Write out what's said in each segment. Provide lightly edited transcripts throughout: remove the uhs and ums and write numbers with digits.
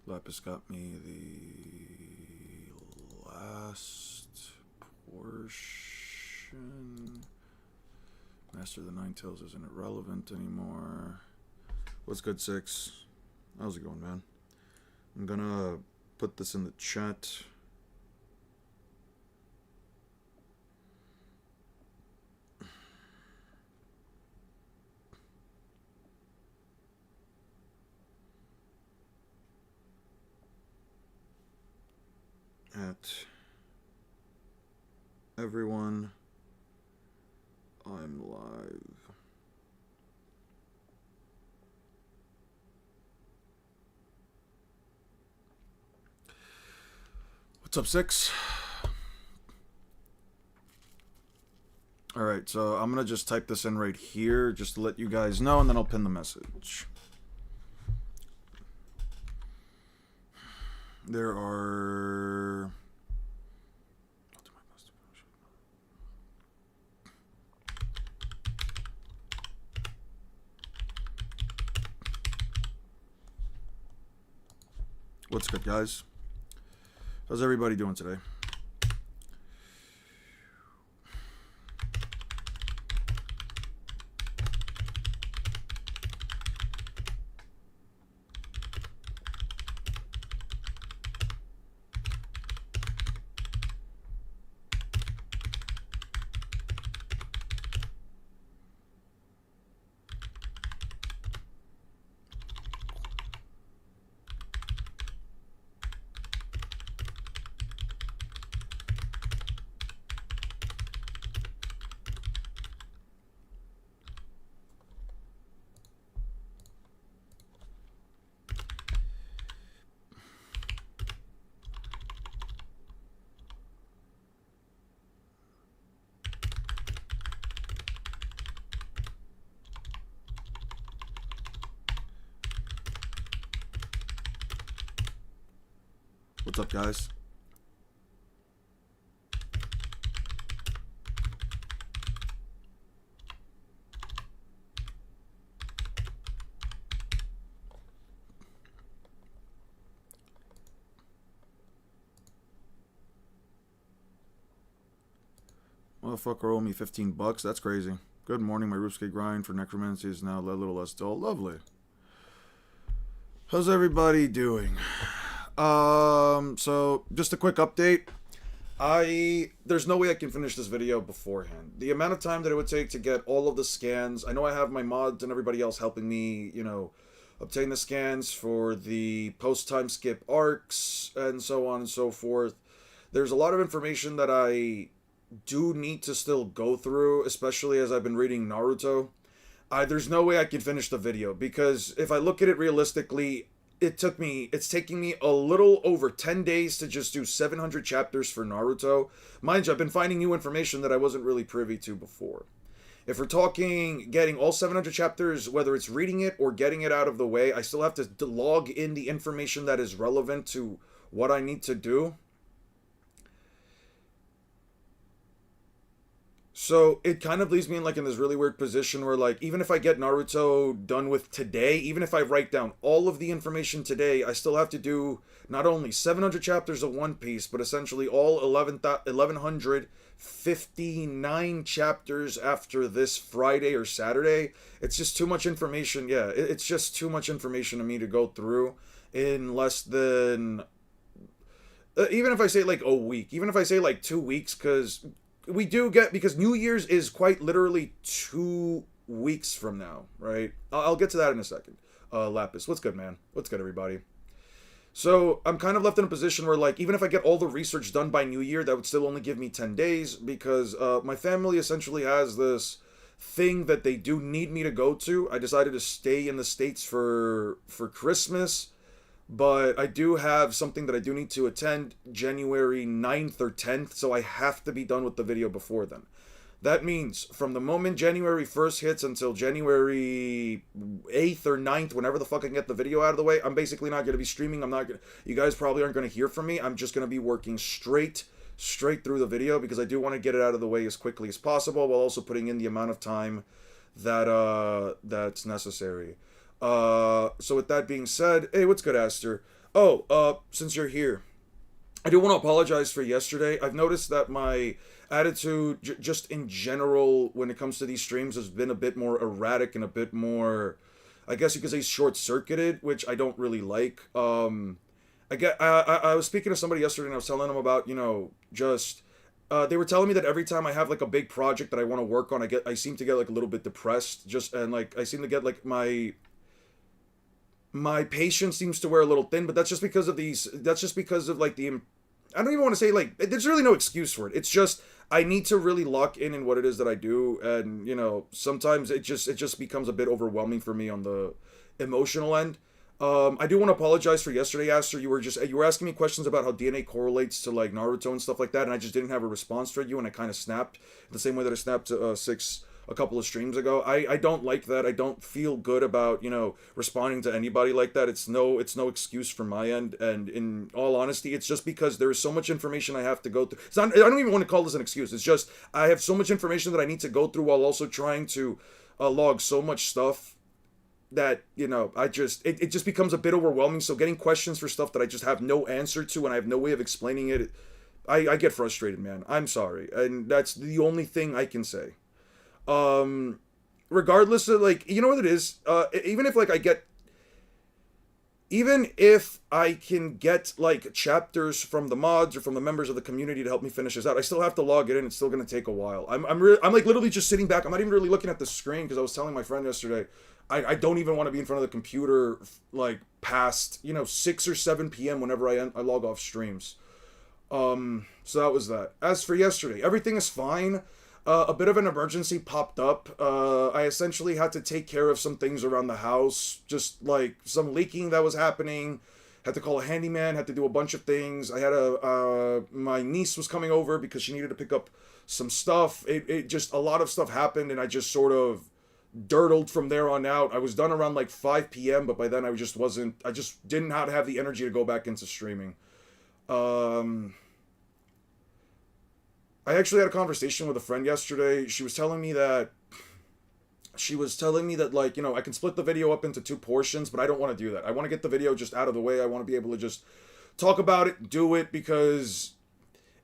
Lapis got me the last portion. Master of the Nine Tails isn't irrelevant anymore. What's good, Six? How's it going, man? I'm gonna put this in the chat. At everyone, I'm live. What's up, Six? Alright, so I'm gonna just type this in right here just to let you guys know, and then I'll pin the message. There are... What's good, guys? How's everybody doing today? What's up, guys? Motherfucker owe me $15. That's crazy. Good morning. My Ruski grind for necromancy is now a little less dull. Lovely. How's everybody doing? So just a quick update. There's no way I can finish this video beforehand. The amount of time that it would take to get all of the scans, I know I have my mods and everybody else helping me, you know, obtain the scans for the post-time skip arcs and so on and so forth. There's a lot of information that I do need to still go through, especially as I've been reading Naruto. There's no way I can finish the video because if I look at it realistically, it's taking me a little over 10 days to just do 700 chapters for Naruto. Mind you, I've been finding new information that I wasn't really privy to before. If we're talking getting all 700 chapters, whether it's reading it or getting it out of the way, I still have to log in the information that is relevant to what I need to do. So it kind of leaves me in this really weird position where even if I get Naruto done with today, even if I write down all of the information today, I still have to do not only 700 chapters of One Piece, but essentially all 1159 chapters after this Friday or Saturday. It's just too much information. Yeah, it's just too much information to me to go through in less than... even if I say a week, even if I say 2 weeks, because New Year's is quite literally 2 weeks from now, right? I'll get to that in a second. Lapis, what's good, man? What's good, everybody? So I'm kind of left in a position where even if I get all the research done by New Year, that would still only give me 10 days because my family essentially has this thing that they do need me to go to. I decided to stay in the States for Christmas. But I do have something that I do need to attend January 9th or 10th, so I have to be done with the video before then. That means from the moment January 1st hits until January 8th or 9th, whenever the fuck I can get the video out of the way, I'm basically not going to be streaming. You guys probably aren't going to hear from me. I'm just going to be working straight through the video because I do want to get it out of the way as quickly as possible while also putting in the amount of time that that's necessary. So with that being said, hey, what's good, Aster? Oh, since you're here, I do want to apologize for yesterday. I've noticed that my attitude, just in general, when it comes to these streams, has been a bit more erratic and a bit more, I guess you could say, short circuited, which I don't really like. I was speaking to somebody yesterday and I was telling them about, just they were telling me that every time I have like a big project that I want to work on, I seem to get like a little bit depressed. Just and like I seem to get like my patience seems to wear a little thin, but that's just because of these. That's just because of like the. I don't even want to say like there's really no excuse for it. It's just I need to really lock in what it is that I do, and sometimes it just becomes a bit overwhelming for me on the emotional end. I do want to apologize for yesterday, Aster. You were asking me questions about how DNA correlates to like Naruto and stuff like that, and I just didn't have a response for you, and I kind of snapped the same way that I snapped to Six a couple of streams ago. I don't like that. I don't feel good about responding to anybody like that. It's no excuse from my end, and in all honesty, it's just because there is so much information I have to go through. I don't even want to call this an excuse. It's just I have so much information that I need to go through while also trying to log so much stuff that it just becomes a bit overwhelming. So getting questions for stuff that I just have no answer to and I have no way of explaining it, I get frustrated, man. I'm sorry, and that's the only thing I can say. Regardless of like, you know what it is, even if like even if I can get like chapters from the mods or from the members of the community to help me finish this out, I still have to log it in. It's still gonna take a while. I'm like literally just sitting back. I'm not even really looking at the screen because I was telling my friend yesterday, I don't even want to be in front of the computer like past 6 or 7 p.m. whenever I log off streams. So that was that. As for yesterday, everything is fine. A bit of an emergency popped up. I essentially had to take care of some things around the house, just like some leaking that was happening. Had to call a handyman. Had to do a bunch of things. I had my niece was coming over because she needed to pick up some stuff. It just a lot of stuff happened, and I just sort of dirtled from there on out. I was done around like 5 p.m., but by then I just didn't have the energy to go back into streaming. I actually had a conversation with a friend yesterday. She was telling me that like, I can split the video up into two portions, but I don't want to do that. I want to get the video just out of the way. I want to be able to just talk about it, do it, because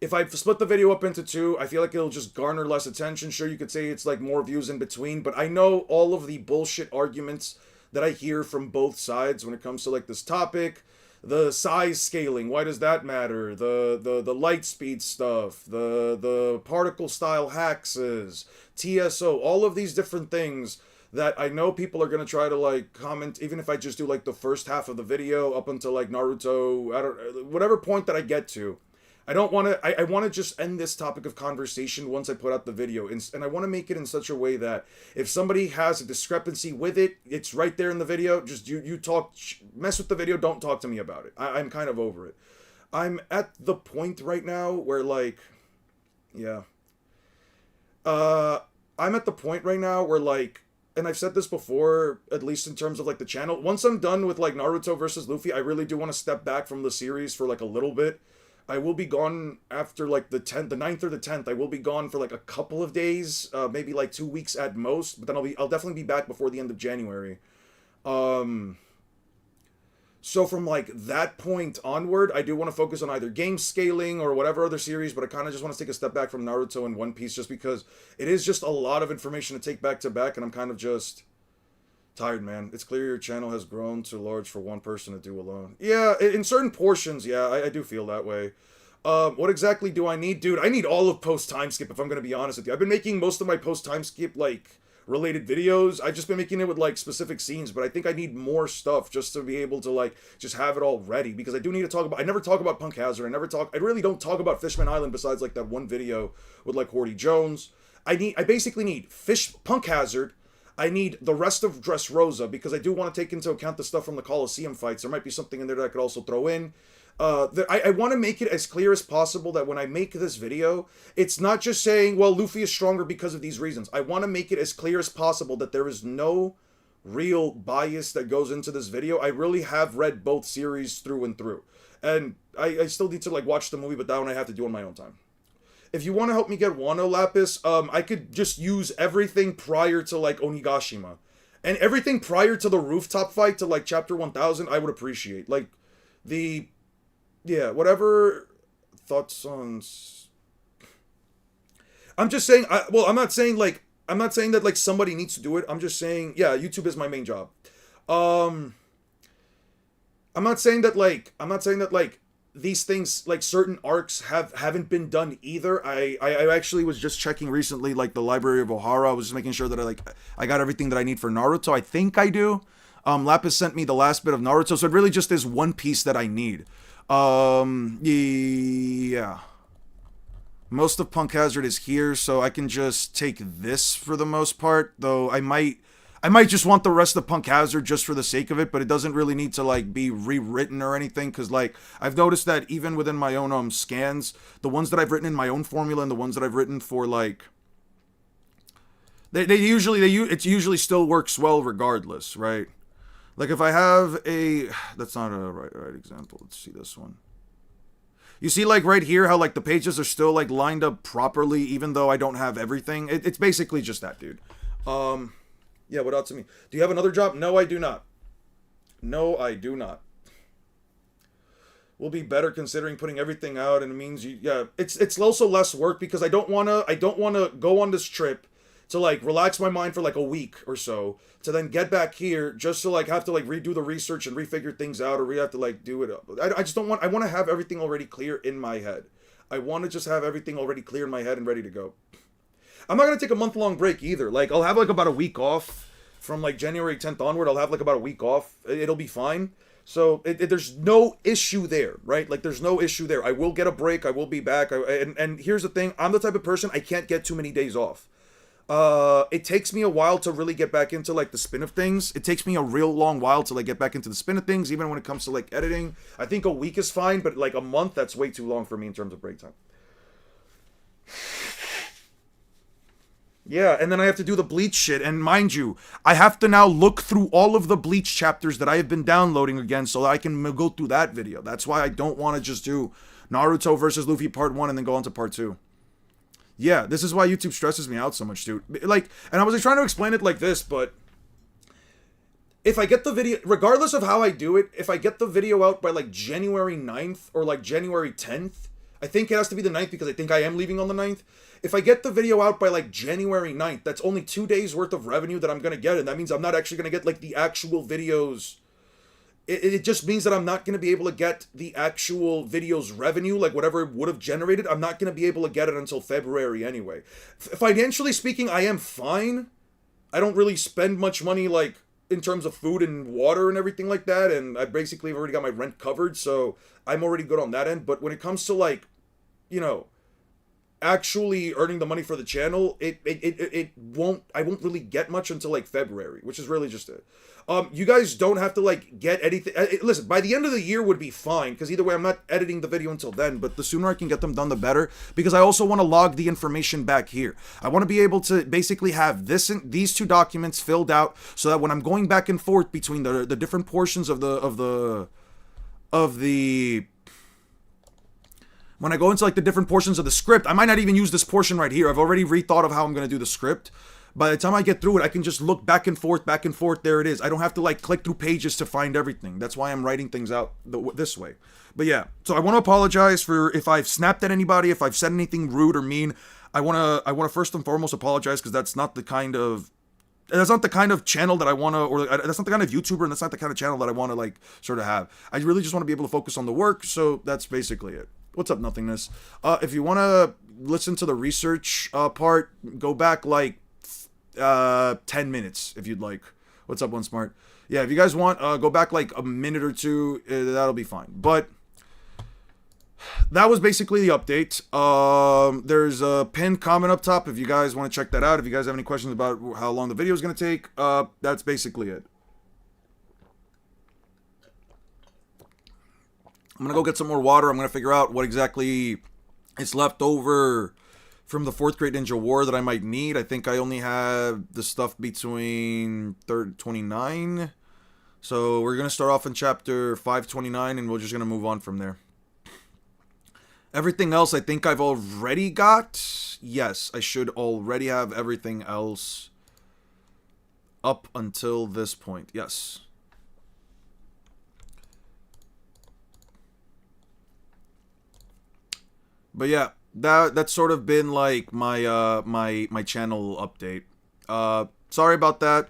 if I split the video up into two, I feel like it'll just garner less attention. Sure, you could say it's like more views in between, but I know all of the bullshit arguments that I hear from both sides when it comes to like this topic. The size scaling, why does that matter? The light speed stuff, the particle style hexes, TSO, all of these different things that I know people are gonna try to like comment, even if I just do like the first half of the video up until like Naruto, whatever point that I get to. I don't want to. I want to just end this topic of conversation once I put out the video, and I want to make it in such a way that if somebody has a discrepancy with it, it's right there in the video. Just you talk, mess with the video. Don't talk to me about it. I'm kind of over it. I'm at the point right now where like, yeah. I'm at the point right now where like, and I've said this before, at least in terms of like the channel. Once I'm done with like Naruto versus Luffy, I really do want to step back from the series for like a little bit. I will be gone after like the 9th or the 10th. I will be gone for like a couple of days, maybe like 2 weeks at most. But then I'll definitely be back before the end of January. So from like that point onward, I do want to focus on either game scaling or whatever other series. But I kind of just want to take a step back from Naruto and One Piece, just because it is just a lot of information to take back to back, and I'm kind of just tired, man. It's clear your channel has grown too large for one person to do alone. Yeah, in certain portions, yeah, I do feel that way. What exactly do I need? Dude, I need all of post time skip, if I'm going to be honest with you. I've been making most of my post time skip, like, related videos. I've just been making it with, like, specific scenes, but I think I need more stuff just to be able to, like, just have it all ready, because I do need to talk about, I never talk about Punk Hazard. I really don't talk about Fishman Island besides, like, that one video with, like, Horty Jones. I basically need Punk Hazard. I need the rest of Dressrosa, because I do want to take into account the stuff from the Coliseum fights. There might be something in there that I could also throw in. I want to make it as clear as possible that when I make this video, it's not just saying, well, Luffy is stronger because of these reasons. I want to make it as clear as possible that there is no real bias that goes into this video. I really have read both series through and through. And I still need to, like, watch the movie, but that one I have to do on my own time. If you want to help me get Wano Lapis, I could just use everything prior to, like, Onigashima. And everything prior to the rooftop fight to, like, Chapter 1000, I would appreciate. Like, The yeah, whatever thoughts on. I'm just saying. Well, I'm not saying like I'm not saying that like somebody needs to do it. I'm just saying yeah, YouTube is my main job. Um, I'm not saying that like these things like certain arcs haven't been done either. I actually was just checking recently like the Library of Ohara. I was just making sure that I got everything that I need for Naruto. I think I do. Lapis sent me the last bit of Naruto, so it really just is one piece that I need. Yeah. Most of Punk Hazard is here, so I can just take this for the most part. Though I might just want the rest of Punk Hazard just for the sake of it, but it doesn't really need to like be rewritten or anything. Because like I've noticed that even within my own scans, the ones that I've written in my own formula and the ones that I've written for like they usually it usually still works well regardless, right? Like if I have a that's not a right example. Let's see this one. You see, like, right here, how, like, the pages are still, like, lined up properly, even though I don't have everything? It's basically just that, dude. Yeah, what else to me? Do you have another job? No, I do not. No, I do not. Will be better considering putting everything out, and it means yeah, it's also less work because I don't wanna go on this trip to like relax my mind for like a week or so to then get back here just to like have to like redo the research and refigure things out or we have to like do it. I just don't want I want to have everything already clear in my head. I want to just have everything already clear in my head and ready to go. I'm not gonna take a month-long break either. Like I'll have like about a week off from like January 10th onward. I'll have like about a week off. It'll be fine. So there's no issue there, right? Like there's no issue there. I will get a break. I will be back. And here's the thing. I'm the type of person I can't get too many days off. It takes me a while to really get back into like the spin of things. It takes me a real long while to like get back into the spin of things, even when it comes to like editing. I think a week is fine, but like a month, that's way too long for me in terms of break time. Yeah, and then I have to do the Bleach shit, and mind you, I have to now look through all of the Bleach chapters that I have been downloading again so that I can go through that video. That's why I don't want to just do Naruto versus Luffy part 1 and then go on to part 2. Yeah, this is why YouTube stresses me out so much, dude. Like, and I was like, trying to explain it like this, but if I get the video, regardless of how I do it, if I get the video out by like January 9th or like January 10th, I think it has to be the 9th because I think I am leaving on the 9th. If I get the video out by like January 9th, that's only 2 days worth of revenue that I'm going to get. And that means I'm not actually going to get like the actual videos. It just means that I'm not going to be able to get the actual videos revenue, like whatever it would have generated. I'm not going to be able to get it until February anyway. Financially speaking, I am fine. I don't really spend much money like in terms of food and water and everything like that. And I basically have already got my rent covered. So I'm already good on that end. But when it comes to like, you know, actually earning the money for the channel, I won't really get much until like February, which is really just it. You guys don't have to like get anything. Listen, by the end of the year would be fine because either way I'm not editing the video until then, but the sooner I can get them done the better because I also want to log the information back here. I want to be able to basically have these two documents filled out so that when I'm going back and forth between the different portions of the when I go into like the different portions of the script, I might not even use this portion right here. I've already rethought of how I'm going to do the script. By the time I get through it, I can just look back and forth, there it is. I don't have to like click through pages to find everything. That's why I'm writing things out this way. But yeah, so I want to apologize for if I've snapped at anybody, if I've said anything rude or mean. I want to first and foremost apologize because that's not the kind of channel that I want to, or that's not the kind of YouTuber, and that's not the kind of channel that I want to like sort of have. I really just want to be able to focus on the work, so that's basically it. What's up, Nothingness? If you want to listen to the research part, go back like 10 minutes if you'd like. What's up, One Smart? Yeah, if you guys want, go back like a minute or two, that'll be fine. But that was basically the update. There's a pinned comment up top if you guys want to check that out. If you guys have any questions about how long the video is going to take, that's basically it. I'm going to go get some more water. I'm going to figure out what exactly is left over from the 4th grade Ninja War that I might need. I think I only have the stuff between 29. So we're going to start off in chapter 529 and we're just going to move on from there. Everything else I think I've already got. Yes, I should already have everything else up until this point. Yes. But yeah, that's sort of been like my my channel update. Sorry about that.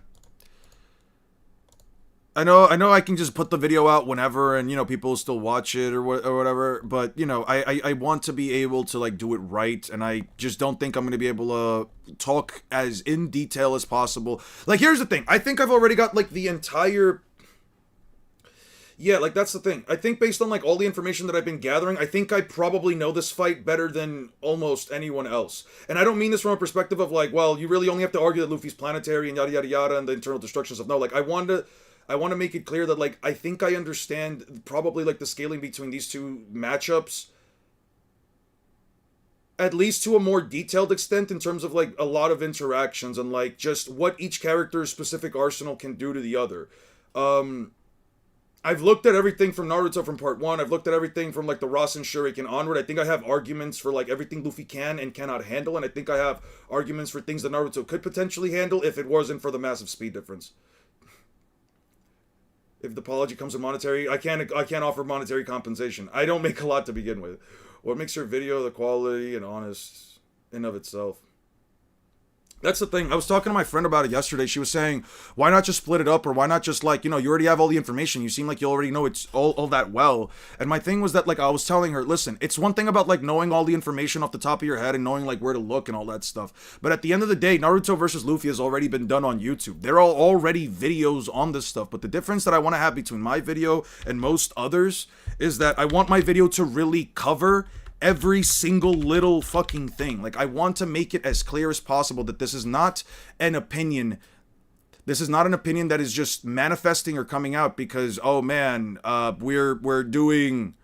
I know I can just put the video out whenever, and people will still watch it or whatever, but I want to be able to like do it right, and I just don't think I'm going to be able to talk as in detail as possible. Like, here's the thing. I think I've already got like the entire. Yeah, like that's the thing. I think based on like all the information that I've been gathering, I think I probably know this fight better than almost anyone else. And I don't mean this from a perspective of like, well, you really only have to argue that Luffy's planetary and yada yada yada and the internal destruction stuff. No, like I want to make it clear that like I think I understand probably like the scaling between these two matchups at least to a more detailed extent in terms of like a lot of interactions and like just what each character's specific arsenal can do to the other. I've looked at everything from Naruto from part 1. I've looked at everything from like the Rasen Shuriken onward. I think I have arguments for like everything Luffy can and cannot handle, and I think I have arguments for things that Naruto could potentially handle if it wasn't for the massive speed difference. If the apology comes in monetary, I can't offer monetary compensation. I don't make a lot to begin with. What makes your video the quality and honest in of itself? That's the thing. I was talking to my friend about it yesterday. She was saying, why not just split it up, or why not just like, you already have all the information. You seem like you already know it's all that well. And my thing was that like I was telling her, listen, it's one thing about like knowing all the information off the top of your head and knowing like where to look and all that stuff. But at the end of the day, Naruto versus Luffy has already been done on YouTube. There are already videos on this stuff. But the difference that I want to have between my video and most others is that I want my video to really cover every single little fucking thing. Like, I want to make it as clear as possible that this is not an opinion. This is not an opinion that is just manifesting or coming out because, oh man, we're doing.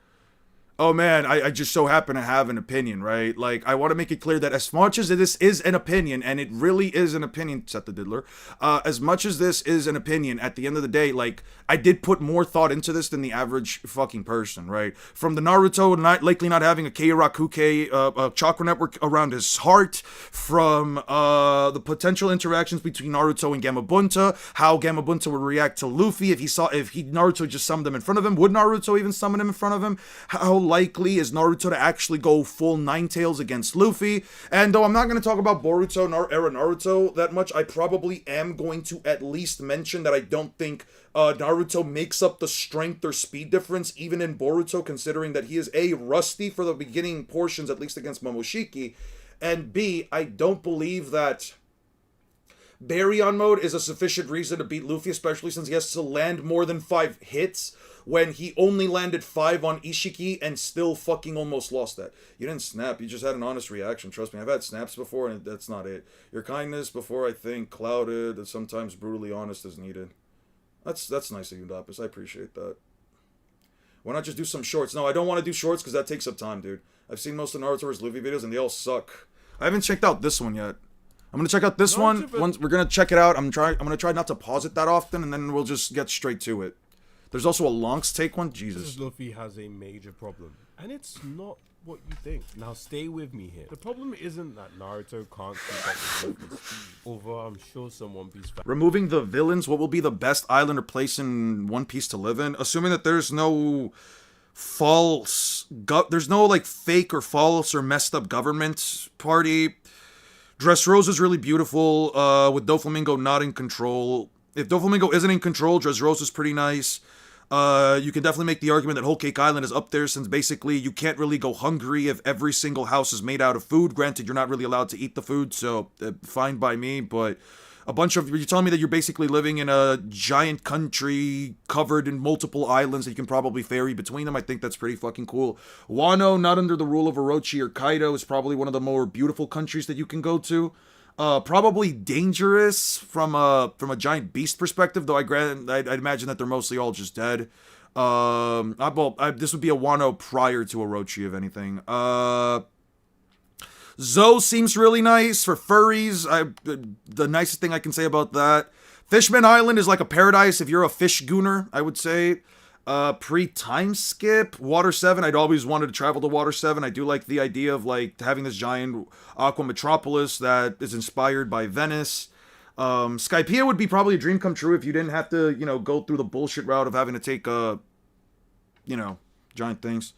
Oh man, I just so happen to have an opinion, right? Like, I want to make it clear that as much as this is an opinion, and it really is an opinion, set the diddler, as much as this is an opinion, at the end of the day, like, I did put more thought into this than the average fucking person, right? From the Naruto likely not having a Keirakuke chakra network around his heart, from the potential interactions between Naruto and Gamabunta, how Gamabunta would react to Luffy if Naruto just summoned him in front of him. Would Naruto even summon him in front of him? How likely is Naruto to actually go full Nine Tails against Luffy? And though I'm not going to talk about Boruto era Naruto that much, I probably am going to at least mention that I don't think Naruto makes up the strength or speed difference even in Boruto, considering that he is A, rusty for the beginning portions, at least against Momoshiki, and B, I don't believe that Baryon mode is a sufficient reason to beat Luffy, especially since he has to land more than 5 hits when he only landed 5 on Ishiki and still fucking almost lost that. You didn't snap, you just had an honest reaction. Trust me, I've had snaps before and that's not it. Your kindness before, I think, clouded and sometimes brutally honest is needed. That's nice of you, Dapis. I appreciate that. Why not just do some shorts? No, I don't want to do shorts because that takes up time, dude. I've seen most of Naruto vs. Luffy videos and they all suck. I haven't checked out this one yet. I'm gonna check out this one. Once we're gonna check it out, I'm gonna try not to pause it that often, and then we'll just get straight to it. There's also a Lonks take one. Jesus. Luffy has a major problem, and it's not what you think. Now stay with me here. The problem isn't that Naruto can't keep up with Luffy's speed, although I'm sure some One Piece fans. Removing the villains. What will be the best island or place in One Piece to live in? Assuming that there's no there's no like fake or false or messed up government party. Dressrosa is really beautiful, with Doflamingo not in control. If Doflamingo isn't in control, Dressrosa is pretty nice. You can definitely make the argument that Whole Cake Island is up there, since basically you can't really go hungry if every single house is made out of food. Granted, you're not really allowed to eat the food, so fine by me, but you're telling me that you're basically living in a giant country covered in multiple islands that you can probably ferry between them. I think that's pretty fucking cool. Wano, not under the rule of Orochi or Kaido, is probably one of the more beautiful countries that you can go to. Probably dangerous from a giant beast perspective, though I'd imagine that they're mostly all just dead. This would be a Wano prior to Orochi, if anything. Zoe seems really nice for furries. The nicest thing I can say about that. Fishman Island is like a paradise if you're a fish gooner, I would say. Pre-time skip, Water 7. I'd always wanted to travel to Water 7. I do like the idea of like having this giant aqua metropolis that is inspired by Venice. Skypiea would be probably a dream come true if you didn't have to, go through the bullshit route of having to take, giant things.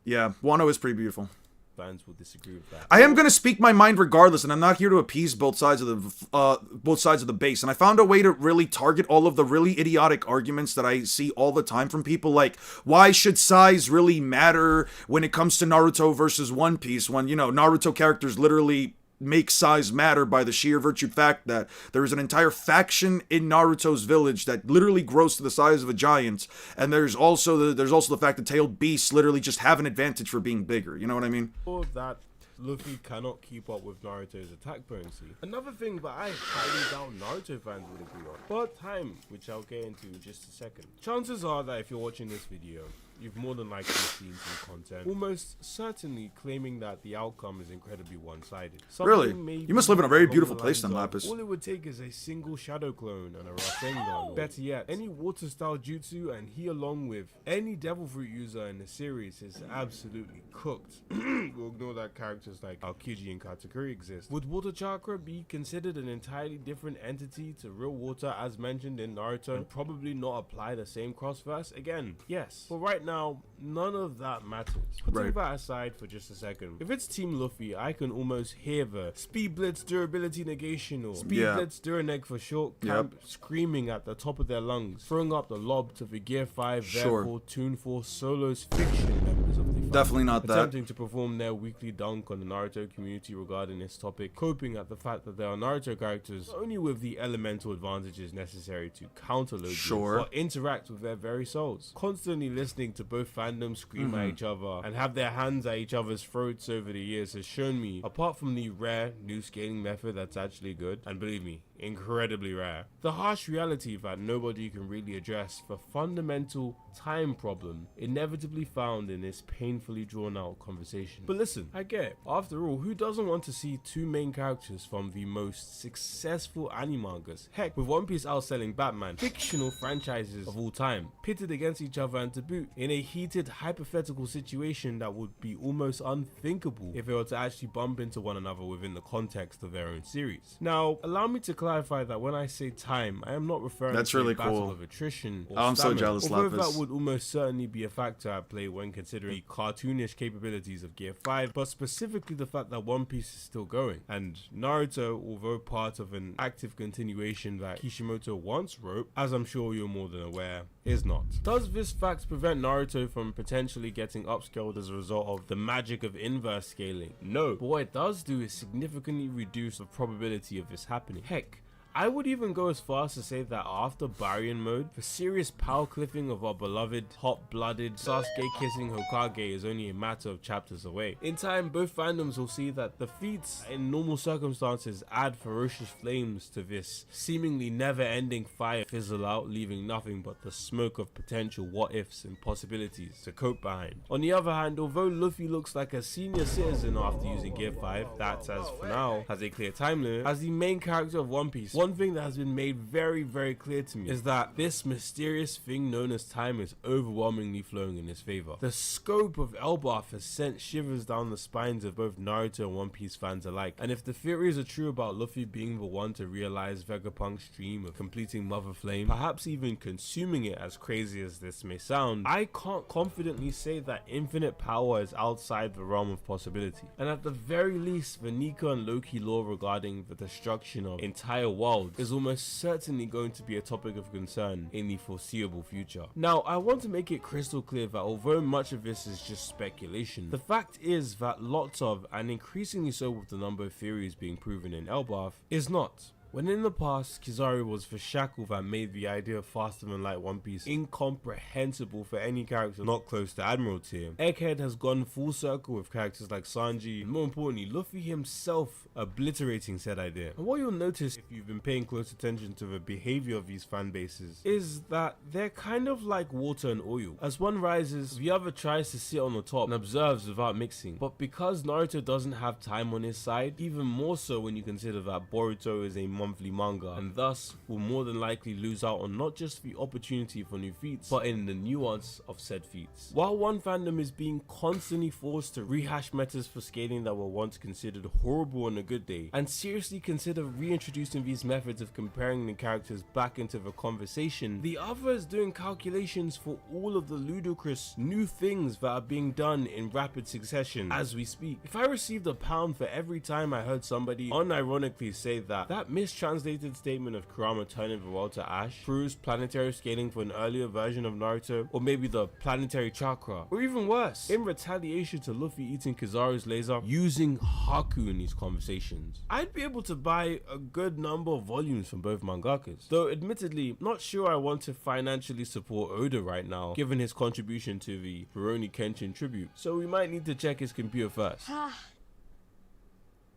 Yeah, Wano is pretty beautiful. Fans will disagree with that. I am gonna speak my mind regardless, and I'm not here to appease both sides of the base. And I found a way to really target all of the really idiotic arguments that I see all the time from people, like, why should size really matter when it comes to Naruto versus One Piece, when, you know, Naruto characters literally make size matter by the sheer virtue fact that there is an entire faction in Naruto's village that literally grows to the size of a giant, and there's also the fact that tailed beasts literally just have an advantage for being bigger. You know what I mean? All that Luffy cannot keep up with Naruto's attack potency. Another thing that I highly doubt Naruto fans would agree on. But time, which I'll get into in just a second. Chances are that if you're watching this video, you've more than likely seen some content almost certainly claiming that the outcome is incredibly one-sided. Really? You must live in a very beautiful place then, Lapis. All it would take is a single shadow clone and a Rasengan. Better yet, any water-style jutsu, and he along with any devil fruit user in the series is absolutely cooked. We'll ignore that characters like Aokiji and Katakuri exist. Would water chakra be considered an entirely different entity to real water as mentioned in Naruto, and probably not apply the same cross-verse? Again, yes. But right now, none of that matters. Putting that aside for just a second, if it's Team Luffy, I can almost hear the Speed Blitz durability negation or Speed Blitz Duraneg for short camp screaming at the top of their lungs, throwing up the lob to the Gear 5, therefore Toon Force Solo's fiction members of the fight. Definitely not that. Attempting to perform their weekly dunk on the Naruto community regarding this topic, coping at the fact that there are Naruto characters only with the elemental advantages necessary to counter load but interact with their very souls, constantly listening to both fandoms scream at each other and have their hands at each other's throats over the years has shown me, apart from the rare new scaling method that's actually good, and believe me, incredibly rare, the harsh reality that nobody can really address the fundamental time problem inevitably found in this painfully drawn out conversation. But listen, I get it. After all, who doesn't want to see two main characters from the most successful anime mangas, heck, with One Piece outselling Batman, fictional franchises of all time, pitted against each other, and to boot in a heated hypothetical situation that would be almost unthinkable if they were to actually bump into one another within the context of their own series. Now, allow me to clarify that when I say time, I am not referring to a battle of attrition or I'm stamina, so jealous, although Lapis. that would almost certainly be a factor at play when considering the cartoonish capabilities of Gear 5, but specifically the fact that One Piece is still going, and Naruto, although part of an active continuation that Kishimoto once wrote, as I'm sure you're more than aware, is not. Does this fact prevent Naruto from potentially getting upscaled as a result of the magic of inverse scaling? No, but what it does do is significantly reduce the probability of this happening. Heck, I would even go as far as to say that after Baryon mode, the serious power cliffing of our beloved hot-blooded Sasuke kissing Hokage is only a matter of chapters away. In time, both fandoms will see that the feats in normal circumstances add ferocious flames to this seemingly never-ending fire fizzle out, leaving nothing but the smoke of potential what-ifs and possibilities to cope behind. On the other hand, although Luffy looks like a senior citizen after using Gear 5, that, as for now, has a clear time limit, as the main character of One Piece, one thing that has been made very, very clear to me is that this mysterious thing known as time is overwhelmingly flowing in his favor. The scope of Elbaf has sent shivers down the spines of both Naruto and One Piece fans alike, and if the theories are true about Luffy being the one to realize Vegapunk's dream of completing Mother Flame, perhaps even consuming it, as crazy as this may sound, I can't confidently say that infinite power is outside the realm of possibility. And at the very least, the Nika and Loki lore regarding the destruction of entire worlds is almost certainly going to be a topic of concern in the foreseeable future. Now, I want to make it crystal clear that although much of this is just speculation, the fact is that lots of, and increasingly so with the number of theories being proven in Elbaf, is not. When in the past, Kizaru was the shackle that made the idea of faster than light One Piece incomprehensible for any character not close to Admiral tier, Egghead has gone full circle with characters like Sanji, and more importantly, Luffy himself obliterating said idea. And what you'll notice if you've been paying close attention to the behavior of these fan bases is that they're kind of like water and oil. As one rises, the other tries to sit on the top and observes without mixing. But because Naruto doesn't have time on his side, even more so when you consider that Boruto is a monthly manga, and thus will more than likely lose out on not just the opportunity for new feats, but in the nuance of said feats. While one fandom is being constantly forced to rehash metas for scaling that were once considered horrible on a good day, and seriously consider reintroducing these methods of comparing the characters back into the conversation, the other is doing calculations for all of the ludicrous new things that are being done in rapid succession as we speak. If I received £1 for every time I heard somebody unironically say that mistranslated statement of Kurama turning the world to ash proves planetary scaling for an earlier version of Naruto, or maybe the planetary chakra, or even worse, in retaliation to Luffy eating Kizaru's laser, using Haku in these conversations, I'd be able to buy a good number of volumes from both mangakas. Though admittedly, not sure I want to financially support Oda right now, given his contribution to the Rurouni Kenshin tribute, so we might need to check his computer first.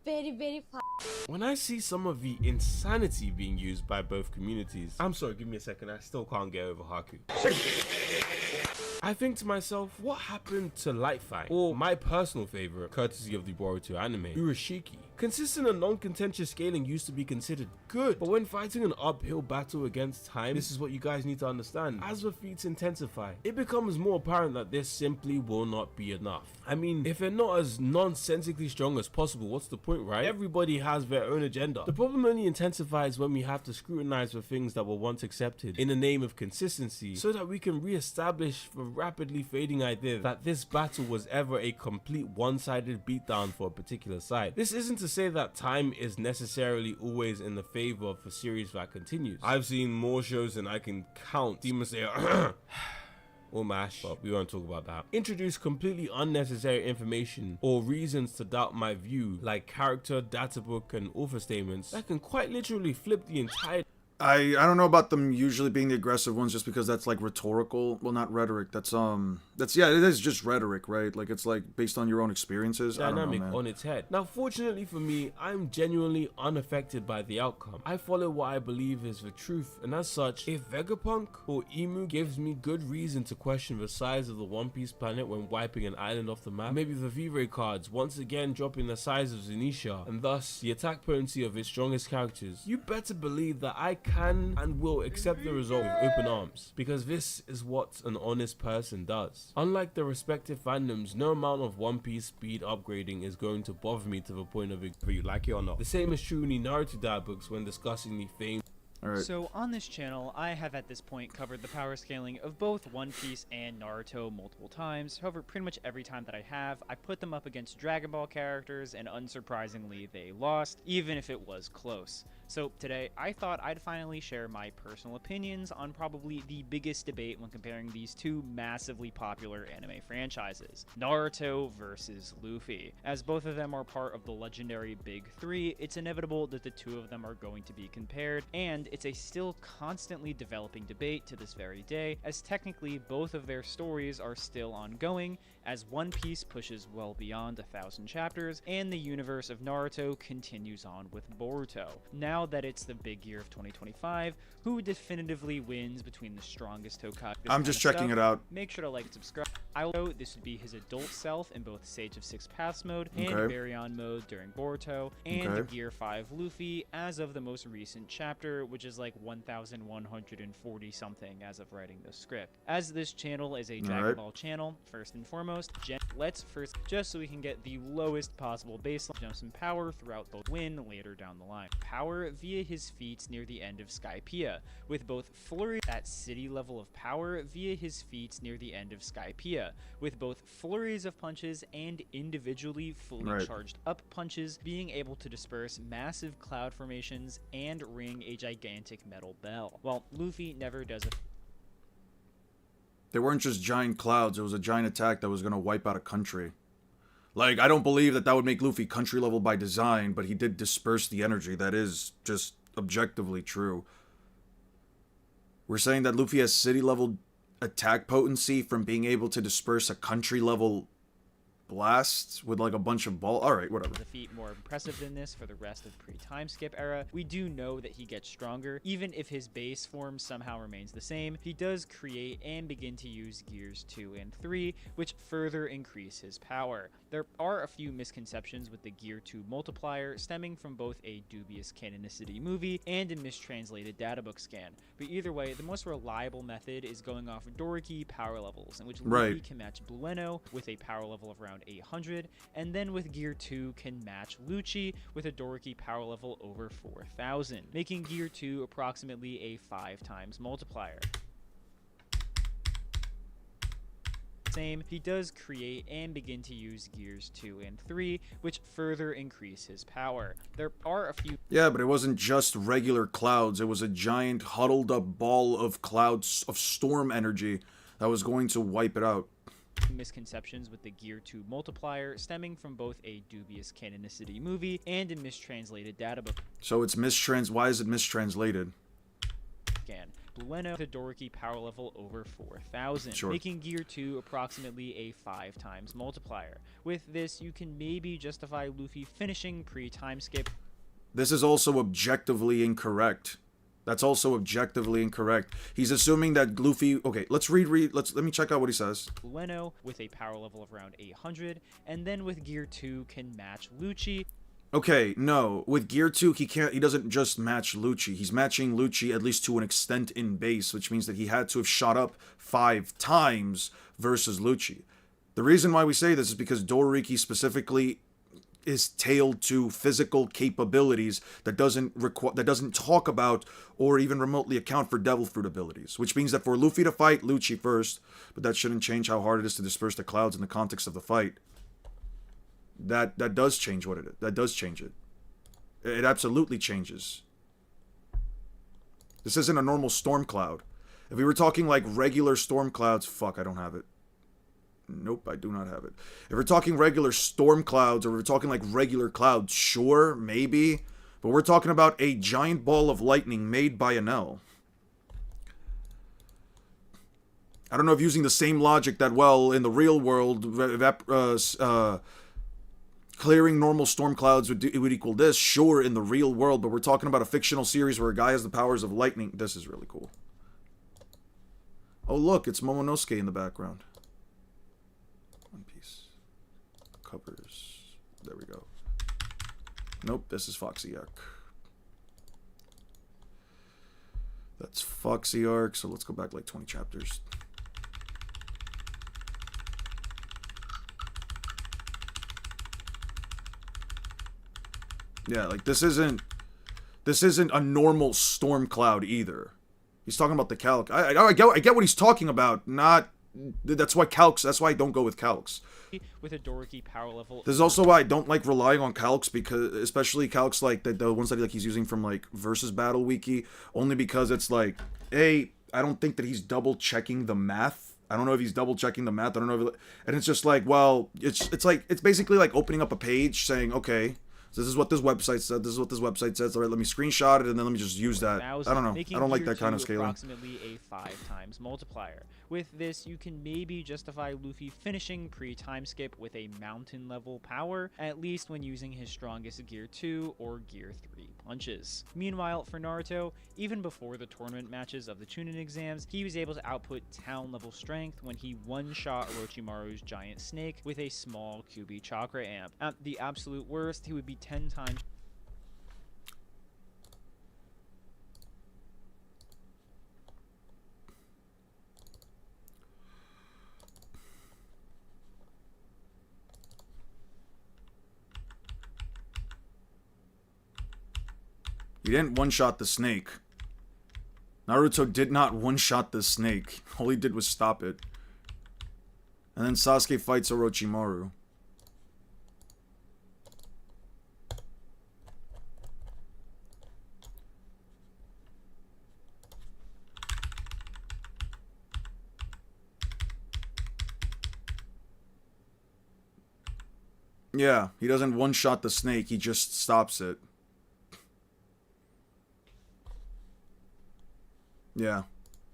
Very When I see some of the insanity being used by both communities, I'm sorry, give me a second, I still can't get over Haku. I think to myself, what happened to Light Fight? Or my personal favorite, courtesy of the Boruto anime, Urashiki. Consistent and non-contentious scaling used to be considered good, but when fighting an uphill battle against time, this is what you guys need to understand. As the feats intensify, it becomes more apparent that this simply will not be enough. I mean, if they're not as nonsensically strong as possible, what's the point, right? Everybody has their own agenda. The problem only intensifies when we have to scrutinize the things that were once accepted in the name of consistency, so that we can re-establish the rapidly fading idea that this battle was ever a complete one-sided beatdown for a particular side. This isn't to say that time is necessarily always in the favor of a series that continues. I've seen more shows than I can count Demon Slayer or MASH, but we won't talk about that, introduce completely unnecessary information or reasons to doubt my view, like character, data book, and author statements that can quite literally flip the entire... I don't know about them usually being the aggressive ones, just because that's like rhetorical. Well, not rhetoric. That's yeah, it is just rhetoric, right? Like it's like based on your own experiences. Dynamic I don't know, on its head. Now, fortunately for me, I'm genuinely unaffected by the outcome. I follow what I believe is the truth, and as such, if Vegapunk or Emu gives me good reason to question the size of the One Piece planet when wiping an island off the map, maybe the V-Ray cards once again dropping the size of Zunisha, and thus the attack potency of its strongest characters, you better believe that I can and will accept the result with open arms, because this is what an honest person does. Unlike the respective fandoms, no amount of One Piece speed upgrading is going to bother me to the point of whether you like it or not. The same is true in the Naruto dialogues when discussing the famed... Alright. So on this channel, I have at this point covered the power scaling of both One Piece and Naruto multiple times. However, pretty much every time that I have, I put them up against Dragon Ball characters, and unsurprisingly, they lost, even if it was close. So today, I thought I'd finally share my personal opinions on probably the biggest debate when comparing these two massively popular anime franchises, Naruto versus Luffy. As both of them are part of the legendary Big Three, it's inevitable that the two of them are going to be compared, and it's a still constantly developing debate to this very day, as technically both of their stories are still ongoing, as One Piece pushes well beyond 1,000 chapters, and the universe of Naruto continues on with Boruto. Now that it's the big year of 2025, who definitively wins between the strongest Hokage? I'm just checking it out. Make sure to like and subscribe. I will know this would be his adult self in both Sage of Six Paths mode and Baryon mode during Boruto, and Gear 5 Luffy as of the most recent chapter, which is like 1,140 something as of writing the script. As this channel is a Dragon Ball channel, first and foremost, let's first, just so we can get the lowest possible baseline jumps in power throughout the win later down the line. Power via his feats near the end of Skypiea, with both flurry at city level of power via his feats near the end of Skypiea, with both flurries of punches and individually fully charged up punches being able to disperse massive cloud formations and ring a gigantic metal bell, while Luffy never does it. They weren't just giant clouds, it was a giant attack that was going to wipe out a country. Like, I don't believe that would make Luffy country level by design, but he did disperse the energy. That is just objectively true. We're saying that Luffy has city level attack potency from being able to disperse a country level blast with like a bunch of ball. All right, whatever. The feat more impressive than this for the rest of pre-time skip era. We do know that he gets stronger, even if his base form somehow remains the same. He does create and begin to use gears 2 and 3, which further increase his power. There are a few misconceptions with the gear 2 multiplier stemming from both a dubious canonicity movie and a mistranslated databook scan. But either way, the most reliable method is going off Doriki power levels, in which Luffy can match Blueno with a power level of around 800, and then with Gear 2 can match Lucci with a Doriki power level over 4000, making Gear 2 approximately a 5 times multiplier. Same, he does create and begin to use gears 2 and 3, which further increase his power. There are a few... Yeah, but it wasn't just regular clouds. It was a giant huddled up ball of clouds of storm energy that was going to wipe it out. Misconceptions with the Gear 2 multiplier stemming from both a dubious canonicity movie and a mistranslated databook. So it's why is it mistranslated? Scan. Blueno with a Doriki power level over 4000, sure, making Gear 2 approximately a 5 times multiplier. With this, you can maybe justify Luffy finishing pre-time skip. This is also objectively incorrect. That's also objectively incorrect. He's assuming that Luffy... Okay, let me check out what he says. Blueno with a power level of around 800, and then with Gear 2 can match Lucci. Okay, no. With Gear 2, he doesn't just match Lucci. He's matching Lucci at least to an extent in base, which means that he had to have shot up 5 times versus Lucci. The reason why we say this is because Doriki specifically is tailed to physical capabilities that doesn't talk about or even remotely account for Devil Fruit abilities, which means that for Luffy to fight Lucci first, but that shouldn't change how hard it is to disperse the clouds in the context of the fight. That does change what it is. That does change it. It absolutely changes. This isn't a normal storm cloud. If we were talking like regular storm clouds, fuck, I don't have it. Nope, I do not have it. If we're talking regular storm clouds, or we're talking like regular clouds, sure, maybe. But we're talking about a giant ball of lightning made by an L. I don't know if using the same logic that, well, in the real world, clearing normal storm clouds would equal this. Sure, in the real world, but we're talking about a fictional series where a guy has the powers of lightning. This is really cool. Oh, look, it's Momonosuke in the background. One Piece. Covers. There we go. Nope, this is Foxy Arc. That's Foxy Arc, so let's go back like 20 chapters. Yeah, like this isn't a normal storm cloud either. He's talking about the calc. I get what he's talking about. That's why I don't go with calcs. With a Doriki power level. This is also why I don't like relying on calcs, because especially calcs like the ones that like he's using from like Versus Battle Wiki, only because it's like, I don't think that he's double checking the math. I don't know if he's double checking the math. I don't know and it's just like, well, it's basically like opening up a page saying, okay, so this is what this website said. This is what this website says. All right, let me screenshot it and then let me just use that. I don't know. I don't like that kind of scaling. Approximately a 5 times multiplier. With this, you can maybe justify Luffy finishing pre-time skip with a mountain level power, at least when using his strongest Gear 2 or Gear 3 punches. Meanwhile, for Naruto, even before the tournament matches of the Chunin exams, he was able to output town level strength when he one-shot Orochimaru's giant snake with a small Kyuubi chakra amp. At the absolute worst, he would be 10 times... He didn't one-shot the snake. Naruto did not one-shot the snake. All he did was stop it. And then Sasuke fights Orochimaru. Yeah, he doesn't one-shot the snake, he just stops it. Yeah.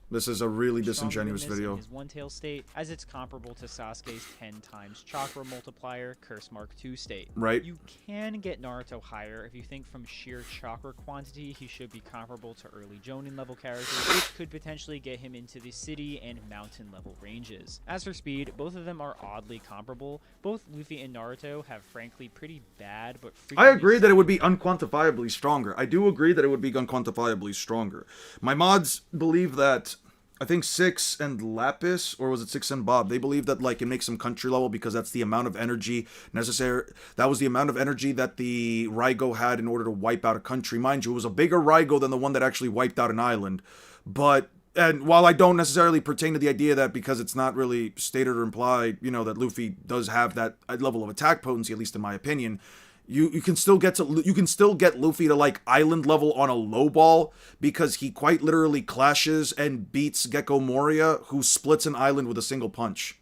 This is a really stronger than disingenuous this in video. his one-tail state, as it's comparable to Sasuke's 10 times chakra multiplier Curse Mark II state. Right. You can get Naruto higher if you think from sheer chakra quantity he should be comparable to early Jonin level characters, which could potentially get him into the city and mountain level ranges. As for speed, both of them are oddly comparable. Both Luffy and Naruto have frankly pretty bad but I agree that it would be unquantifiably stronger. I do agree that it would be unquantifiably stronger. My mods believe that, I think Six and Lapis, or was it Six and Bob, they believe that like it makes them country level because that's the amount of energy necessary. That was the amount of energy that the Raigo had in order to wipe out a country. Mind you, it was a bigger Raigo than the one that actually wiped out an island. But, and while I don't necessarily pertain to the idea that because it's not really stated or implied, you know, that Luffy does have that level of attack potency, at least in my opinion, you can still get Luffy to like island level on a low ball because he quite literally clashes and beats Gecko Moria, who splits an island with a single punch.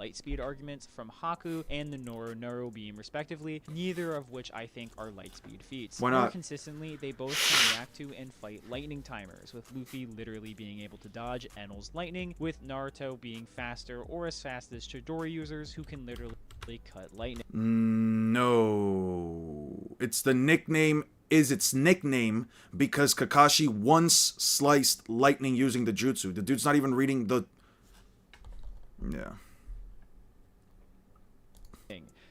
light speed arguments from Haku and the Noro beam respectively, neither of which I think are light speed feats. Why not? More consistently, they both can react to and fight lightning timers, with Luffy literally being able to dodge Enel's lightning, with Naruto being faster or as fast as Chidori users who can literally cut lightning. No. It's the nickname is its nickname because Kakashi once sliced lightning using the jutsu. The dude's not even reading the... Yeah.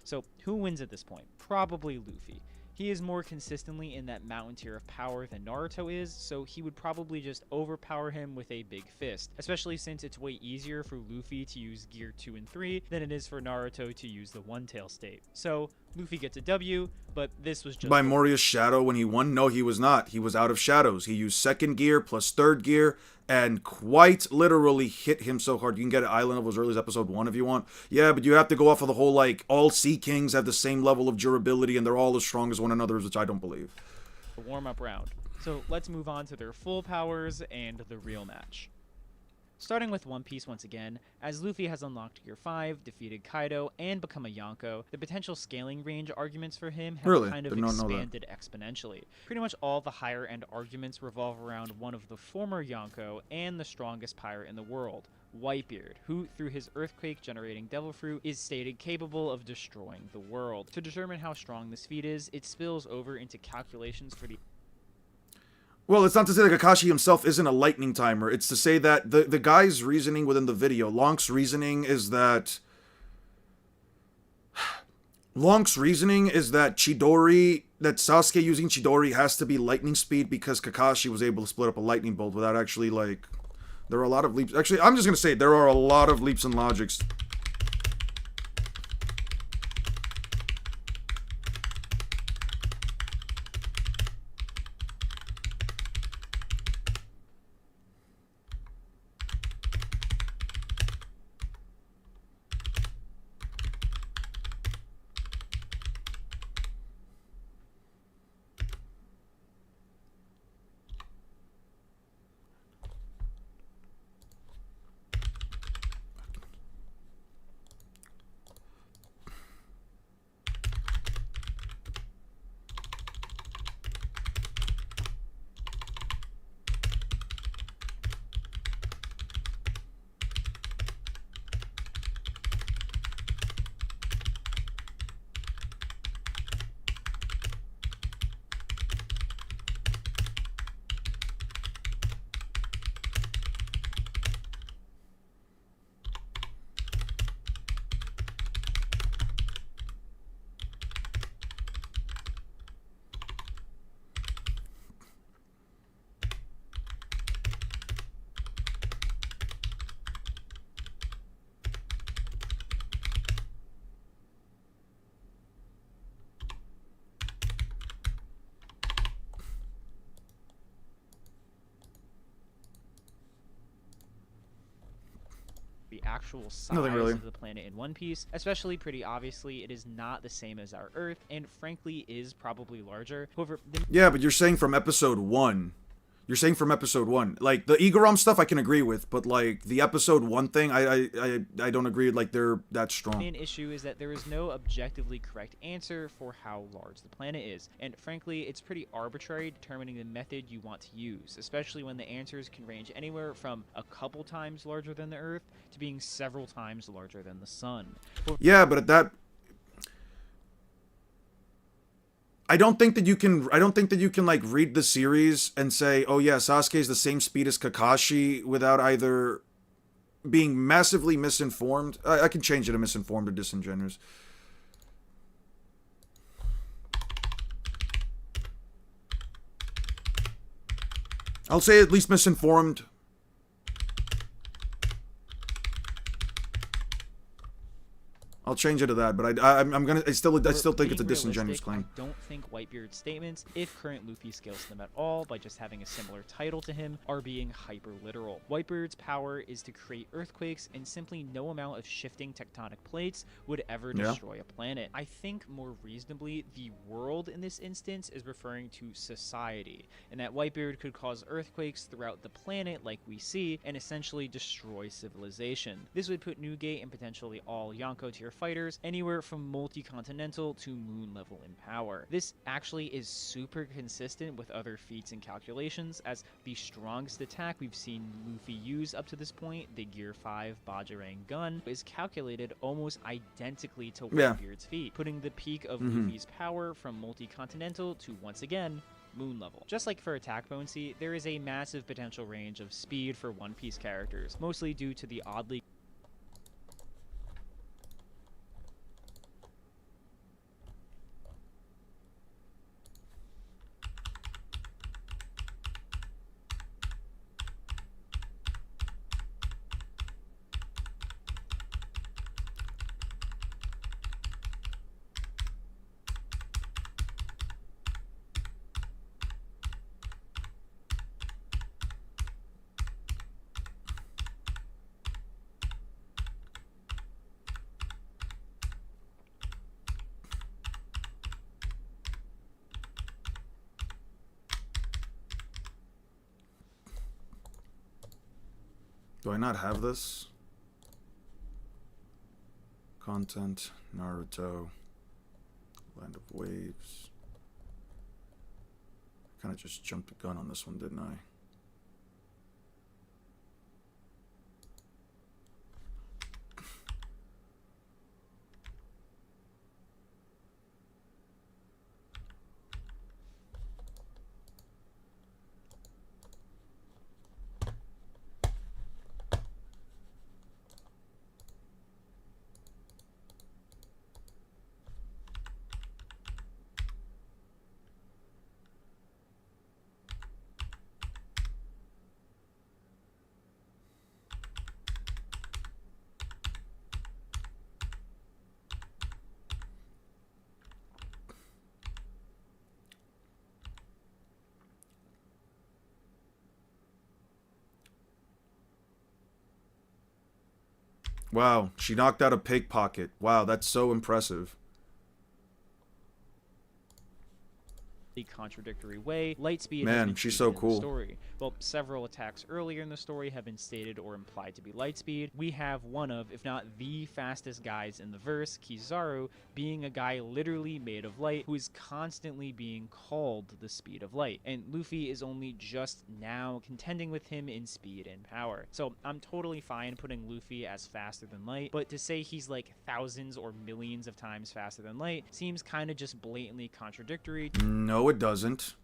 So who wins at this point? Probably Luffy. He is more consistently in that mountain tier of power than Naruto is, so he would probably just overpower him with a big fist, especially since it's way easier for Luffy to use Gear 2 and 3 than it is for Naruto to use the one-tail state. So Luffy gets a W, but this was just... By Moria's shadow when he won? No, he was not. He was out of shadows. He used second gear plus third gear and quite literally hit him so hard. You can get an island level as early as episode 1 if you want. Yeah, but you have to go off of the whole, like, all Sea Kings have the same level of durability and they're all as strong as one another, which I don't believe. A warm-up round. So let's move on to their full powers and the real match. Starting with One Piece once again, as Luffy has unlocked Gear 5, defeated Kaido, and become a Yonko, the potential scaling range arguments for him have kind of expanded exponentially. Pretty much all the higher end arguments revolve around one of the former Yonko and the strongest pirate in the world, Whitebeard, who, through his earthquake-generating devil fruit, is stated capable of destroying the world. To determine how strong this feat is, it spills over into calculations for the... Well, it's not to say that Kakashi himself isn't a lightning timer. It's to say that the guy's reasoning within the video, Lonk's reasoning is that Chidori, that Sasuke using Chidori has to be lightning speed because Kakashi was able to split up a lightning bolt without actually, like, there are a lot of leaps. Actually, I'm just going to say there are a lot of leaps in logics. The actual size of the planet in One Piece, especially pretty obviously it is not the same as our Earth, and frankly is probably larger. However, yeah, but you're saying from episode 1. You're saying from episode 1. Like, the Igaram stuff I can agree with, but, like, the episode 1 thing, I don't agree, like, they're that strong. The main issue is that there is no objectively correct answer for how large the planet is, and frankly, it's pretty arbitrary determining the method you want to use, especially when the answers can range anywhere from a couple times larger than the Earth to being several times larger than the Sun. Yeah, but at that... I don't think that you can like read the series and say, oh yeah, Sasuke is the same speed as Kakashi without either being massively misinformed. I can change it to misinformed or disingenuous. I'll say at least misinformed. I'll change it to that, but I still think it's a disingenuous claim. I don't think Whitebeard's statements, if current Luffy scales them at all by just having a similar title to him, are being hyper-literal. Whitebeard's power is to create earthquakes, and simply no amount of shifting tectonic plates would ever destroy a planet. I think more reasonably, the world in this instance is referring to society, and that Whitebeard could cause earthquakes throughout the planet like we see, and essentially destroy civilization. This would put Newgate and potentially all Yonko tier fighters anywhere from multi-continental to moon level in power. This actually is super consistent with other feats and calculations, as the strongest attack we've seen Luffy use up to this point, the Gear 5 Bajirang gun, is calculated almost identically to Whitebeard's feat, putting the peak of Luffy's power from multi-continental to, once again, moon level. Just like for attack potency, there is a massive potential range of speed for One Piece characters, mostly due to the oddly Do I not have this? Content, Naruto, Land of Waves. Kind of just jumped the gun on this one, didn't I? Wow, she knocked out a pickpocket. Wow, that's so impressive. contradictory way. Lightspeed Man, has been she's stated so in the cool. story. Well, several attacks earlier in the story have been stated or implied to be Lightspeed. We have one of, if not the fastest guys in the verse, Kizaru, being a guy literally made of light who is constantly being called the speed of light. And Luffy is only just now contending with him in speed and power. So I'm totally fine putting Luffy as faster than light, but to say he's like thousands or millions of times faster than light seems kind of just blatantly contradictory to No, it doesn't.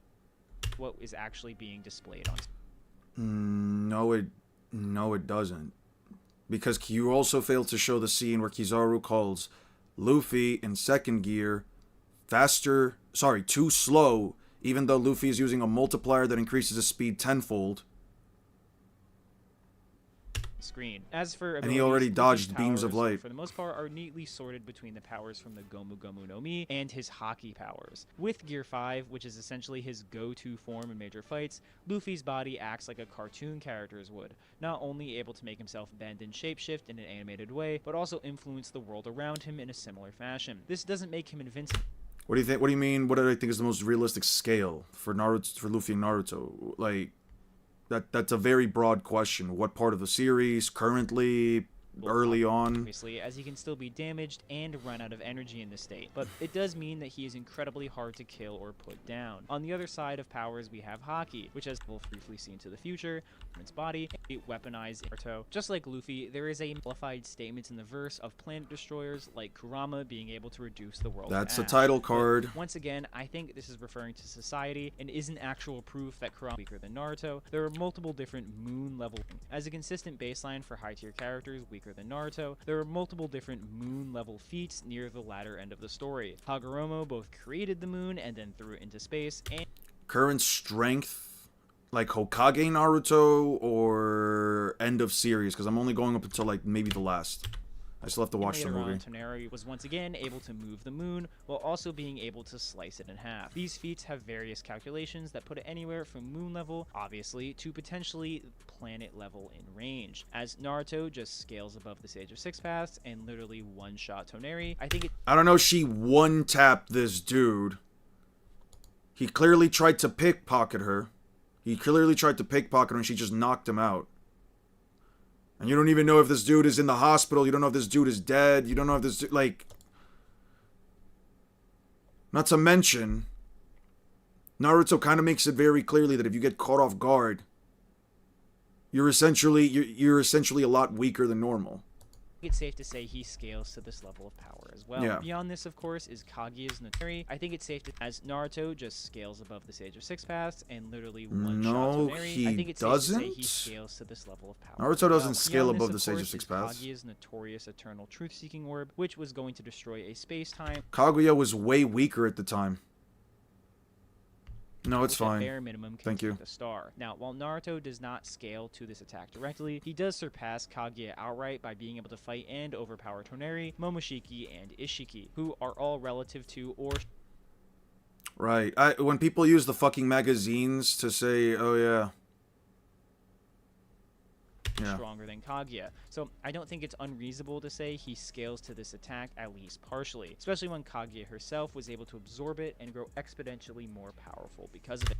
what is actually being displayed on. No, it doesn't. Because you also failed to show the scene where Kizaru calls Luffy in second gear too slow, even though Luffy is using a multiplier that increases his speed tenfold. Screen. As for And he already abilities, dodged Luffy's beams of powers, light. for the most part, are neatly sorted between the powers from the Gomu Gomu no Mi and his Haki powers. With Gear 5, which is essentially his go-to form in major fights, Luffy's body acts like a cartoon character's would, not only able to make himself bend and shapeshift in an animated way, but also influence the world around him in a similar fashion. This doesn't make him invincible. What do you think? What do you mean? What do I think is the most realistic scale for Naruto, for Luffy and Naruto? Like, That's a very broad question. What part of the series? Currently? Early on? Obviously, as he can still be damaged and run out of energy in this state, but it does mean that he is incredibly hard to kill or put down. On the other side of powers, we have Haki, which as we'll briefly see into the future, its body, a weaponized Naruto. Just like Luffy, there is a modified statement in the verse of planet destroyers like Kurama being able to reduce the world. That's a title card. But once again, I think this is referring to society and isn't actual proof that Kurama is weaker than Naruto. There are multiple different moon level. As a consistent baseline for high tier characters weaker than Naruto, there are multiple different moon level feats near the latter end of the story. Hagoromo both created the moon and then threw it into space, and Current strength, like Hokage Naruto or end of series, because I'm only going up until like maybe the last. I still have to watch the later movie. on, Toneri was once again able to move the moon while also being able to slice it in half. These feats have various calculations that put it anywhere from moon level, obviously, to potentially planet level in range. As Naruto just scales above the Sage of Six Paths and literally one-shot Toneri, I don't know, she one-tapped this dude. He clearly tried to pickpocket her. And she just knocked him out. And you don't even know if this dude is in the hospital. You don't know if this dude is dead. You don't know if this dude, like... Not to mention, Naruto kind of makes it very clearly that if you get caught off guard, you're essentially a lot weaker than normal. it's safe to say he scales to this level of power as well. Yeah. Beyond this, of course, is Kaguya's Notori. I think it's safe to as Naruto just scales above the Sage of Six Paths and literally one-shot Toneri. I think it's safe to say he scales to this level of power. Naruto doesn't scale Beyond above the this, Sage of Six Paths. Kaguya's notorious Eternal Truth-Seeking Orb, which was going to destroy a space-time. Kaguya was way weaker at the time. No, it's which at fine. bare minimum Thank you. a star. Now, while Naruto does not scale to this attack directly, he does surpass Kaguya outright by being able to fight and overpower Toneri, Momoshiki, and Ishiki, who are all relative to or Right. When people use the fucking magazines to say, oh yeah. stronger than Kaguya. So I don't think it's unreasonable to say he scales to this attack at least partially, especially when Kaguya herself was able to absorb it and grow exponentially more powerful because of it.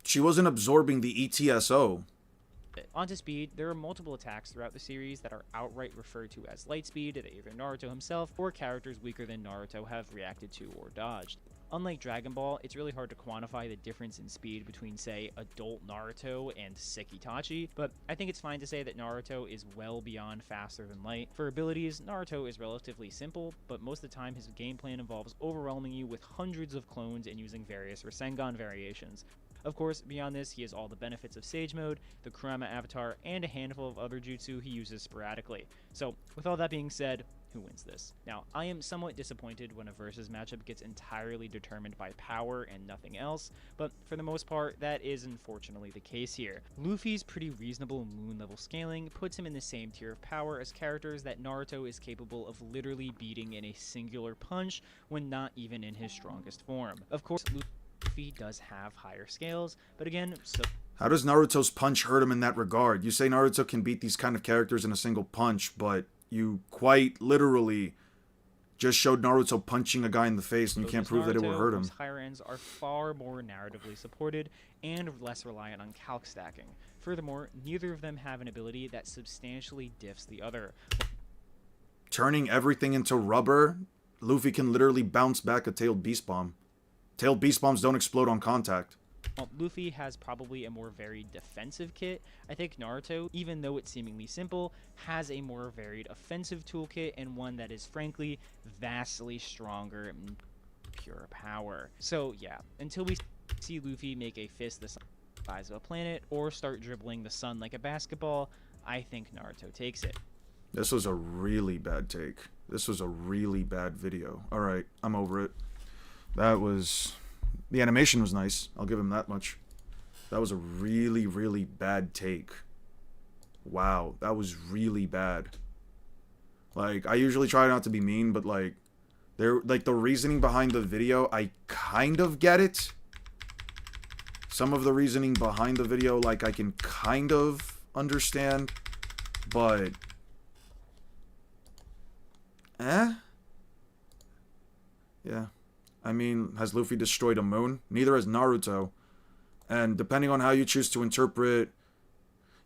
She wasn't absorbing the ETSO. Onto speed, there are multiple attacks throughout the series that are outright referred to as light speed that either Naruto himself or characters weaker than Naruto have reacted to or dodged. Unlike Dragon Ball, it's really hard to quantify the difference in speed between, say, adult Naruto and sick Itachi, but I think it's fine to say that Naruto is well beyond faster than light. For abilities, Naruto is relatively simple, but most of the time his game plan involves overwhelming you with hundreds of clones and using various Rasengan variations. Of course, beyond this, he has all the benefits of Sage Mode, the Kurama Avatar, and a handful of other jutsu he uses sporadically. So, with all that being said, who wins this? Now, I am somewhat disappointed when a versus matchup gets entirely determined by power and nothing else, but for the most part, that is unfortunately the case here. Luffy's pretty reasonable moon level scaling puts him in the same tier of power as characters that Naruto is capable of literally beating in a singular punch when not even in his strongest form. Of course, Luffy does have higher scales, but again, How does Naruto's punch hurt him in that regard? You say Naruto can beat these kind of characters in a single punch, but you quite literally just showed Naruto punching a guy in the face, and you can't prove that it will hurt him. Higher ends are far more narratively supported and less reliant on calc stacking. Furthermore, neither of them have an ability that substantially diffs the other. Turning everything into rubber, Luffy can literally bounce back a tailed beast bomb. Tailed beast bombs don't explode on contact. While Luffy has probably a more varied defensive kit, I think Naruto, even though it's seemingly simple, has a more varied offensive toolkit and one that is frankly vastly stronger in pure power. So yeah, until we see Luffy make a fist the size of a planet or start dribbling the sun like a basketball, I think Naruto takes it. This was a really bad take. This was a really bad video. Alright, I'm over it. That was... The animation was nice. I'll give him that much. That was a really, really bad take. Wow, that was really bad. Like, I usually try not to be mean, but like, the reasoning behind the video, I kind of get it. Some of the reasoning behind the video, like, I can kind of understand, but... Yeah. I mean, has Luffy destroyed a moon? Neither has Naruto. And depending on how you choose to interpret,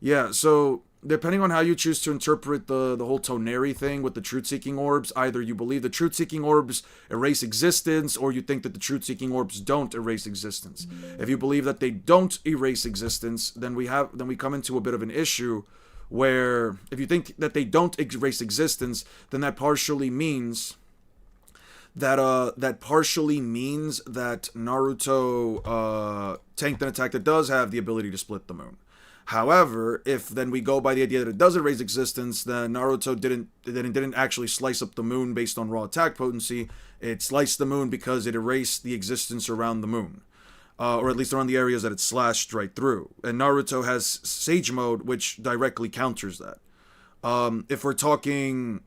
yeah, so depending on how you choose to interpret the whole Toneri thing with the truth-seeking orbs, either you believe the truth-seeking orbs erase existence, or you think that the truth-seeking orbs don't erase existence. If you believe that they don't erase existence, then we come into a bit of an issue where if you think that they don't erase existence, then that partially means that Naruto tanked an attack that does have the ability to split the moon. However, if then we go by the idea that it does erase existence, then Naruto didn't actually slice up the moon based on raw attack potency. It sliced the moon because it erased the existence around the moon, or at least around the areas that it slashed right through. And Naruto has Sage Mode, which directly counters that. If we're talking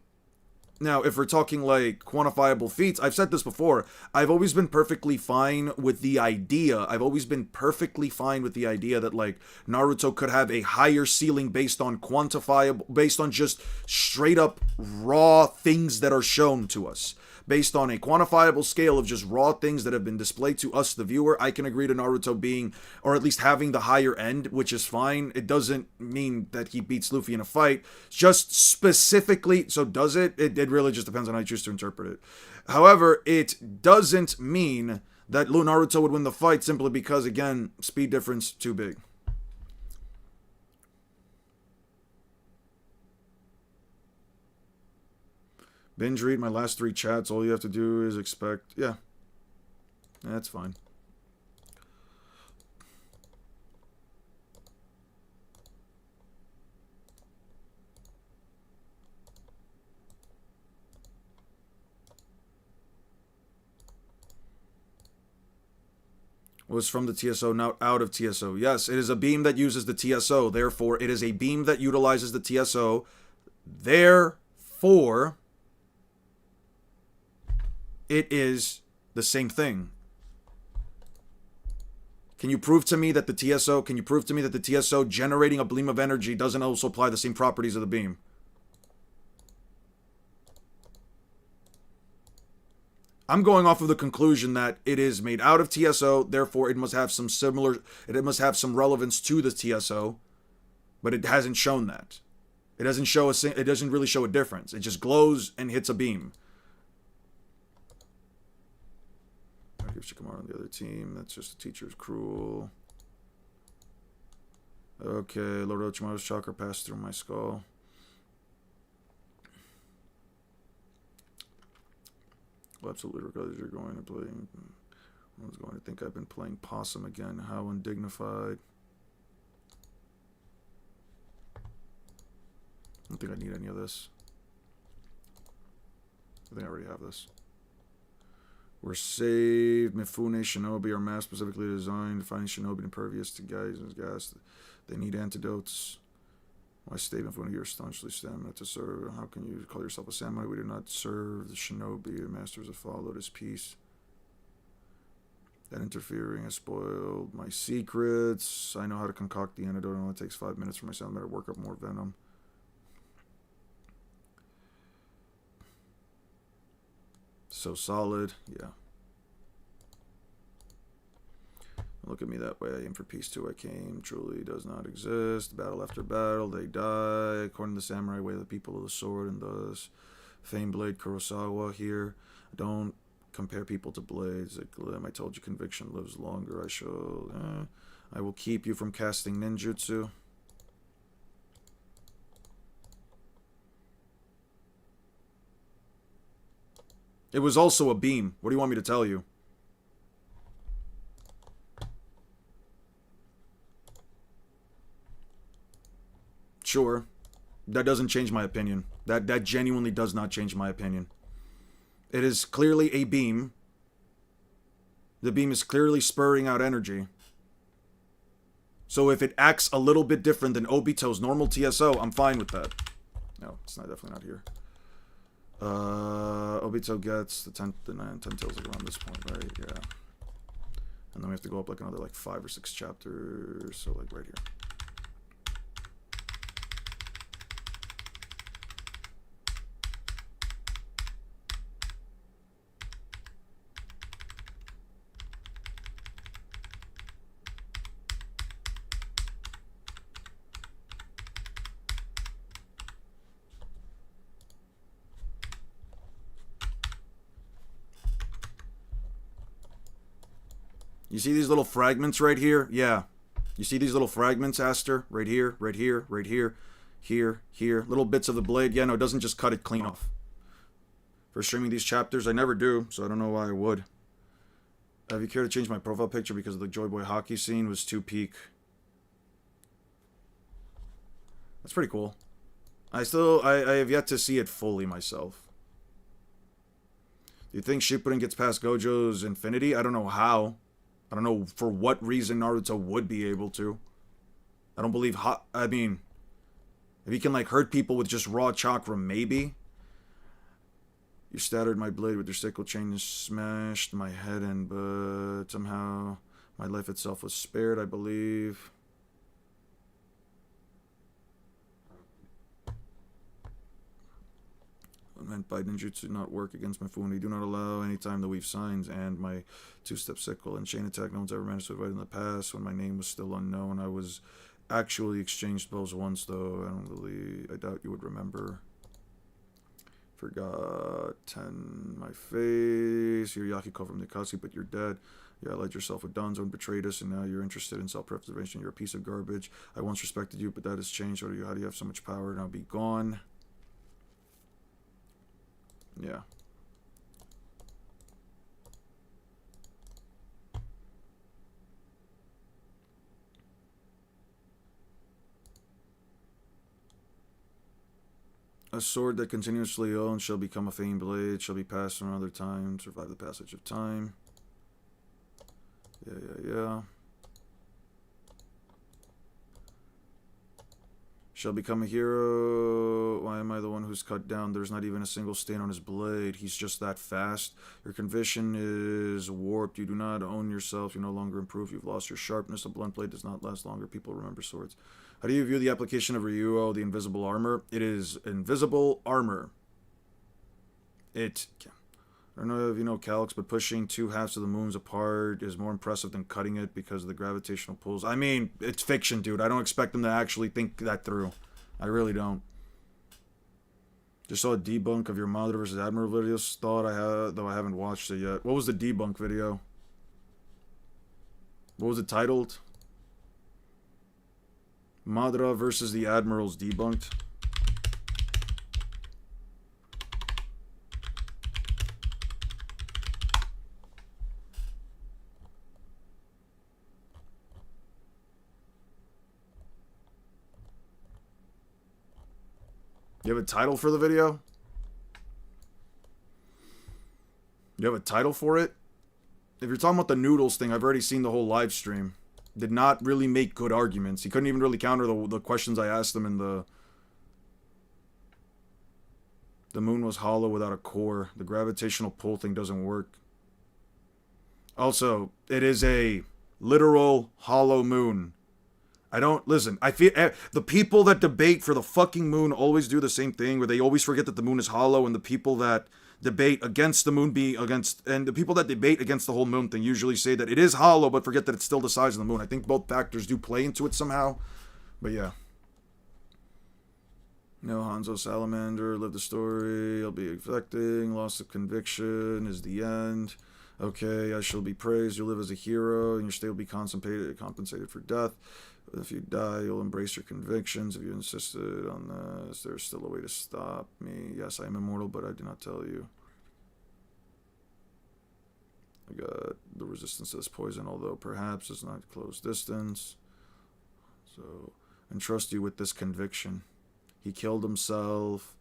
like quantifiable feats, I've said this before, I've always been perfectly fine with the idea. That like Naruto could have a higher ceiling based on just straight up raw things that are shown to us. Based on a quantifiable scale of just raw things that have been displayed to us, the viewer, I can agree to Naruto being, or at least having the higher end, which is fine. It doesn't mean that he beats Luffy in a fight. Just specifically, so does it? It really just depends on how you choose to interpret it. However, it doesn't mean that Naruto would win the fight simply because, again, speed difference too big. Binge read my last 3 chats. All you have to do is expect... Yeah. That's fine. Was from the TSO, now out of TSO. Yes, it is a beam that uses the TSO. Therefore, it is a beam that utilizes the TSO. Therefore... it is the same thing. Can you prove to me that the TSO generating a beam of energy doesn't also apply the same properties of the beam? I'm going off of the conclusion that it is made out of TSO, therefore it must have some relevance to the TSO, but it hasn't shown that. It doesn't really show a difference. It just glows and hits a beam. Give Shikamaru on the other team. That's just the teacher's cruel. Okay, Lord Orochimaru's chakra passed through my skull. Well, absolutely, regardless, you're going to play. One's going to think I've been playing possum again. How undignified. I don't think I need any of this. I think I already have this. We're saved. Mifune Shinobi are mass specifically designed, finding Shinobi impervious to gas. They need antidotes. Why stay Mifune? You're staunchly stamina to serve. How can you call yourself a samurai? We do not serve the Shinobi. The masters have followed his peace. That interfering has spoiled my secrets. I know how to concoct the antidote. It only takes 5 minutes for myself. I better work up more venom. So solid, yeah. Look at me that way. I aim for peace too. I came. Truly does not exist. Battle after battle, they die. According to the samurai way, the people of the sword, and thus Fame Blade Kurosawa here. Don't compare people to blades. Like I told you, conviction lives longer. I will keep you from casting ninjutsu. It was also a beam. What do you want me to tell you? Sure. That doesn't change my opinion. That genuinely does not change my opinion. It is clearly a beam. The beam is clearly spurring out energy. So if it acts a little bit different than Obito's normal TSO, I'm fine with that. No, it's not, definitely not here. Obito gets the 10 tails like around this point, right? Yeah. And then we have to go up like another like 5 or 6 chapters, so like right here. You see these little fragments right here? Yeah. You see these little fragments, Aster? Right here, right here, right here, here, here. Little bits of the blade. Yeah, no, it doesn't just cut it clean off. For streaming these chapters, I never do, so I don't know why I would. Have you cared to change my profile picture because the Joy Boy hockey scene was too peak? That's pretty cool. I have yet to see it fully myself. Do you think Shippuden gets past Gojo's infinity? I don't know how. I don't know for what reason Naruto would be able to. I don't believe... I mean... If he can, like, hurt people with just raw chakra, maybe. You shattered my blade with your sickle chain and smashed my head in, but somehow my life itself was spared, I believe. Meant by ninjutsu not work against my Funi. Do not allow any time to weave signs and my two-step sickle and chain attack no one's ever managed to avoid in the past. When my name was still unknown, I was actually exchanged spells once, though. I doubt you would remember. Forgotten my face. You're Yakiko from Nikatsuki, but you're dead. You allied yourself with Danzo and betrayed us, and now you're interested in self-preservation. You're a piece of garbage. I once respected you, but that has changed. How do you have so much power? Now be gone. Yeah. A sword that continuously owns shall become a famed blade, shall be passed from another time, survive the passage of time. Yeah. Shall become a hero. Why am I the one who's cut down? There's not even a single stain on his blade. He's just that fast. Your conviction is warped. You do not own yourself. You no longer improve. You've lost your sharpness. A blunt blade does not last longer. People remember swords. How do you view the application of Ryuo, the invisible armor? It is invisible armor. I don't know if you know Calyx, but pushing two halves of the moons apart is more impressive than cutting it because of the gravitational pulls. I mean, it's fiction, dude. I don't expect them to actually think that through. I really don't. Just saw a debunk of your Madara versus Admiral video. Thought I had, though I haven't watched it yet. What was the debunk video? What was it titled? Madara versus the Admirals debunked. You have a title for the video? You have a title for it? If you're talking about the noodles thing, I've already seen the whole live stream. Did not really make good arguments. He couldn't even really counter the questions I asked him in the... The moon was hollow without a core. The gravitational pull thing doesn't work. Also, it is a literal hollow moon. I don't... Listen, I feel... The people that debate for the fucking moon always do the same thing, where they always forget that the moon is hollow, and the people that debate against the moon being against... And the people that debate against the whole moon thing usually say that it is hollow, but forget that it's still the size of the moon. I think both factors do play into it somehow. But yeah. No, Hanzo Salamander, live the story, I'll be affecting, loss of conviction is the end. Okay, I shall be praised, you'll live as a hero, and your state will be compensated for death. If you die, you'll embrace your convictions. If you insisted on this, there's still a way to stop me. Yes, I am immortal, but I do not tell you. I got the resistance to this poison, although perhaps it's not close distance. So, entrust you with this conviction. He killed himself.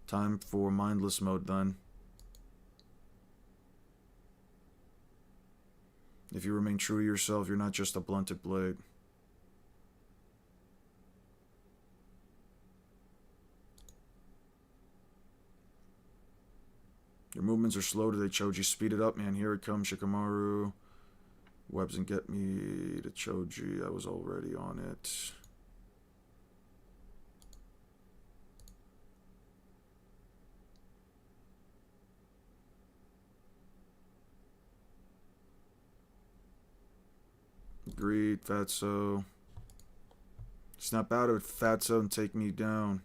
Time for mindless mode then. If you remain true to yourself, you're not just a blunted blade. Your movements are slow today, Choji. Speed it up, man. Here it comes, Shikamaru. Webs and get me to Choji. I was already on it. Agreed, Fatso. Snap out of it, Fatso, and take me down.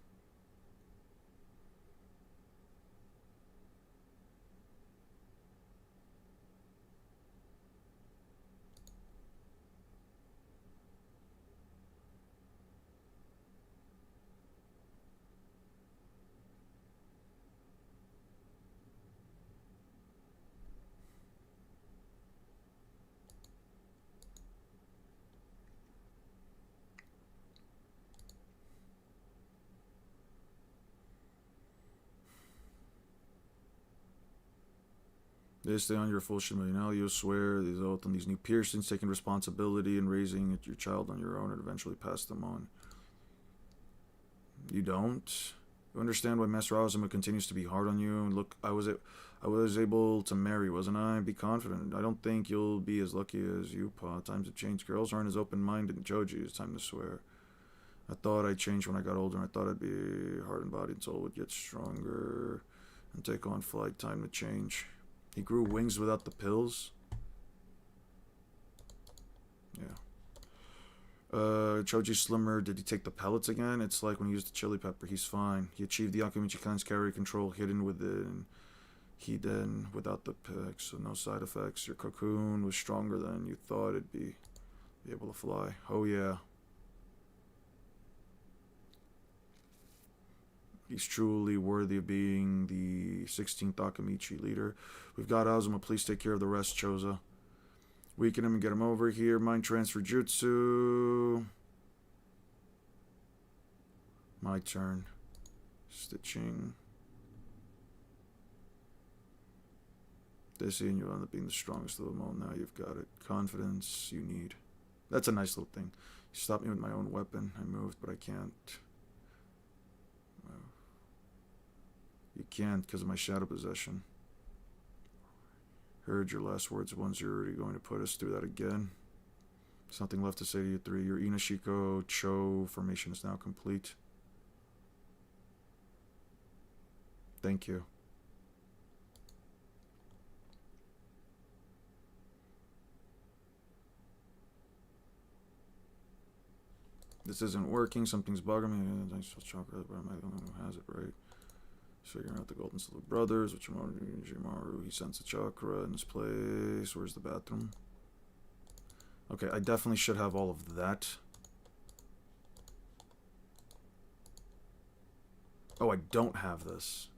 They stay on your full shimmer. You swear these oath on these new piercings, taking responsibility and raising your child on your own and eventually pass them on. You don't? You understand why Master Azuma continues to be hard on you? Look, I was able to marry, wasn't I? Be confident. I don't think you'll be as lucky as you, Pa. Times have changed. Girls aren't as open-minded in Joji. It's time to swear. I thought I'd change when I got older, and I thought I'd be heart and body and soul would get stronger and take on flight. Time to change. He grew wings without the pills? Yeah. Choji Slimmer, did he take the pellets again? It's like when he used the chili pepper. He's fine. He achieved the Akamichi clan's carry control hidden within. He then, without the picks, so no side effects. Your cocoon was stronger than you thought it'd be. Be able to fly. Oh yeah. He's truly worthy of being the 16th Akamichi leader. We've got Azuma. Please take care of the rest, Choza. Weaken him and get him over here. Mind transfer jutsu. My turn. Stitching. This and you'll end up being the strongest of them all. Now you've got it. Confidence you need. That's a nice little thing. You stopped me with my own weapon. I moved, but I can't. You can't because of my shadow possession. Heard your last words once. You're already going to put us through that again. There's nothing left to say to you three. Your Inashiko Cho formation is now complete. Thank you. This isn't working. Something's bugging me. Thanks for chakra, but I'm the only one who has it, right? Figuring out the Golden Silver Brothers, which Jimaru, he sends a chakra in his place. Where's the bathroom? Okay, I definitely should have all of that. Oh, I don't have this.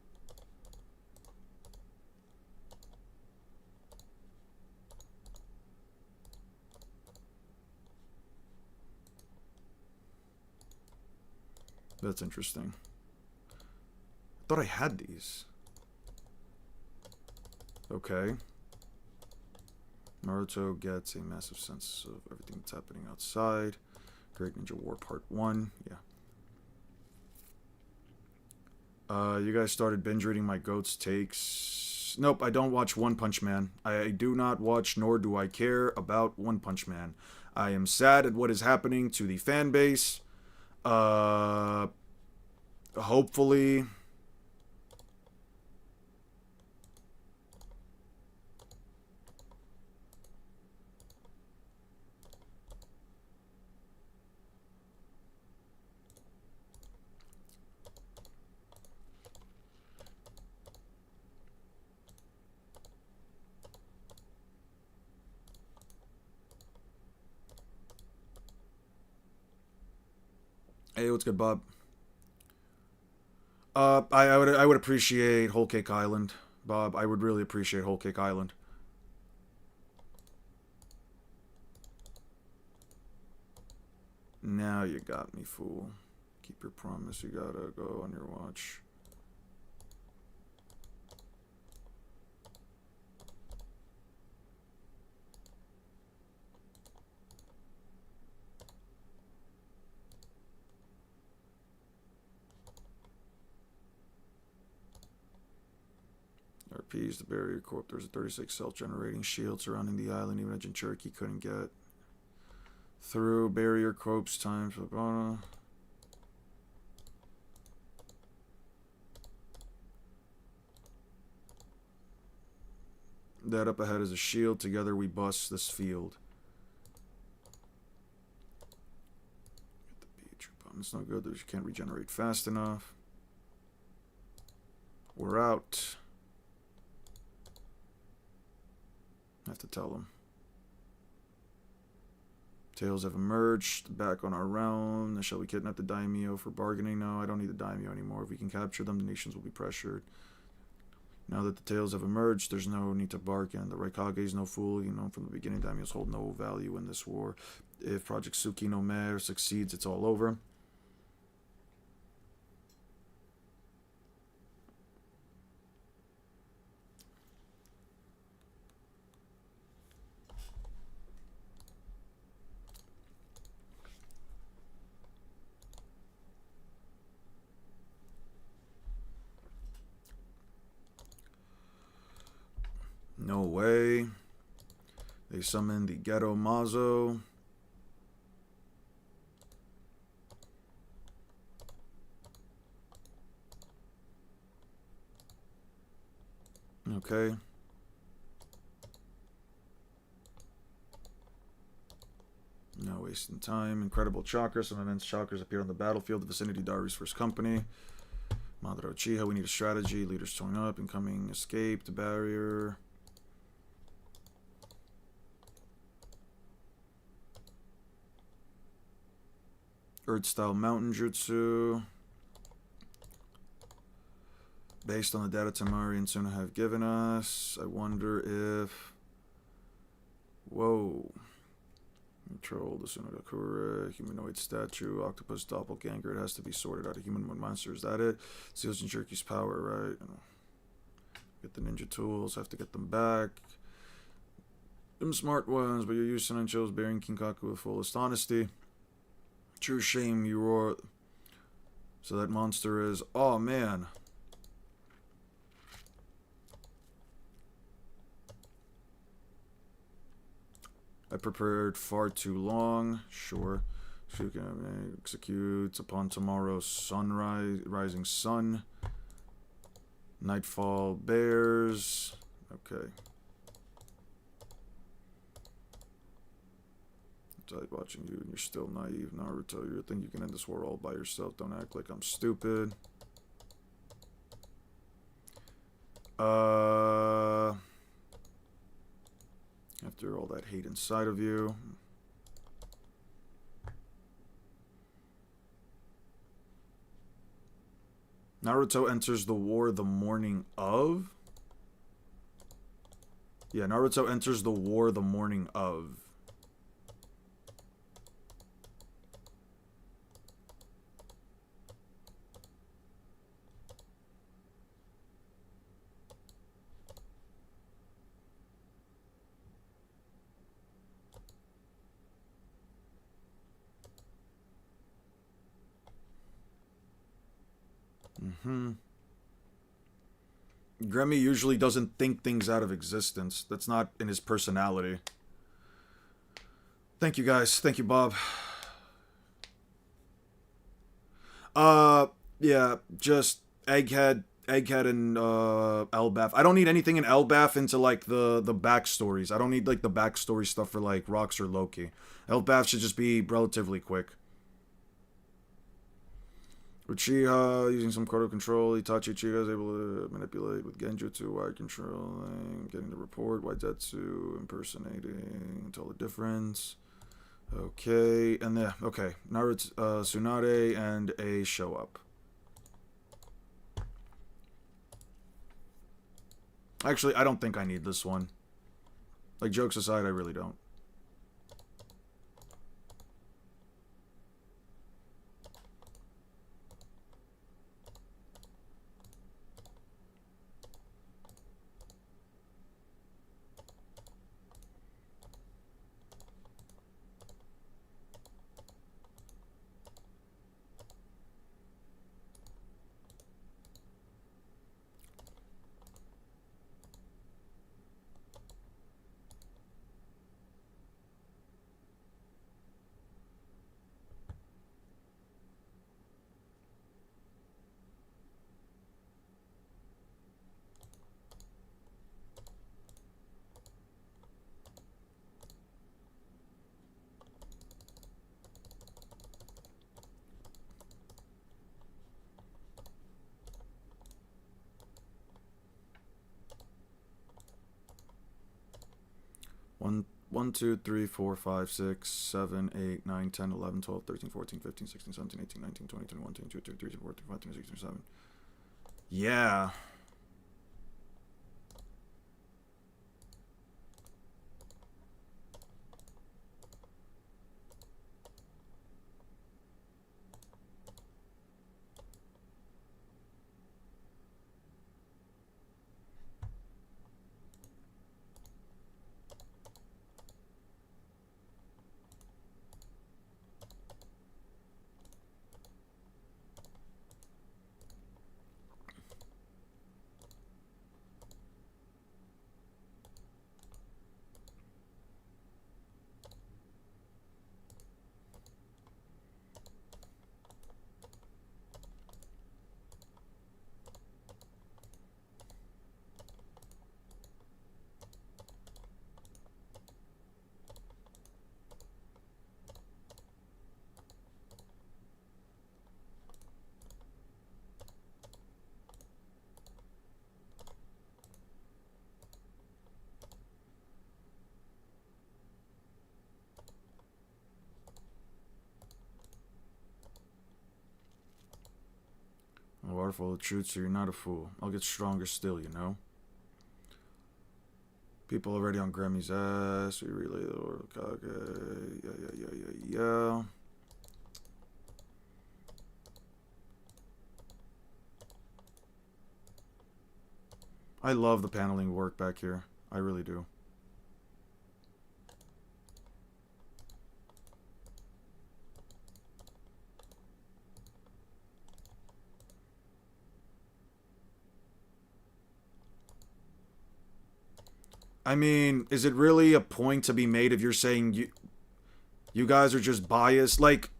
That's interesting. I thought I had these. Okay. Naruto gets a massive sense of everything that's happening outside. Great Ninja War Part 1. Yeah. You guys started binge reading my goat's takes. Nope, I don't watch One Punch Man. I do not watch nor do I care about One Punch Man. I am sad at what is happening to the fan base. Hopefully... Hey, what's good, Bob? I would appreciate Whole Cake Island, Bob. I would really appreciate Whole Cake Island. Now you got me, fool. Keep your promise. You gotta go on your watch. RP's the barrier corp. There's a 36 self-generating shield surrounding the island. Even a Jinchuriki couldn't get through. Barrier corp's time for that up ahead is a shield. Together we bust this field. Get the beach. It's no good. You can't regenerate fast enough. We're out. I have to tell them. Tales have emerged. Back on our realm. Shall we kidnap the daimyo for bargaining? No, I don't need the daimyo anymore. If we can capture them, the nations will be pressured. Now that the tales have emerged, there's no need to bargain. The Raikage is no fool. You know, from the beginning, daimyos hold no value in this war. If Project Suki no Mer succeeds, it's all over. way. They summon the Ghetto Mazo. Okay. No wasting time. Incredible chakras. Some immense chakras appear on the battlefield. The vicinity Darius first company. Madara Uchiha. We need a strategy. Leaders showing up. Incoming escape. The barrier. Earth style mountain jutsu. Based on the data Tamari and Suna have given us. I wonder if... Whoa. Control the Sunadakura, humanoid statue, octopus doppelganger. It has to be sorted out of humanoid monster. Is that it? Seals and Jerky's power, right? Get the ninja tools. Have to get them back. Them smart ones, but you're using and chose bearing Kinkaku with fullest honesty. True shame you roar. So that monster is... Oh, man. I prepared far too long. Sure. Shuken executes upon tomorrow's sunrise, rising sun. Nightfall bears. Okay. It's like watching you and you're still naive, Naruto. You think you can end this war all by yourself. Don't act like I'm stupid. After all that hate inside of you. Naruto enters the war the morning of? Yeah, Naruto enters the war the morning of. Grammy usually doesn't think things out of existence. That's not in his personality. Thank you, guys. Thank you, Bob. Yeah, just Egghead and Elbaf. I don't need anything in Elbaf into like the backstories. I don't need like the backstory stuff for like Rocks or Loki. Elbaf should just be relatively quick. Uchiha using some proto control. Itachi Uchiha is able to manipulate with Genjutsu, wire controlling, getting the report, Waitetsu impersonating, tell the difference. Okay, and then okay, Naruto, Tsunade and A show up. Actually, I don't think I need this one. Like, jokes aside, I really don't. One, 2, 3, 4, 5, 6, 7, 8, 9, 10, 11, 12, 13, 14, 15, 16, 17, 18, 19, 20, 21, 22, 23, 24, 25, 26, 27. Yeah. powerful, the truth, so you're not a fool. I'll get stronger still, you know? People already on Grammy's ass. We relay the order. Okay. Yeah. I love the paneling work back here. I really do. I mean, is it really a point to be made if you're saying you guys are just biased? Like,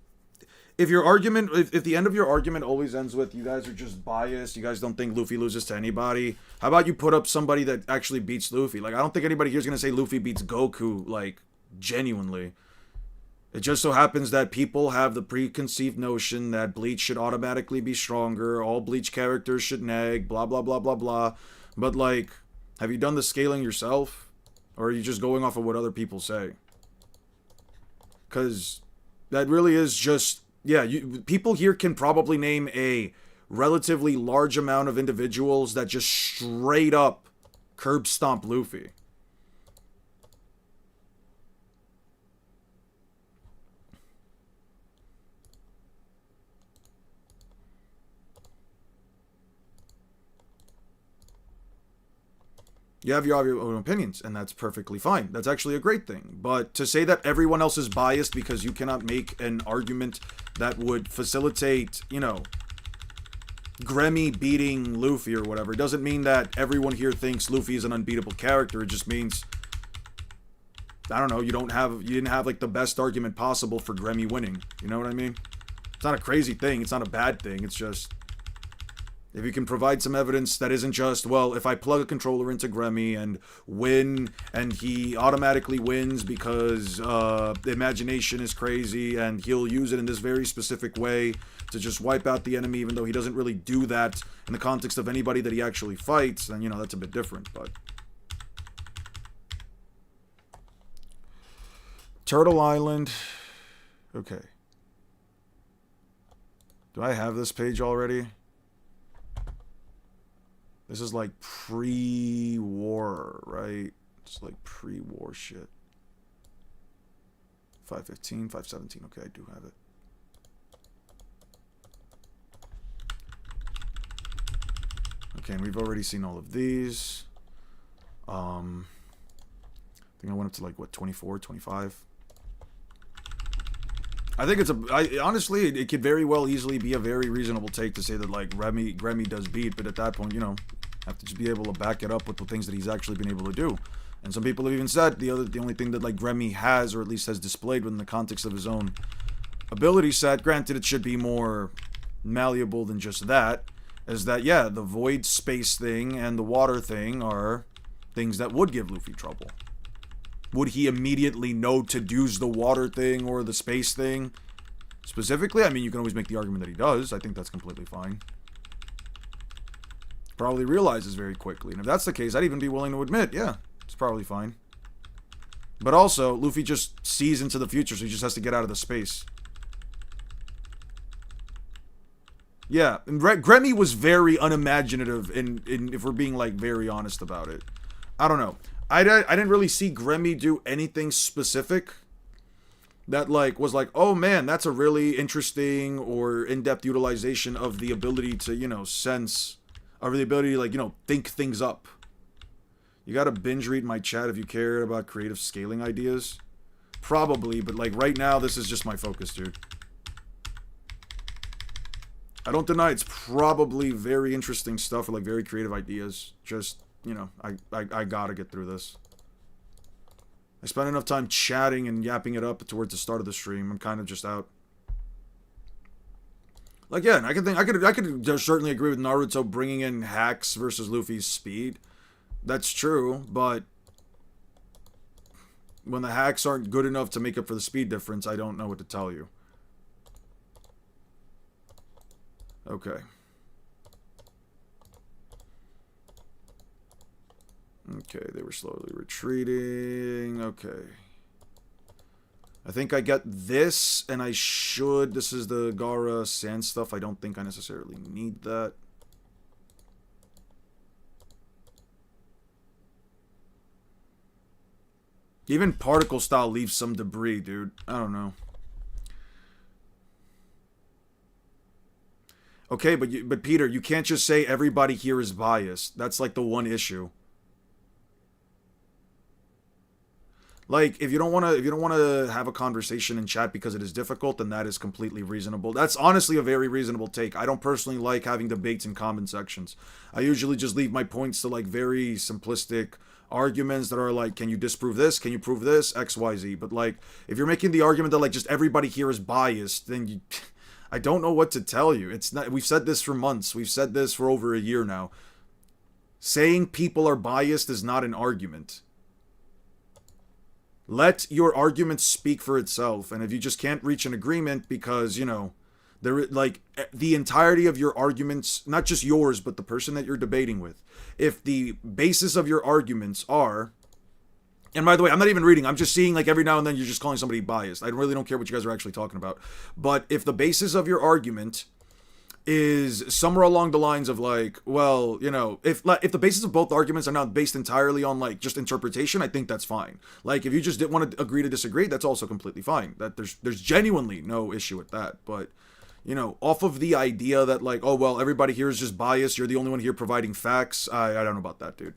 if your argument, if the end of your argument always ends with you guys are just biased, you guys don't think Luffy loses to anybody, how about you put up somebody that actually beats Luffy? Like, I don't think anybody here's gonna say Luffy beats Goku, like, genuinely. It just so happens that people have the preconceived notion that Bleach should automatically be stronger, all Bleach characters should nag, blah, blah, blah, blah, blah. But, like, have you done the scaling yourself? Or are you just going off of what other people say? Because that really is just... Yeah, people here can probably name a relatively large amount of individuals that just straight up curb stomp Luffy. You have your own opinions, and that's perfectly fine. That's actually a great thing. But to say that everyone else is biased because you cannot make an argument that would facilitate, you know, Grammy beating Luffy or whatever, doesn't mean that everyone here thinks Luffy is an unbeatable character. It just means, I don't know, you didn't have like the best argument possible for Grammy winning. You know what I mean? It's not a crazy thing. It's not a bad thing. It's just... if you can provide some evidence that isn't just, well, if I plug a controller into Grammy and win, and he automatically wins because the imagination is crazy, and he'll use it in this very specific way to just wipe out the enemy, even though he doesn't really do that in the context of anybody that he actually fights, then, you know, that's a bit different, but... Turtle Island. Okay. Do I have this page already? This is like pre-war, right? It's like pre-war shit. 515, 517. Okay, I do have it. Okay, and we've already seen all of these. I think I went up to like, what, 24, 25? I think honestly, it could very well easily be a very reasonable take to say that, like, Grammy does beat, but at that point, you know, have to just be able to back it up with the things that he's actually been able to do. And some people have even said the only thing that, like, Grammy has, or at least has displayed within the context of his own ability set, granted it should be more malleable than just that, is that, yeah, the void space thing and the water thing are things that would give Luffy trouble. Would he immediately know to use the water thing or the space thing? Specifically, I mean, you can always make the argument that he does. I think that's completely fine. Probably realizes very quickly. And if that's the case, I'd even be willing to admit, yeah, it's probably fine. But also, Luffy just sees into the future, so he just has to get out of the space. Yeah, and Grammy was very unimaginative, if we're being, like, very honest about it. I don't know. I didn't really see Grammy do anything specific that, like, was like, oh man, that's a really interesting or in-depth utilization of the ability to, you know, sense, or the ability to, like, you know, think things up. You gotta binge read my chat if you care about creative scaling ideas. Probably, but, like, right now, this is just my focus, dude. I don't deny it's probably very interesting stuff, or, like, very creative ideas. Just... you know, I gotta get through this. I spent enough time chatting and yapping it up towards the start of the stream. I'm kind of just out. Like, yeah, I could certainly agree with Naruto bringing in hacks versus Luffy's speed. That's true, but when the hacks aren't good enough to make up for the speed difference, I don't know what to tell you. Okay. Okay, they were slowly retreating. Okay. I think I get this, and I should... this is the Gaara sand stuff. I don't think I necessarily need that. Even particle style leaves some debris, dude. I don't know. Okay, but Peter, you can't just say everybody here is biased. That's like the one issue. Like, if you don't want to have a conversation in chat because it is difficult, then that is completely reasonable. That's honestly a very reasonable take. I don't personally like having debates in comment sections. I usually just leave my points to like very simplistic arguments that are like, can you disprove this? Can you prove this? X, Y, Z. But like, if you're making the argument that like just everybody here is biased, then you, I don't know what to tell you. It's not. We've said this for months. We've said this for over a year now. Saying people are biased is not an argument. Let your argument speak for itself. And if you just can't reach an agreement because, you know, there, like, the entirety of your arguments, not just yours, but the person that you're debating with, if the basis of your arguments are, and by the way, I'm not even reading, I'm just seeing like every now and then you're just calling somebody biased. I really don't care what you guys are actually talking about. But if the basis of your argument is somewhere along the lines of like, well, you know, if the basis of both arguments are not based entirely on like just interpretation, I think that's fine. Like, if you just didn't want to agree to disagree, that's also completely fine. That there's genuinely no issue with that. But, you know, off of the idea that like, oh well, everybody here is just biased, you're the only one here providing facts, I don't know about that, dude.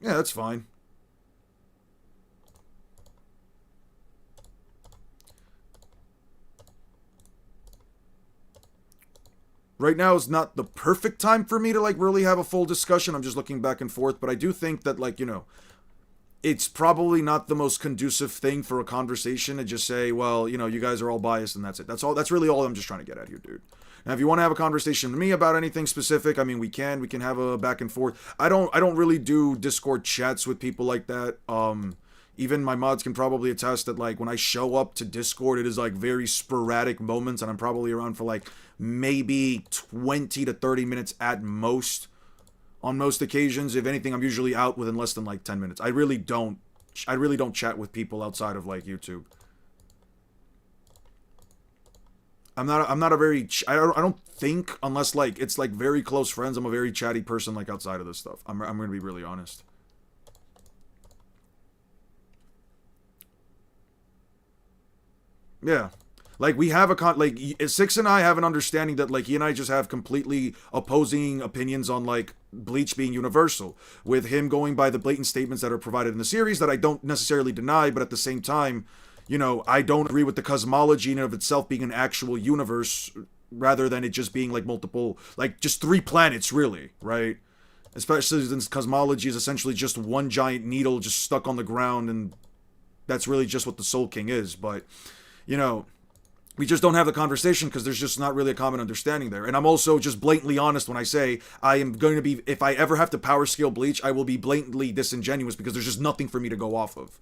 Yeah, that's fine. Right now is not the perfect time for me to like really have a full discussion. I'm just looking back and forth, but I do think that like, you know, it's probably not the most conducive thing for a conversation to just say, well, you know, you guys are all biased and that's it. That's all. That's really all I'm just trying to get at here, dude. Now, if you want to have a conversation with me about anything specific, I mean, we can have a back and forth. I don't really do Discord chats with people like that. Even my mods can probably attest that like when I show up to Discord, it is like very sporadic moments, and I'm probably around for like maybe 20 to 30 minutes at most. On most occasions, if anything, I'm usually out within less than like 10 minutes. I really don't chat with people outside of like YouTube. I'm not a very I don't think, unless like it's like very close friends, I'm a very chatty person like outside of this stuff. I'm going to be really honest. Yeah. Like, we have like, Six and I have an understanding that, like, he and I just have completely opposing opinions on, like, Bleach being universal. With him going by the blatant statements that are provided in the series that I don't necessarily deny, but at the same time, you know, I don't agree with the cosmology in and of itself being an actual universe, rather than it just being, like, multiple, like, just 3 planets, really, right? Especially since cosmology is essentially just one giant needle just stuck on the ground, and that's really just what the Soul King is, but, you know, we just don't have the conversation because there's just not really a common understanding there. And I'm also just blatantly honest when I say I am going to be, if I ever have to power scale Bleach, I will be blatantly disingenuous because there's just nothing for me to go off of.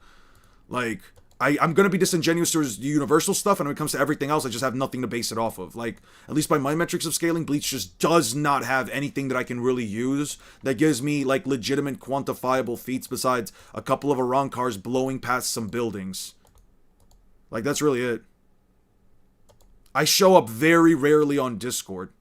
Like, I'm going to be disingenuous towards the universal stuff, and when it comes to everything else, I just have nothing to base it off of. Like, at least by my metrics of scaling, Bleach just does not have anything that I can really use that gives me, like, legitimate quantifiable feats besides a couple of Arankars blowing past some buildings. Like, that's really it. I show up very rarely on Discord.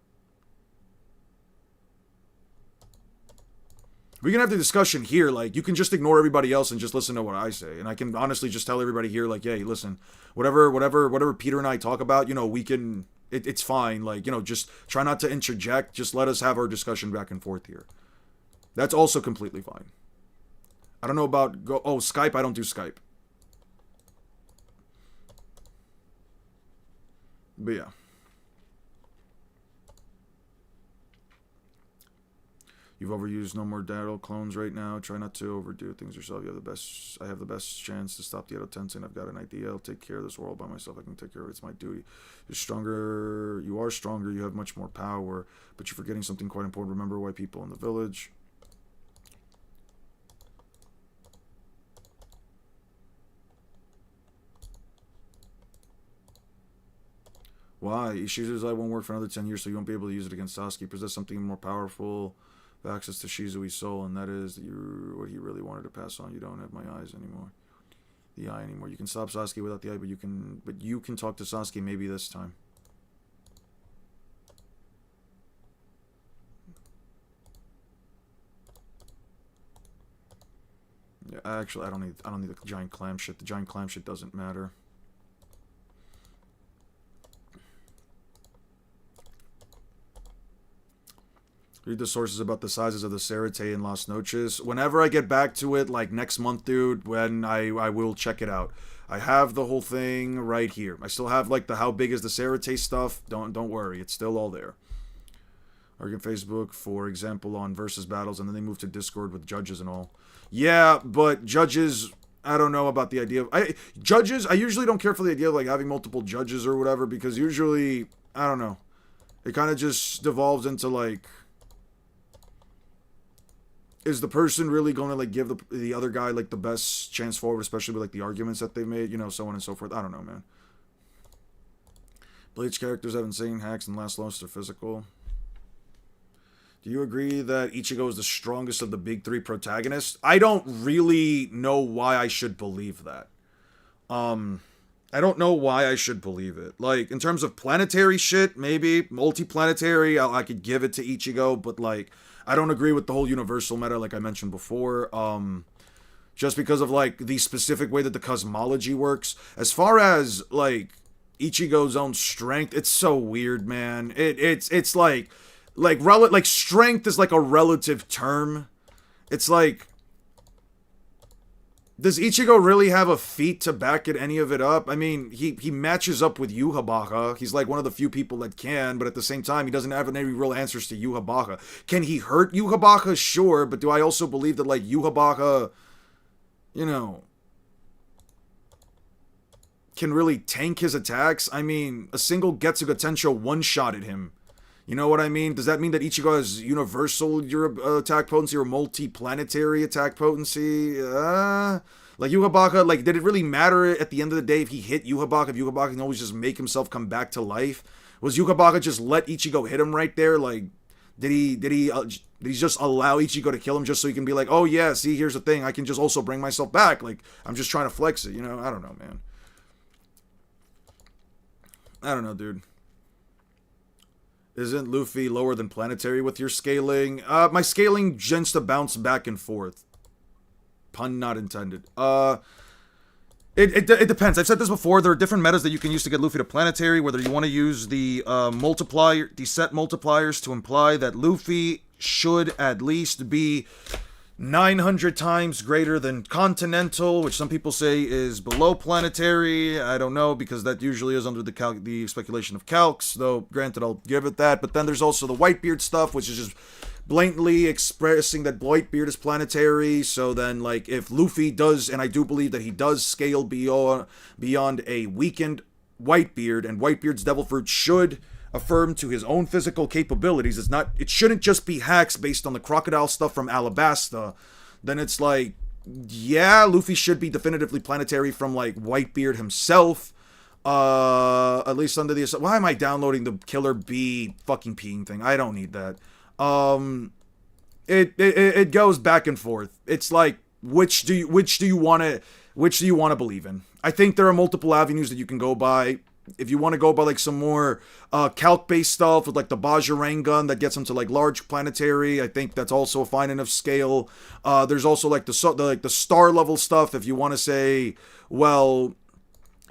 We can have the discussion here. Like, you can just ignore everybody else and just listen to what I say. And I can honestly just tell everybody here, like, hey, listen, whatever Peter and I talk about, you know, we can, it's fine. Like, you know, just try not to interject. Just let us have our discussion back and forth here. That's also completely fine. I don't know about, Skype. I don't do Skype. But yeah. You've overused no more Daryl clones right now. Try not to overdo things yourself. You have the best. I have the best chance to stop the Edo Tensei. I've got an idea. I'll take care of this world by myself. I can take care of it. It's my duty. You're stronger. You are stronger. You have much more power. But you're forgetting something quite important. Remember white people in the village. Why? Ishizu's eye won't work for another 10 years, so you won't be able to use it against Sasuke. Possess something more powerful, access to Shizui's soul, and that is what he really wanted to pass on. You don't have my eyes anymore. The eye anymore. You can stop Sasuke without the eye, but you can talk to Sasuke maybe this time. Actually, I don't need the giant clam shit. The giant clam shit doesn't matter. Read the sources about the sizes of the Cerate in Las Noches. Whenever I get back to it, like next month, dude, when I will check it out. I have the whole thing right here. I still have like the how big is the Cerate stuff. Don't worry, it's still all there. Argue Facebook, for example, on versus battles, and then they move to Discord with judges and all. Yeah, but judges, I don't know about the idea of... judges, I usually don't care for the idea of like having multiple judges or whatever, because usually, I don't know. It kind of just devolves into like... Is the person really going to like give the other guy like the best chance forward, especially with like the arguments that they've made, you know, so on and so forth. I don't know, man. Bleach characters have insane hacks and last longest are physical. Do you agree that Ichigo is the strongest of the big three protagonists? I don't really know why I should believe that. I don't know why I should believe it. Like, in terms of planetary shit, maybe. Multi-planetary, I could give it to Ichigo, but like, I don't agree with the whole universal meta like I mentioned before. Just because of like the specific way that the cosmology works. As far as like Ichigo's own strength, it's so weird, man. It's like strength is like a relative term. It's like, does Ichigo really have a feat to back any of it up? I mean, he matches up with Yhwach. He's like one of the few people that can, but at the same time, he doesn't have any real answers to Yhwach. Can he hurt Yhwach? Sure, but do I also believe that like Yhwach, you know, can really tank his attacks? I mean, a single Getsuga Tensho one-shotted him. You know what I mean? Does that mean that Ichigo has universal attack potency or multi-planetary attack potency? Like Yhwach, like, did it really matter at the end of the day if he hit Yhwach? If Yhwach can always just make himself come back to life? Was Yhwach just let Ichigo hit him right there? Like, did he just allow Ichigo to kill him just so he can be like, oh yeah, see, here's the thing, I can just also bring myself back. Like, I'm just trying to flex it, you know? I don't know, man. I don't know, dude. Isn't Luffy lower than planetary with your scaling? My scaling tends to bounce back and forth. Pun not intended. It depends. I've said this before. There are different metas that you can use to get Luffy to planetary. Whether you want to use the set multipliers to imply that Luffy should at least be 900 times greater than continental, which some people say is below planetary. I don't know, because that usually is under the speculation of calcs, though granted I'll give it that. But then there's also the Whitebeard stuff, which is just blatantly expressing that Whitebeard is planetary. So then, like, if Luffy does, and I do believe that he does scale beyond a weakened Whitebeard, and Whitebeard's Devil Fruit should affirm to his own physical capabilities, it shouldn't just be hacks based on the crocodile stuff from Alabasta, then it's like, yeah, Luffy should be definitively planetary from like Whitebeard himself, at least under the... Why am I downloading the Killer Bee fucking peeing thing? I don't need that. It goes back and forth. It's like, which do you want to believe in? I think there are multiple avenues that you can go by. If you want to go by like some more calc-based stuff with like the Bajirang gun that gets them to like large planetary, I think that's also a fine enough scale. There's also like the star level stuff. If you want to say, well,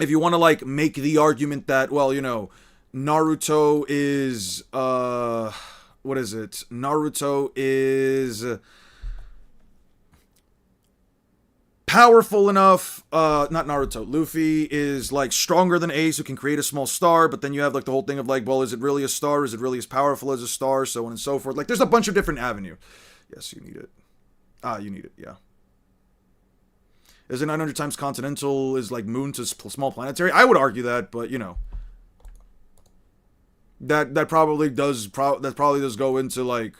if you want to like make the argument that, well, you know, Naruto is what is it? Naruto is powerful enough, not Naruto, Luffy is like stronger than Ace who can create a small star, but then you have like the whole thing of like, well, is it really a star? Is it really as powerful as a star? So on and so forth. Like, there's a bunch of different avenues. Yes, you need it. You need it, yeah. Is it 900 times continental is like moon to small planetary? I would argue that, but you know. That probably does go into like,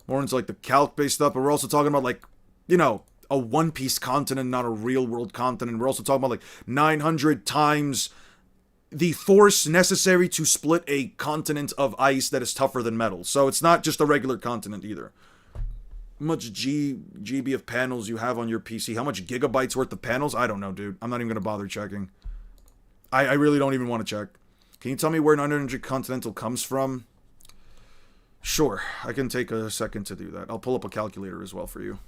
more into like the calc-based stuff, but we're also talking about like, you know, a One Piece continent, not a real world continent. We're also talking about like 900 times the force necessary to split a continent of ice that is tougher than metal. So it's not just a regular continent either. How much GB of panels you have on your PC? How much gigabytes worth of panels? I don't know, dude. I'm not even going to bother checking. I really don't even want to check. Can you tell me where 900 continental comes from? Sure. I can take a second to do that. I'll pull up a calculator as well for you.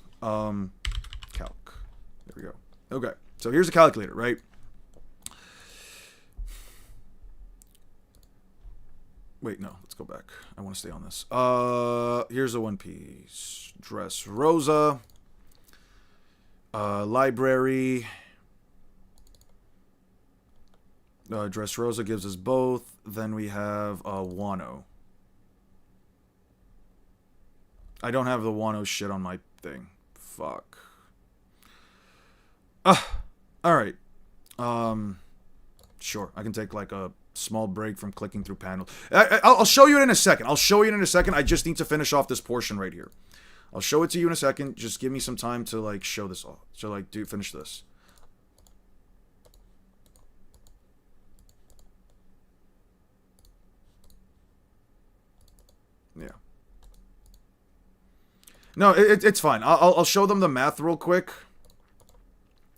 Calc. There we go. Okay, so here's a calculator, right? Wait, no, let's go back. I want to stay on this. Here's a One Piece. Dressrosa. Library. Dressrosa gives us both. Then we have Wano. I don't have the Wano shit on my thing. Fuck. Alright. Sure, I can take like a small break from clicking through panels. I'll show you it in a second. I just need to finish off this portion right here. I'll show it to you in a second. Just give me some time to like show this off. So like finish this. Yeah. No, it's fine. I'll show them the math real quick.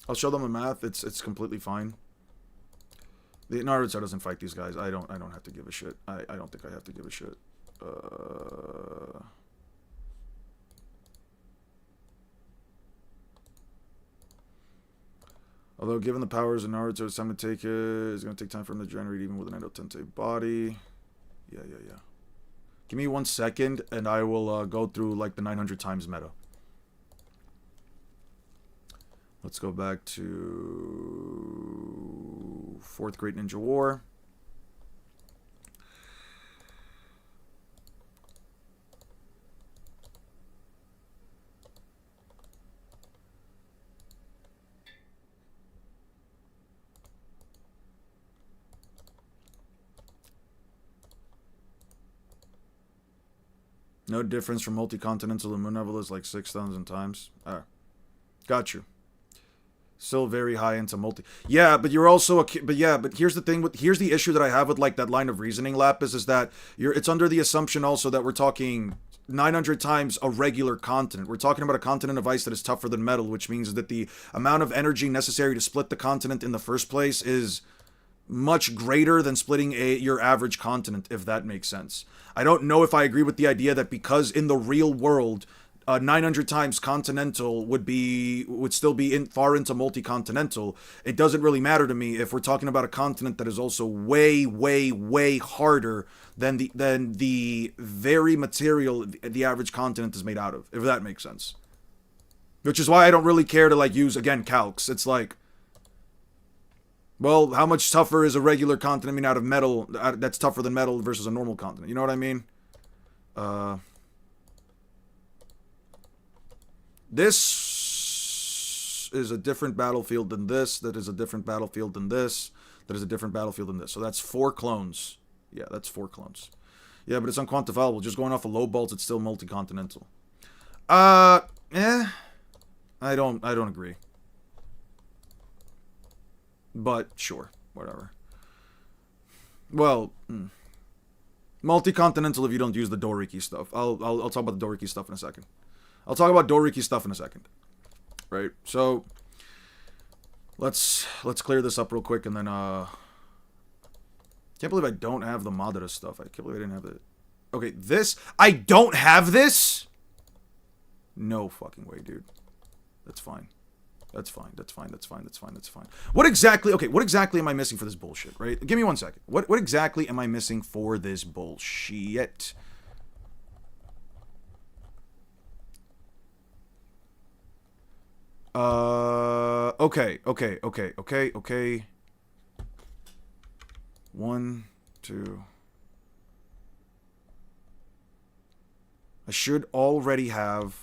I'll show them the math. It's completely fine. The Naruto doesn't fight these guys. I don't have to give a shit. I don't think I have to give a shit. Although given the powers of Naruto, it's time to take it. It's gonna take time for him to generate even with an Endo Tensei body. Yeah. Give me 1 second, and I will go through like the 900 times meta. Let's go back to 4th Great Ninja War. No difference from multi-continental and moon level is like 6,000 times. Got you. Still very high into multi. Yeah, but you're also but here's the thing here's the issue that I have with like that line of reasoning, Lapis, is that it's under the assumption also that we're talking 900 times a regular continent. We're talking about a continent of ice that is tougher than metal, which means that the amount of energy necessary to split the continent in the first place is much greater than splitting your average continent, if that makes sense. I don't know if I agree with the idea that because in the real world 900 times continental would still be far into multi-continental, it doesn't really matter to me if we're talking about a continent that is also way, way, way harder than the very material the average continent is made out of, if that makes sense. Which is why I don't really care to like use, again, calcs. It's like, well, how much tougher is a regular continent made out of metal that's tougher than metal versus a normal continent? You know what I mean? This is a different battlefield than this. That is a different battlefield than this. That is a different battlefield than this. So that's 4 clones. Yeah, that's 4 clones. Yeah, but it's unquantifiable. Just going off of low bolts, it's still multi-continental. I don't agree. But sure, whatever. Well, multi-continental if you don't use the Doriki stuff. I'll talk about the Doriki stuff in a second. Right? So let's clear this up real quick, and then can't believe I don't have the Madara stuff. I can't believe I didn't have it. Okay, this I don't have this. No fucking way, dude. That's fine. That's fine. What exactly am I missing for this bullshit, right? Give me 1 second. What exactly am I missing for this bullshit? Okay. 1, 2. I should already have.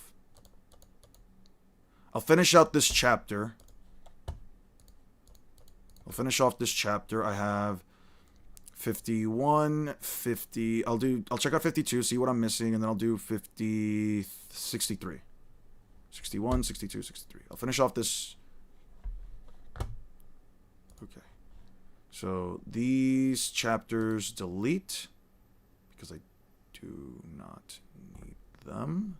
I'll finish out this chapter. I'll finish off this chapter. I have 51, 50. I'll check out 52, see what I'm missing, and then I'll do 63. 61, 62, 63. I'll finish off this. Okay. So these chapters delete because I do not need them.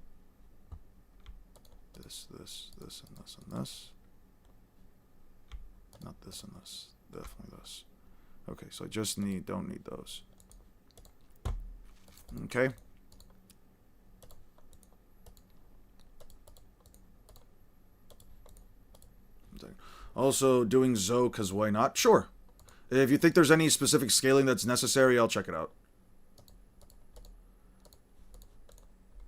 This, and this, and this. Not this and this. Definitely this. Okay, so I just don't need those. Okay. content. Also, doing Zo, because why not? Sure. If you think there's any specific scaling that's necessary, I'll check it out.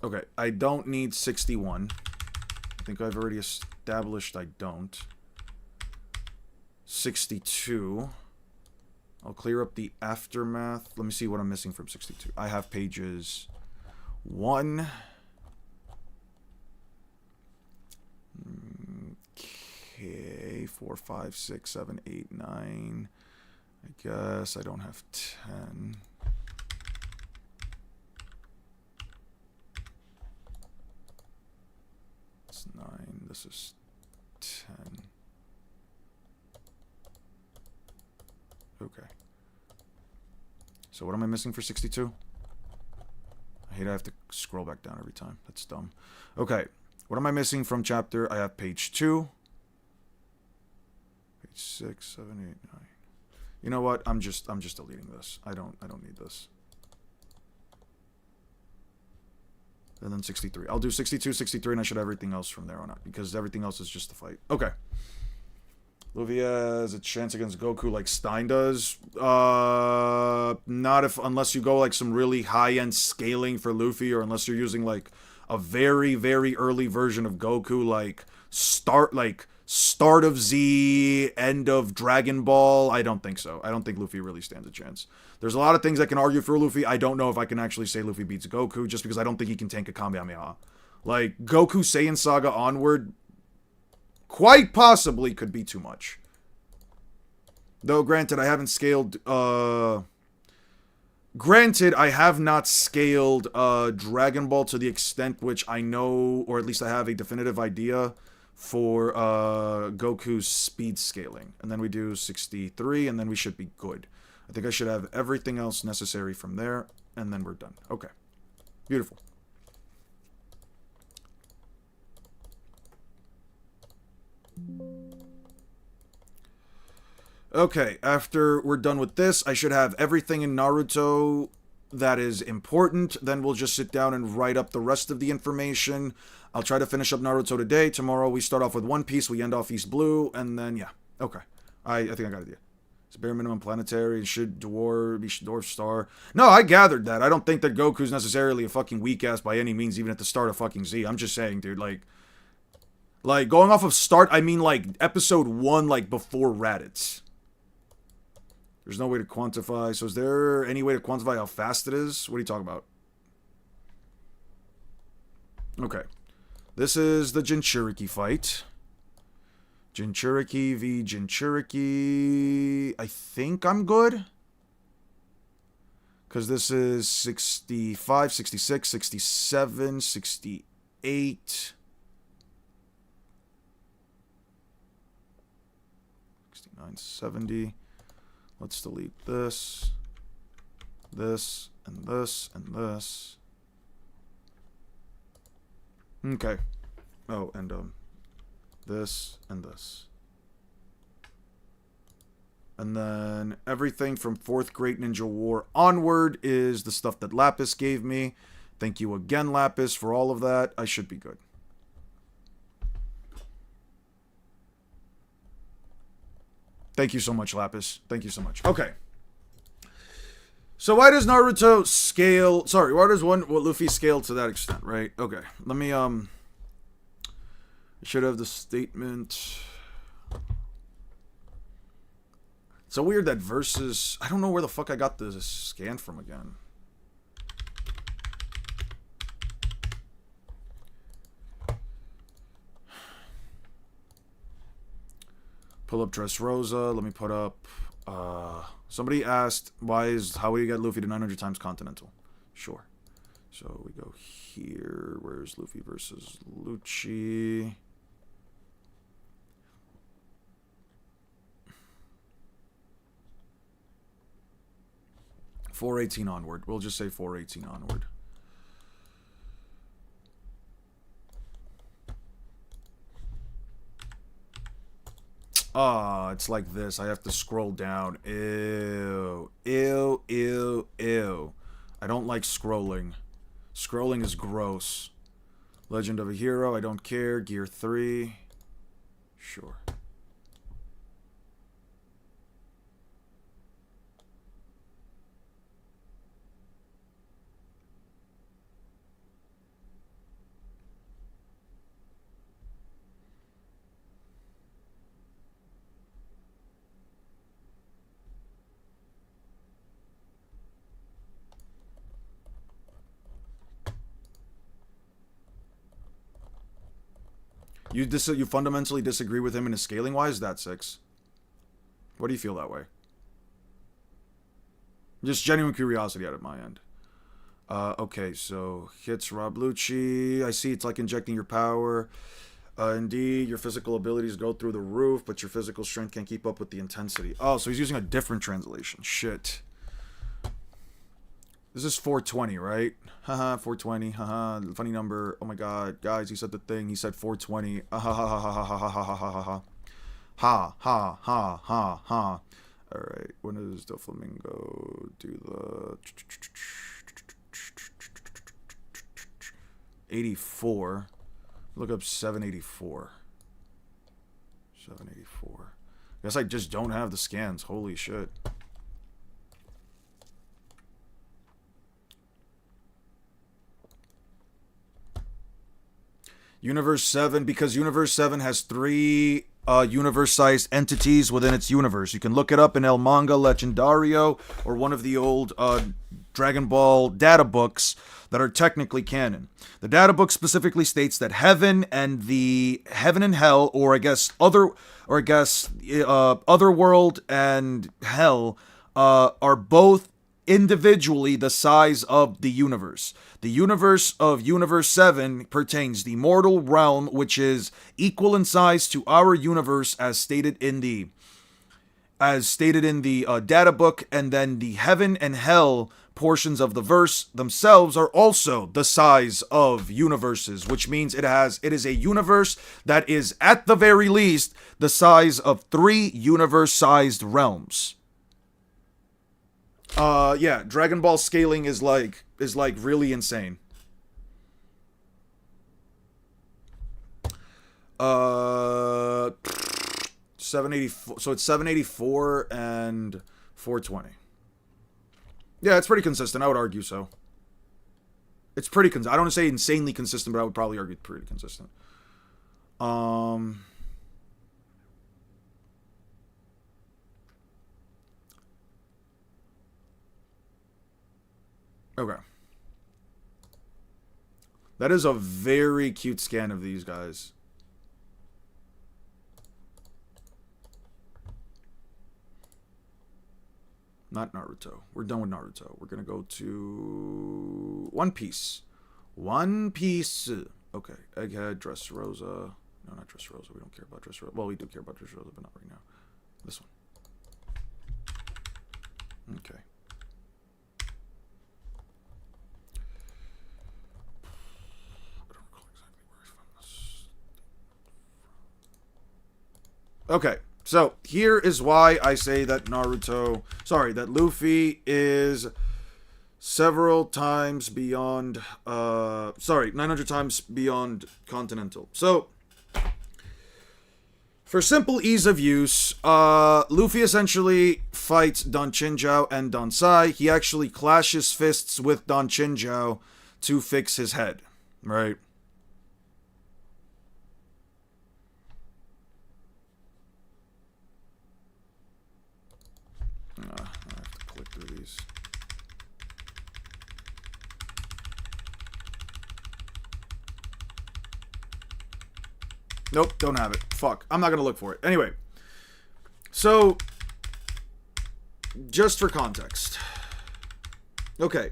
Okay, I don't need 61. I think I've already established I don't. 62. I'll clear up the aftermath. Let me see what I'm missing from 62. I have pages 1. Okay, 4, 5, 6, 7, 8, 9. I guess I don't have 10. It's 9. This is 10. Okay. So what am I missing for 62? I hate I have to scroll back down every time. That's dumb. Okay. What am I missing from chapter? I have page 2. Page 6, 7, 8, 9. You know what? I'm just deleting this. I don't need this. And then 63. I'll do 62, 63, and I should have everything else from there on out, because everything else is just the fight. Okay. Luffy has a chance against Goku like Stein does. Not unless you go like some really high-end scaling for Luffy, or unless you're using like a very, very early version of Goku, like start of Z, end of Dragon Ball. I don't think so. I don't think Luffy really stands a chance. There's a lot of things I can argue for Luffy. I don't know if I can actually say Luffy beats Goku, just because I don't think he can tank a Kamehameha. Like, Goku Saiyan Saga onward, quite possibly could be too much. Though, granted, I haven't scaled, Granted, I have not scaled Dragon Ball to the extent which I know, or at least I have a definitive idea for Goku's speed scaling. And then we do 63, and then we should be good. I think I should have everything else necessary from there, and then we're done. Okay. Beautiful. Okay, after we're done with this, I should have everything in Naruto that is important. Then we'll just sit down and write up the rest of the information. I'll try to finish up Naruto today. Tomorrow we start off with One Piece, we end off East Blue, and then, yeah. Okay. I think I got an idea. It's bare minimum planetary, should be Dwarf Star. No, I gathered that. I don't think that Goku's necessarily a fucking weak ass by any means, even at the start of fucking Z. I'm just saying, dude, like going off of start, I mean, like, episode 1, like, before Raditz. There's no way to quantify. So is there any way to quantify how fast it is? What are you talking about? Okay. This is the Jinchuriki fight. Jinchuriki v Jinchuriki. I think I'm good. Because this is 65, 66, 67, 68. 69, 70. Let's delete this, this, and this, and this. Okay. Oh, and, this, and this. And then everything from 4th Great Ninja War onward is the stuff that Lapis gave me. Thank you again, Lapis, for all of that. I should be good. Thank you so much, Lapis. Thank you so much. Okay. So why does Naruto scale... Sorry, why does Luffy scale to that extent, right? Okay. Let me, I should have the statement. It's so weird that versus... I don't know where the fuck I got the scan from again. Pull up Dressrosa. Let me put up... somebody asked, how do you get Luffy to 900 times Continental? Sure. So we go here. Where's Luffy versus Lucci? $418 onward. We'll just say $418 onward. It's like this. I have to scroll down. Ew. Ew, ew, ew. I don't like scrolling. Scrolling is gross. Legend of a Hero, I don't care. Gear 3. Sure. You fundamentally disagree with him in his scaling. Why is that, Six? What do you feel that way? Just genuine curiosity out of my end. Okay, so hits Rob Lucci. I see it's like injecting your power. Indeed, your physical abilities go through the roof, but your physical strength can't keep up with the intensity. Oh, so he's using a different translation. Shit. This is 420, right? Haha, 420. Haha, funny number. Oh my god. Guys, he said the thing. He said 420. Ha ha ha ha ha ha ha ha ha ha. Ha ha ha ha ha. Alright, when does the flamingo do the 84? Look up 784. 784. Guess I just don't have the scans. Holy shit. Universe 7, because Universe 7 has 3 universe-sized entities within its universe. You can look it up in El Manga Legendario or one of the old Dragon Ball data books that are technically canon. The data book specifically states that heaven and hell, or I guess otherworld and hell are both individually the size of the universe. The universe of Universe 7 pertains the mortal realm, which is equal in size to our universe as stated in the data book, and then the heaven and hell portions of the verse themselves are also the size of universes, which means it is a universe that is at the very least the size of 3 universe-sized realms. Yeah, Dragon Ball scaling is like really insane. 784. So it's 784 and 420. Yeah, it's pretty consistent. I would argue so. It's pretty I don't want to say insanely consistent, but I would probably argue pretty consistent. Okay. That is a very cute scan of these guys. Not Naruto. We're done with Naruto. We're gonna go to One Piece. One Piece. Okay. Egghead, Dressrosa. No, not Dressrosa. We don't care about Dressrosa. Well, we do care about Dressrosa, but not right now. This one. Okay. Okay, so here is why I say that that Luffy is several times beyond, 900 times beyond Continental. So, for simple ease of use, Luffy essentially fights Don Chinjiao and Don Sai. He actually clashes fists with Don Chinjiao to fix his head, right? I have to click through these. Nope, don't have it. Fuck. I'm not gonna look for it. Anyway. So, just for context. Okay.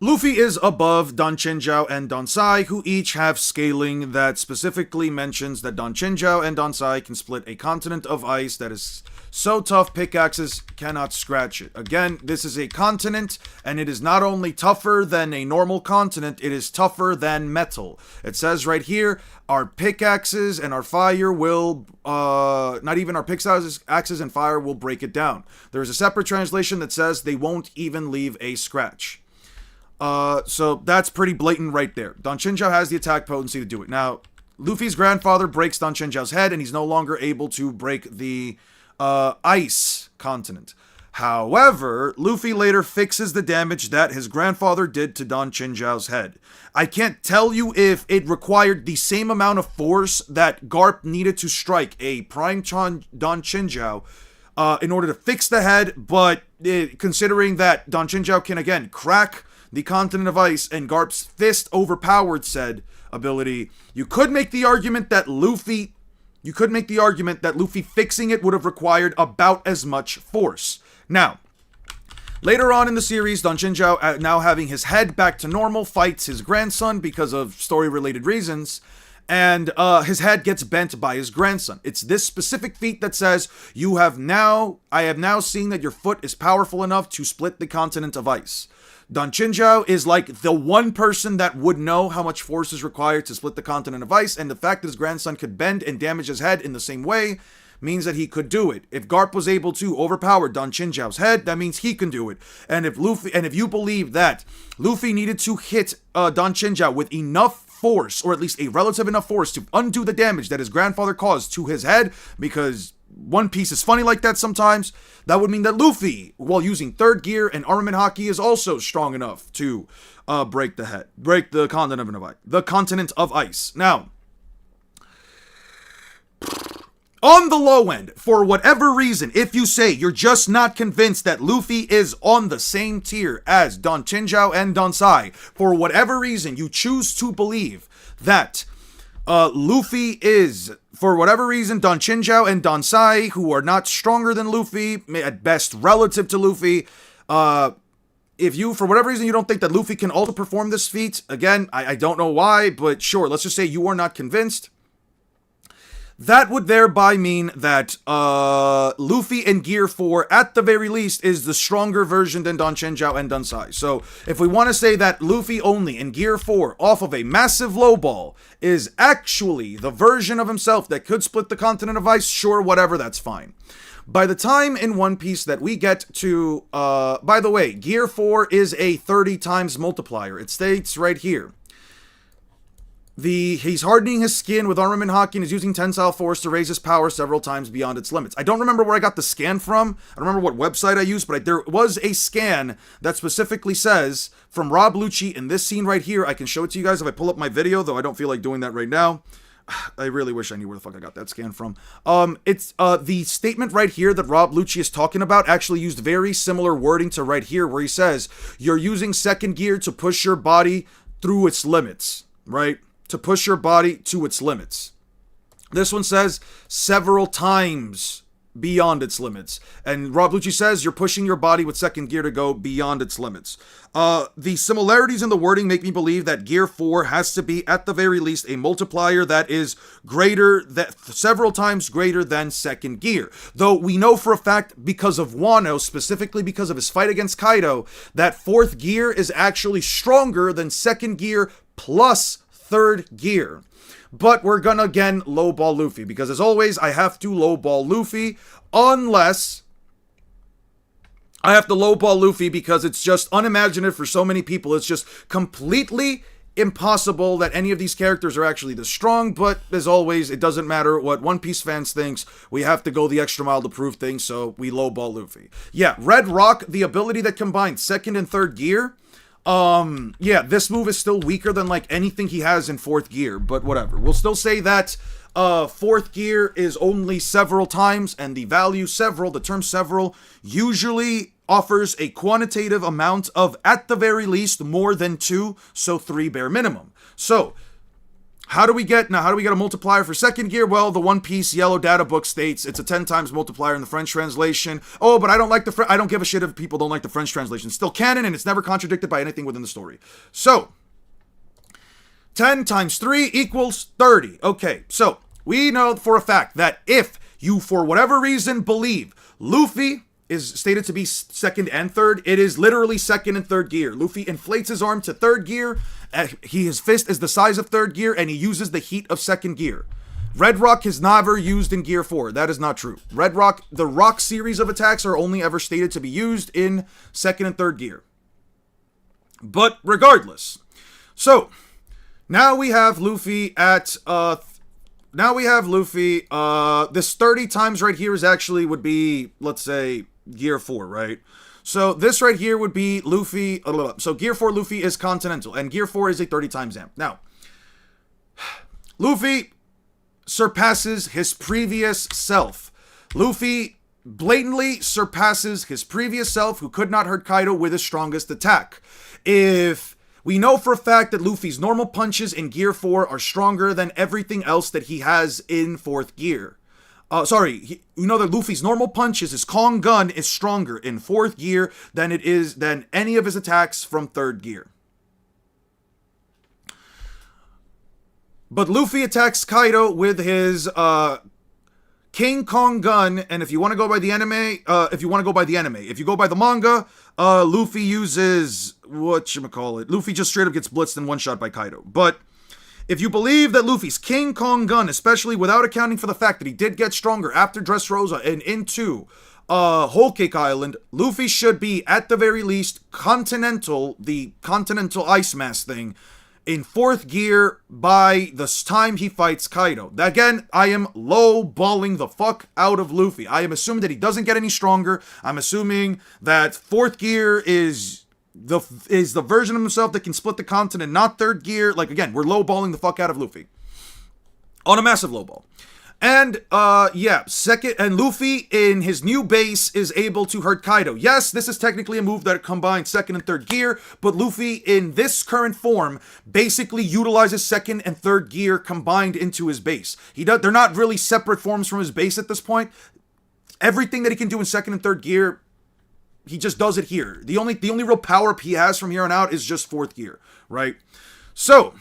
Luffy is above Don Chinjiao and Don Sai, who each have scaling that specifically mentions that Don Chinjiao and Don Sai can split a continent of ice that is so tough pickaxes cannot scratch it. Again, this is a continent, and it is not only tougher than a normal continent, it is tougher than metal. It says right here, our pickaxes and our fire will, not even our pickaxes and fire will break it down. There is a separate translation that says they won't even leave a scratch. So that's pretty blatant right there. Don Chinjiao has the attack potency to do it. Now, Luffy's grandfather breaks Don Chinjiao's head, and he's no longer able to break the ice continent. However, Luffy later fixes the damage that his grandfather did to Don Chinjiao's head. I can't tell you if it required the same amount of force that Garp needed to strike a Prime Don Chinjiao in order to fix the head, but considering that Don Chinjiao can again crack the continent of ice and Garp's fist overpowered said ability, you could make the argument that Luffy fixing it would have required about as much force. Now, later on in the series, Don Chinzhao, now having his head back to normal, fights his grandson because of story-related reasons, and his head gets bent by his grandson. It's this specific feat that says, I have now seen that your foot is powerful enough to split the continent of ice. Don Chinzhao is like the one person that would know how much force is required to split the continent of ice, and the fact that his grandson could bend and damage his head in the same way means that he could do it. If Garp was able to overpower Don Chinzhao's head, that means he can do it. And if you believe that Luffy needed to hit Don Chinzhao with enough force, or at least a relative enough force, to undo the damage that his grandfather caused to his head, because One Piece is funny like that sometimes, that would mean that Luffy, while using third gear and armament hockey, is also strong enough to break the continent of ice. Now, on the low end, for whatever reason, if you say you're just not convinced that Luffy is on the same tier as Don Chinzhao and Don Sai, for whatever reason you choose to believe that Luffy is, for whatever reason, Don Chinzhao and Don Sai, who are not stronger than Luffy, at best relative to Luffy, if you, for whatever reason, you don't think that Luffy can also perform this feat, again, I don't know why, but sure, let's just say you are not convinced. That would thereby mean that Luffy in Gear 4, at the very least, is the stronger version than Don Chinzhao and Don Sai. So, if we want to say that Luffy only in Gear 4, off of a massive low ball, is actually the version of himself that could split the continent of ice, sure, whatever, that's fine. By the time in One Piece that we get to, by the way, Gear 4 is a 30 times multiplier. It states right here. He's hardening his skin with armament hockey and is using tensile force to raise his power several times beyond its limits. I don't remember where I got the scan from. I don't remember what website I used, but there was a scan that specifically says, from Rob Lucci in this scene right here, I can show it to you guys if I pull up my video, though I don't feel like doing that right now. I really wish I knew where the fuck I got that scan from. It's the statement right here that Rob Lucci is talking about actually used very similar wording to right here, where he says, you're using second gear to push your body through its limits, right? To push your body to its limits. This one says several times beyond its limits. And Rob Lucci says you're pushing your body with second gear to go beyond its limits. The similarities in the wording make me believe that Gear 4 has to be, at the very least, a multiplier that is several times greater than second gear. Though we know for a fact, because of Wano, specifically because of his fight against Kaido, that fourth gear is actually stronger than second gear plus third gear. But we're gonna again lowball Luffy, because as always I have to lowball Luffy, unless I have to lowball Luffy because it's just unimaginative for so many people. It's just completely impossible that any of these characters are actually this strong. But as always, it doesn't matter what One Piece fans thinks, we have to go the extra mile to prove things, so we lowball Luffy. Yeah, Red Rock, the ability that combines second and third gear, yeah, this move is still weaker than like anything he has in fourth gear, but whatever. We'll still say that fourth gear is only several times, and the term several usually offers a quantitative amount of, at the very least, more than 2, so 3 bare minimum. So, how do we get a multiplier for second gear? Well, the One Piece yellow data book states it's a 10 times multiplier in the French translation. Oh, but I don't give a shit if people don't like the French translation. It's still canon, and it's never contradicted by anything within the story. So, 10 times 3 equals 30. Okay, so we know for a fact that if you, for whatever reason, believe Luffy is stated to be second and third, it is literally second and third gear. Luffy inflates his arm to third gear, his fist is the size of third gear, and he uses the heat of second gear. Red Rock is never used in Gear 4. That is not true. Red Rock, the Rock series of attacks are only ever stated to be used in second and third gear. But regardless, so now we have Luffy at this 30 times right here would be, let's say, Gear 4, right? So this right here would be Luffy, so Gear 4 Luffy is Continental, and Gear 4 is a 30 times amp. Now, Luffy surpasses his previous self. Luffy blatantly surpasses his previous self, who could not hurt Kaido with his strongest attack. If we know for a fact that Luffy's normal punches in Gear 4 are stronger than everything else that he has in 4th gear. We know that Luffy's normal punches, his Kong gun, is stronger in 4th gear than any of his attacks from 3rd gear. But Luffy attacks Kaido with his King Kong gun, and if you want to go by the anime, if you go by the manga, Luffy uses Luffy just straight up gets blitzed and one shot by Kaido. But if you believe that Luffy's King Kong gun, especially without accounting for the fact that he did get stronger after Dressrosa and into Whole Cake Island, Luffy should be at the very least the Continental Ice Mask thing in 4th gear by the time he fights Kaido. Again, I am low-balling the fuck out of Luffy. I am assuming that he doesn't get any stronger. I'm assuming that 4th gear is the version of himself that can split the continent, not 3rd gear. Like, again, we're low-balling the fuck out of Luffy. On a massive low-ball. And, Luffy in his new base is able to hurt Kaido. Yes, this is technically a move that combines 2nd and 3rd gear, but Luffy in this current form basically utilizes 2nd and 3rd gear combined into his base. They're not really separate forms from his base at this point. Everything that he can do in 2nd and 3rd gear, he just does it here. The only real power up he has from here on out is just 4th gear, right? So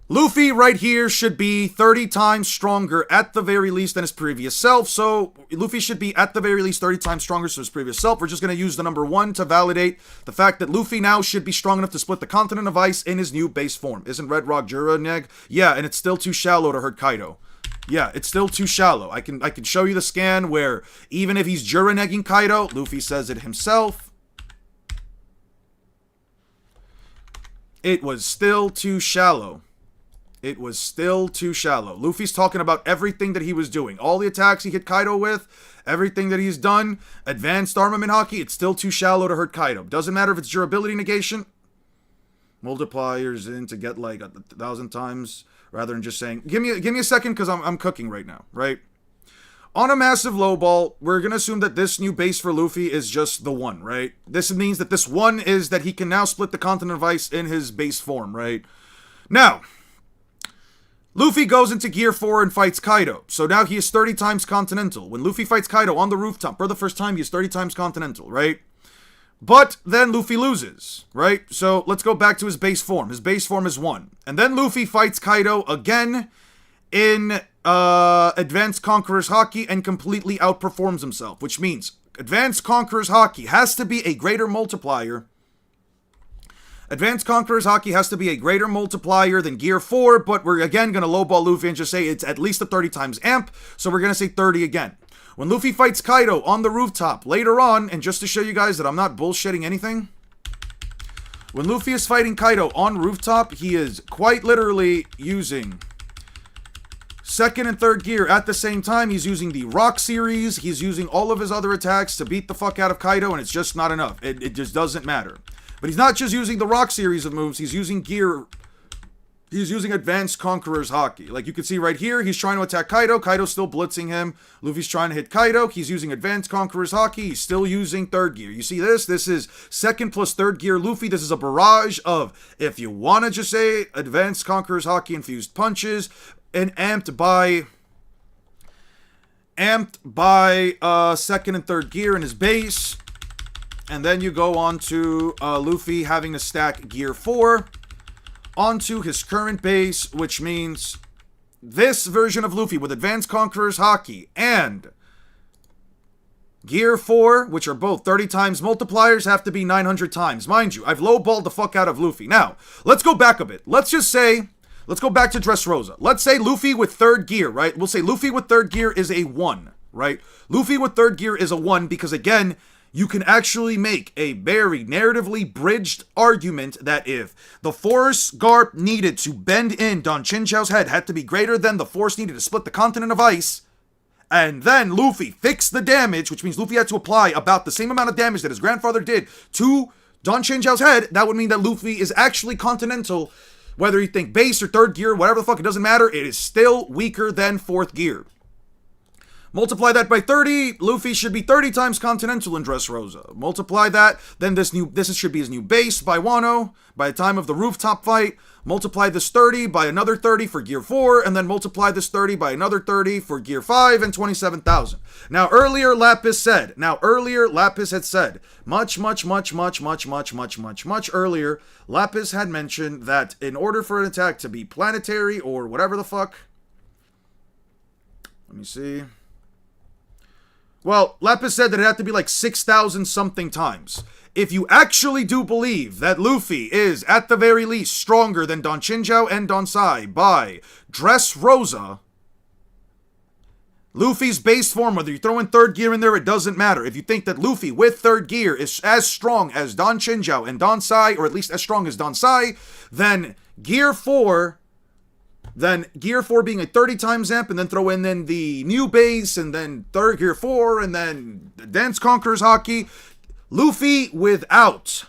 Luffy right here should be 30 times stronger at the very least than his previous self. So Luffy should be at the very least 30 times stronger than his previous self. We're just going to use the number 1 to validate the fact that Luffy now should be strong enough to split the continent of ice in his new base form. Isn't Red Rock Jura Neg? Yeah, and it's still too shallow to hurt Kaido. Yeah, it's still too shallow. I can show you the scan where even if he's Jura Negging Kaido, Luffy says it himself, it was still too shallow. It was still too shallow. Luffy's talking about everything that he was doing. All the attacks he hit Kaido with, everything that he's done, advanced armament hockey, it's still too shallow to hurt Kaido. Doesn't matter if it's durability negation. Multipliers in to get like 1,000 times rather than just saying, give me a second because I'm cooking right now, right? On a massive low ball, we're going to assume that this new base for Luffy is just the 1, right? This means that this 1 is that he can now split the continent of ice in his base form, right? Now, Luffy goes into Gear 4 and fights Kaido. So now he is 30 times Continental. When Luffy fights Kaido on the rooftop for the first time, he is 30 times Continental, right? But then Luffy loses, right? So let's go back to his base form. His base form is 1. And then Luffy fights Kaido again in Advanced Conqueror's Haki and completely outperforms himself. Which means Advanced Conqueror's Haki has to be a greater multiplier. Advanced Conqueror's Haki has to be a greater multiplier than Gear 4, but we're again going to lowball Luffy and just say it's at least a 30 times amp, so we're going to say 30 again. When Luffy fights Kaido on the rooftop later on, and just to show you guys that I'm not bullshitting anything, when Luffy is fighting Kaido on rooftop, he is quite literally using 2nd and 3rd gear at the same time. He's using the Rock series, he's using all of his other attacks to beat the fuck out of Kaido, and it's just not enough. It just doesn't matter. But he's not just using the Rock series of moves, he's using Advanced Conqueror's Haki. Like you can see right here, he's trying to attack Kaido, Kaido's still blitzing him. Luffy's trying to hit Kaido, he's using Advanced Conqueror's Haki, he's still using 3rd gear. You see this? This is 2nd plus 3rd gear Luffy. This is a barrage of, if you want to just say, Advanced Conqueror's Haki infused punches, and amped by 2nd and 3rd gear in his base. And then you go on to Luffy having to stack Gear 4 onto his current base, which means this version of Luffy with Advanced Conqueror's Haki and Gear 4, which are both 30 times multipliers, have to be 900 times. Mind you, I've lowballed the fuck out of Luffy. Now, let's go back a bit. Let's go back to Dressrosa. Let's say Luffy with 3rd gear, right? We'll say Luffy with 3rd gear is a 1, right? Luffy with 3rd gear is a 1 because, again, you can actually make a very narratively bridged argument that if the force Garp needed to bend in Don Chinchao's head had to be greater than the force needed to split the continent of ice, and then Luffy fixed the damage, which means Luffy had to apply about the same amount of damage that his grandfather did to Don Chinchao's head, that would mean that Luffy is actually continental, Whether you think base or third gear, whatever the fuck, it doesn't matter. It is still weaker than fourth gear. Multiply that by 30, Luffy should be 30 times Continental in Dressrosa. Multiply that, then this should be his new base by Wano, by the time of the rooftop fight. Multiply this 30 by another 30 for Gear 4, and then multiply this 30 by another 30 for Gear 5, and 27,000. Now, earlier Lapis had said, much earlier, Lapis had mentioned that in order for an attack to be planetary, or whatever the fuck, let me see. Well, Lapis said that it had to be like 6,000 something times. If you actually do believe that Luffy is, at the very least, stronger than Don Chinchou and Don Sai by Dressrosa, Luffy's base form, whether you throw in third gear in there, it doesn't matter. If you think that Luffy with third gear is as strong as Don Chinchou and Don Sai, or at least as strong as Don Sai, then Gear 4 being a 30 times amp, and then throw in then the new base, and then third Gear 4, and then Dance Conquerors Hockey. Luffy without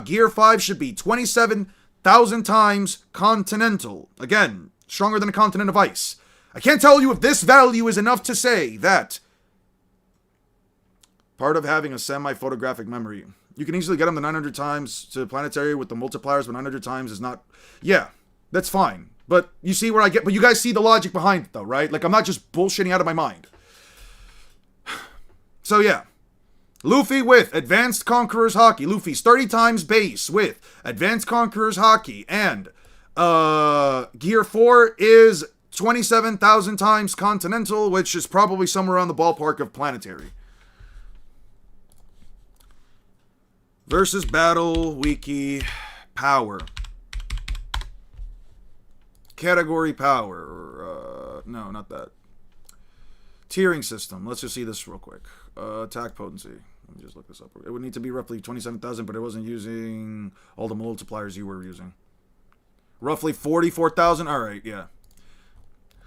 Gear 5 should be 27,000 times Continental. Again, stronger than a continent of ice. I can't tell you if this value is enough to say that part of having a semi-photographic memory. You can easily get them to 900 times to planetary with the multipliers, but 900 times is not... Yeah, that's fine. But you see where I get... But you guys see the logic behind it, though, right? Like, I'm not just bullshitting out of my mind. So, yeah. Luffy with Advanced Conquerors Hockey. Luffy's 30 times base with Advanced Conquerors Hockey. And Gear 4 is 27,000 times Continental, which is probably somewhere around the ballpark of planetary. Versus Battle Wiki Power. Category Power. No, not that. Tiering system. Let's just see this real quick. Attack potency. Let me just look this up. It would need to be roughly 27,000, but it wasn't using all the multipliers you were using. Roughly 44,000? Alright, yeah.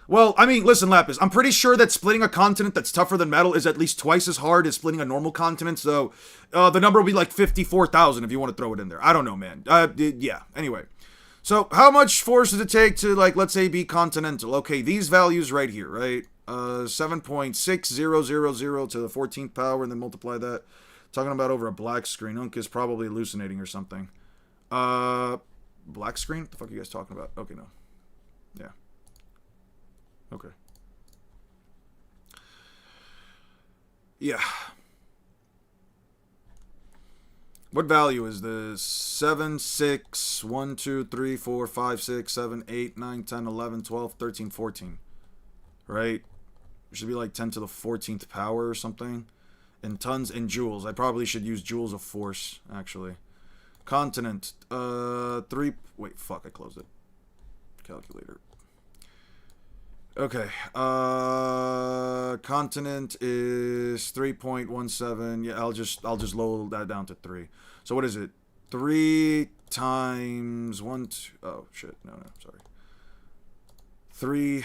Well, I mean, listen, Lapis. I'm pretty sure that splitting a continent that's tougher than metal is at least twice as hard as splitting a normal continent, so the number will be like 54,000 if you want to throw it in there. I don't know, man. Yeah, anyway. So, how much force does it take to, like, let's say, be continental? Okay, these values right here, right? 7.6000 to the 14th power, and then multiply that. Talking about over a black screen. Unk is probably hallucinating or something. Black screen? What the fuck are you guys talking about? Okay, no. Yeah. Okay. Yeah. What value is this? 7, 6, 1, 2, 3, 4, 5, 6, 7, 8, 9, 10, 11, 12, 13, 14. Right? It should be like 10 to the 14th power or something. In tons and joules. I probably should use joules of force, actually. Continent. 3... Wait, fuck, I closed it. Calculator. Okay. Continent is 3.17. Yeah, I'll just lower that down to 3. So what is it? 3 times 1... Oh, shit. No, sorry. 3...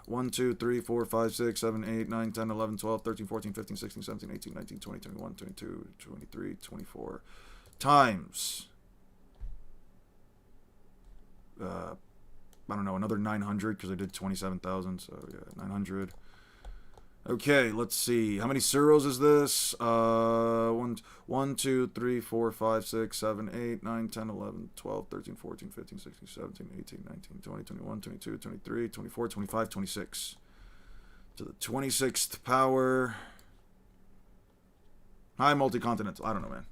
1, 2, 3, 4, 5, 6, 7, 8, 9, 10, 11, 12, 13, 14, 15, 16, 17, 18, 19, 20, 21, 22, 23, 24 times I don't know, another 900 because I did 27,000, so yeah, 900. Okay, let's see. How many zeros is this? 1, 2, 3, 4, 5, 6, 7, 8, 9, 10, 11, 12, 13, 14, 15, 16, 17, 18, 19, 20, 21, 22, 23, 24, 25, 26. To the 26th power. High multi-continental. I don't know, man.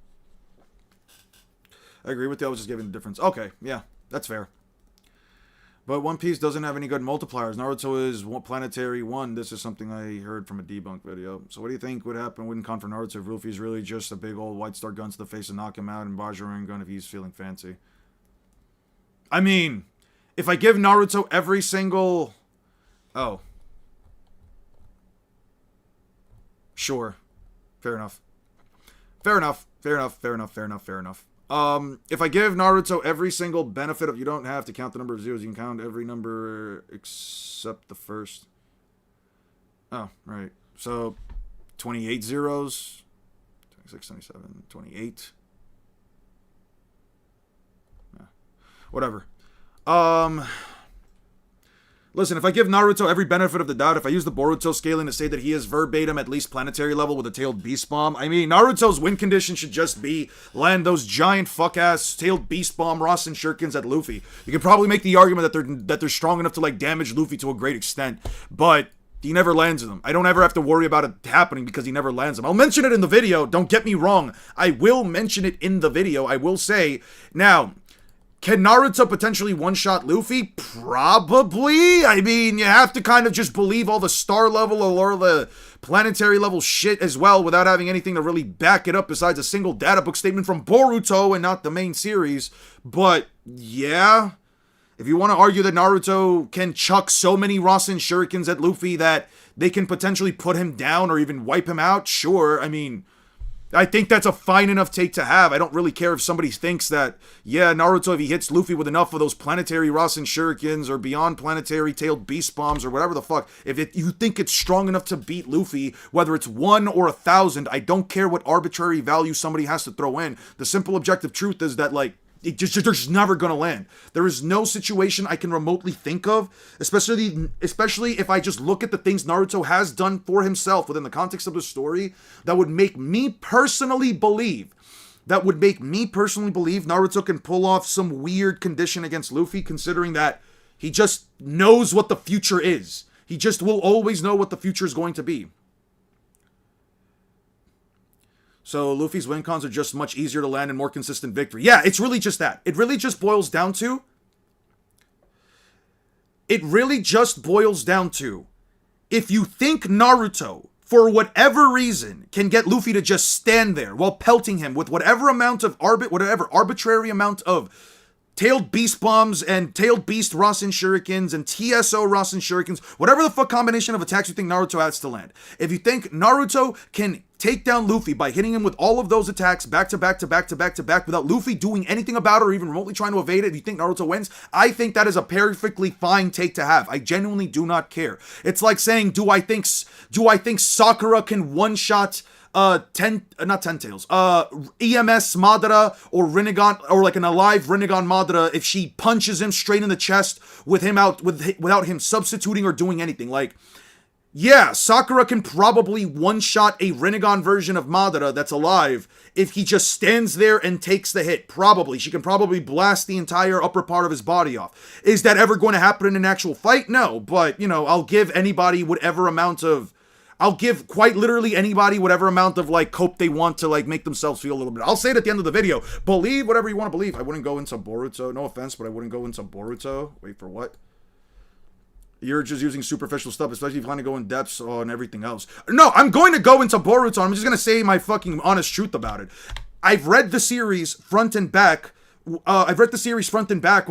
I agree with you. I was just giving the difference. Okay, yeah, that's fair. But One Piece doesn't have any good multipliers. Naruto is planetary 1. This is something I heard from a debunk video. So what do you think would happen when con for Naruto if Luffy's really just a big old white star gun to the face and knock him out, and Bajirang gun if he's feeling fancy? I mean, if I give Naruto every single... Oh. Sure. Fair enough. Fair enough. Fair enough. Fair enough. Fair enough. Fair enough. If I give Naruto every single benefit of, you don't have to count the number of zeros, you can count every number except the first. Oh, right. So, 28 zeros. 26, 27, 28. Yeah. Whatever. Listen, if I give Naruto every benefit of the doubt, if I use the Boruto scaling to say that he is verbatim at least planetary level with a tailed beast bomb, I mean, Naruto's win condition should just be land those giant fuck-ass tailed beast bomb Rasen Shurikens at Luffy. You could probably make the argument that they're strong enough to, like, damage Luffy to a great extent, but he never lands them. I don't ever have to worry about it happening because he never lands them. I'll mention it in the video, don't get me wrong. I will mention it in the video. I will say, now, can Naruto potentially one-shot Luffy? Probably. I mean, you have to kind of just believe all the star level or the planetary level shit as well without having anything to really back it up besides a single data book statement from Boruto and not the main series. But, yeah. If you want to argue that Naruto can chuck so many Rasen Shurikens at Luffy that they can potentially put him down or even wipe him out, sure. I mean, I think that's a fine enough take to have. I don't really care if somebody thinks that, yeah, Naruto, if he hits Luffy with enough of those planetary Rasen Shurikens or beyond planetary tailed beast bombs or whatever the fuck, you think it's strong enough to beat Luffy, whether it's 1 or 1,000, I don't care what arbitrary value somebody has to throw in. The simple objective truth is that, like, they're just never gonna land. There is no situation I can remotely think of, especially if I just look at the things Naruto has done for himself within the context of the story, that would make me personally believe Naruto can pull off some weird condition against Luffy, considering that he just knows what the future is. He just will always know what the future is going to be. So Luffy's win cons are just much easier to land and more consistent victory. Yeah, it's really just that. It really just boils down to, if you think Naruto, for whatever reason, can get Luffy to just stand there while pelting him with whatever arbitrary amount of tailed beast bombs and tailed beast Rasen Shurikens and TSO Rasen Shurikens, whatever the fuck combination of attacks you think Naruto has to land. If you think Naruto can take down Luffy by hitting him with all of those attacks back to back without Luffy doing anything about it or even sakura trying to evade it, if you think Naruto wins, I think that is a perfectly fine take to have. I genuinely do not care. It's like saying, do I think Sakura can one-shot EMS Madara or Rinnegan, or like an alive Rinnegan Madara, if she punches him straight in the chest without him substituting or doing anything. Like, yeah, Sakura can probably one-shot a Rinnegan version of Madara that's alive if he just stands there and takes the hit. Probably. She can probably blast the entire upper part of his body off. Is that ever going to happen in an actual fight? No, but, you know, I'll give quite literally anybody whatever amount of, like, cope they want to, like, make themselves feel a little bit. I'll say it at the end of the video. Believe whatever you want to believe. I wouldn't go into Boruto. No offense, but I wouldn't go into Boruto. Wait, for what? You're just using superficial stuff, especially if you want to go in depths on everything else. No, I'm going to go into Boruto. I'm just going to say my fucking honest truth about it. I've read the series front and back. When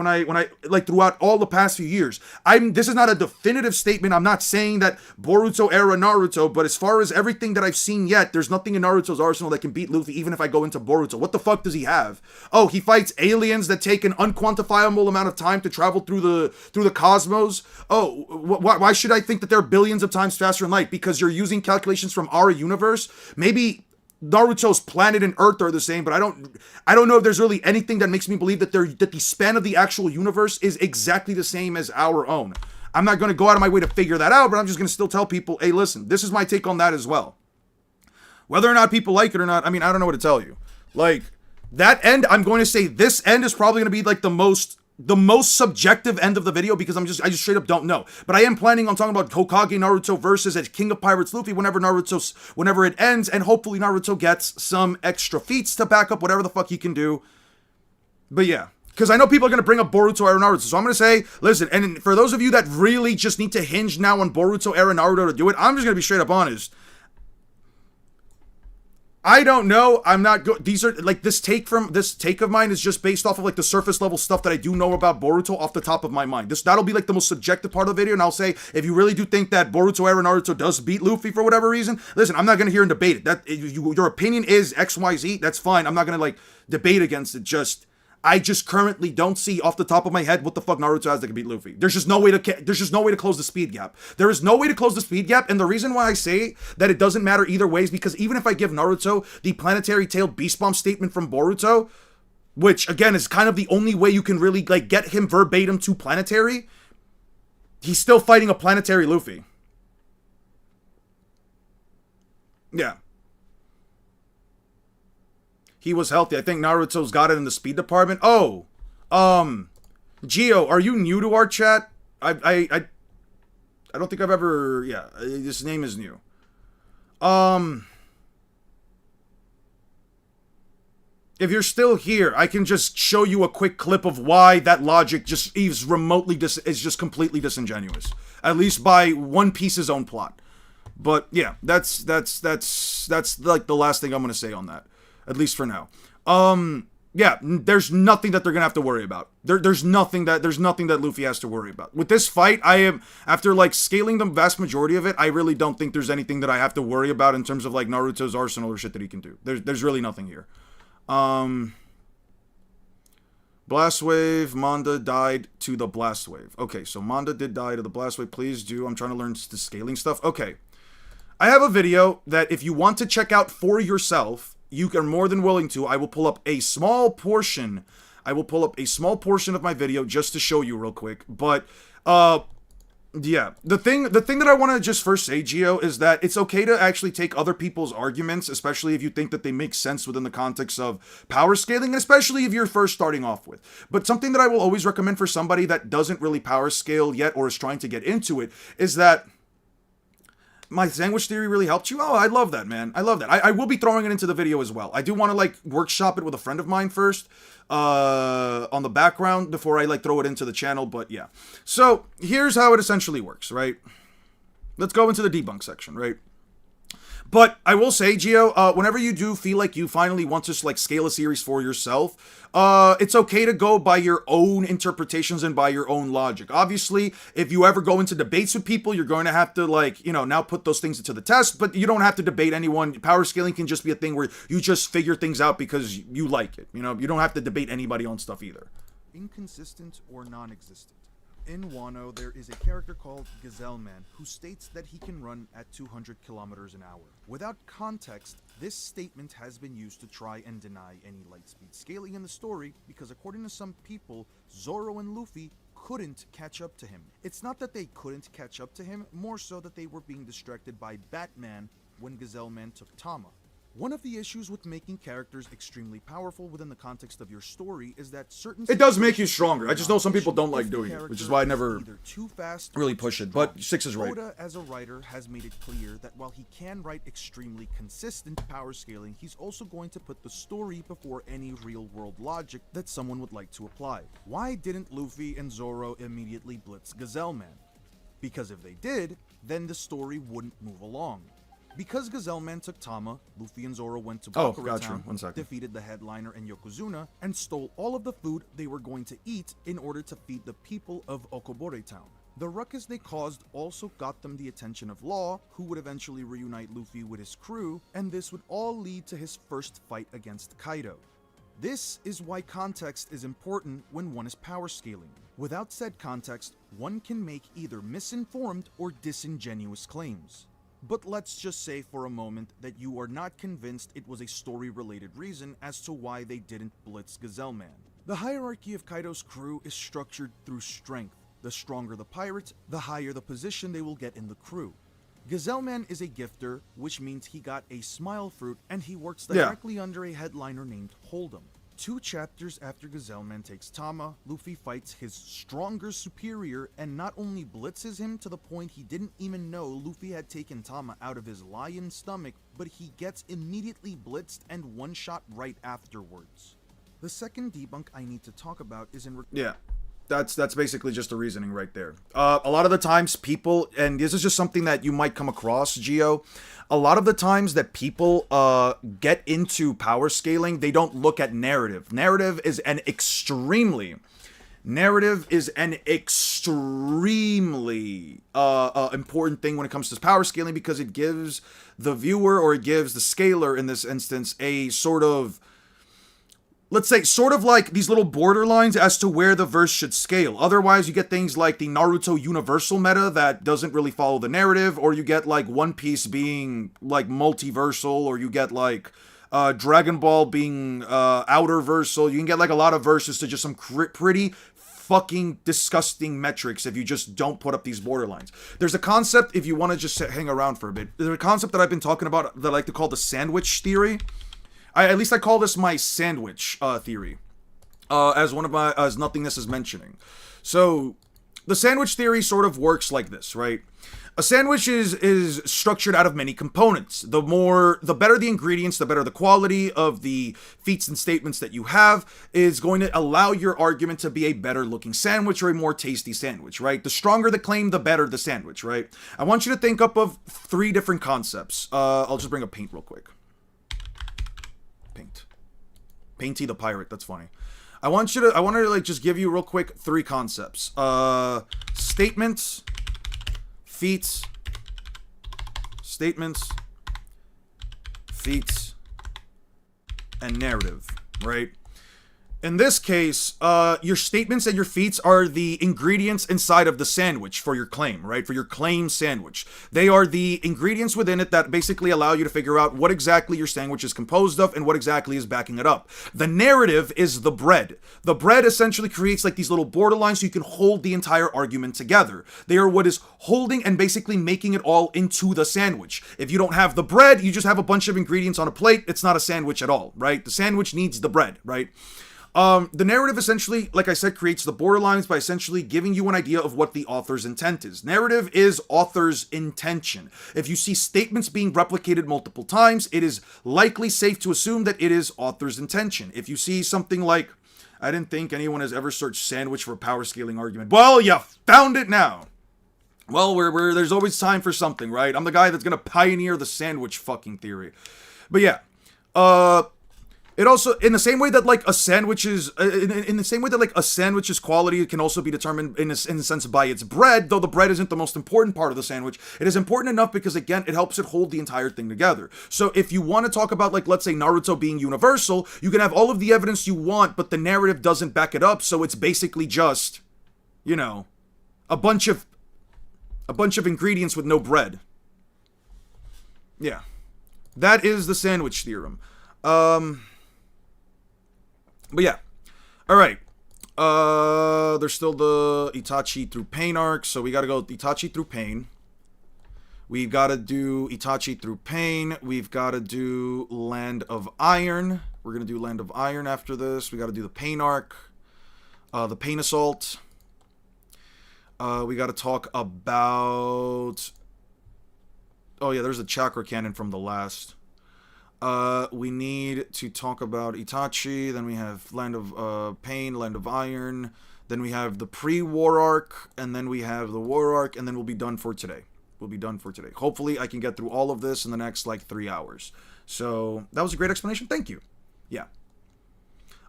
I like throughout all the past few years. This is not a definitive statement. I'm not saying that Boruto era Naruto, but as far as everything that I've seen yet, there's nothing in Naruto's arsenal that can beat Luffy, even if I go into Boruto. What the fuck does he have? Oh, he fights aliens that take an unquantifiable amount of time to travel through the cosmos. Oh, why should I think that they're billions of times faster in light? Because you're using calculations from our universe? Maybe Naruto's planet and Earth are the same, but I don't know if there's really anything that makes me believe that the span of the actual universe is exactly the same as our own. I'm not going to go out of my way to figure that out, but I'm just going to still tell people, hey, listen, this is my take on that as well. Whether or not people like it or not, I mean, I don't know what to tell you. Like, that end, I'm going to say this end is probably going to be like the most subjective end of the video, because I just straight up don't know. But I am planning on talking about Hokage Naruto versus a King of Pirates Luffy whenever it ends, and hopefully Naruto gets some extra feats to back up whatever the fuck he can do. But yeah, because I know people are going to bring up Boruto era Naruto, so I'm going to say, listen, and for those of you that really just need to hinge now on Boruto era Naruto to do it, I'm just going to be straight up honest. I don't know. I'm not good. These are like this take of mine is just based off of like the surface level stuff that I do know about Boruto off the top of my mind. That'll be like the most subjective part of the video, and I'll say if you really do think that Boruto era Naruto does beat Luffy for whatever reason, listen, I'm not gonna hear and debate it. That your opinion is XYZ. That's fine. I'm not gonna like debate against it. I just currently don't see off the top of my head what the fuck Naruto has that can beat Luffy. There's just no way to close the speed gap. There is no way to close the speed gap, and the reason why I say that it doesn't matter either way is because even if I give Naruto the planetary tailed beast bomb statement from Boruto, which again is kind of the only way you can really like get him verbatim to planetary, he's still fighting a planetary Luffy. Yeah. He was healthy. I think Naruto's got it in the speed department. Oh, Gio, are you new to our chat? I don't think I've ever. Yeah, this name is new. If you're still here, I can just show you a quick clip of why that logic just is remotely is just completely disingenuous. At least by One Piece's own plot. But yeah, that's like the last thing I'm gonna say on that. At least for now. Yeah, there's nothing that they're gonna have to worry about. There's nothing that Luffy has to worry about. With this fight, I am, after like scaling the vast majority of it, I really don't think there's anything that I have to worry about in terms of like Naruto's arsenal or shit that he can do. There's really nothing here. Blast Wave, Manda died to the Blast Wave. Okay, so Manda did die to the Blast Wave. Please do. I'm trying to learn the scaling stuff. Okay. I have a video that if you want to check out for yourself, you are more than willing to. I will pull up a small portion. Of my video just to show you real quick. But, yeah. The thing that I want to just first say, Gio, is that it's okay to actually take other people's arguments, especially if you think that they make sense within the context of power scaling, and especially if you're first starting off with. But something that I will always recommend for somebody that doesn't really power scale yet or is trying to get into it is that my sandwich theory really helped you? Oh, I love that, man. I love that. I will be throwing it into the video as well. I do want to, like, workshop it with a friend of mine first, on the background before I, like, throw it into the channel, but yeah. So, here's how it essentially works, right? Let's go into the debunk section, right? But I will say, Gio, whenever you do feel like you finally want to like scale a series for yourself, it's okay to go by your own interpretations and by your own logic. Obviously, if you ever go into debates with people, you're going to have to like, you know, now put those things into the test, but you don't have to debate anyone. Power scaling can just be a thing where you just figure things out because you like it. You know, you don't have to debate anybody on stuff either. Inconsistent or non-existent. In Wano, there is a character called Gazelle Man who states that he can run at 200 kilometers an hour. Without context, this statement has been used to try and deny any light speed scaling in the story because according to some people, Zoro and Luffy couldn't catch up to him. It's not that they couldn't catch up to him, more so that they were being distracted by Batman when Gazelle Man took Tama. One of the issues with making characters extremely powerful within the context of your story is that certain... It does make you stronger. I just know some people don't like doing it, which is why I never really push it. But Six is right. Oda, as a writer, has made it clear that while he can write extremely consistent power scaling, he's also going to put the story before any real-world logic that someone would like to apply. Why didn't Luffy and Zoro immediately blitz Gazelle Man? Because if they did, then the story wouldn't move along. Because Gazelle Man took Tama, Luffy and Zoro went to Bakura Town, defeated the headliner and Yokozuna, and stole all of the food they were going to eat in order to feed the people of Okobore Town. The ruckus they caused also got them the attention of Law, who would eventually reunite Luffy with his crew, and this would all lead to his first fight against Kaido. This is why context is important when one is power scaling. Without said context, one can make either misinformed or disingenuous claims. But let's just say for a moment that you are not convinced it was a story-related reason as to why they didn't blitz Gazelle Man. The hierarchy of Kaido's crew is structured through strength. The stronger the pirate, the higher the position they will get in the crew. Gazelle Man is a gifter, which means he got a smile fruit, and he works directly under a headliner named Hold'em. 2 chapters after Gazelle Man takes Tama, Luffy fights his stronger superior and not only blitzes him to the point he didn't even know Luffy had taken Tama out of his lion stomach, but he gets immediately blitzed and one-shot right afterwards. The second debunk I need to talk about is in... Yeah. That's basically just the reasoning right there. A lot of the times people, and this is just something that you might come across, Gio, a lot of the times that people get into power scaling, they don't look at narrative. Narrative is an extremely important thing when it comes to power scaling because it gives the viewer, or it gives the scaler in this instance, a sort of, let's say, sort of like these little borderlines as to where the verse should scale. Otherwise, you get things like the Naruto universal meta that doesn't really follow the narrative, or you get like One Piece being like multiversal, or you get like Dragon Ball being outer versal. You can get like a lot of verses to just some pretty fucking disgusting metrics if you just don't put up these borderlines. There's a concept, if you want to just hang around for a bit, there's a concept that I've been talking about that I like to call the sandwich theory. At least I call this my sandwich theory, as one of my, as Nothingness is mentioning. So the sandwich theory sort of works like this, right? A sandwich is structured out of many components. The better the ingredients, the better the quality of the feats and statements that you have is going to allow your argument to be a better looking sandwich or a more tasty sandwich, right? The stronger the claim, the better the sandwich, right? I want you to think up of 3 different concepts. I'll just bring up paint real quick. Paint. Painty the pirate, that's funny. I want to like just give you real quick 3 concepts. Statements, feats, statements, feats, and narrative, right? In this case, your statements and your feats are the ingredients inside of the sandwich for your claim, right? For your claim sandwich. They are the ingredients within it that basically allow you to figure out what exactly your sandwich is composed of and what exactly is backing it up. The narrative is the bread. The bread essentially creates like these little borderlines so you can hold the entire argument together. They are what is holding and basically making it all into the sandwich. If you don't have the bread, you just have a bunch of ingredients on a plate. It's not a sandwich at all, right? The sandwich needs the bread, right? The narrative essentially, like I said, creates the borderlines by essentially giving you an idea of what the author's intent is. Narrative is author's intention. If you see statements being replicated multiple times, it is likely safe to assume that it is author's intention. If you see something like, I didn't think anyone has ever searched sandwich for a power scaling argument. Well, you found it now. Well, there's always time for something, right? I'm the guy that's gonna pioneer the sandwich fucking theory. But yeah, it also, in the same way that like a sandwich's, in the same way that like a sandwich's quality can also be determined in a sense by its bread, though the bread isn't the most important part of the sandwich, it is important enough because again, it helps it hold the entire thing together. So if you want to talk about like, let's say Naruto being universal, you can have all of the evidence you want, but the narrative doesn't back it up, so it's basically just, you know, a bunch of ingredients with no bread. Yeah. That is the sandwich theorem. But yeah, all right. There's still the Itachi through Pain arc, so we gotta go Itachi through Pain. We've gotta do Itachi through Pain. We've gotta do Land of Iron. We're gonna do Land of Iron after this. We gotta do the Pain arc, the Pain Assault. We gotta talk about. Oh yeah, there's a Chakra Cannon from the last. We need to talk about Itachi, then we have Land of Pain, Land of Iron, then we have the pre-war arc, and then we have the war arc, and then we'll be done for today. Hopefully I can get through all of this in the next, like, 3 hours. So, that was a great explanation. Thank you. Yeah.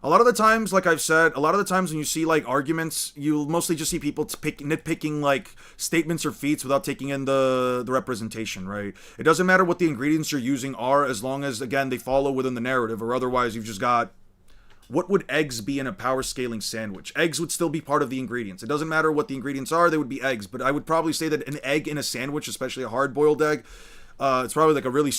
A lot of the times, like I've said, a lot of the times when you see, like, arguments, you'll mostly just see people nitpicking, like, statements or feats without taking in the representation, right? It doesn't matter what the ingredients you're using are, as long as, again, they follow within the narrative, or otherwise you've just got... What would eggs be in a power scaling sandwich? Eggs would still be part of the ingredients. It doesn't matter what the ingredients are, they would be eggs. But I would probably say that an egg in a sandwich, especially a hard-boiled egg, it's probably like a really...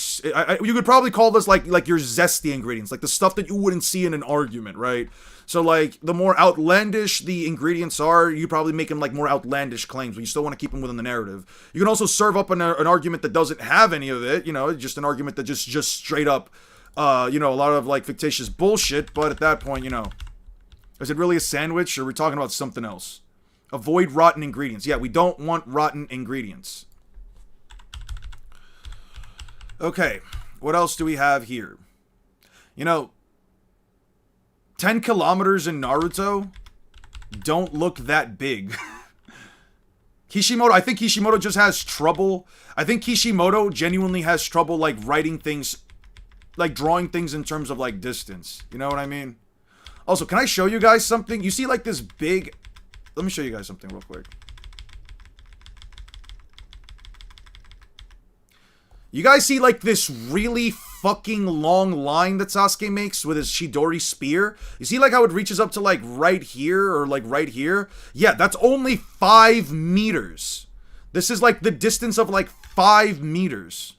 you could probably call this like your zesty ingredients, like the stuff that you wouldn't see in an argument, right? So like the more outlandish the ingredients are, you probably make them like more outlandish claims, but you still want to keep them within the narrative. You can also serve up an argument that doesn't have any of it, you know, just an argument that just straight up, you know, a lot of like fictitious bullshit, but at that point, you know, is it really a sandwich or are we talking about something else? Avoid rotten ingredients. Yeah, we don't want rotten ingredients. Okay, what else do we have here? You know, 10 kilometers in Naruto don't look that big. Kishimoto, I think Kishimoto just has trouble. I think Kishimoto genuinely has trouble, like, writing things, like, drawing things in terms of, like, distance. You know what I mean? Also, can I show you guys something? You see, like, this big... Let me show you guys something real quick. You guys see, like, this really fucking long line that Sasuke makes with his Chidori spear? You see, like, how it reaches up to, like, right here or, like, right here? Yeah, that's only 5 meters. This is, like, the distance of, like, 5 meters.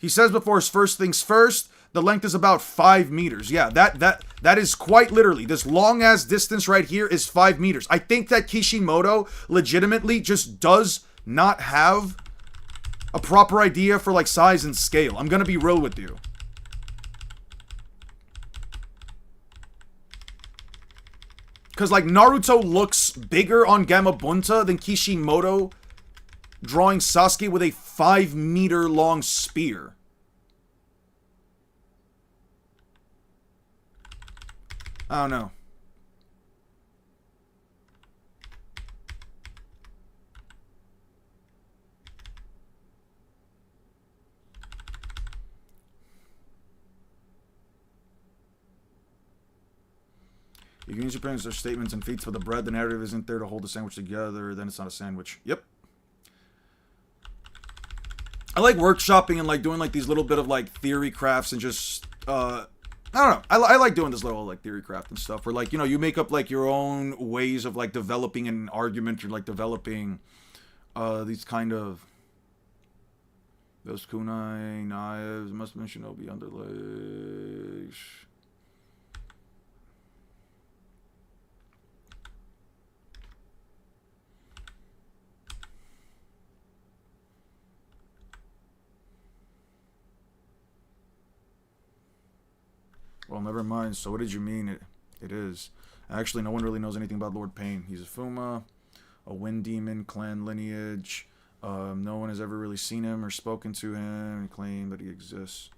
He says before his first things first, the length is about 5 meters. Yeah, that is quite literally. This long-ass distance right here is 5 meters. I think that Kishimoto legitimately just does not have a proper idea for, like, size and scale. I'm gonna be real with you. Because, like, Naruto looks bigger on Gamabunta than Kishimoto drawing Sasuke with a 5-meter long spear. I don't know. You can use your parents' their statements and feats for the bread. The narrative isn't there to hold the sandwich together. Then it's not a sandwich. Yep. I like workshopping and, like, doing, like, these little bit of, like, theory crafts and just, I don't know. I like doing this little, like, theory craft and stuff where, like, you know, you make up, like, your own ways of, like, developing an argument or, like, developing, these kind of... Those kunai knives must have been shinobi underlays. Well, never mind. So what did you mean? It is. Actually, no one really knows anything about Lord Pain. He's a Fuma, a Wind Demon clan lineage. No one has ever really seen him or spoken to him and claimed that he exists.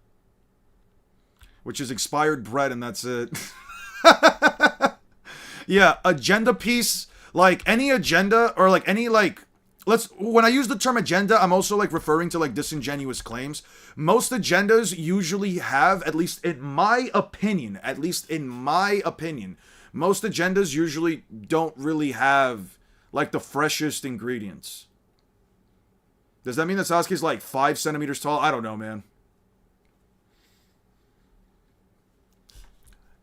Which is expired bread, and that's it. Yeah, agenda piece. Like, any agenda, or, like, any, like... when I use the term agenda, I'm also, like, referring to, like, disingenuous claims. Most agendas usually have, at least in my opinion, most agendas usually don't really have, like, the freshest ingredients. Does that mean that Sasuke's, like, 5 centimeters tall? I don't know, man.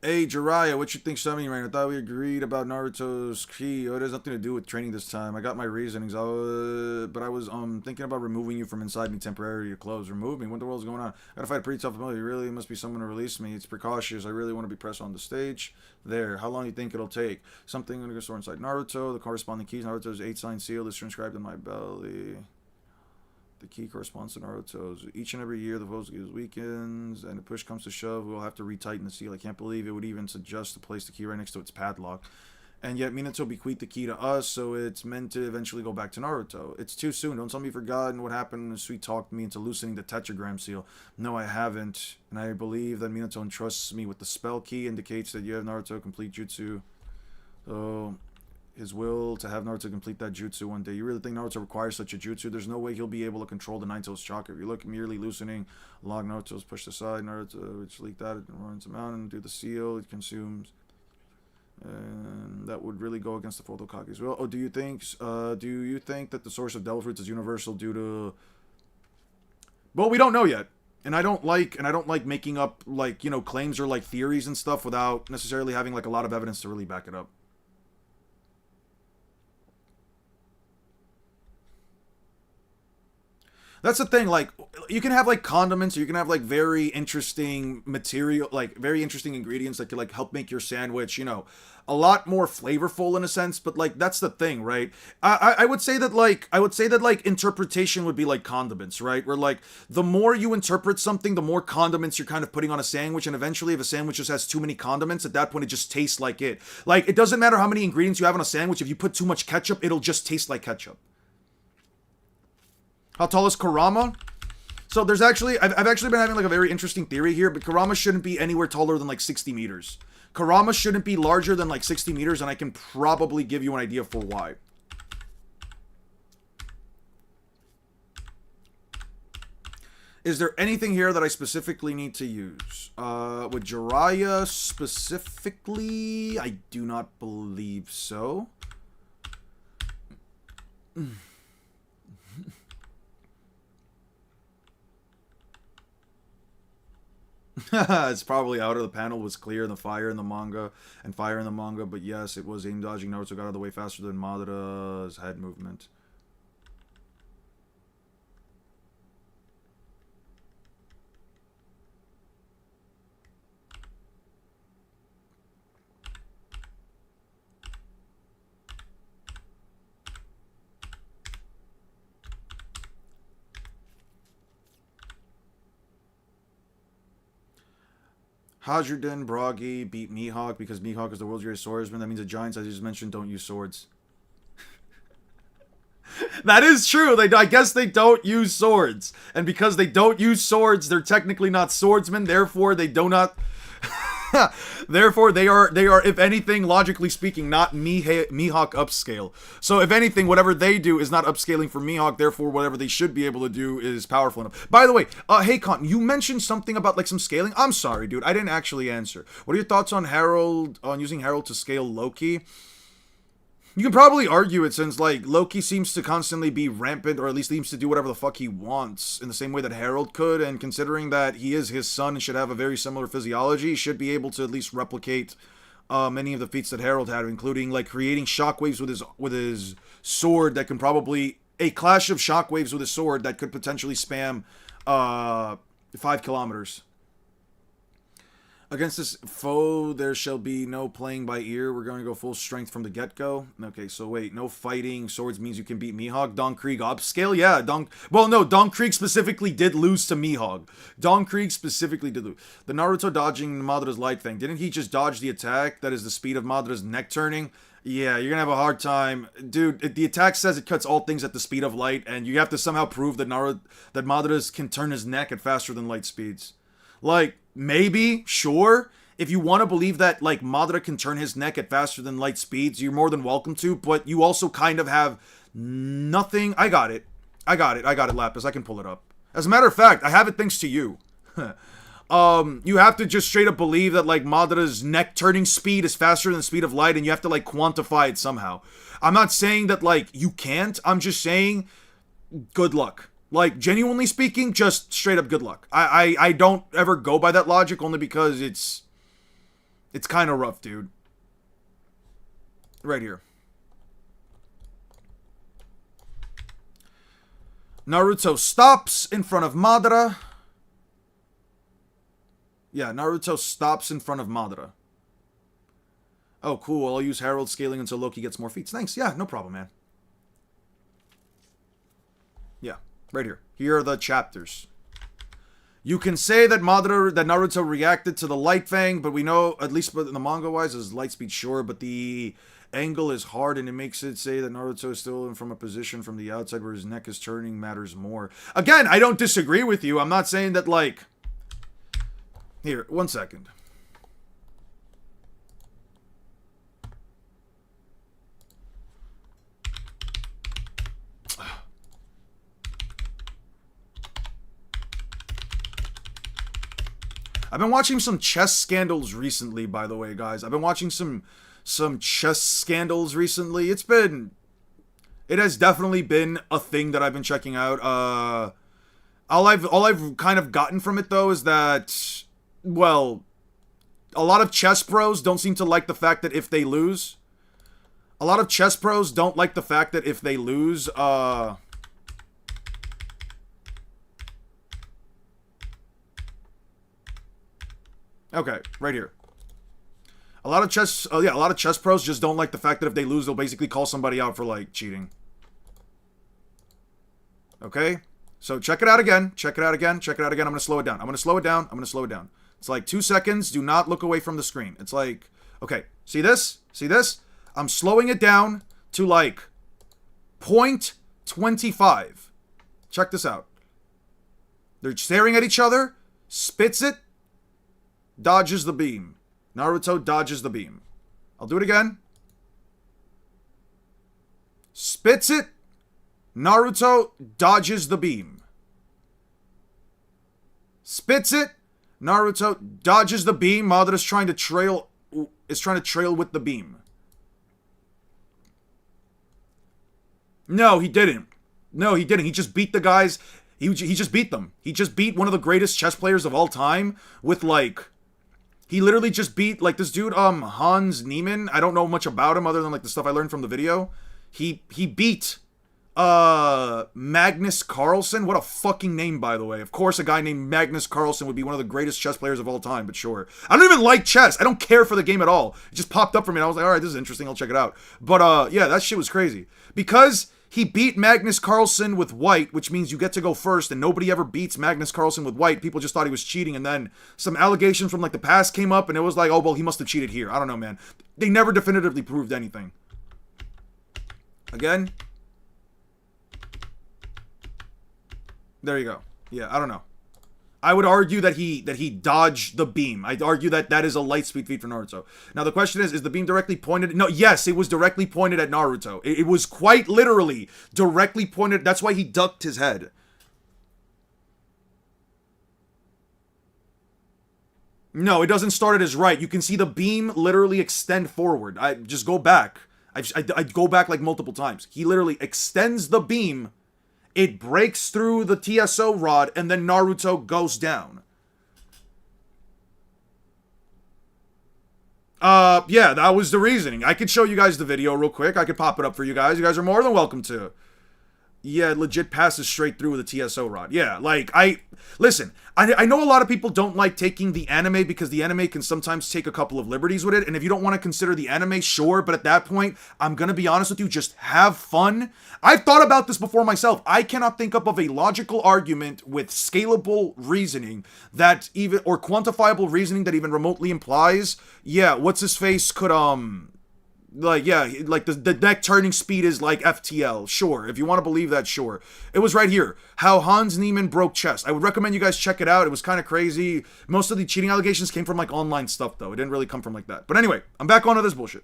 Hey, Jiraiya, what you think summoning right now? I thought we agreed about Naruto's ki. Oh, it has nothing to do with training this time. I got my reasonings, but I was thinking about removing you from inside me temporarily. Your clothes. Remove me? What the world's going on? I gotta fight a pretty tough opponent. You really must be someone to release me. It's precautious. I really want to be pressed on the stage. There. How long do you think it'll take? Something I'm gonna go store inside Naruto. The corresponding keys. Naruto's 8-sign seal is inscribed in my belly. The key corresponds to Naruto's. Each and every year, the Vosuke weakens, and if push comes to shove, we'll have to retighten the seal. I can't believe it would even suggest to place the key right next to its padlock. And yet, Minato bequeathed the key to us, so it's meant to eventually go back to Naruto. It's too soon. Don't tell me you've forgotten what happened when Sweet talked me into loosening the tetragram seal. No, I haven't. And I believe that Minato entrusts me with the spell key, indicates that you have Naruto complete jutsu. So... his will to have Naruto complete that jutsu one day. You really think Naruto requires such a jutsu? There's no way he'll be able to control the Nine-Tails chakra. If you look merely loosening, log Naruto's pushed aside. Naruto, which leaked out, it runs him out and do the seal. It consumes. And that would really go against the Photokage's will. Oh, do you think that the source of Devil Fruits is universal due to... Well, we don't know yet. And I don't like making up, like, you know, claims or, like, theories and stuff without necessarily having, like, a lot of evidence to really back it up. That's the thing, like, you can have, like, condiments, or you can have, like, very interesting material, like, very interesting ingredients that could, like, help make your sandwich, you know, a lot more flavorful in a sense, but, like, that's the thing, right? I would say that, like, interpretation would be like condiments, right? Where, like, the more you interpret something, the more condiments you're kind of putting on a sandwich, and eventually if a sandwich just has too many condiments, at that point it just tastes like it. Like, it doesn't matter how many ingredients you have on a sandwich, if you put too much ketchup, it'll just taste like ketchup. How tall is Kurama? So there's actually, I've actually been having like a very interesting theory here, but Kurama shouldn't be anywhere taller than like 60 meters. Kurama shouldn't be larger than like 60 meters, and I can probably give you an idea for why. Is there anything here that I specifically need to use? With Jiraiya specifically, I do not believe so. It's probably out of the panel was clear in the fire in the manga, but yes, it was aim dodging. Naruto got out of the way faster than Madara's head movement. Hajuden Bragi beat Mihawk because Mihawk is the world's greatest swordsman. That means the giants I just mentioned don't use swords. That is true. I guess they don't use swords. And because they don't use swords, they're technically not swordsmen. Therefore, they do not... Therefore, they are, if anything, logically speaking, not Mihawk upscale. So, if anything, whatever they do is not upscaling for Mihawk. Therefore, whatever they should be able to do is powerful enough. By the way, hey, Cotton, you mentioned something about, like, some scaling. I'm sorry, dude. I didn't actually answer. What are your thoughts on using Herald to scale Loki? You can probably argue it since, like, Loki seems to constantly be rampant, or at least seems to do whatever the fuck he wants, in the same way that Herald could, and considering that he is his son and should have a very similar physiology, he should be able to at least replicate many of the feats that Herald had, including, like, creating shockwaves with his sword that can probably... A clash of shockwaves with his sword that could potentially spam 5 kilometers. Against this foe, there shall be no playing by ear. We're going to go full strength from the get-go. Okay, so wait, no fighting swords means you can beat Mihawk. Don Krieg upscale? Yeah, well, no, Don Krieg specifically did lose to Mihawk. Don Krieg specifically did lose. The Naruto dodging Madara's light thing. Didn't he just dodge the attack? That is the speed of Madara's neck turning? Yeah, you're gonna have a hard time. Dude, the attack says it cuts all things at the speed of light, and you have to somehow prove that Madara's can turn his neck at faster than light speeds. Like, maybe, sure. If you want to believe that, like, Madara can turn his neck at faster than light speeds, you're more than welcome to, but you also kind of have nothing. I got it, Lapis. I can pull it up. As a matter of fact, I have it thanks to you. You have to just straight up believe that, like, Madara's neck turning speed is faster than the speed of light, and you have to, like, quantify it somehow. I'm not saying that, like, you can't. I'm just saying, good luck. Like, genuinely speaking, just straight up good luck. I don't ever go by that logic, only because it's kind of rough, dude. Right here. Naruto stops in front of Madara. Yeah, Naruto stops in front of Madara. Oh, cool. I'll use Herald scaling until Loki gets more feats. Thanks. Yeah, no problem, man. Yeah. Right here. Here are the chapters. You can say that Naruto reacted to the Light Fang, but we know, at least in the manga-wise, is light speed sure, but the angle is hard, and it makes it say that Naruto is still in from a position from the outside where his neck is turning matters more. Again, I don't disagree with you. I'm not saying that, like... Here, 1 second. I've been watching some chess scandals recently, by the way, guys. I've been watching some chess scandals recently. It has definitely been a thing that I've been checking out. All I've kind of gotten from it, though, is that, well, a lot of chess pros don't seem to like the fact that if they lose, okay, right here. A lot of chess pros just don't like the fact that if they lose, they'll basically call somebody out for, like, cheating. Okay? So check it out again. I'm going to slow it down. It's like 2 seconds. Do not look away from the screen. It's like, okay, see this? I'm slowing it down to, like, 0.25. Check this out. They're staring at each other. Spits it. Dodges the beam. Naruto dodges the beam. I'll do it again. Spits it. Naruto dodges the beam. Spits it. Naruto dodges the beam. Madara's trying to trail with the beam. No, he didn't. He just beat the guys. He just beat them. He just beat one of the greatest chess players of all time with, like... He literally just beat, like, this dude, Hans Niemann. I don't know much about him other than, like, the stuff I learned from the video. He beat, Magnus Carlsen. What a fucking name, by the way. Of course, a guy named Magnus Carlsen would be one of the greatest chess players of all time, but sure. I don't even like chess. I don't care for the game at all. It just popped up for me, and I was like, alright, this is interesting. I'll check it out. But, yeah, that shit was crazy. Because He beat Magnus Carlsen with white, which means you get to go first, and nobody ever beats Magnus Carlsen with white. People just thought he was cheating, and then some allegations from like the past came up, and it was like, oh, well, he must have cheated here. I don't know, man. They never definitively proved anything. Again. There you go. Yeah, I don't know. I would argue that he dodged the beam. I'd argue that that is a light speed feat for Naruto. Now the question is the beam directly pointed? No, yes, it was directly pointed at Naruto. It was quite literally directly pointed. That's why he ducked his head. No, it doesn't start at his right. You can see the beam literally extend forward. I just go back. I'd go back like multiple times. He literally extends the beam. It breaks through the TSO rod, and then Naruto goes down. Yeah, that was the reasoning. I could show you guys the video real quick. I could pop it up for you guys. You guys are more than welcome to. Yeah, it legit passes straight through with the TSO rod. Yeah, like, listen, I know a lot of people don't like taking the anime because the anime can sometimes take a couple of liberties with it, and if you don't want to consider the anime, sure, but at that point, I'm gonna be honest with you, just have fun. I've thought about this before myself. I cannot think up of a logical argument with scalable reasoning that even, or quantifiable reasoning that even remotely implies, yeah, what's-his-face could, like, yeah, like the neck turning speed is like FTL. Sure, if you want to believe that, sure. It was right here. How Hans Niemann broke chess. I would recommend you guys check it out. It was kind of crazy. Most of the cheating allegations came from like online stuff, though. It didn't really come from like that. But anyway, I'm back onto this bullshit.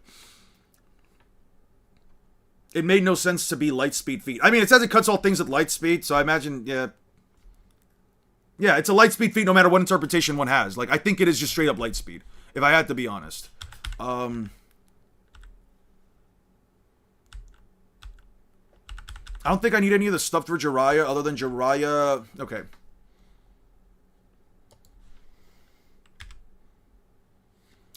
It made no sense to be light speed feat. I mean, it says it cuts all things at light speed, so I imagine, yeah. Yeah, it's a light speed feat no matter what interpretation one has. Like, I think it is just straight up light speed, if I had to be honest. I don't think I need any of the stuff for Jiraiya other than Jiraiya. Okay.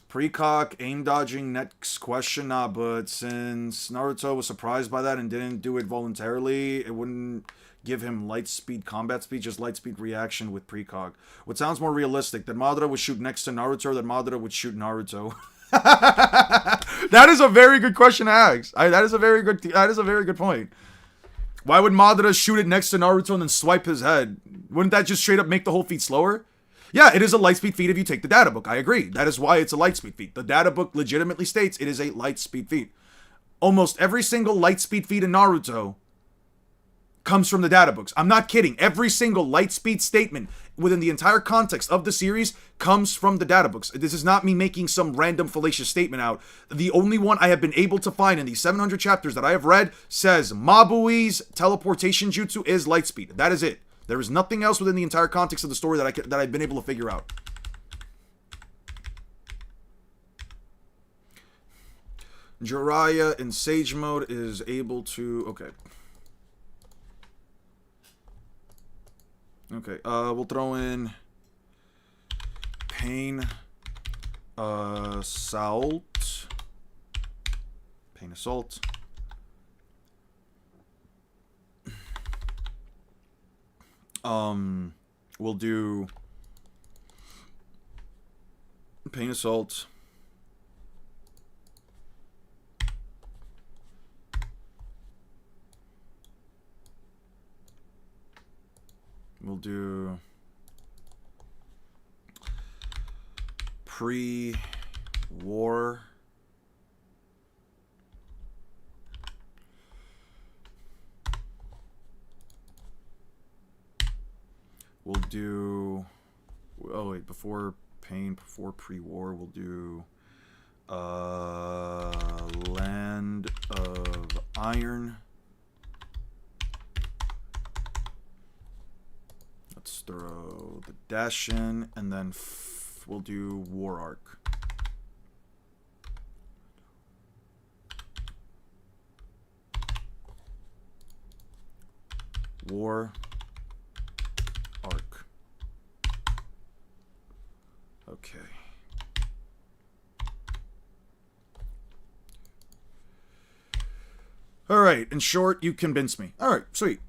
Precock, aim dodging, next question, nah, but since Naruto was surprised by that and didn't do it voluntarily, it wouldn't give him light speed combat speed, just light speed reaction with precock. What sounds more realistic, that Madara would shoot next to Naruto or that Madara would shoot Naruto? That is a very good question to ask. That is a very good point. Why would Madara shoot it next to Naruto and then swipe his head? Wouldn't that just straight up make the whole feat slower? Yeah, it is a light speed feat if you take the data book. I agree. That is why it's a light speed feat. The data book legitimately states it is a light speed feat. Almost every single light speed feat in Naruto comes from the data books. I'm not kidding. Every single light speed statement within the entire context of the series comes from the data books. This is not me making some random fallacious statement out. The only one I have been able to find in these 700 chapters that I have read says Mabui's teleportation jutsu is light speed. That is it. There is nothing else within the entire context of the story that I've been able to figure out. Jiraiya in Sage mode is able to... Okay. Okay, we'll throw in Pain Assault. Pain Assault. We'll do Pain Assault. We'll do pre-war. We'll do, oh wait, before pain, before pre-war, we'll do Land of Iron. Let's throw the dash in, and then we'll do War Arc. War Arc. Okay. Alright, in short, you convinced me. Alright, sweet.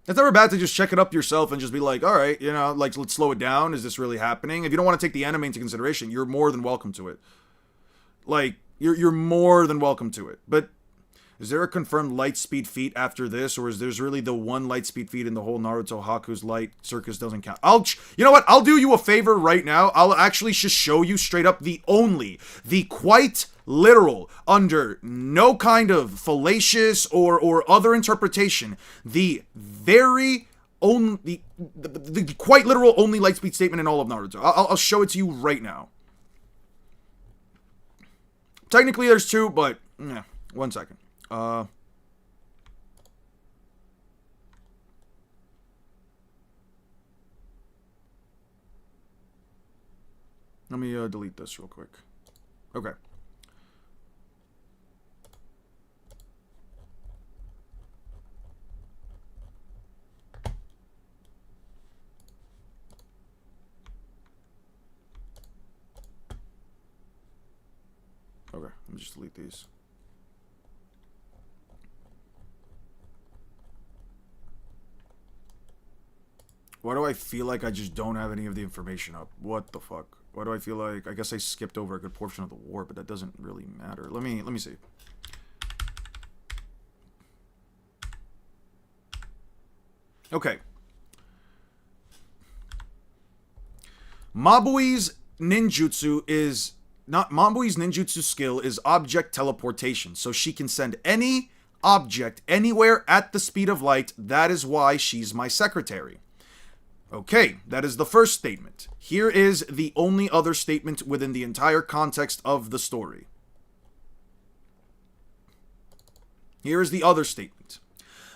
It's never bad to just check it up yourself and just be like, alright, you know, like, let's slow it down. Is this really happening? If you don't want to take the anime into consideration, you're more than welcome to it. Like, you're more than welcome to it. But Is there a confirmed light speed feat after this, or is there's really the one light speed feat in the whole Naruto Haku's light circus doesn't count? You know what? I'll do you a favor right now. I'll actually just show you straight up the quite literal, under no kind of fallacious or other interpretation, the very only, the quite literal only light speed statement in all of Naruto. I'll show it to you right now. Technically there's two, but, 1 second. Let me delete this real quick. Okay. Okay, let me just delete these. Why do I feel like I just don't have any of the information up? What the fuck? Why do I feel like... I guess I skipped over a good portion of the war, but that doesn't really matter. Let me see. Okay. Mabui's ninjutsu skill is object teleportation, so she can send any object anywhere at the speed of light. That is why she's my secretary. Okay, that is the first statement. Here is the only other statement within the entire context of the story. Here is the other statement.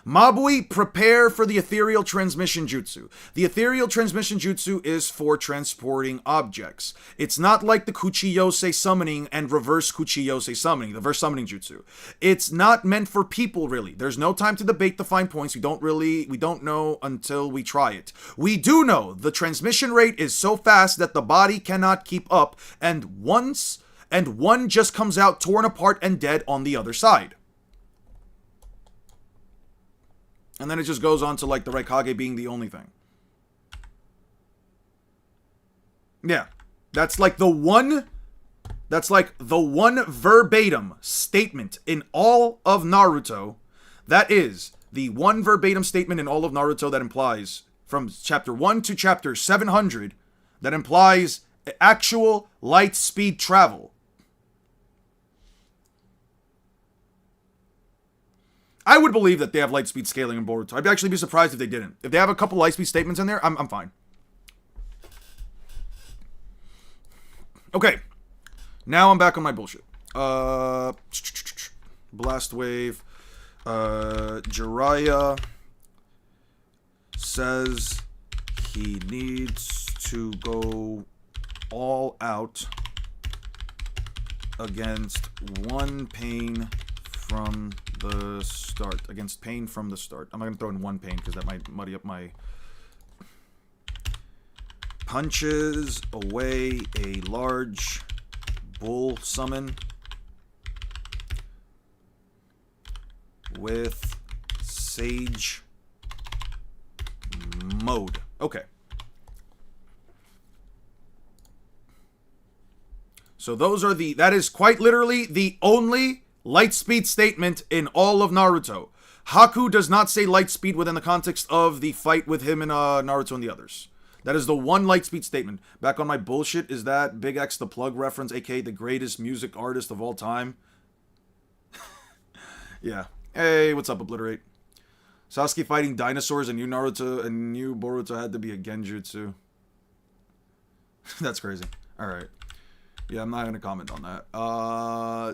Mabui, prepare for the ethereal transmission jutsu. The ethereal transmission jutsu is for transporting objects. It's not like the Kuchiyose summoning and reverse Kuchiyose summoning, the reverse summoning jutsu. It's not meant for people, really. There's no time to debate the fine points. We don't know until we try it. We do know the transmission rate is so fast that the body cannot keep up, and one just comes out torn apart and dead on the other side. And then it just goes on to, like, the Raikage being the only thing. Yeah. That's like the one verbatim statement in all of Naruto. That is the one verbatim statement in all of Naruto that implies, from chapter 1 to chapter 700, that implies actual light speed travel. I would believe that they have light speed scaling in Boruto. I'd actually be surprised if they didn't. If they have a couple light speed statements in there, I'm fine. Okay. Now I'm back on my bullshit. Blast Wave. Jiraiya says he needs to go all out against one pain from the start. Against pain from the start. I'm not going to throw in one pain because that might muddy up my... Punches away a large bull summon with Sage mode. Okay. So those are that is quite literally the only light speed statement in all of Naruto. Haku does not say light speed within the context of the fight with him and Naruto and the others. That is the one light speed statement. Back on my bullshit, is that Big X the Plug reference, aka the greatest music artist of all time? Yeah. Hey, what's up, Obliterate? Sasuke fighting dinosaurs and new Naruto and new Boruto had to be a genjutsu. That's crazy. Alright. Yeah, I'm not going to comment on that.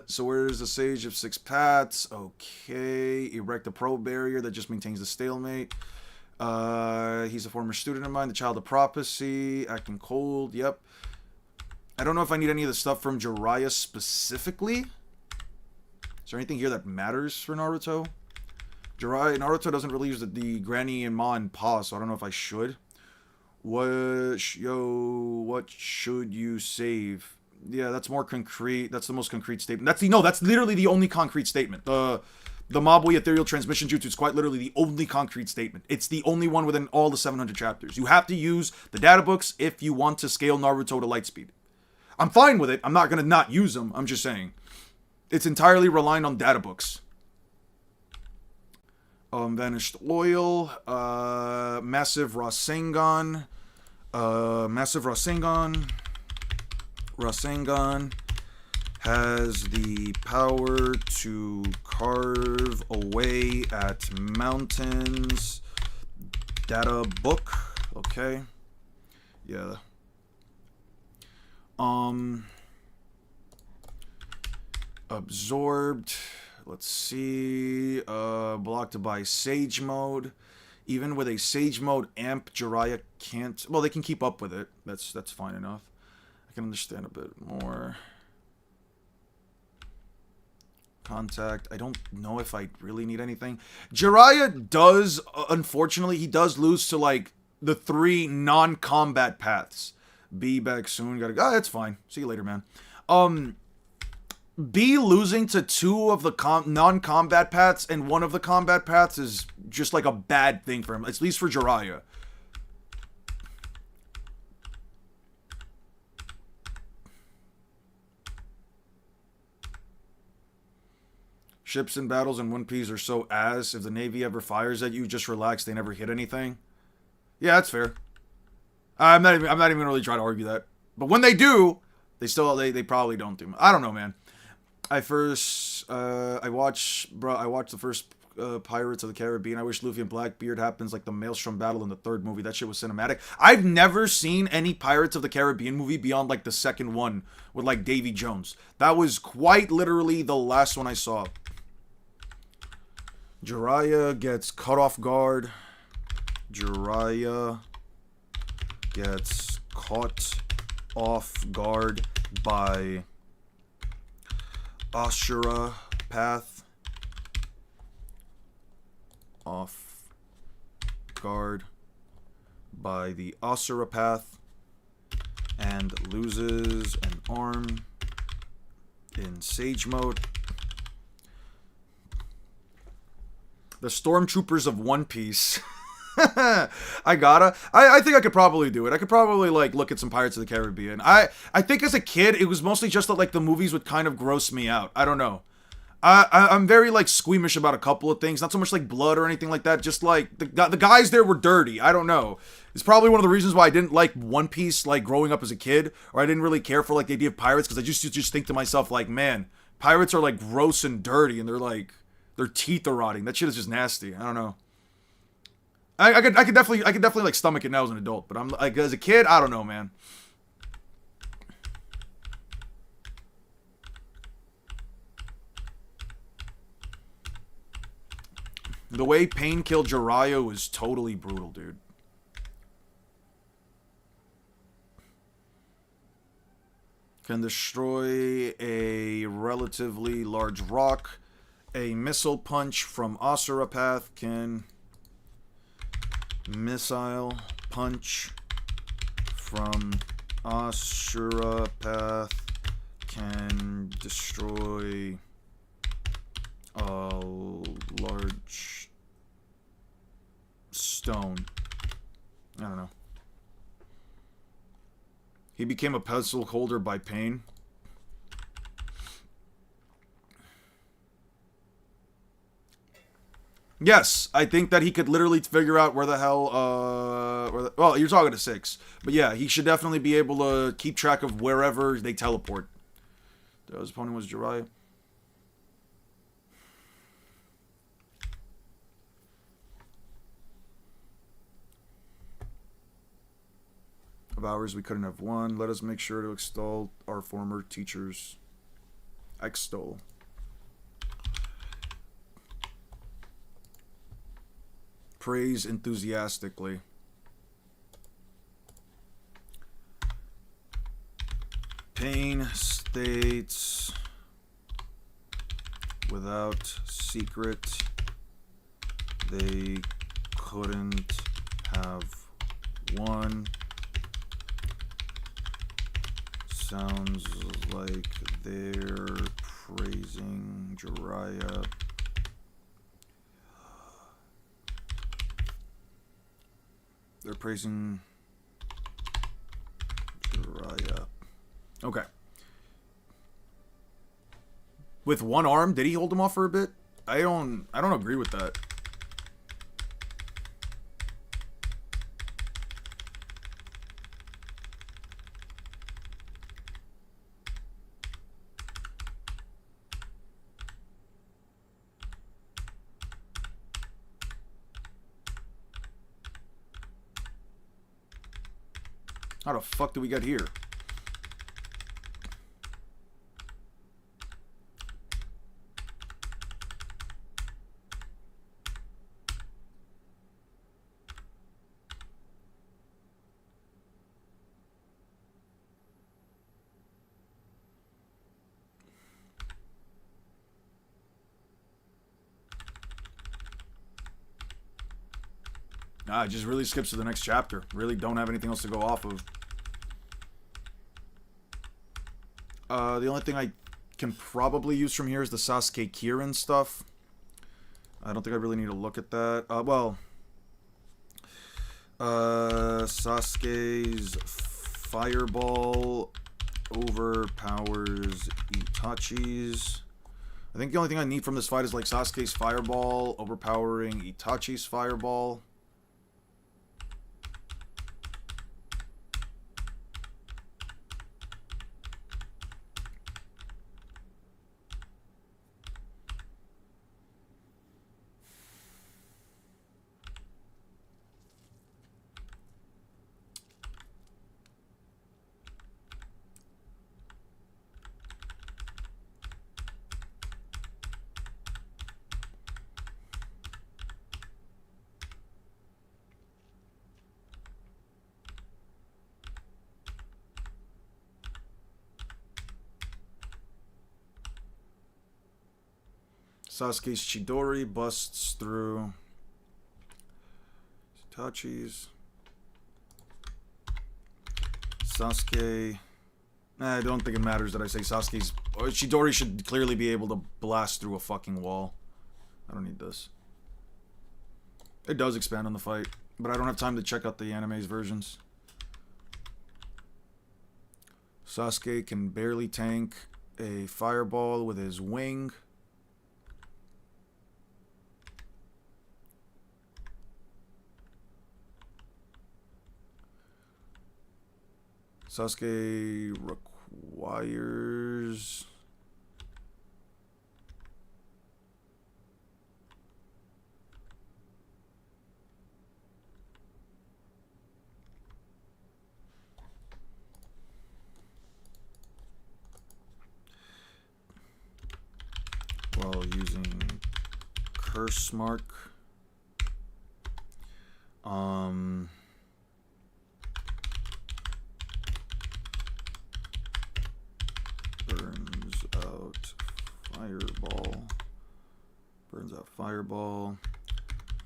So where's the Sage of Six Paths? Okay. Erect a pro barrier that just maintains the stalemate. He's a former student of mine. The Child of Prophecy. Acting cold. Yep. I don't know if I need any of the stuff from Jiraiya specifically. Is there anything here that matters for Naruto? Naruto doesn't really use the Granny and Ma and Pa, so I don't know if I should. What should you save? Yeah, that's more concrete. That's the most concrete statement. That's literally the only concrete statement. The Mabui Ethereal Transmission Jutsu is quite literally the only concrete statement. It's the only one within all the 700 chapters. You have to use the data books if you want to scale Naruto to light speed. I'm fine with it. I'm not going to not use them. I'm just saying. It's entirely reliant on data books. Vanished Oil, Massive Rasengan, Rasengan has the power to carve away at mountains. Data book, okay. Yeah. Absorbed. Let's see. Blocked by Sage Mode. Even with a Sage Mode amp, Jiraiya can't... Well, they can keep up with it. That's fine enough. I can understand a bit more. Contact. I don't know if I really need anything. Jiraiya does... unfortunately, he does lose to, like, the 3 non-combat paths. Be back soon. Gotta go. Oh, that's fine. See you later, man. B losing to 2 of the non-combat paths and 1 of the combat paths is just like a bad thing for him, at least for Jiraiya. Ships and battles in One Piece are so ass. If the Navy ever fires at you, just relax. They never hit anything. Yeah, that's fair. I'm not even gonna really try to argue that. But when they do, they probably don't do. I don't know, man. I watched the first Pirates of the Caribbean. I wish Luffy and Blackbeard happens like the Maelstrom battle in the 3rd movie. That shit was cinematic. I've never seen any Pirates of the Caribbean movie beyond like the 2nd one with like Davy Jones. That was quite literally the last one I saw. Jiraiya gets caught off guard. Jiraiya gets caught off guard by Ashura path. Off guard by the Asura path and loses an arm in Sage Mode. The Stormtroopers of One Piece. I think I could probably do it. I could probably like look at some Pirates of the Caribbean. I think as a kid it was mostly just that like the movies would kind of gross me out. I don't know. I'm very like squeamish about a couple of things. Not so much like blood or anything like that. Just like the guys there were dirty. I don't know. It's probably one of the reasons why I didn't like One Piece like growing up as a kid, or I didn't really care for like the idea of pirates, because I just think to myself like, man, pirates are like gross and dirty, and their teeth are rotting. That shit is just nasty. I don't know. I could definitely like stomach it now as an adult, but I'm like as a kid, I don't know, man. The way Pain killed Jiraiya was totally brutal, dude. Can destroy a relatively large rock. A missile punch from Asura Path can... Missile punch from Asura Path can destroy a large stone. I don't know. He became a pencil holder by Pain. Yes, I think that he could literally figure out where the hell, well, you're talking to 6. But yeah, he should definitely be able to keep track of wherever they teleport. His opponent was Jiraiya. Of hours we couldn't have won. Let us make sure to extol our former teachers. Extol. Praise enthusiastically. Pain states, without secret, they couldn't have won. Sounds like they're praising Jiraiya. They're praising Jiraiya. Okay. With one arm, did he hold him off for a bit? I don't agree with that. How the fuck do we get here? Nah, it just really skips to the next chapter. Really don't have anything else to go off of. The only thing I can probably use from here is the Sasuke Kirin stuff. I don't think I really need to look at that. Sasuke's Fireball overpowers Itachi's. I think the only thing I need from this fight is like Sasuke's Fireball overpowering Itachi's Fireball. Sasuke's Chidori busts through Itachi's. Sasuke. I don't think it matters that I say Sasuke's. Or Chidori should clearly be able to blast through a fucking wall. I don't need this. It does expand on the fight, but I don't have time to check out the anime's versions. Sasuke can barely tank a fireball with his wing. Sasuke requires... while using curse mark. Burns out fireball. Burns out fireball.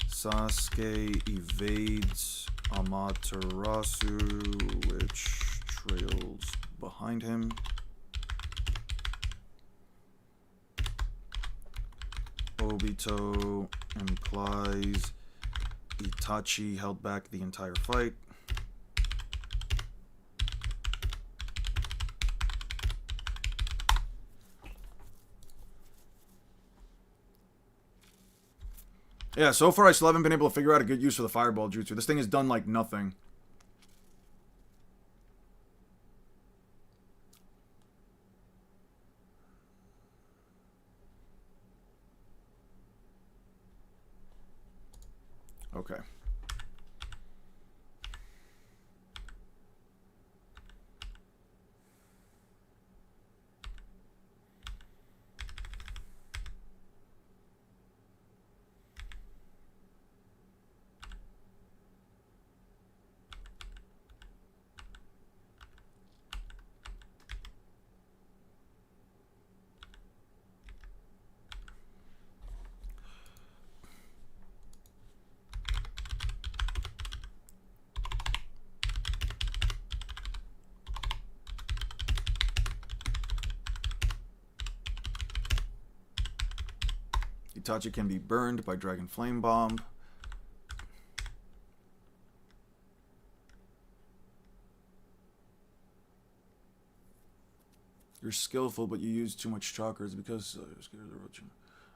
Sasuke evades Amaterasu, which trails behind him. Obito implies Itachi held back the entire fight. Yeah, so far I still haven't been able to figure out a good use for the fireball jutsu. This thing has done like nothing. Okay. Itachi can be burned by Dragon Flame Bomb. You're skillful, but you use too much chakras because you're scared of the Orochimaru.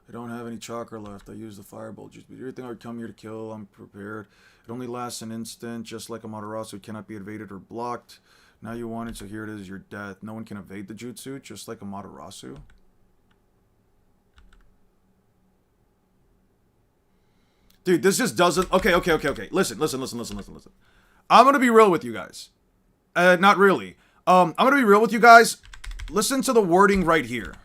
I don't have any chakra left. I use the fireball juice. But everything I would come here to kill, I'm prepared. It only lasts an instant, just like Amaterasu. It cannot be evaded or blocked. Now you want it, so here it is, your death. No one can evade the jutsu, just like Amaterasu. Dude, this just doesn't... Okay. Listen. I'm gonna be real with you guys. Not really. I'm gonna be real with you guys. Listen to the wording right here.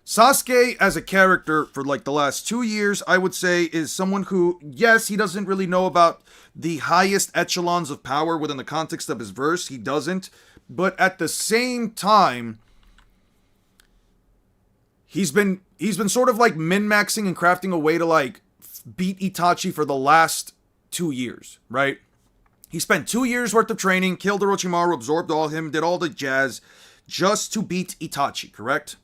Sasuke as a character for like the last 2 years, I would say, is someone who, yes, he doesn't really know about the highest echelons of power within the context of his verse. He doesn't. But at the same time, he's been sort of like min-maxing and crafting a way to like beat Itachi for the last 2 years, right? He spent 2 years worth of training, killed Orochimaru, absorbed all him, did all the jazz just to beat Itachi, correct?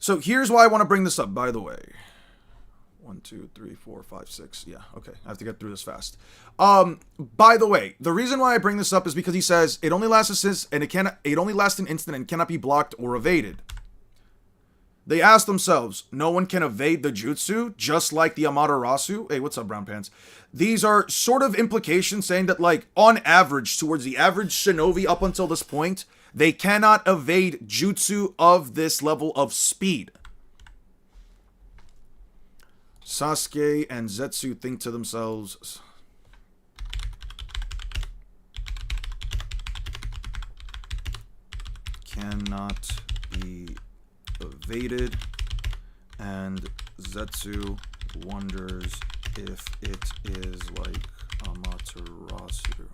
So here's why I want to bring this up, by the way. 1, 2, 3, 4, 5, 6. Yeah, okay. I have to get through this fast. By the way, the reason why I bring this up is because he says it only lasts it only lasts an instant and cannot be blocked or evaded. They ask themselves, no one can evade the jutsu, just like the Amaterasu? Hey, what's up, brown pants? These are sort of implications saying that, like, on average, towards the average shinobi up until this point, they cannot evade jutsu of this level of speed. Sasuke and Zetsu think to themselves, cannot be evaded, and Zetsu wonders if it is like Amaterasu.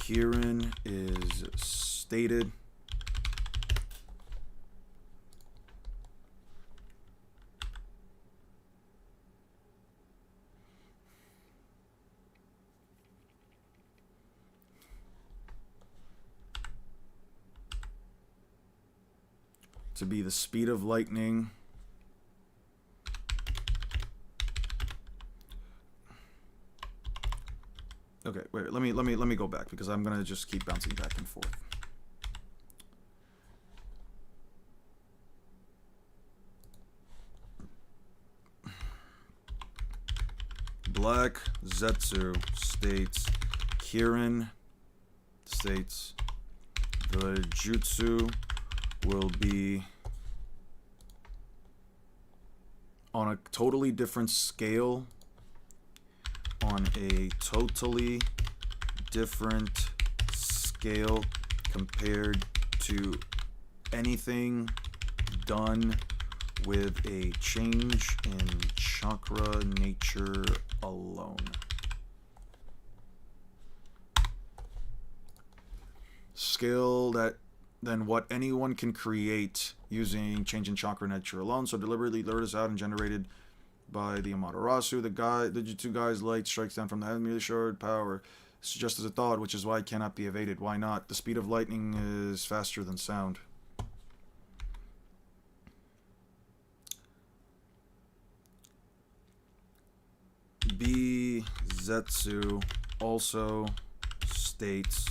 Kirin is stated to be the speed of lightning. Okay, wait, let me go back because I'm gonna just keep bouncing back and forth. Black Zetsu states, Kirin states, the jutsu will be on a totally different scale, on a totally different scale compared to anything done with a change in chakra nature alone. Skill that than what anyone can create using change in chakra nature alone. So deliberately lured us out and generated by the Amaterasu. The Jutsu guy's light strikes down from the heavenly shard power. It's just as a thought, which is why it cannot be evaded. Why not? The speed of lightning is faster than sound. B. Zetsu also states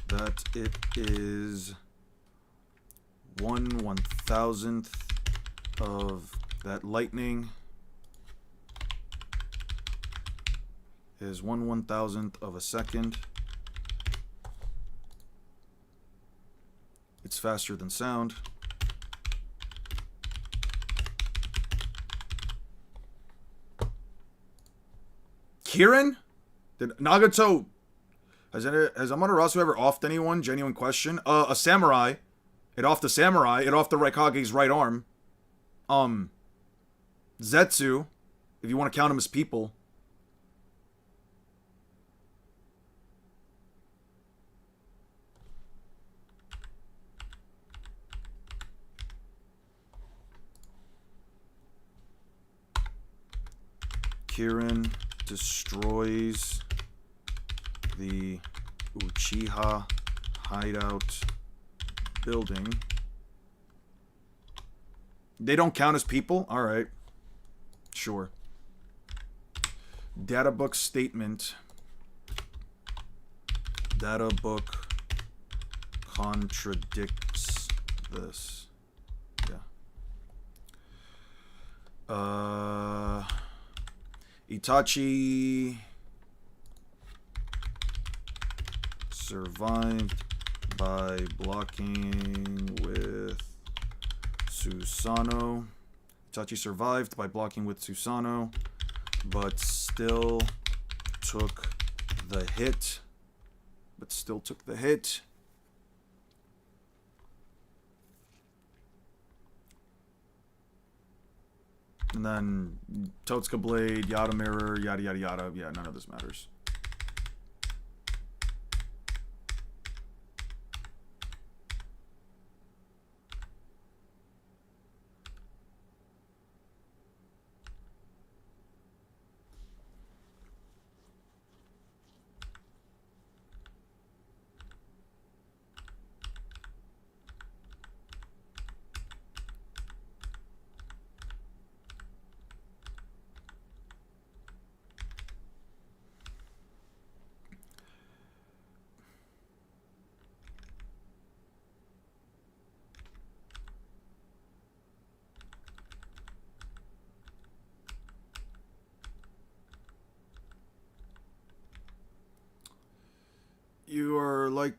that it is 1/1000th of that lightning is 1/1000th of a second. It's faster than sound. Kirin? Did Nagato... Has Amaterasu ever offed anyone? Genuine question. A samurai. It offed the samurai. It offed the Raikage's right arm. Zetsu, if you want to count him as people. Kirin destroys the Uchiha hideout building. They don't count as people? Alright. Sure. Databook statement. Databook contradicts this. Yeah. Itachi survived by blocking with Susanoo. Itachi survived by blocking with Susanoo, but still took the hit but still took the hit. And then Totsuka Blade, Yada Mirror, yada yada yada. Yeah, none of this matters. You are like...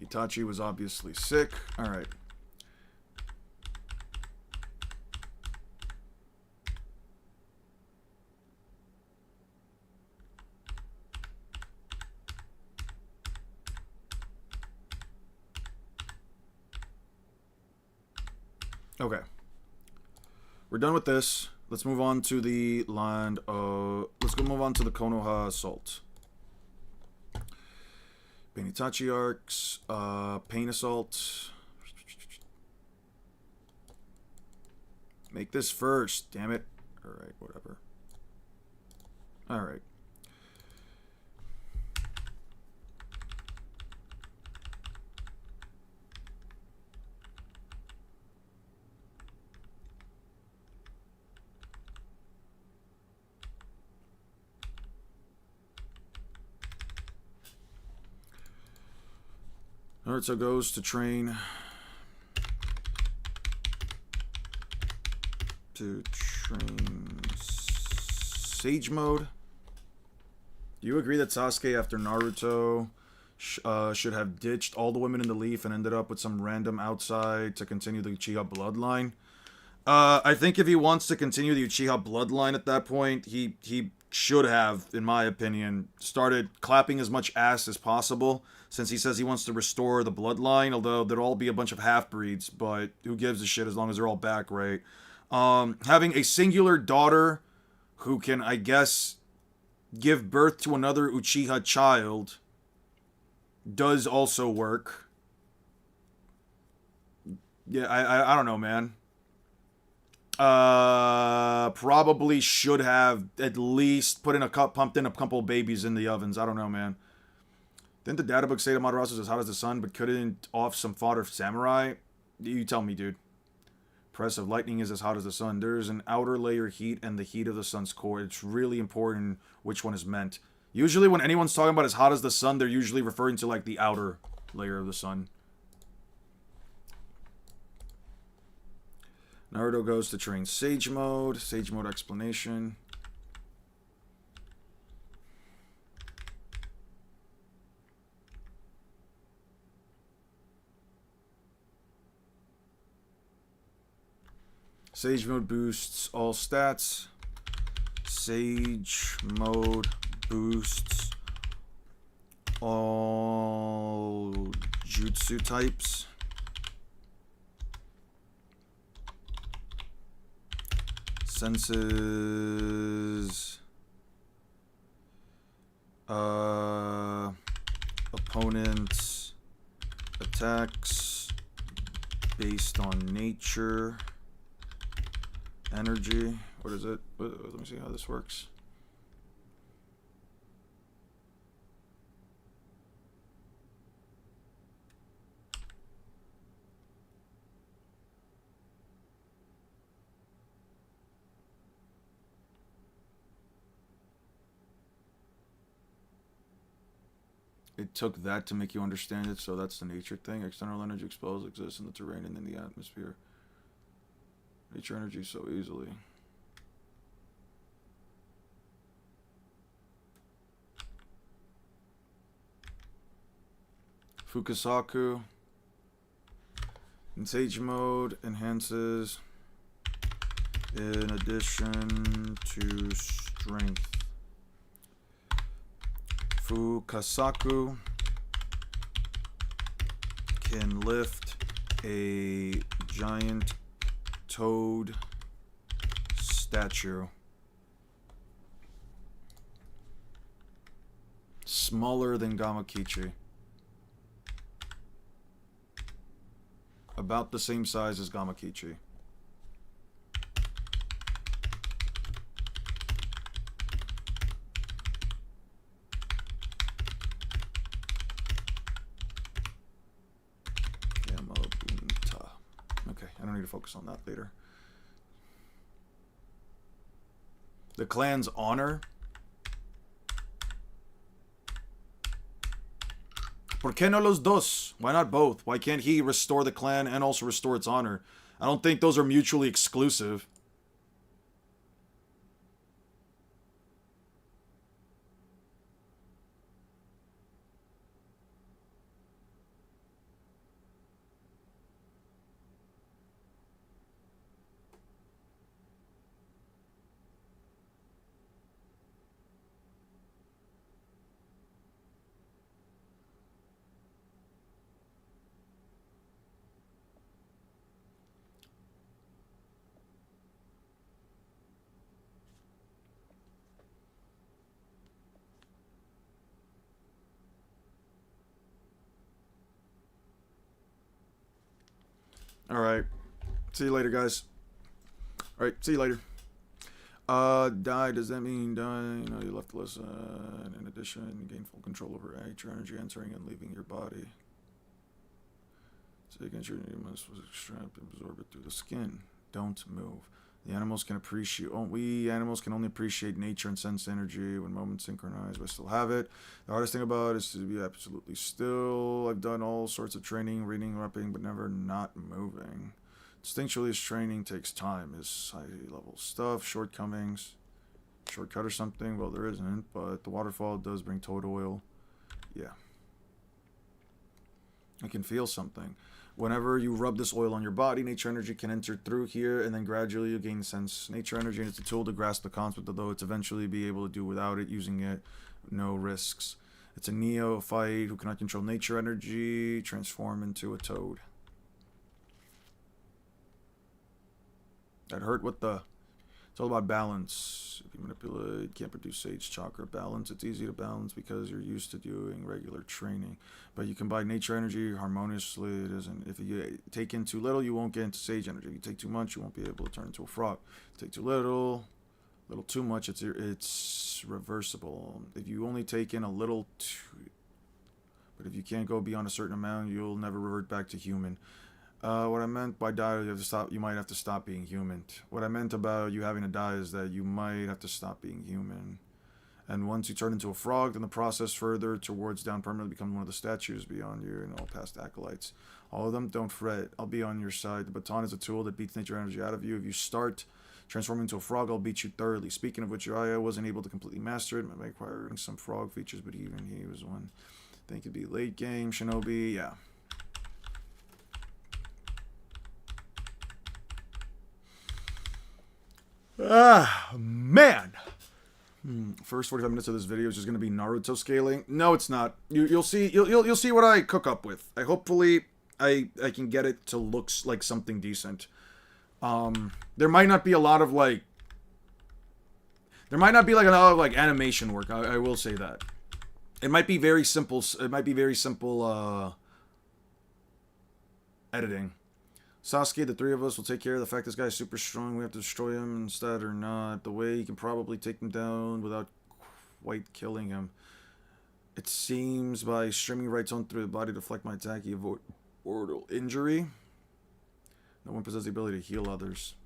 Itachi was obviously sick. Alright. Okay. We're done with this. Let's move on to the land of... Let's go move on to the Konoha Assault. Itachi arcs, Pain Assault. Make this first, damn it. Alright, whatever. Alright. Naruto goes to train. Sage mode. Do you agree that Sasuke, after Naruto, should have ditched all the women in the Leaf and ended up with some random outside to continue the Uchiha bloodline? I think if he wants to continue the Uchiha bloodline at that point, he should have, in my opinion, started clapping as much ass as possible, since he says he wants to restore the bloodline, although there'll all be a bunch of half-breeds, but who gives a shit as long as they're all back, right? Having a singular daughter who can, I guess, give birth to another Uchiha child does also work. Yeah, I don't know, man. Probably should have at least pumped in a couple babies in the ovens. I don't know, man. Didn't the data book say that Madarasu is as hot as the sun, but couldn't off some fodder samurai? You tell me, dude. Press of lightning is as hot as the sun. There's an outer layer heat and the heat of the sun's core. It's really important which one is meant. Usually when anyone's talking about as hot as the sun, they're usually referring to like the outer layer of the sun. Naruto goes to train Sage Mode. Sage Mode explanation. Sage Mode boosts all stats. Sage Mode boosts all jutsu types. Senses. Opponents. Attacks. Based on nature. Energy. What is it? Let me see how this works. it took that to make you understand it, so that's the nature thing. External energy exposed exists in the terrain and in the atmosphere. Nature energy so easily. Fukasaku. In Sage mode, enhances in addition to strength. Fukasaku can lift a giant toad statue. Smaller than Gamakichi. About the same size as Gamakichi. Yamabunta. Okay, I don't need to focus on that later. The clan's honor. ¿Por qué no los dos? Why not both? Why can't he restore the clan and also restore its honor? I don't think those are mutually exclusive. Alright. See you later, guys. Alright, see you later. Die, does that mean die? No, you left listen. In addition, you gain full control over nature energy entering and leaving your body. So you can ensure you must extract and absorb it through the skin. Don't move. The animals can appreciate. Oh, we animals can only appreciate nature and sense energy when moments synchronize. But I still have it. The hardest thing about it is to be absolutely still. I've done all sorts of training, reading, repping, but never not moving. Instinctually, this training takes time. Is high-level stuff, shortcomings, shortcut or something? Well, there isn't. But the waterfall does bring toad oil. Yeah. I can feel something. Whenever you rub this oil on your body, nature energy can enter through here, and then gradually you gain sense. Nature energy, and it's a tool to grasp the concept, although it's eventually be able to do without it, using it, no risks. It's a neophyte who cannot control nature energy, transform into a toad. That hurt. What the? It's all about balance. If you manipulate, can't produce sage chakra balance. It's easy to balance because you're used to doing regular training. But you combine nature energy harmoniously. It isn't. If you take in too little, you won't get into sage energy. If you take too much, you won't be able to turn into a frog. Take too little too much, it's reversible. If you only take in a little too, but if you can't go beyond a certain amount, you'll never revert back to human. What I meant by die, you have to stop. You might have to stop being human. What I meant about you having to die is that you might have to stop being human. And once you turn into a frog, then the process further towards down permanently becomes one of the statues beyond you and all past acolytes. All of them, don't fret. I'll be on your side. The baton is a tool that beats nature energy out of you. If you start transforming into a frog, I'll beat you thoroughly. Speaking of which, Uriah wasn't able to completely master it, by acquiring some frog features, but even he was one. I think it'd be late game, Shinobi, yeah. Ah, man. First 45 minutes of this video is just going to be Naruto scaling. No, it's not. You'll see. You'll see what I cook up with. Hopefully I can get it to look like something decent. There might not be a lot of like. There might not be like a lot of like animation work. I will say that. It might be very simple. It might be very simple editing. Sasuke, the three of us will take care of the fact this guy's super strong. We have to destroy him instead or not. The way you can probably take him down without quite killing him. It seems by streaming right on through the body to deflect my attack, you avoid mortal injury. No one possesses the ability to heal others.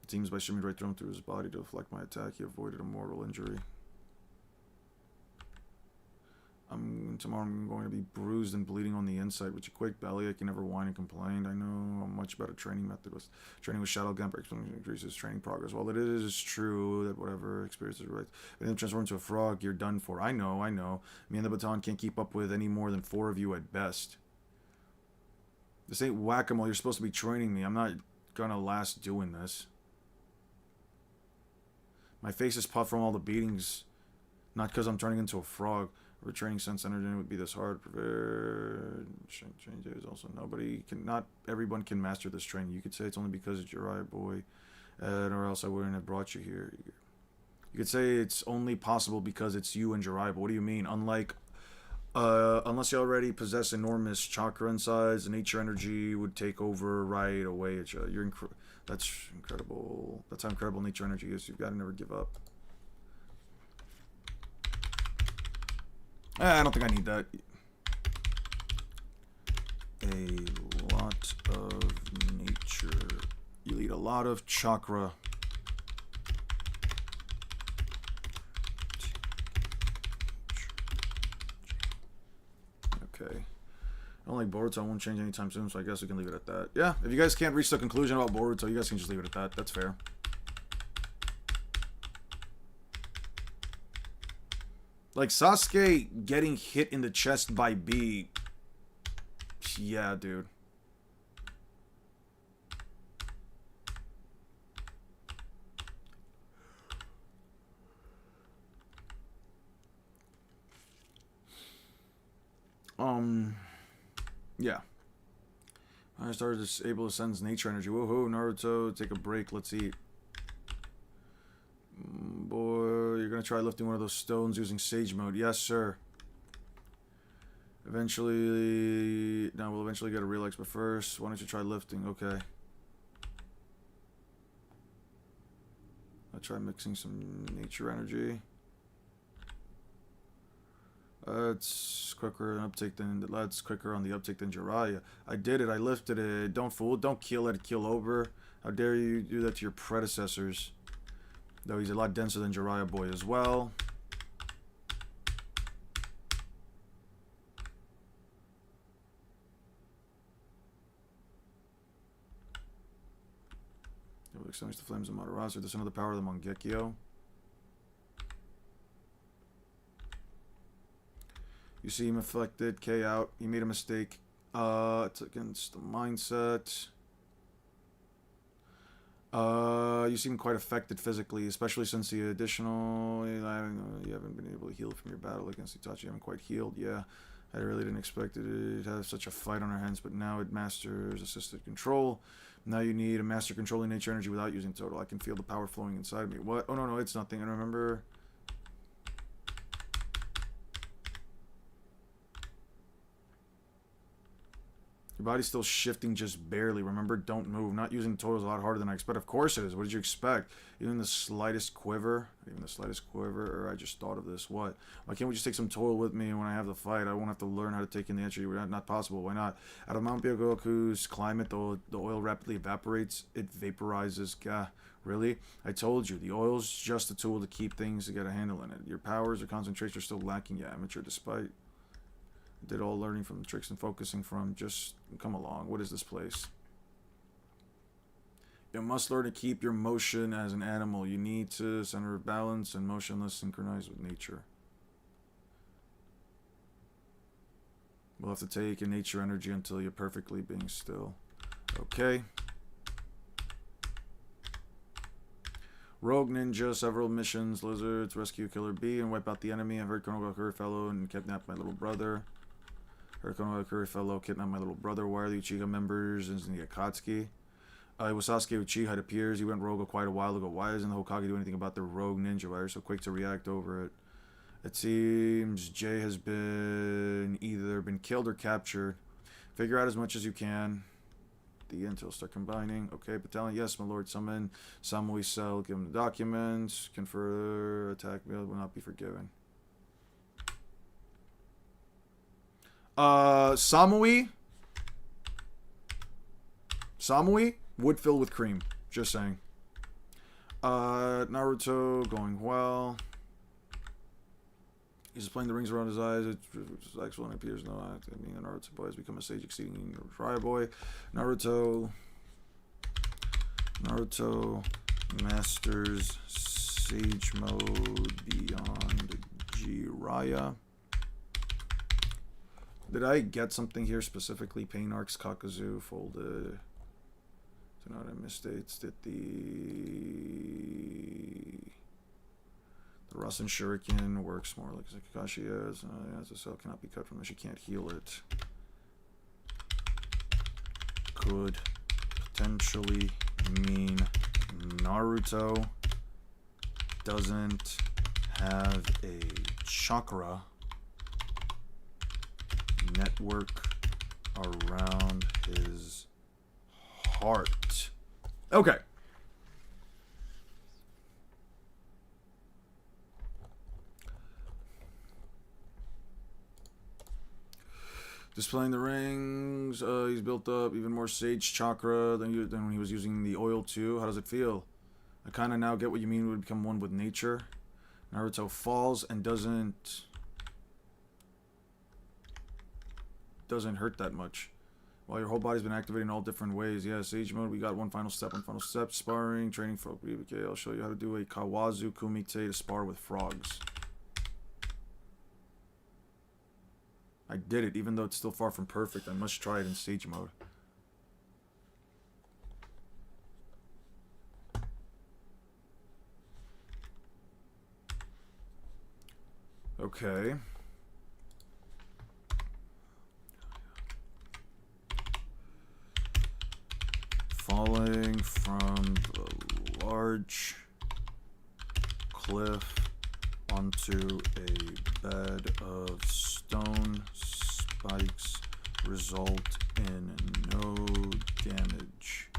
teams by shooting right through his body to deflect my attack. He avoided a mortal injury. Tomorrow I'm going to be bruised and bleeding on the inside, with a quick belly. I can never whine and complain. I know a much better training method was training with Shadow Gun increases training progress. While it is true that whatever experience is right, if you transform into a frog, you're done for. I know. Me and the baton can't keep up with any more than 4 of you at best. This ain't whack-a-mole. You're supposed to be training me. I'm not gonna last doing this. My face is puffed from all the beatings, not because I'm turning into a frog. Retraining sense energy would be this hard. Change is also not everyone can master this training. You could say it's only because it's Jiraiya boy, or else I wouldn't have brought you here. You could say it's only possible because it's you and Jiraiya. But what do you mean? Unless you already possess enormous chakra inside, nature energy would take over right away. That's incredible. That's how incredible nature energy is. You've got to never give up. I don't think I need that. A lot of nature. You need a lot of chakra. Okay. I don't like Boruto. I won't change anytime soon, so I guess we can leave it at that. Yeah, if you guys can't reach the conclusion about Boruto, you guys can just leave it at that. That's fair. Like, Sasuke getting hit in the chest by B. Yeah, dude. Yeah. I started able to sense nature energy. Woohoo, Naruto, take a break, let's eat. Boy, you're gonna try lifting one of those stones using Sage Mode. Yes, sir. Eventually... Now, we'll eventually get a real X, but first, why don't you try lifting? Okay. I'll try mixing some nature energy. That's quicker on uptake than Jiraiya. I did it. I lifted it. Don't fool. Don't let it kill over. How dare you do that to your predecessors? Though he's a lot denser than Jiraiya boy as well. It will extinguish the flames of Matarasu. There's another power of the Mangekyo. You see him afflicted, K out. He made a mistake. It's against the mindset. You seem quite affected physically, especially since the additional... You haven't been able to heal from your battle against Itachi. You haven't quite healed, yeah. I really didn't expect it to have such a fight on our hands, but now it masters assisted control. Now you need a master controlling nature energy without using total. I can feel the power flowing inside me. What? Oh, no, it's nothing. I remember... Your body's still shifting just barely. Remember, don't move. Not using total is a lot harder than I expect. Of course it is. What did you expect? Even the slightest quiver? Or I just thought of this. What? Why can't we just take some total with me when I have the fight? I won't have to learn how to take in the entry. Not possible. Why not? Out of Mount Byakugoku's climate, the oil rapidly evaporates. It vaporizes. Gah. Really? I told you. The oil's just a tool to keep things to get a handle in it. Your powers or concentration are still lacking. Yeah, amateur despite... Did all learning from the tricks and focusing from. Just come along. What is this place? You must learn to keep your motion as an animal. You need to center of balance and motionless synchronize with nature. We'll have to take in nature energy until you're perfectly being still. Okay. Rogue Ninja, several missions, lizards, rescue Killer Bee, and wipe out the enemy. I've heard Konoha Fellow and kidnap my little brother. Konoha Fellow kidnapped my little brother. Why are the Uchiha members in the Akatsuki? It was Sasuke Uchiha, it appears. He went rogue quite a while ago. Why doesn't the Hokage do anything about the rogue ninja? Why are you so quick to react over it? It seems Jay has either been killed or captured. Figure out as much as you can. The intel start combining. Okay, battalion. Yes, my lord. Summon Samui Cell. Give him the documents. Confer attack. Will not be forgiven. Samui would fill with cream. Just saying. Naruto going well. He's playing the rings around his eyes. It's excellent. It appears no act. I mean, the Naruto boy has become a sage exceeding Raya boy. Naruto masters sage mode beyond Jiraiya. Did I get something here specifically? Pain arcs Kakazu folded. So now I misstates that the Rasen Shuriken works more like Kakashi is. As a cell cannot be cut from this, you can't heal it. Could potentially mean Naruto doesn't have a chakra network around his heart. Okay. Displaying the rings, he's built up even more sage chakra than when he was using the oil too. How does it feel? I kind of now get what you mean would become one with nature. Naruto falls and doesn't hurt that much. While your whole body's been activated in all different ways. Yeah, Sage mode, we got one final step. Sparring, training for BBK. I'll show you how to do a Kawazu Kumite to spar with frogs. I did it, even though it's still far from perfect. I must try it in Sage mode. Okay. Falling from the large cliff onto a bed of stone spikes result in no damage.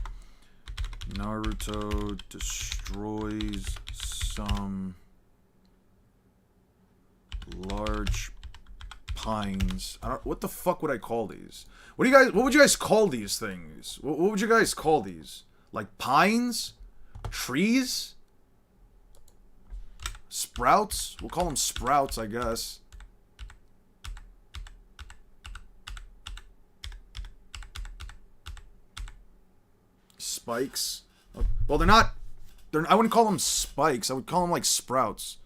Naruto destroys some large pines. What the fuck would I call these? What would you guys call these things? What would you guys call these? Like pines? Trees? Sprouts? We'll call them sprouts, I guess. Spikes? Well, they're not... I wouldn't call them spikes. I would call them like sprouts.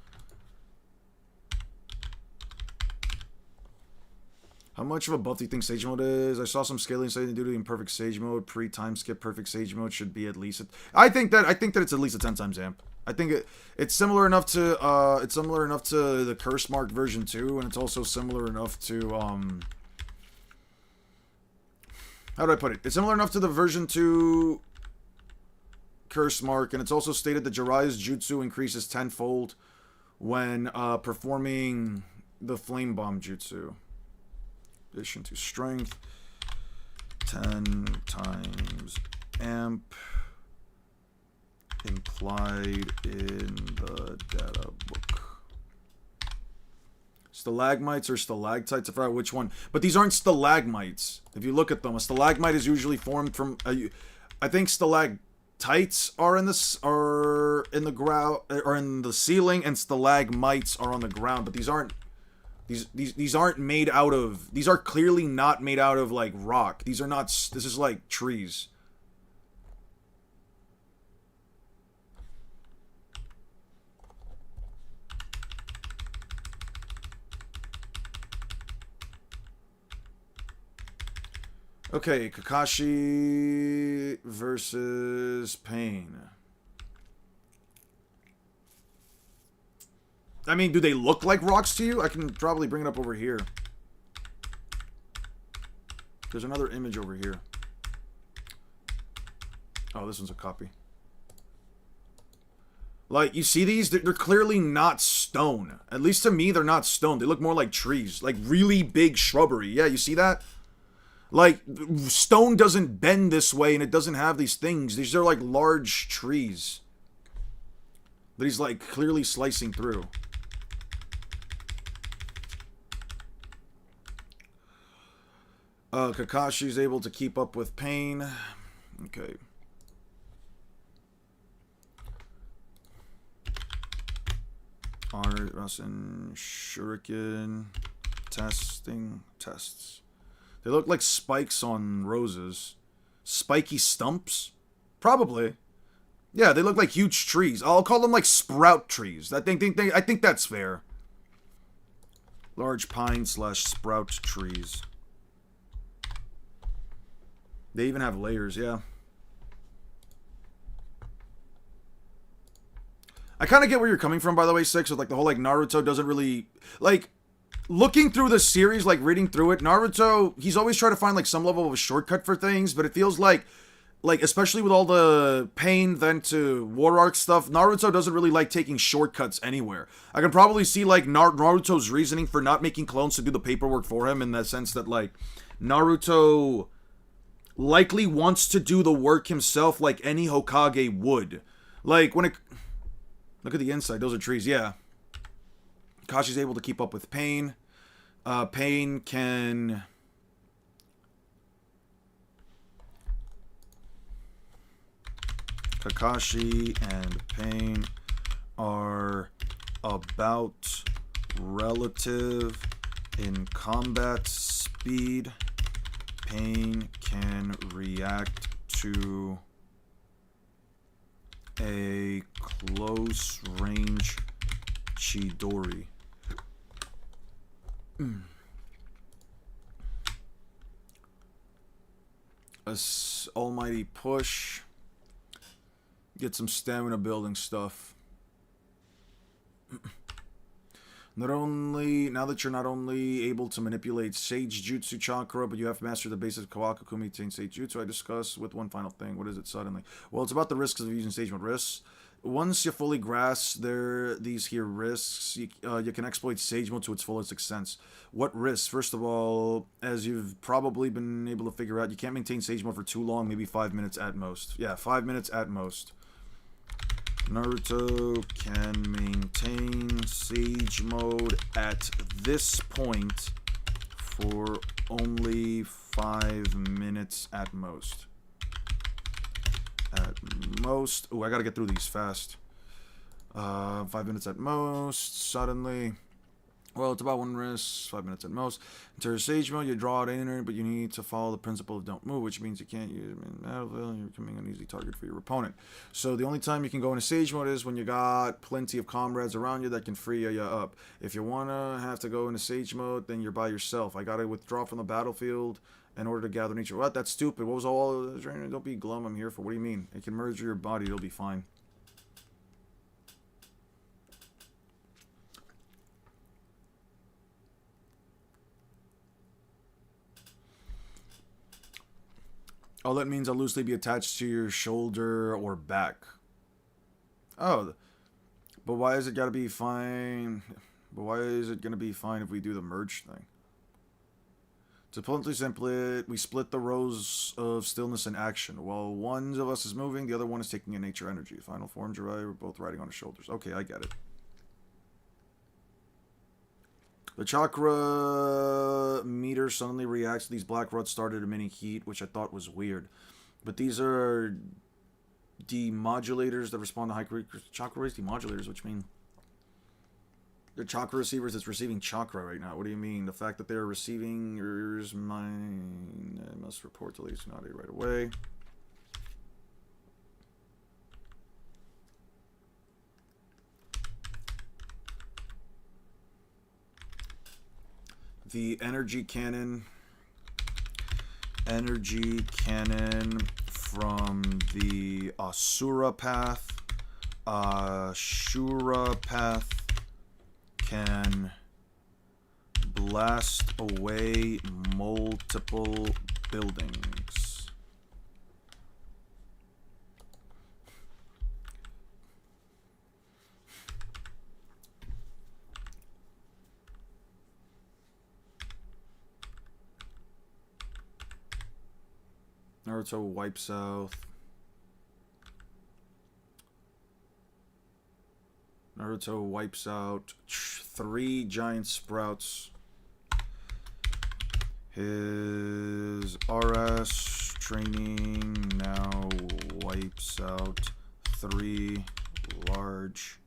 How much of a buff do you think Sage Mode is? I saw some scaling saying due to the imperfect Sage Mode, pre-time skip perfect Sage Mode should be at least... I think that it's at least a 10 times amp. I think it's similar enough to the Curse Mark version 2, and it's also similar enough to how do I put it? It's similar enough to the version 2 Curse Mark, and it's also stated that Jiraiya's jutsu increases tenfold when performing the Flame Bomb jutsu. Addition to strength, 10 times amp implied in the data book. Stalagmites or stalactites, I forgot which one. But these aren't stalagmites. If you look at them, a stalagmite is usually formed from I think stalactites are in the ground or in the ceiling, and stalagmites are on the ground, but these aren't made out of... These are clearly not made out of, like, rock. These are not... This is, like, trees. Okay, Kakashi versus Pain. I mean, do they look like rocks to you? I can probably bring it up over here. There's another image over here. Oh, this one's a copy. Like, you see these? They're clearly not stone. At least to me, they're not stone. They look more like trees. Like, really big shrubbery. Yeah, you see that? Like, stone doesn't bend this way, and it doesn't have these things. These are, like, large trees that he's, like, clearly slicing through. Kakashi's able to keep up with Pain. Okay. Rasen Shuriken tests. They look like spikes on roses. Spiky stumps? Probably. Yeah, they look like huge trees. I'll call them like sprout trees. I think that's fair. Large pine / sprout trees. They even have layers, yeah. I kind of get where you're coming from, by the way, Six, with like the whole like Naruto doesn't really like looking through the series, like reading through it. Naruto, he's always trying to find like some level of a shortcut for things, but it feels like especially with all the pain then to War Arc stuff, Naruto doesn't really like taking shortcuts anywhere. I can probably see like Naruto's reasoning for not making clones to do the paperwork for him, in the sense that like Naruto likely wants to do the work himself like any Hokage would. Like when it look at the inside, those are trees, yeah. Kakashi's able to keep up with pain. Pain can Kakashi and Pain are about relative in combat speed. Pain can react to a close range Chidori. Almighty push. Get some stamina building stuff. Now that you're not only able to manipulate Sage Jutsu Chakra, but you have mastered the basics of Kawakukumi Tain Sage Jutsu, I discuss with one final thing. What is it suddenly? Well, it's about the risks of using Sage Mode risks. Once you fully grasp these here risks, you can exploit Sage Mode to its fullest extent. What risks? First of all, as you've probably been able to figure out, you can't maintain Sage Mode for too long, maybe 5 minutes at most. Yeah, 5 minutes at most. Naruto can maintain Sage Mode at this point for only 5 minutes at most. At most. Oh, I gotta get through these fast. 5 minutes at most. Suddenly. Well, it's about one risk. 5 minutes at most. Enter Sage Mode, you draw it in, but you need to follow the principle of don't move, which means you can't use it in battlefield. You're becoming an easy target for your opponent. So the only time you can go into Sage Mode is when you got plenty of comrades around you that can free you up. If you wanna have to go into Sage Mode, then you're by yourself. I gotta withdraw from the battlefield in order to gather nature. What? That's stupid. What was all the training? Don't be glum. I'm here for. What do you mean? It can merge your body. It'll be fine. Oh, that means I'll loosely be attached to your shoulder or back. Oh, but why is it gotta be fine? But why is it gonna be fine if we do the merge thing? To put it simply, we split the rows of stillness and action. While one of us is moving, the other one is taking in nature energy. Final form, Jiraiya, we're both riding on his shoulders. Okay, I get it. The chakra meter suddenly reacts to these black rods started emitting heat, which I thought was weird. But these are demodulators that respond to high chakra rays. Demodulators, which mean they're chakra receivers that's receiving chakra right now. What do you mean? The fact that they're receiving yours, mine. I must report to Lady Tsunade right away. The energy cannon from the Asura path. Ashura path can blast away multiple buildings. Naruto wipes out. Naruto wipes out 3 giant sprouts. His RS training now wipes out 3 large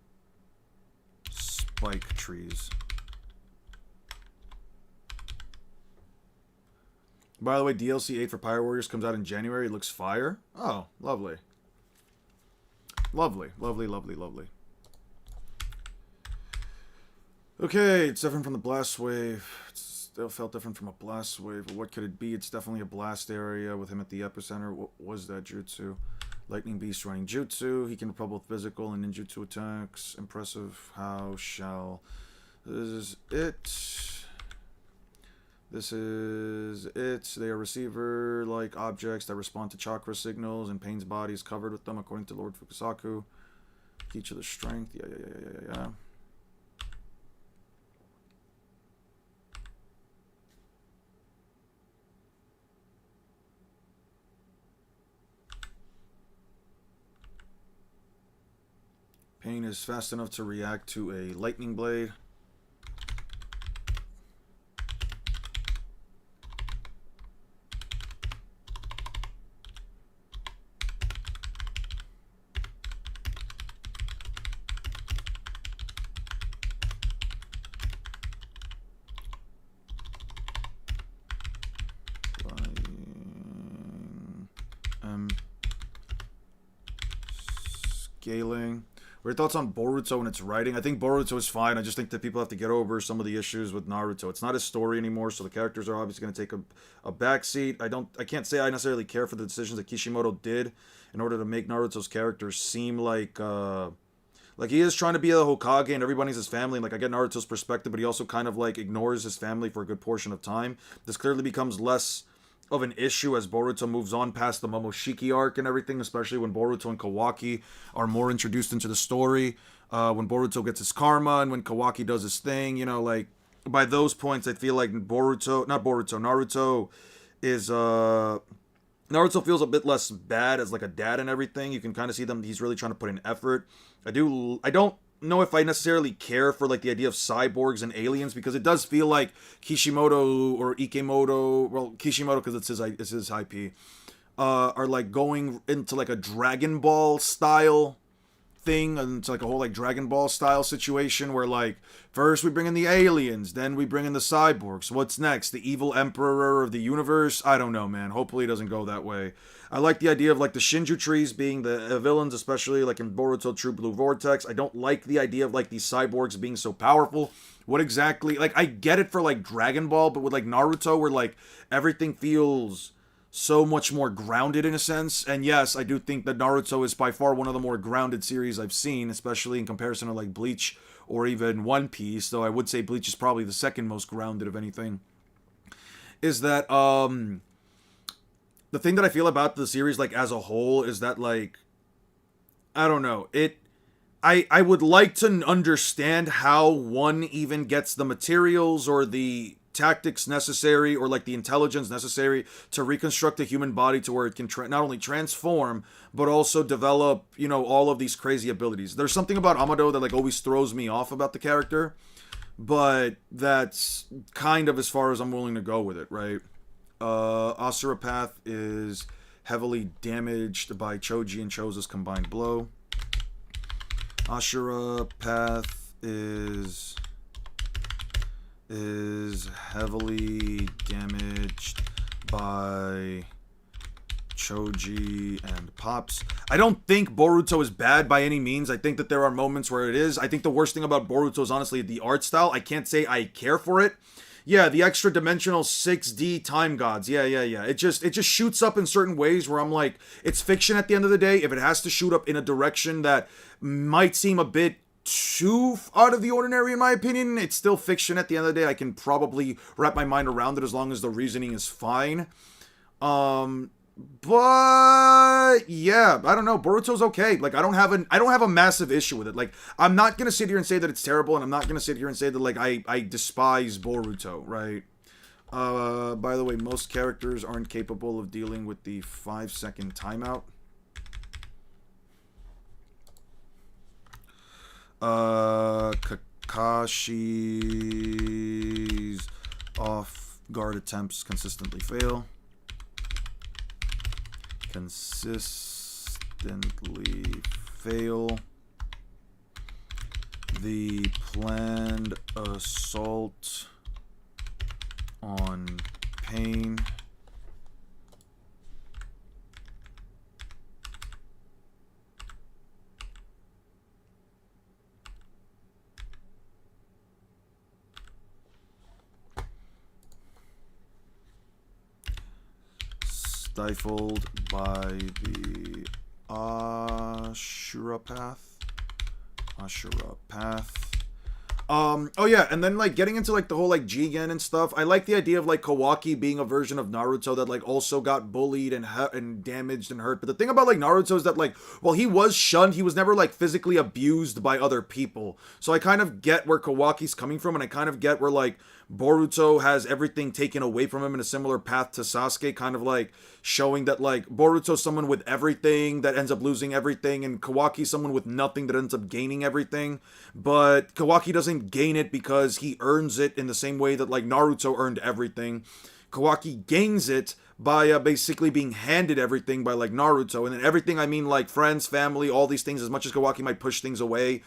sprouts. bike trees. By the way, DLC 8 for Pyro Warriors comes out in January. It looks fire. Oh, lovely. Lovely, lovely, lovely, lovely. Okay, it's different from the blast wave. It still felt different from a blast wave. But what could it be? It's definitely a blast area with him at the epicenter. What was that jutsu? Lightning Beast running jutsu. He can repel both physical and ninjutsu attacks. Impressive. How shall... This is it. This is it. They are receiver-like objects that respond to chakra signals, and Pain's body is covered with them, according to Lord Fukusaku. Teach of the strength. Yeah. Pain is fast enough to react to a lightning blade. Scaling. What are your thoughts on Boruto and its writing? I think Boruto is fine. I just think that people have to get over some of the issues with Naruto. It's not a story anymore, so the characters are obviously going to take a backseat. I can't say I necessarily care for the decisions that Kishimoto did in order to make Naruto's characters seem like he is trying to be a Hokage and everybody's his family. And like, I get Naruto's perspective, but he also kind of like ignores his family for a good portion of time. This clearly becomes less of an issue as Boruto moves on past the Momoshiki arc and everything, especially when Boruto and Kawaki are more introduced into the story. When Boruto gets his karma and when Kawaki does his thing, you know, like, by those points, I feel like Naruto is, Naruto feels a bit less bad as like a dad and everything. You can kind of see he's really trying to put in effort. I don't know if I necessarily care for like the idea of cyborgs and aliens, because it does feel like Kishimoto or Ikemoto, well, Kishimoto because it's his IP, are like going into like a Dragon Ball style thing, and it's like a whole like Dragon Ball style situation where like first we bring in the aliens, then we bring in the cyborgs. What's next? The evil emperor of the universe? I don't know, man. Hopefully it doesn't go that way. I like the idea of like the Shinju trees being the villains, especially like in Boruto True Blue Vortex. I don't like the idea of like these cyborgs being so powerful. What exactly, like, I get it for like Dragon Ball, but with like Naruto where like everything feels so much more grounded in a sense. And yes, I do think that Naruto is by far one of the more grounded series I've seen, especially in comparison to like Bleach or even One Piece, though I would say Bleach is probably the second most grounded of anything. Is that the thing that I feel about the series like as a whole is that like, I don't know, I would like to understand how one even gets the materials or the tactics necessary or like the intelligence necessary to reconstruct a human body to where it can not only transform but also develop, you know, all of these crazy abilities. There's something about Amado that like always throws me off about the character, but that's kind of as far as I'm willing to go with it, right? Asura Path is heavily damaged by Choji and Chozo's combined blow. Ashura Path is heavily damaged by Choji and Pops. I don't think Boruto is bad by any means. I think that there are moments where it is. I think the worst thing about Boruto is honestly the art style. I can't say I care for it. Yeah, the extra dimensional 6D time gods. Yeah. It just shoots up in certain ways where I'm like, it's fiction at the end of the day. If it has to shoot up in a direction that might seem a bit too out of the ordinary in my opinion, it's still fiction at the end of the day. I can probably wrap my mind around it as long as the reasoning is fine. But yeah, I don't know. Boruto's okay. Like I don't have a massive issue with it. Like I'm not gonna sit here and say that it's terrible, and I'm not gonna sit here and say that like I despise Boruto, right? By the way, most characters aren't capable of dealing with the 5-second timeout. Kakashi's off-guard attempts consistently fail. The planned assault on Pain stifled by the Ashura Path. Oh yeah, and then like getting into like the whole like Jigen and stuff. I like the idea of like Kawaki being a version of Naruto that like also got bullied and damaged and hurt. But the thing about like Naruto is that like while he was shunned, he was never like physically abused by other people. So I kind of get where Kawaki's coming from, and I kind of get where like Boruto has everything taken away from him in a similar path to Sasuke, kind of like showing that like Boruto's someone with everything that ends up losing everything, and Kawaki's someone with nothing that ends up gaining everything. But Kawaki doesn't gain it because he earns it in the same way that like Naruto earned everything. Kawaki gains it by basically being handed everything by like Naruto, and then everything I mean like friends, family, all these things. As much as Kawaki might push things away,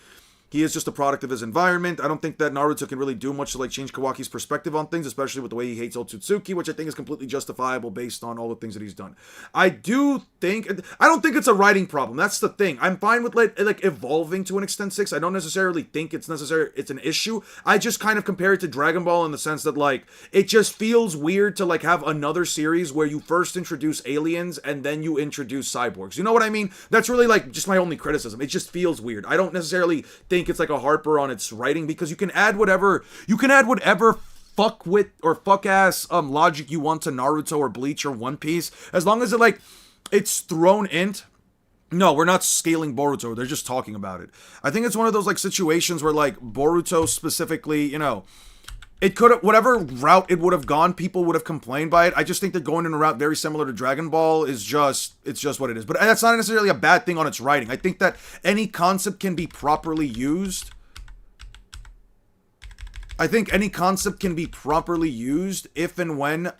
he is just a product of his environment. I don't think that Naruto can really do much to like change Kawaki's perspective on things, especially with the way he hates Otsutsuki, which I think is completely justifiable based on all the things that he's done. I don't think it's a writing problem. That's the thing. I'm fine with like evolving to an extent 6. I don't necessarily think it's an issue. I just kind of compare it to Dragon Ball in the sense that like it just feels weird to like have another series where you first introduce aliens and then you introduce cyborgs. You know what I mean? That's really like just my only criticism. It just feels weird. I don't necessarily think it's like a harper on its writing, because you can add whatever fuck with or fuck ass logic you want to Naruto or Bleach or One Piece, as long as it's thrown in. No, we're not scaling Boruto. They're just talking about it. I think it's one of those like situations where like Boruto specifically, you know, it could have, whatever route it would have gone, people would have complained by it. I just think that going in a route very similar to Dragon Ball it's just what it is. But that's not necessarily a bad thing on its writing. I think that any concept can be properly used. If and when,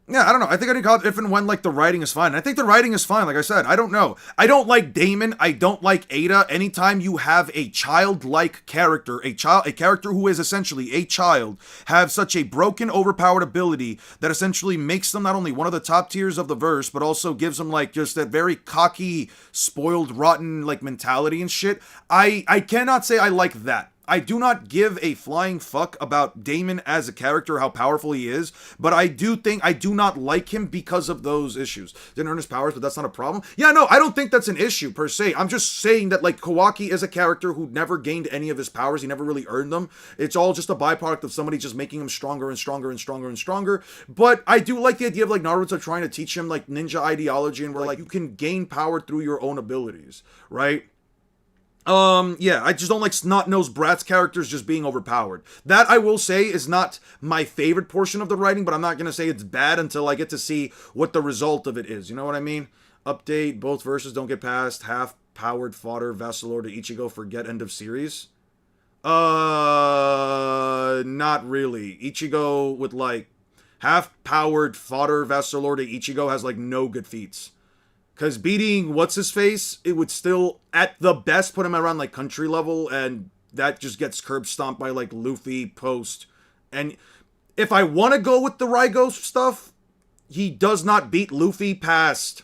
yeah, I don't know. I think I call it if and when like the writing is fine. I think the writing is fine. Like I said, I don't know. I don't like Damon. I don't like Ada. Anytime you have a childlike character, a character who is essentially a child, have such a broken, overpowered ability that essentially makes them not only one of the top tiers of the verse, but also gives them like just that very cocky, spoiled, rotten like mentality and shit. I cannot say I like that. I do not give a flying fuck about Damon as a character, how powerful he is, but I do not like him because of those issues. Didn't earn his powers, but that's not a problem. Yeah, no, I don't think that's an issue per se. I'm just saying that like Kawaki is a character who never gained any of his powers. He never really earned them. It's all just a byproduct of somebody just making him stronger and stronger and stronger and stronger. But I do like the idea of like Naruto trying to teach him like ninja ideology, and where like you can gain power through your own abilities, right? Yeah, I just don't like snot-nosed brats characters just being overpowered. That, I will say, is not my favorite portion of the writing, but I'm not gonna say it's bad until I get to see what the result of it is. You know what I mean? Update, both verses don't get past half-powered fodder, Vassalor to Ichigo, forget end of series. Not really. Ichigo with, like, half-powered fodder, Vassalor to Ichigo has, like, no good feats. Because beating what's-his-face, it would still, at the best, put him around, like, country level, and that just gets curb stomped by, like, Luffy, Post. And if I want to go with the Raigo stuff, he does not beat Luffy past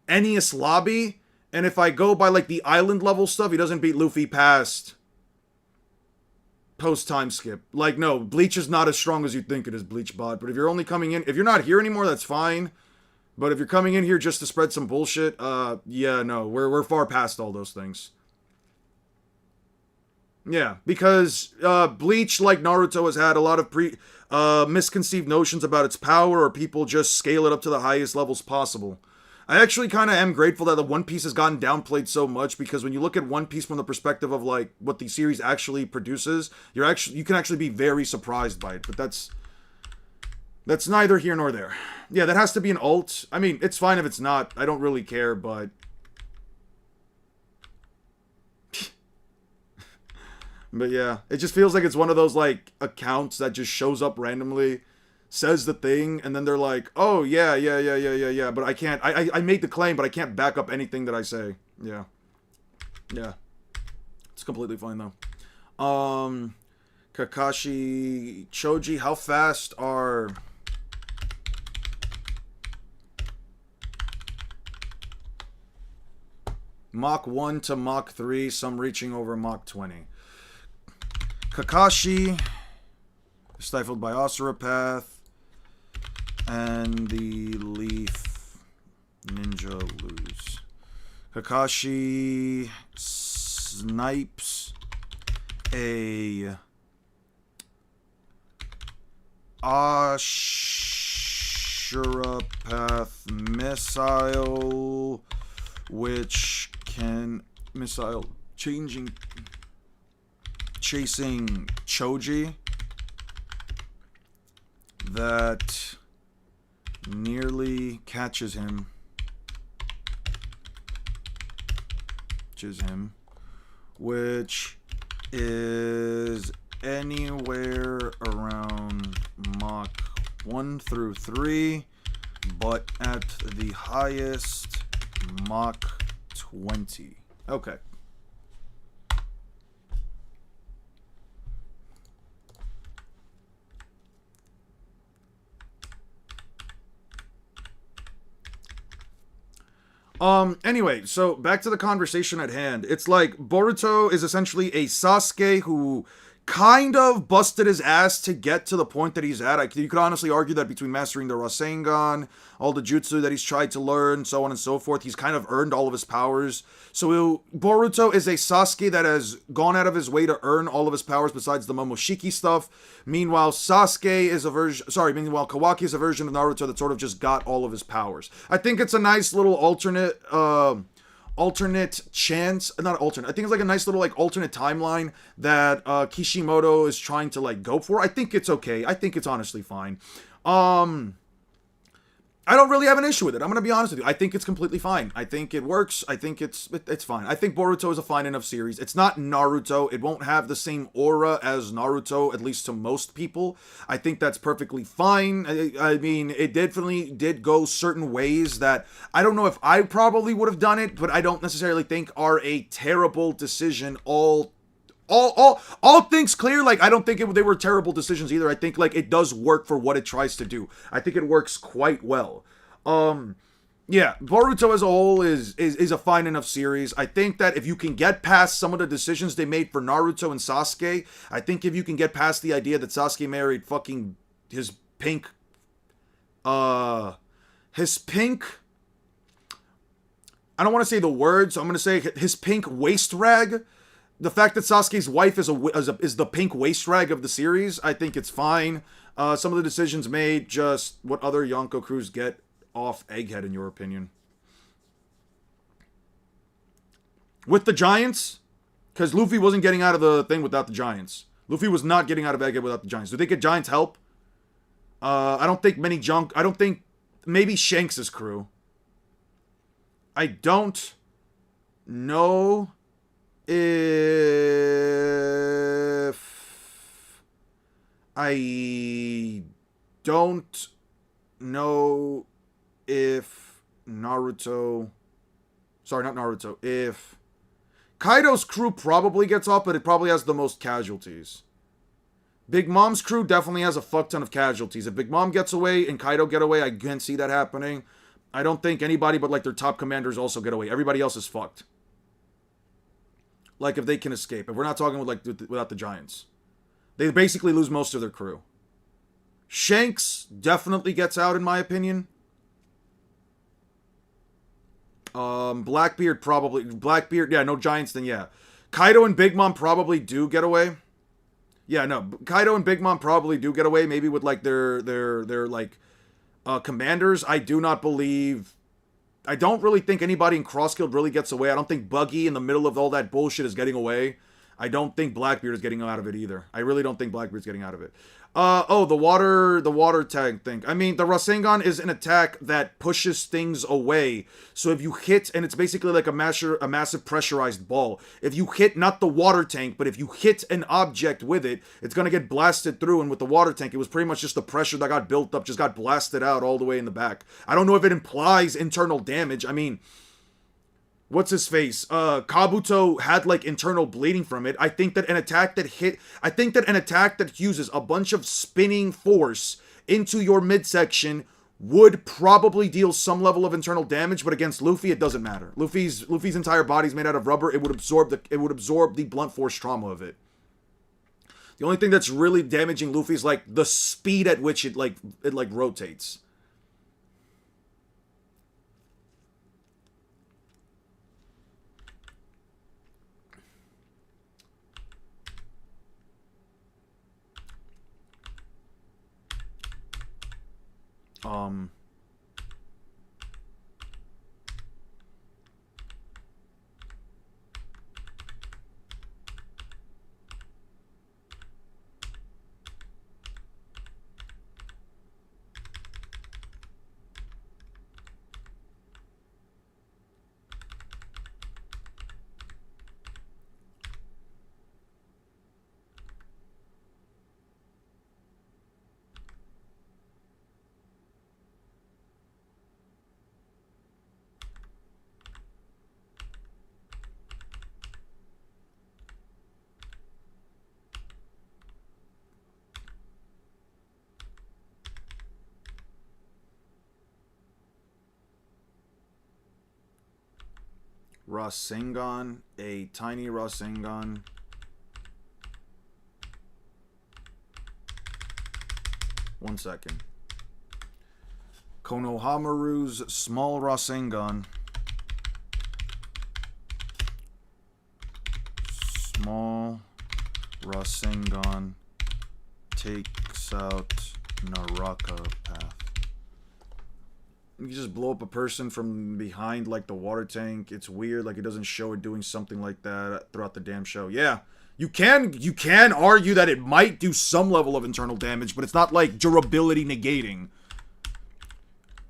Enies Lobby. And if I go by, like, the island level stuff, he doesn't beat Luffy past Post time skip. Like, no, Bleach is not as strong as you think it is, Bleach bot. But if you're only coming in, if you're not here anymore, that's fine. But if you're coming in here just to spread some bullshit, yeah, no, we're far past all those things. Yeah, because Bleach, like Naruto, has had a lot of misconceived notions about its power, or people just scale it up to the highest levels possible. I actually kind of am grateful that the One Piece has gotten downplayed so much, because when you look at One Piece from the perspective of like what the series actually produces, you can actually be very surprised by it. But that's neither here nor there. Yeah, that has to be an alt. I mean, it's fine if it's not. I don't really care, but but yeah, it just feels like it's one of those like accounts that just shows up randomly says the thing, and then they're like, oh, yeah, but I can't, I made the claim, but I can't back up anything that I say. Yeah. Yeah. It's completely fine, though. Kakashi, Choji, how fast are... Mach 1 to Mach 3, some reaching over Mach 20. Kakashi, stifled by Osteropath, and the Leaf Ninja lose. Kakashi snipes a Osteropath missile, which can chasing Choji that nearly catches him, which is anywhere around Mach 1 through 3, but at the highest Mach 20. Okay. Anyway, so back to the conversation at hand. It's like Boruto is essentially a Sasuke who kind of busted his ass to get to the point that he's at. You could honestly argue that between mastering the Rasengan, all the jutsu that he's tried to learn, so on and so forth, he's kind of earned all of his powers. So Boruto is a Sasuke that has gone out of his way to earn all of his powers besides the Momoshiki stuff. Meanwhile, Kawaki is a version of Naruto that sort of just got all of his powers. I think it's a nice little alternate chance, not alternate, I think it's like a nice little like alternate timeline that Kishimoto is trying to like go for. I think it's okay. I think it's honestly fine. I don't really have an issue with it. I'm gonna be honest with you. I think it's completely fine. I think it works. I think it's fine. I think Boruto is a fine enough series. It's not Naruto. It won't have the same aura as Naruto, at least to most people. I think that's perfectly fine. I mean, it definitely did go certain ways that I don't know if I probably would have done it, but I don't necessarily think are a terrible decision all things clear. Like, I don't think they were terrible decisions either. I think like it does work for what it tries to do. I think it works quite well. Yeah, Boruto as a whole is a fine enough series. I think that if you can get past some of the decisions they made for Naruto and Sasuke, I think if you can get past the idea that Sasuke married fucking his pink I don't want to say the words, so I'm going to say his pink waist rag. The fact that Sasuke's wife is the pink waist rag of the series, I think it's fine. Some of the decisions made, just what other Yonko crews get off Egghead, in your opinion? With the Giants? Because Luffy wasn't getting out of the thing without the Giants. Luffy was not getting out of Egghead without the Giants. Do they get Giants help? I don't think maybe Shanks' crew. I don't know if if Kaido's crew probably gets off, but it probably has the most casualties. Big Mom's crew definitely has a fuck ton of casualties. If Big Mom gets away and Kaido get away, I can't see that happening. I don't think anybody but like their top commanders also get away. Everybody else is fucked. Like if they can escape. If we're not talking without the Giants. They basically lose most of their crew. Shanks definitely gets out in my opinion. Blackbeard, yeah, no Giants then, yeah. Kaido and Big Mom probably do get away. Yeah, no, Kaido and Big Mom probably do get away, maybe with like their like commanders. I don't really think anybody in Cross Guild really gets away. I don't think Buggy in the middle of all that bullshit is getting away. I don't think Blackbeard is getting out of it either. I really don't think Blackbeard's getting out of it. Oh, the water tank thing. I mean, the Rasengan is an attack that pushes things away. So if you hit, and it's basically like a massive pressurized ball. If you hit not the water tank, but if you hit an object with it, it's gonna get blasted through. And with the water tank, it was pretty much just the pressure that got built up, just got blasted out all the way in the back. I don't know if it implies internal damage. I mean, what's his face? Kabuto had like internal bleeding from it. I think that an attack that uses a bunch of spinning force into your midsection would probably deal some level of internal damage, but against Luffy, it doesn't matter. Luffy's entire body's made out of rubber. It would absorb the blunt force trauma of it. The only thing that's really damaging Luffy is like the speed at which it rotates. Rasengan, a tiny Rasengan. One second. Konohamaru's small Rasengan. Small Rasengan takes out Naraka path. You just blow up a person from behind like the water tank. It's weird, like it doesn't show it doing something like that throughout the damn show. Yeah. You can argue that it might do some level of internal damage, but it's not like durability negating.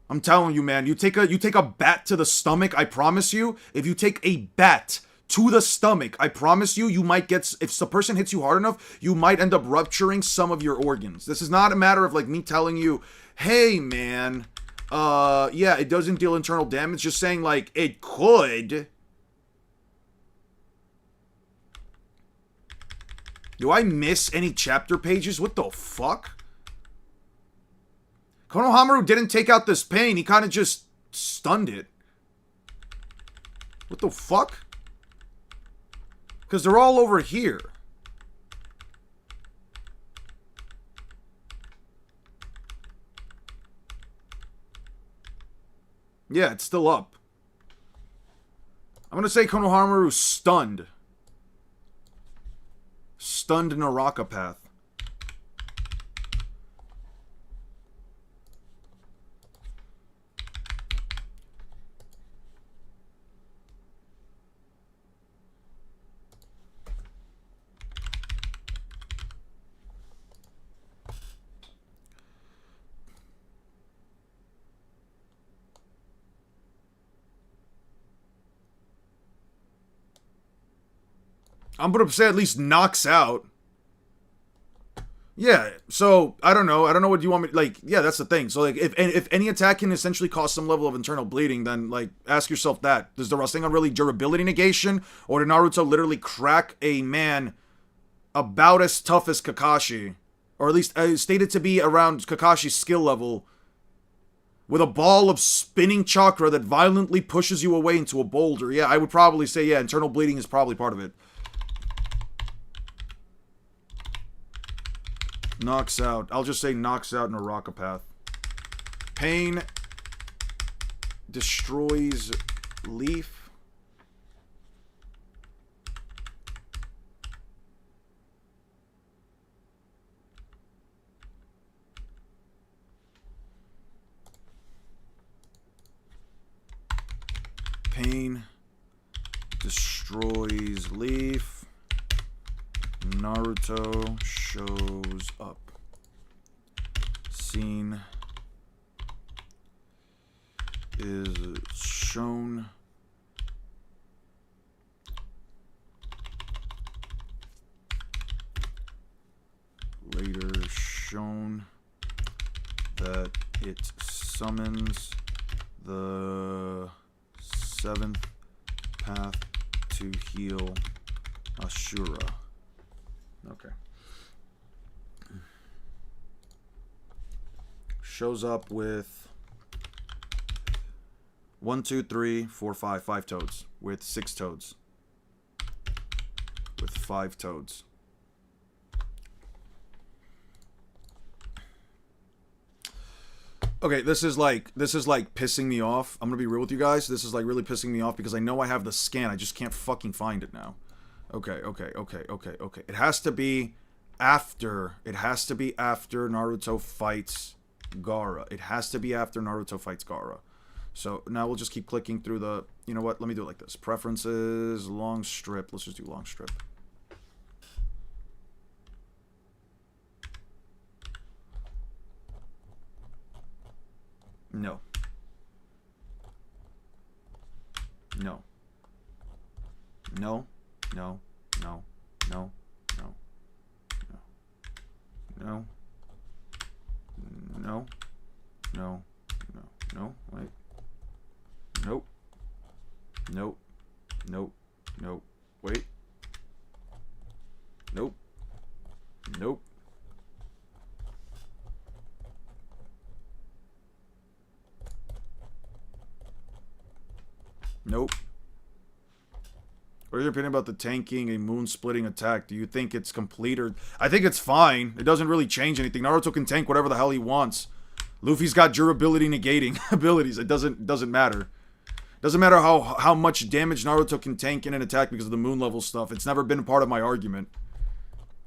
I'm telling you, man, you take a bat to the stomach, I promise you, if you take a bat to the stomach, I promise you, you might get, if the person hits you hard enough, you might end up rupturing some of your organs. This is not a matter of like me telling you, hey man, yeah, it doesn't deal internal damage, just saying like, it could. Do I miss any chapter pages? What the fuck? Konohamaru didn't take out this pain, he kind of just stunned it. What the fuck? Because they're all over here. Yeah, it's still up. I'm gonna say Konohamaru stunned. Stunned Naraka path. I'm gonna say at least knocks out. Yeah, so I don't know what you want me like. Yeah, that's the thing. So like, if any attack can essentially cause some level of internal bleeding, then like ask yourself that: does the Rasengan really durability negation, or did Naruto literally crack a man about as tough as Kakashi, or at least stated to be around Kakashi's skill level, with a ball of spinning chakra that violently pushes you away into a boulder? Yeah, I would probably say yeah, internal bleeding is probably part of it. Knocks out. I'll just say knocks out Naraka path. Pain destroys leaf. Pain destroys leaf. Naruto shows up. scene is shown later shown that it summons the seventh path to heal Ashura. Okay. Shows up with 1, 2, 3, 4, 5, 5 toads. With 6 toads. With 5 toads. Okay, this is like pissing me off. I'm gonna be real with you guys. This is like really pissing me off because I know I have the scan. I just can't fucking find it now. Okay. It has to be after. It has to be after Naruto fights Gaara. It has to be after Naruto fights Gaara. So now we'll just keep clicking through the. You know what? Let me do it like this. Preferences, long strip. Let's just do long strip. No. No. No. No. No. No. No. No. No. No. No. No. Wait. Nope. Nope. Nope. Nope. Wait. Nope. Nope. Nope. What is your opinion about the tanking a moon-splitting attack? Do you think it's complete or... I think it's fine. It doesn't really change anything. Naruto can tank whatever the hell he wants. Luffy's got durability negating abilities. It doesn't matter. Doesn't matter how much damage Naruto can tank in an attack because of the moon level stuff. It's never been a part of my argument.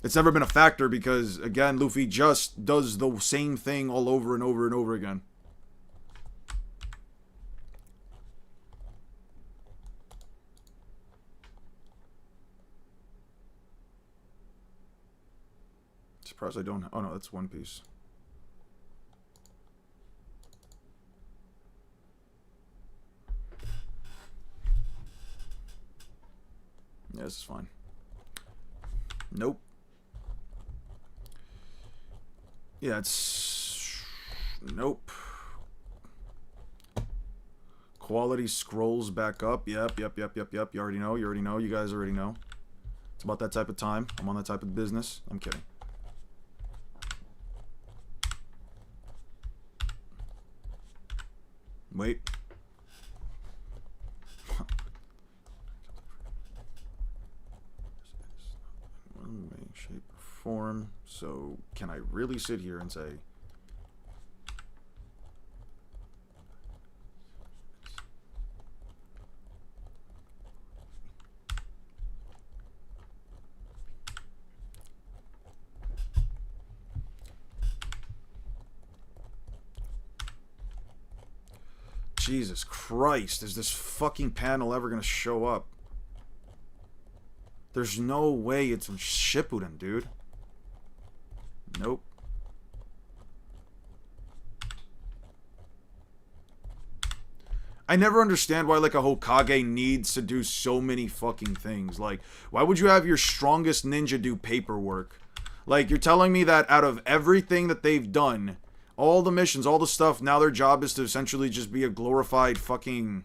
It's never been a factor because, again, Luffy just does the same thing all over and over and over again. Surprised I don't... Oh, no, that's One Piece. Yeah, this is fine. Nope. Yeah, it's... Nope. Quality scrolls back up. Yep. You already know. You guys already know. It's about that type of time. I'm on that type of business. I'm kidding. Wait. One way, shape, or form. So, can I really sit here and say... Jesus Christ, is this fucking panel ever gonna show up? There's no way it's Shippuden, dude. Nope. I never understand why, like, a Hokage needs to do so many fucking things. Like, why would you have your strongest ninja do paperwork? Like, you're telling me that out of everything that they've done... all the missions, all the stuff, now their job is to essentially just be a glorified fucking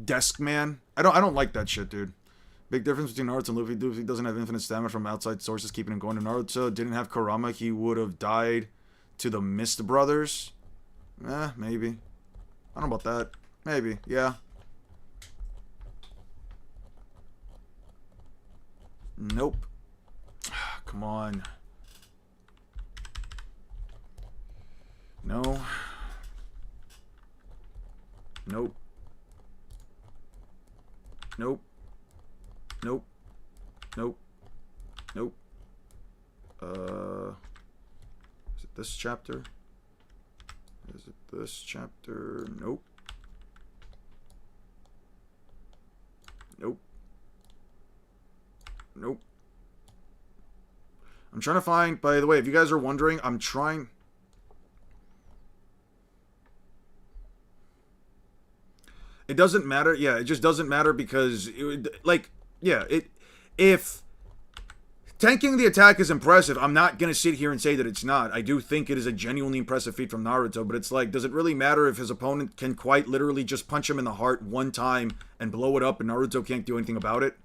desk man. I don't like that shit, dude. Big difference between Naruto and Luffy. Luffy doesn't have infinite stamina from outside sources keeping him going. To Naruto didn't have Kurama, he would have died to the Mist Brothers. Maybe. I don't know about that. Maybe, yeah. Nope. Come on. No. Nope. Nope. Nope. Nope. Nope. Is it this chapter? Is it this chapter? Nope. Nope. Nope. I'm trying to find, by the way, if you guys are wondering, I'm trying... It doesn't matter. Yeah, it just doesn't matter because, if tanking the attack is impressive, I'm not going to sit here and say that it's not. I do think it is a genuinely impressive feat from Naruto, but it's like, does it really matter if his opponent can quite literally just punch him in the heart one time and blow it up and Naruto can't do anything about it?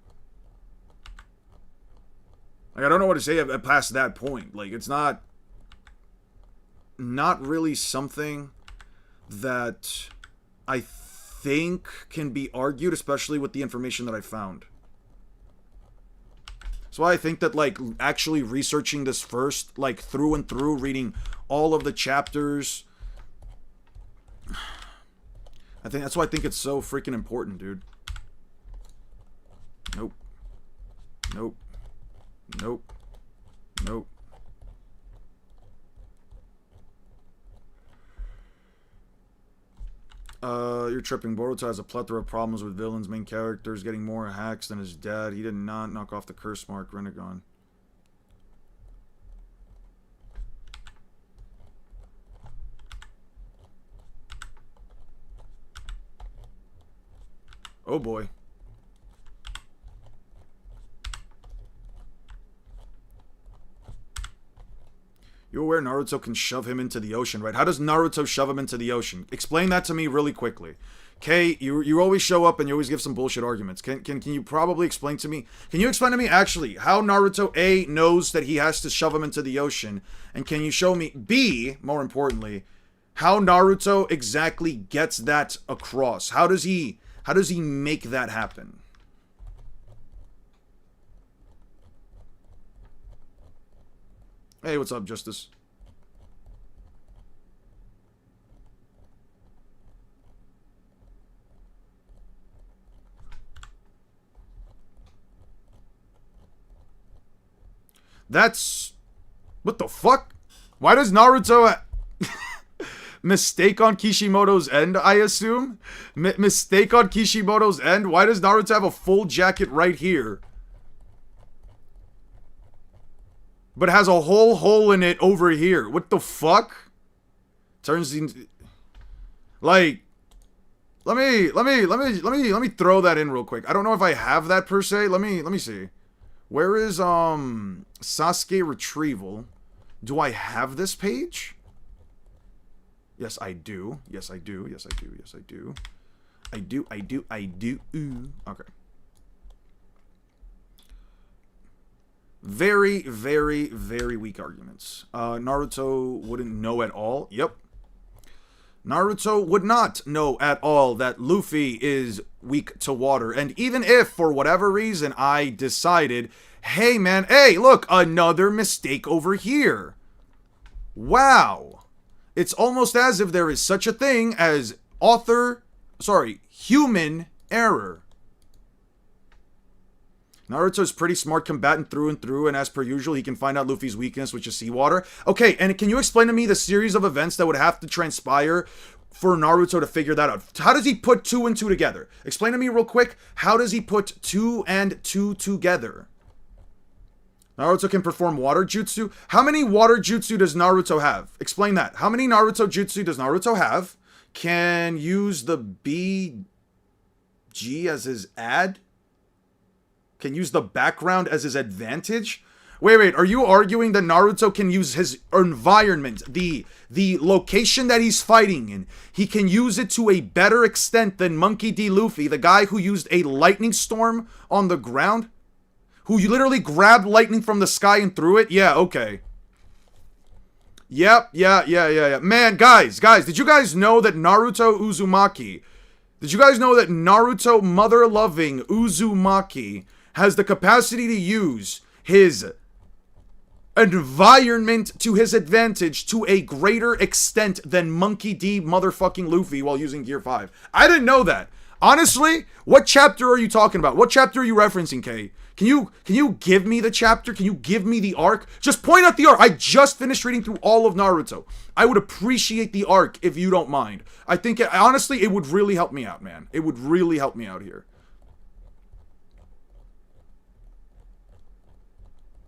Like, I don't know what to say past that point. Like, it's not really something that I think can be argued, especially with the information that I found. So I think that, like, actually researching this first, like, through and through, reading all of the chapters, that's why I think it's so freaking important, dude. Nope. Nope. Nope. Nope. You're tripping. Boruto has a plethora of problems with villains, main characters, getting more hacks than his dad. He did not knock off the curse mark, Renegon. Oh boy. You aware Naruto can shove him into the ocean, right? How does Naruto shove him into the ocean? Explain that to me really quickly. Kay, you always show up and you always give some bullshit arguments. Can you probably explain to me? Can you explain to me actually how Naruto A knows that he has to shove him into the ocean? And can you show me B, more importantly, how Naruto exactly gets that across? How does he make that happen? Hey, what's up, Justice? That's... What the fuck? Why does Naruto... Mistake on Kishimoto's end, I assume? Mistake on Kishimoto's end? Why does Naruto have a full jacket right here? But has a whole hole in it over here. What the fuck? Turns into... Like... Let me throw that in real quick. I don't know if I have that per se. Let me see. Where is Sasuke retrieval? Do I have this page? Yes, I do. Yes, I do. Yes, I do. Yes, I do. I do. Ooh. Okay. Very, very, very weak arguments. Naruto wouldn't know at all. Yep. Naruto would not know at all that Luffy is weak to water. And even if, for whatever reason, I decided, hey man, hey, look, another mistake over here. Wow. It's almost as if there is such a thing as human error. Naruto's pretty smart combatant through and through, and as per usual, he can find out Luffy's weakness, which is seawater. Okay, and can you explain to me the series of events that would have to transpire for Naruto to figure that out? How does he put 2 and 2 together? Explain to me real quick, how does he put 2 and 2 together? Naruto can perform water jutsu. How many water jutsu does Naruto have? Explain that. How many Naruto jutsu does Naruto have? Can use the BG as his ad? Can use the background as his advantage? Wait, are you arguing that Naruto can use his environment, the location that he's fighting in, he can use it to a better extent than Monkey D. Luffy, the guy who used a lightning storm on the ground? Who you literally grabbed lightning from the sky and threw it? Yeah, okay. Yep, yeah. Man, guys, did you guys know that Naruto mother-loving Uzumaki has the capacity to use his environment to his advantage to a greater extent than Monkey D. motherfucking Luffy while using Gear 5? I didn't know that. Honestly, what chapter are you talking about? What chapter are you referencing, Kay? Can you give me the chapter? Can you give me the arc? Just point out the arc. I just finished reading through all of Naruto. I would appreciate the arc if you don't mind. I think, honestly, it would really help me out, man. It would really help me out here.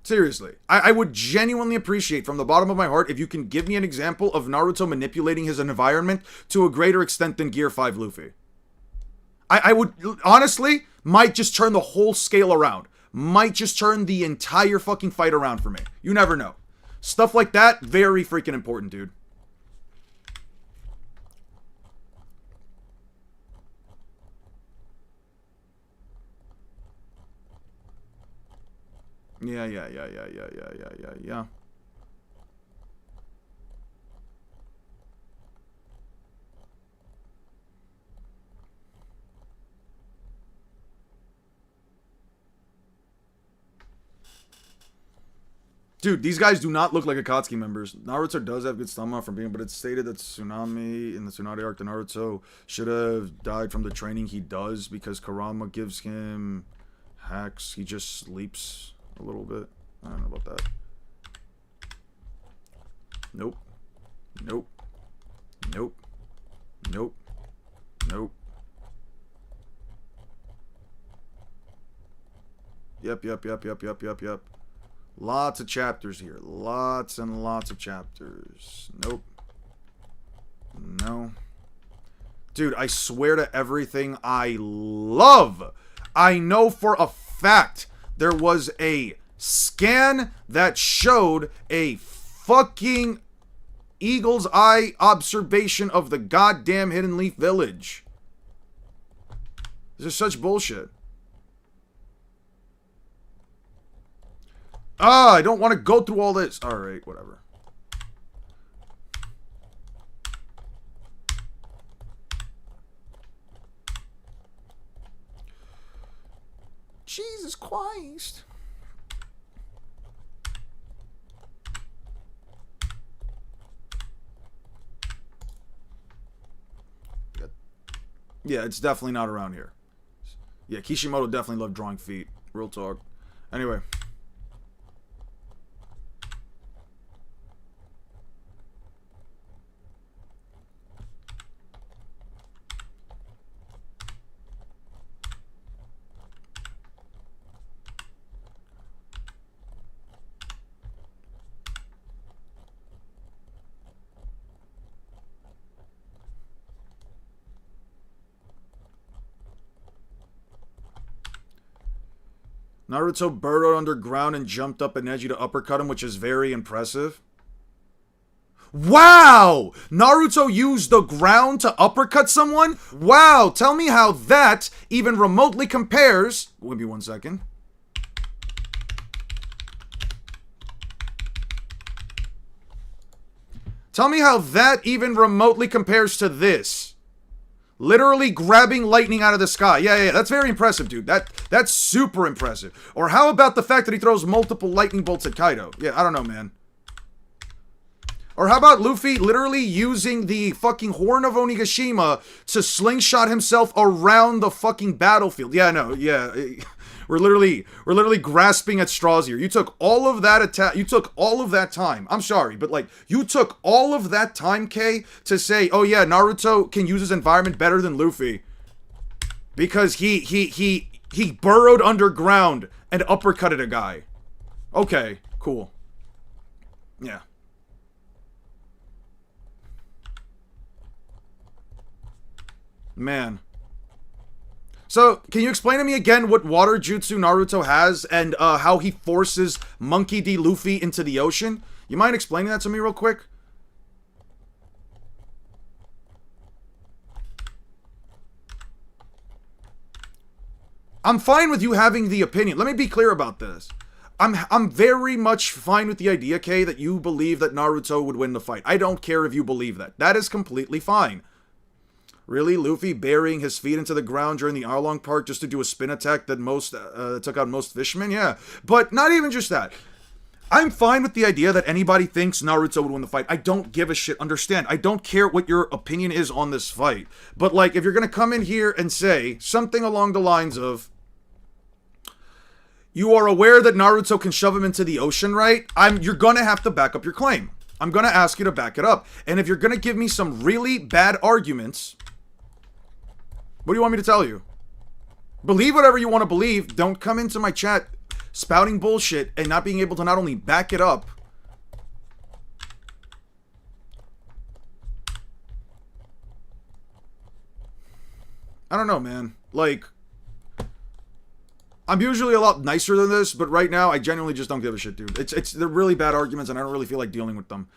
Seriously. I would genuinely appreciate from the bottom of my heart if you can give me an example of Naruto manipulating his environment to a greater extent than Gear 5 Luffy. I would, honestly, might just turn the whole scale around. Might just turn the entire fucking fight around for me. You never know. Stuff like that, very freaking important, dude. Yeah. Dude, these guys do not look like Akatsuki members. Naruto does have good stamina from being, but it's stated that Tsunami in the Tsunade arc, the Naruto should have died from the training he does because Kurama gives him hacks. He just sleeps a little bit. I don't know about that. Nope. Nope. Nope. Nope. Nope. Yep. Lots of chapters here. Lots and lots of chapters. Nope. No. Dude, I swear to everything I love. I know for a fact there was a scan that showed a fucking eagle's eye observation of the goddamn Hidden Leaf Village. This is such bullshit. I don't want to go through all this. Alright, whatever. Jesus Christ. Yeah, it's definitely not around here. Yeah, Kishimoto definitely loved drawing feet. Real talk. Anyway. Naruto burrowed underground and jumped up at Neji to uppercut him, which is very impressive. Wow! Naruto used the ground to uppercut someone? Wow! Tell me how that even remotely compares... Give me 1 second. Tell me how that even remotely compares to this. Literally grabbing lightning out of the sky. Yeah, that's very impressive, dude. That's super impressive. Or how about the fact that he throws multiple lightning bolts at Kaido? Yeah, I don't know, man. Or how about Luffy literally using the fucking Horn of Onigashima to slingshot himself around the fucking battlefield? Yeah, no, yeah. We're literally grasping at straws here. You took all of that you took all of that time. I'm sorry, but like, you took all of that time, K, to say, oh yeah, Naruto can use his environment better than Luffy. Because he burrowed underground and uppercutted a guy. Okay, cool. Yeah. Man. So, can you explain to me again what water jutsu Naruto has and how he forces Monkey D. Luffy into the ocean? You mind explaining that to me real quick? I'm fine with you having the opinion. Let me be clear about this. I'm very much fine with the idea, Kay, that you believe that Naruto would win the fight. I don't care if you believe that. That is completely fine. Really? Luffy burying his feet into the ground during the hour-long part just to do a spin attack that took out most fishermen? Yeah. But not even just that. I'm fine with the idea that anybody thinks Naruto would win the fight. I don't give a shit. Understand. I don't care what your opinion is on this fight. But, like, if you're gonna come in here and say something along the lines of, you are aware that Naruto can shove him into the ocean, right? You're gonna have to back up your claim. I'm gonna ask you to back it up. And if you're gonna give me some really bad arguments... What do you want me to tell you? Believe whatever you want to believe. Don't come into my chat spouting bullshit and not being able to not only back it up, I don't know, man. Like, I'm usually a lot nicer than this, but right now I genuinely just don't give a shit, dude. They're really bad arguments, and I don't really feel like dealing with them.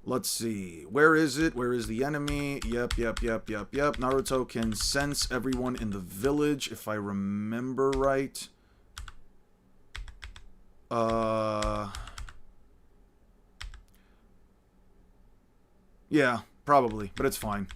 Let's see. Where is it? Where is the enemy? Yep. Naruto can sense everyone in the village, if I remember right. Yeah, probably, but it's fine.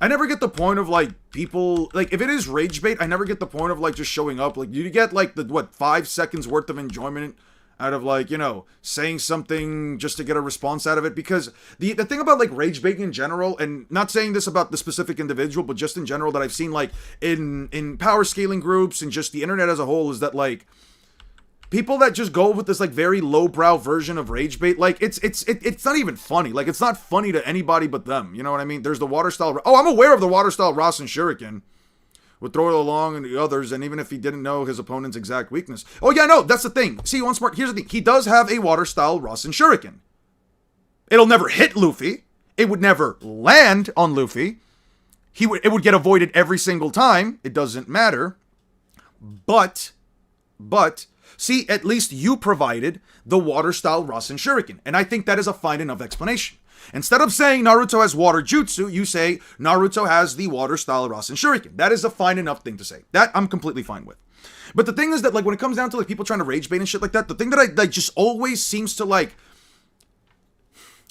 I never get the point of, like, people, like, if it is rage bait, I never get the point of, like, just showing up. Like, you get, like, the, 5 seconds worth of enjoyment out of, like, you know, saying something just to get a response out of it. Because the thing about, like, rage baiting in general, and not saying this about the specific individual, but just in general that I've seen, like, in power scaling groups and just the internet as a whole, is that, like, people that just go with this, like, very lowbrow version of rage bait, like, it's not even funny. Like, it's not funny to anybody but them. You know what I mean? There's the water style. Oh, I'm aware of the water style Rasen Shuriken. Would throw it along and the others, and even if he didn't know his opponent's exact weakness. Oh, yeah, no, that's the thing. See, one smart. Here's the thing. He does have a water style Rasen Shuriken. It'll never hit Luffy. It would never land on Luffy. It would get avoided every single time. It doesn't matter. But, see, at least you provided the water-style Rasen Shuriken, and I think that is a fine enough explanation. Instead of saying Naruto has water jutsu, you say Naruto has the water-style Rasen Shuriken. That is a fine enough thing to say. That I'm completely fine with. But the thing is that, like, when it comes down to, like, people trying to rage bait and shit like that, the thing that I just always seems to, like,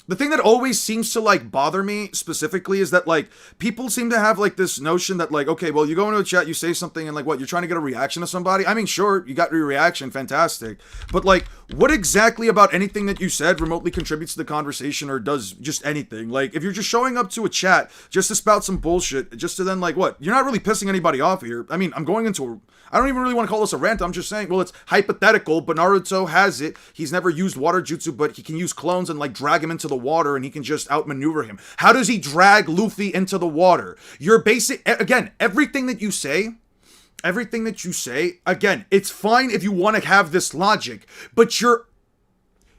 the thing that always seems to, like, bother me specifically is that, like, people seem to have, like, this notion that, like, okay, well, you go into a chat, you say something, and, like, what, you're trying to get a reaction to somebody? I mean, sure, you got your reaction, fantastic. But, like, what exactly about anything that you said remotely contributes to the conversation or does just anything? Like, if you're just showing up to a chat just to spout some bullshit, just to then, like, what? You're not really pissing anybody off here. I mean, I'm going into I don't even really want to call this a rant. I'm just saying, well, it's hypothetical, but Naruto has it. He's never used water jutsu, but he can use clones and, like, drag him into the water, and he can just outmaneuver him. How does he drag Luffy into the water? Your basic, again, everything that you say, again, it's fine if you want to have this logic, but your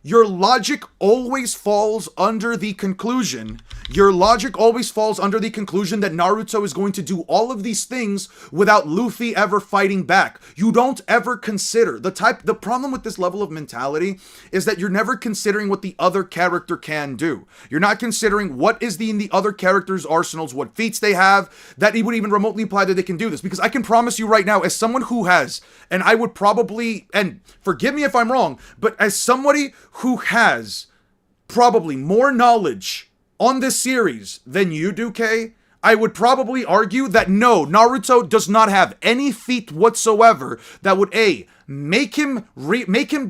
logic always falls under the conclusion. Your logic always falls under the conclusion that Naruto is going to do all of these things without Luffy ever fighting back. You don't ever consider the problem with this level of mentality is that you're never considering what the other character can do. You're not considering what is in the other character's arsenals, what feats they have that he would even remotely imply that they can do this. Because I can promise you right now, as someone who has, and I would probably, and forgive me if I'm wrong, but as somebody who has probably more knowledge on this series than you do, Kay, I would probably argue that no, Naruto does not have any feat whatsoever that would A, make him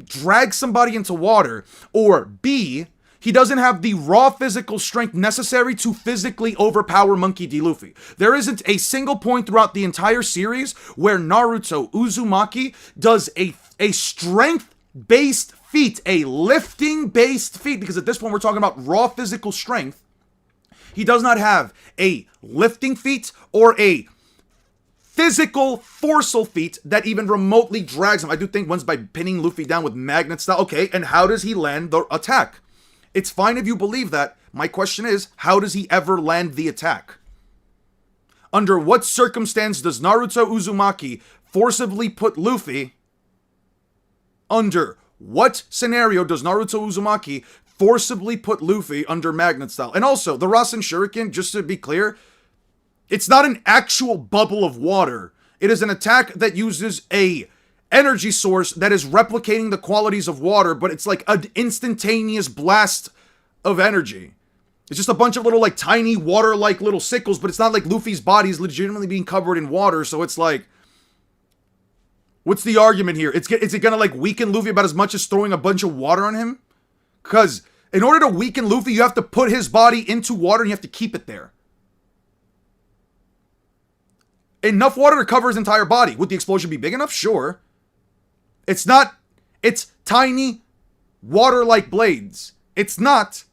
drag somebody into water, or B, he doesn't have the raw physical strength necessary to physically overpower Monkey D. Luffy. There isn't a single point throughout the entire series where Naruto Uzumaki does a strength-based feat, a lifting-based feat, because at this point we're talking about raw physical strength. He does not have a lifting feat or a physical forceful feat that even remotely drags him. I do think one's by pinning Luffy down with magnet style. Okay, and how does he land the attack? It's fine if you believe that. My question is, how does he ever land the attack? Under what circumstance does Naruto Uzumaki forcibly put Luffy? Under what scenario does Naruto Uzumaki forcibly put Luffy under magnet style? And also, the Rasen Shuriken, just to be clear, it's not an actual bubble of water. It is an attack that uses a energy source that is replicating the qualities of water, but it's like an instantaneous blast of energy. It's just a bunch of little, like, tiny water-like little sickles, but it's not like Luffy's body is legitimately being covered in water, so it's like, what's the argument here? Is it gonna, like, weaken Luffy about as much as throwing a bunch of water on him? Because in order to weaken Luffy, you have to put his body into water and you have to keep it there. Enough water to cover his entire body. Would the explosion be big enough? Sure. It's tiny water-like blades. It's not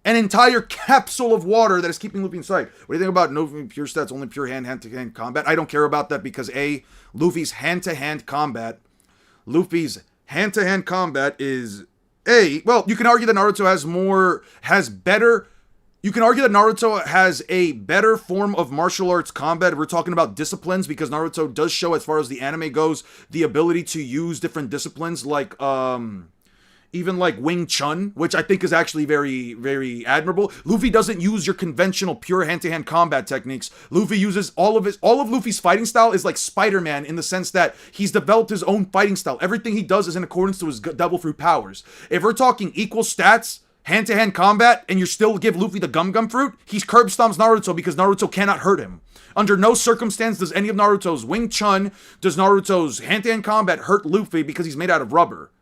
an entire capsule of water that is keeping Luffy inside. What do you think about no pure stats, only pure hand-to-hand combat? I don't care about that because Luffy's hand-to-hand combat is well, you can argue that Naruto has a better form of martial arts combat. We're talking about disciplines because Naruto does show, as far as the anime goes, the ability to use different disciplines like even like Wing Chun, which I think is actually very, very admirable. Luffy doesn't use your conventional pure hand-to-hand combat techniques. Luffy uses all of Luffy's fighting style is like Spider-Man in the sense that he's developed his own fighting style. Everything he does is in accordance to his devil fruit powers. If we're talking equal stats, hand-to-hand combat, and you still give Luffy the gum fruit, he curb stomps Naruto because Naruto cannot hurt him. Under no circumstance does any of Naruto's Wing Chun, does Naruto's hand-to-hand combat hurt Luffy because he's made out of rubber.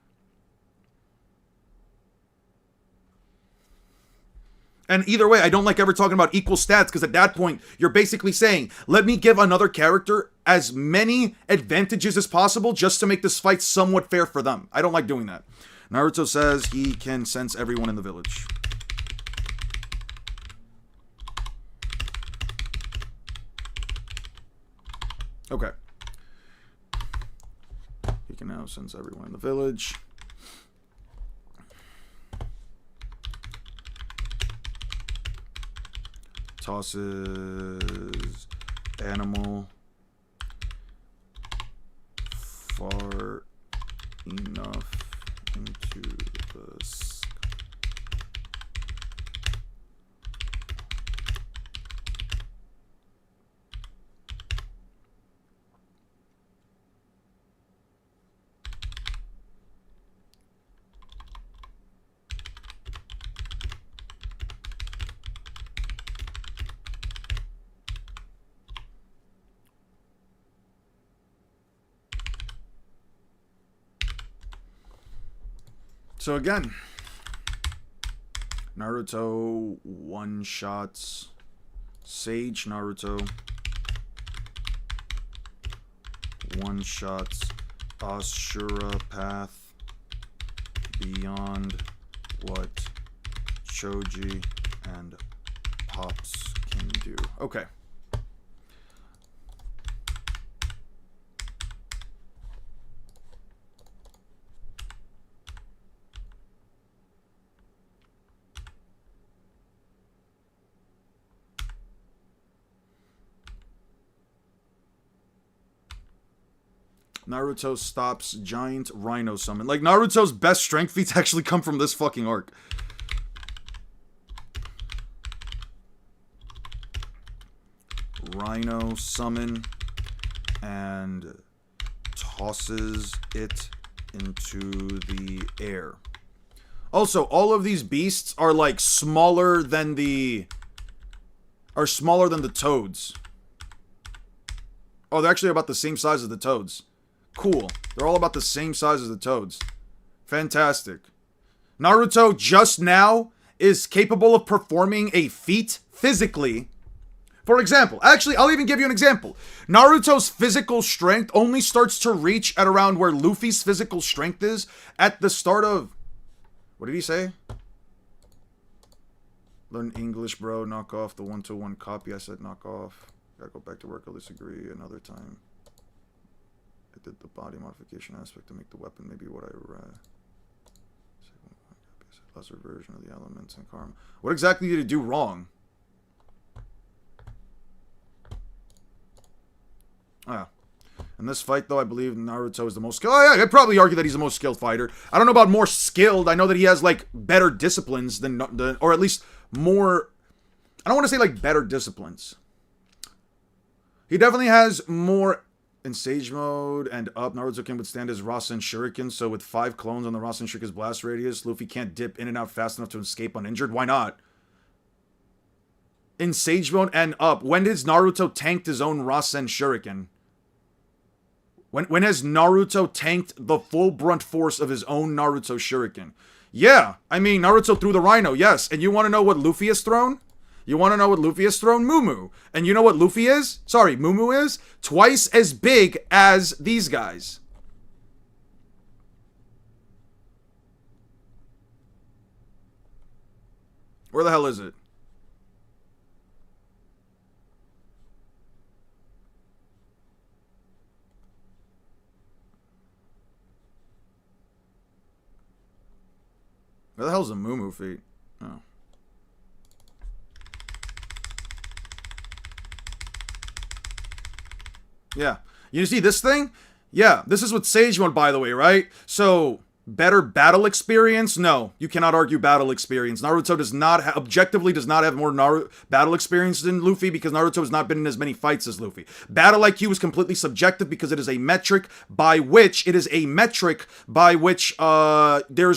And either way, I don't like ever talking about equal stats because at that point, you're basically saying, let me give another character as many advantages as possible just to make this fight somewhat fair for them. I don't like doing that. Naruto says he can sense everyone in the village. Okay. He can now sense everyone in the village. Tosses animal far enough into the sky. So again, Naruto one-shots Sage. Naruto one-shots Ashura Path beyond what Choji and Pops can do. Okay. Naruto stops giant rhino summon. Like, Naruto's best strength feats actually come from this fucking arc. Rhino summon and tosses it into the air. Also, all of these beasts are like smaller than the toads. Oh, they're actually about the same size as the toads. Cool. They're all about the same size as the toads. Fantastic. Naruto just now is capable of performing a feat physically. For example, actually, I'll even give you an example. Naruto's physical strength only starts to reach at around where Luffy's physical strength is at the start of... What did he say? Learn English, bro. Knock off the 1-to-1 copy. I said knock off. Gotta go back to work. I'll disagree another time. I did the body modification aspect to make the weapon maybe what I read. Lesser version of the elements and karma. What exactly did it do wrong? Ah. In this fight, though, I believe Naruto is the most skilled. Oh, yeah, I'd probably argue that he's the most skilled fighter. I don't know about more skilled. I know that he has, like, better disciplines than or at least more... I don't want to say, like, better disciplines. He definitely has more... In Sage mode and up, Naruto can withstand his Rasen Shuriken, so with 5 clones on the Rasen Shuriken's blast radius, Luffy can't dip in and out fast enough to escape uninjured. Why not? In Sage mode and up, when has Naruto tanked his own Rasen Shuriken? When has Naruto tanked the full brunt force of his own Naruto Shuriken? Yeah, I mean, Naruto threw the Rhino, yes. And you want to know what Luffy has thrown? You want to know what Luffy has thrown? Moo. And you know what Luffy is? Sorry, Moo is? Twice as big as these guys. Where the hell is it? Where the hell's the Moo feat? Oh. Yeah. You see this thing? Yeah, this is with Sage Mode, by the way, right? So, better battle experience? No, you cannot argue battle experience. Naruto does not, objectively does not have more battle experience than Luffy because Naruto has not been in as many fights as Luffy. Battle IQ is completely subjective because it is a metric by which, there's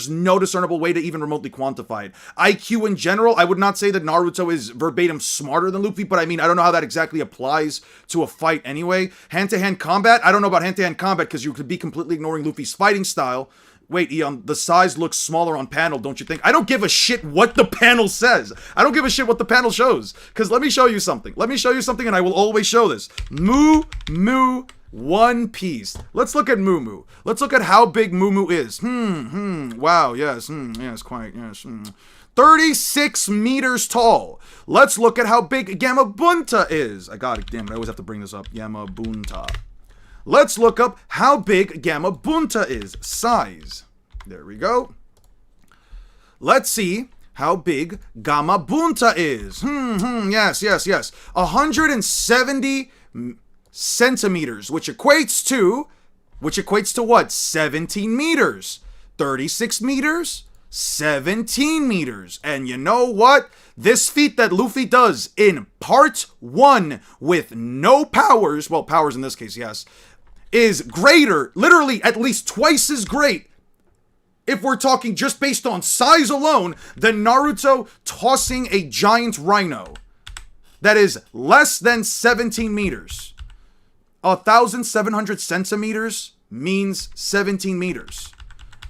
no discernible way to even remotely quantify it. IQ in general, I would not say that Naruto is verbatim smarter than Luffy, but I mean, I don't know how that exactly applies to a fight anyway. Hand-to-hand combat, I don't know about hand-to-hand combat because you could be completely ignoring Luffy's fighting style. Wait, Eon, the size looks smaller on panel, don't you think? I don't give a shit what the panel says. I don't give a shit what the panel shows. Because let me show you something. And I will always show this. Moo, One Piece. Let's look at Moo. Let's look at how big Moo is. Wow, yes, yes, quite, yes. 36 meters tall. Let's look at how big Gamabunta is. I got it, damn it, I always have to bring this up. Gamabunta. Let's look up how big Gamabunta is. Size. There we go. Let's see how big Gamabunta is. Yes. 170 centimeters, which equates to what? 17 meters. 36 meters, 17 meters. And you know what? This feat that Luffy does in part 1 with no powers, well, powers in this case, yes, is greater, literally at least twice as great, if we're talking just based on size alone, than Naruto tossing a giant rhino that is less than 17 meters. 1,700 centimeters means 17 meters.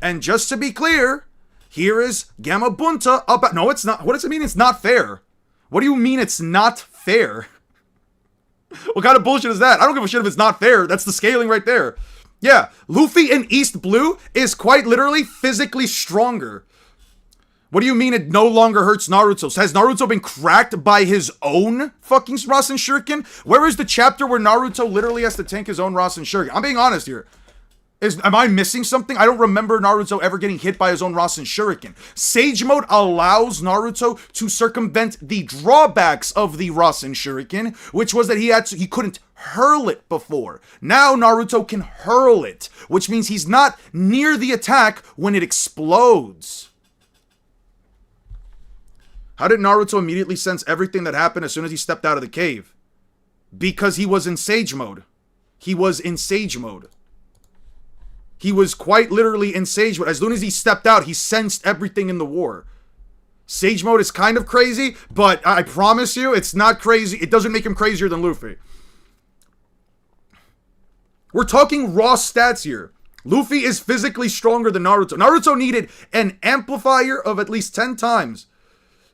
And just to be clear, here is Gamabunta about... No, it's not. What does it mean it's not fair? What do you mean it's not fair? What kind of bullshit is that? I don't give a shit if it's not fair. That's the scaling right there. Yeah, Luffy in East Blue is quite literally physically stronger. What do you mean it no longer hurts Naruto? Has Naruto been cracked by his own fucking Rasen Shuriken? Where is the chapter where Naruto literally has to tank his own Rasen Shuriken? I'm being honest here. Am I missing something? I don't remember Naruto ever getting hit by his own Rasen Shuriken. Sage Mode allows Naruto to circumvent the drawbacks of the Rasen Shuriken, which was that he couldn't hurl it before. Now Naruto can hurl it, which means he's not near the attack when it explodes. How did Naruto immediately sense everything that happened as soon as he stepped out of the cave? Because he was in Sage Mode. He was quite literally in Sage Mode. As soon as he stepped out, he sensed everything in the war. Sage Mode is kind of crazy, but I promise you, it's not crazy. It doesn't make him crazier than Luffy. We're talking raw stats here. Luffy is physically stronger than Naruto. Naruto needed an amplifier of at least 10 times.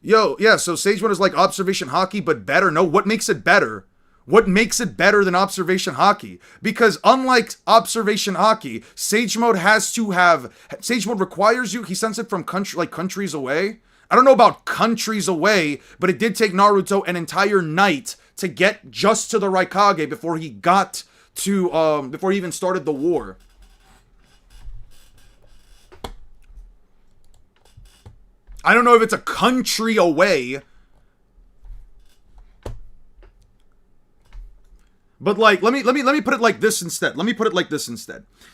Yo, yeah, so Sage Mode is like Observation Haki, but better. No, what makes it better? What makes it better than Observation Haki? Because unlike Observation Haki, Sage Mode requires you, he sends it from countries away. I don't know about countries away, but it did take Naruto an entire night to get just to the Raikage before he got to, before he even started the war. I don't know if it's a country away, but like, let me put it like this instead.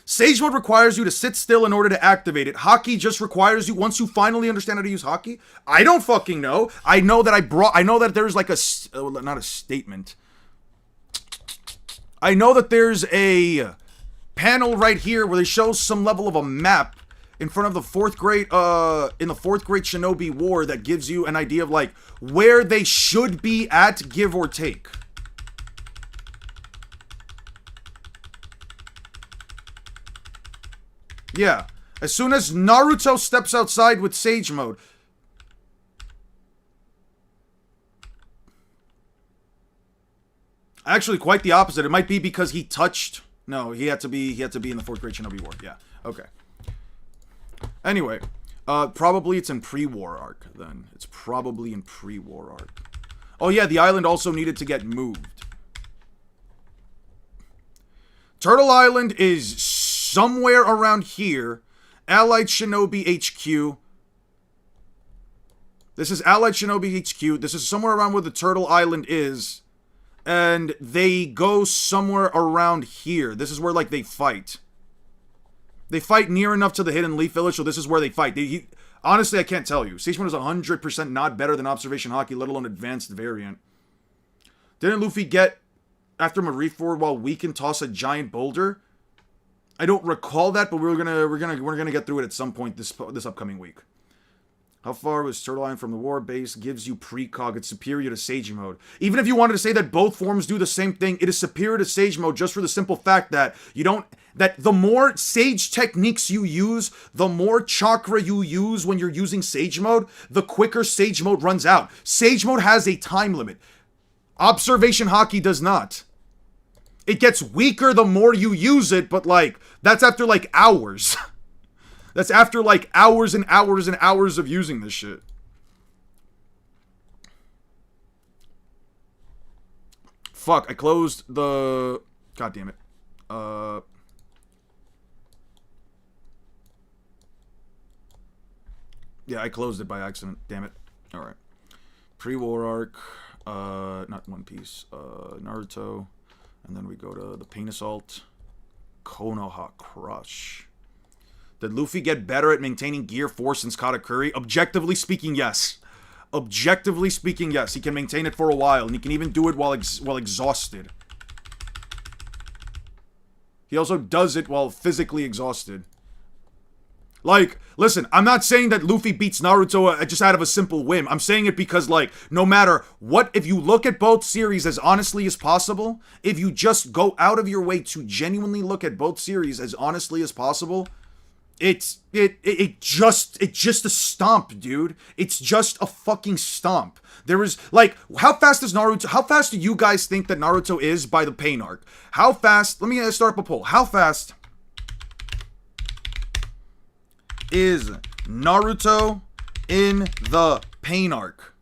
Sage Mode requires you to sit still in order to activate it. Haki just requires you, once you finally understand how to use Haki. I don't fucking know. I know that there's like not a statement. I know that there's a panel right here where they show some level of a map in front of the fourth grade Shinobi War that gives you an idea of like where they should be at, give or take. Yeah, as soon as Naruto steps outside with Sage Mode, actually quite the opposite. It might be because he touched. No, he had to be in the fourth grade Shinobi War. Yeah. Okay. Anyway, Probably it's in pre-war arc, then. It's probably in pre-war arc. Oh yeah, the island also needed to get moved. Turtle Island is somewhere around here. Allied Shinobi HQ. This is Allied Shinobi HQ. This is somewhere around where the Turtle Island is. And they go somewhere around here. This is where, like, they fight. They fight near enough to the Hidden Leaf Village, so this is where they fight. Honestly, I can't tell you. Stage 1 is 100% not better than Observation Hockey, let alone Advanced Variant. Didn't Luffy get after Marineford while we can toss a giant boulder? I don't recall that, but we're gonna get through it at some point this upcoming week. How far was Turtle Island from the war base? Gives you precog. It's superior to Sage Mode. Even if you wanted to say that both forms do the same thing, it is superior to Sage Mode just for the simple fact that that the more Sage techniques you use, the more chakra you use when you're using Sage Mode, the quicker Sage Mode runs out. Sage Mode has a time limit. Observation Hockey does not. It gets weaker the more you use it, but like, that's after like hours. That's after like hours and hours and hours of using this shit. Fuck, I closed the... God damn it. Yeah, I closed it by accident. Damn it. Alright. Pre-war arc. Not One Piece. Naruto. And then we go to the Pain Assault. Konoha Crush. Did Luffy get better at maintaining gear 4 since Katakuri? Objectively speaking, yes. Objectively speaking, yes. He can maintain it for a while, and he can even do it while exhausted. He also does it while physically exhausted. Like, listen, I'm not saying that Luffy beats Naruto just out of a simple whim. I'm saying it because, like, no matter what, if you look at both series as honestly as possible, if you just go out of your way to genuinely look at both series as honestly as possible, it's just a stomp, dude. It's just a fucking stomp. There is, like, how fast do you guys think that Naruto is by the Pain arc? How fast, let me start up a poll. How fast is Naruto in the Pain arc?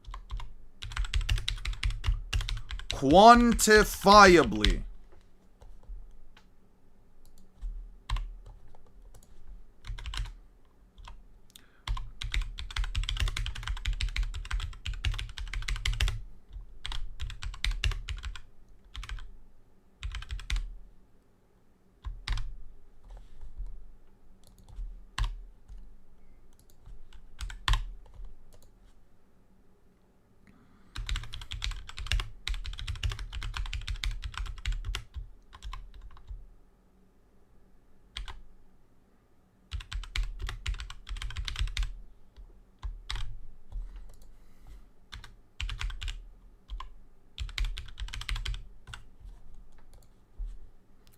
Quantifiably.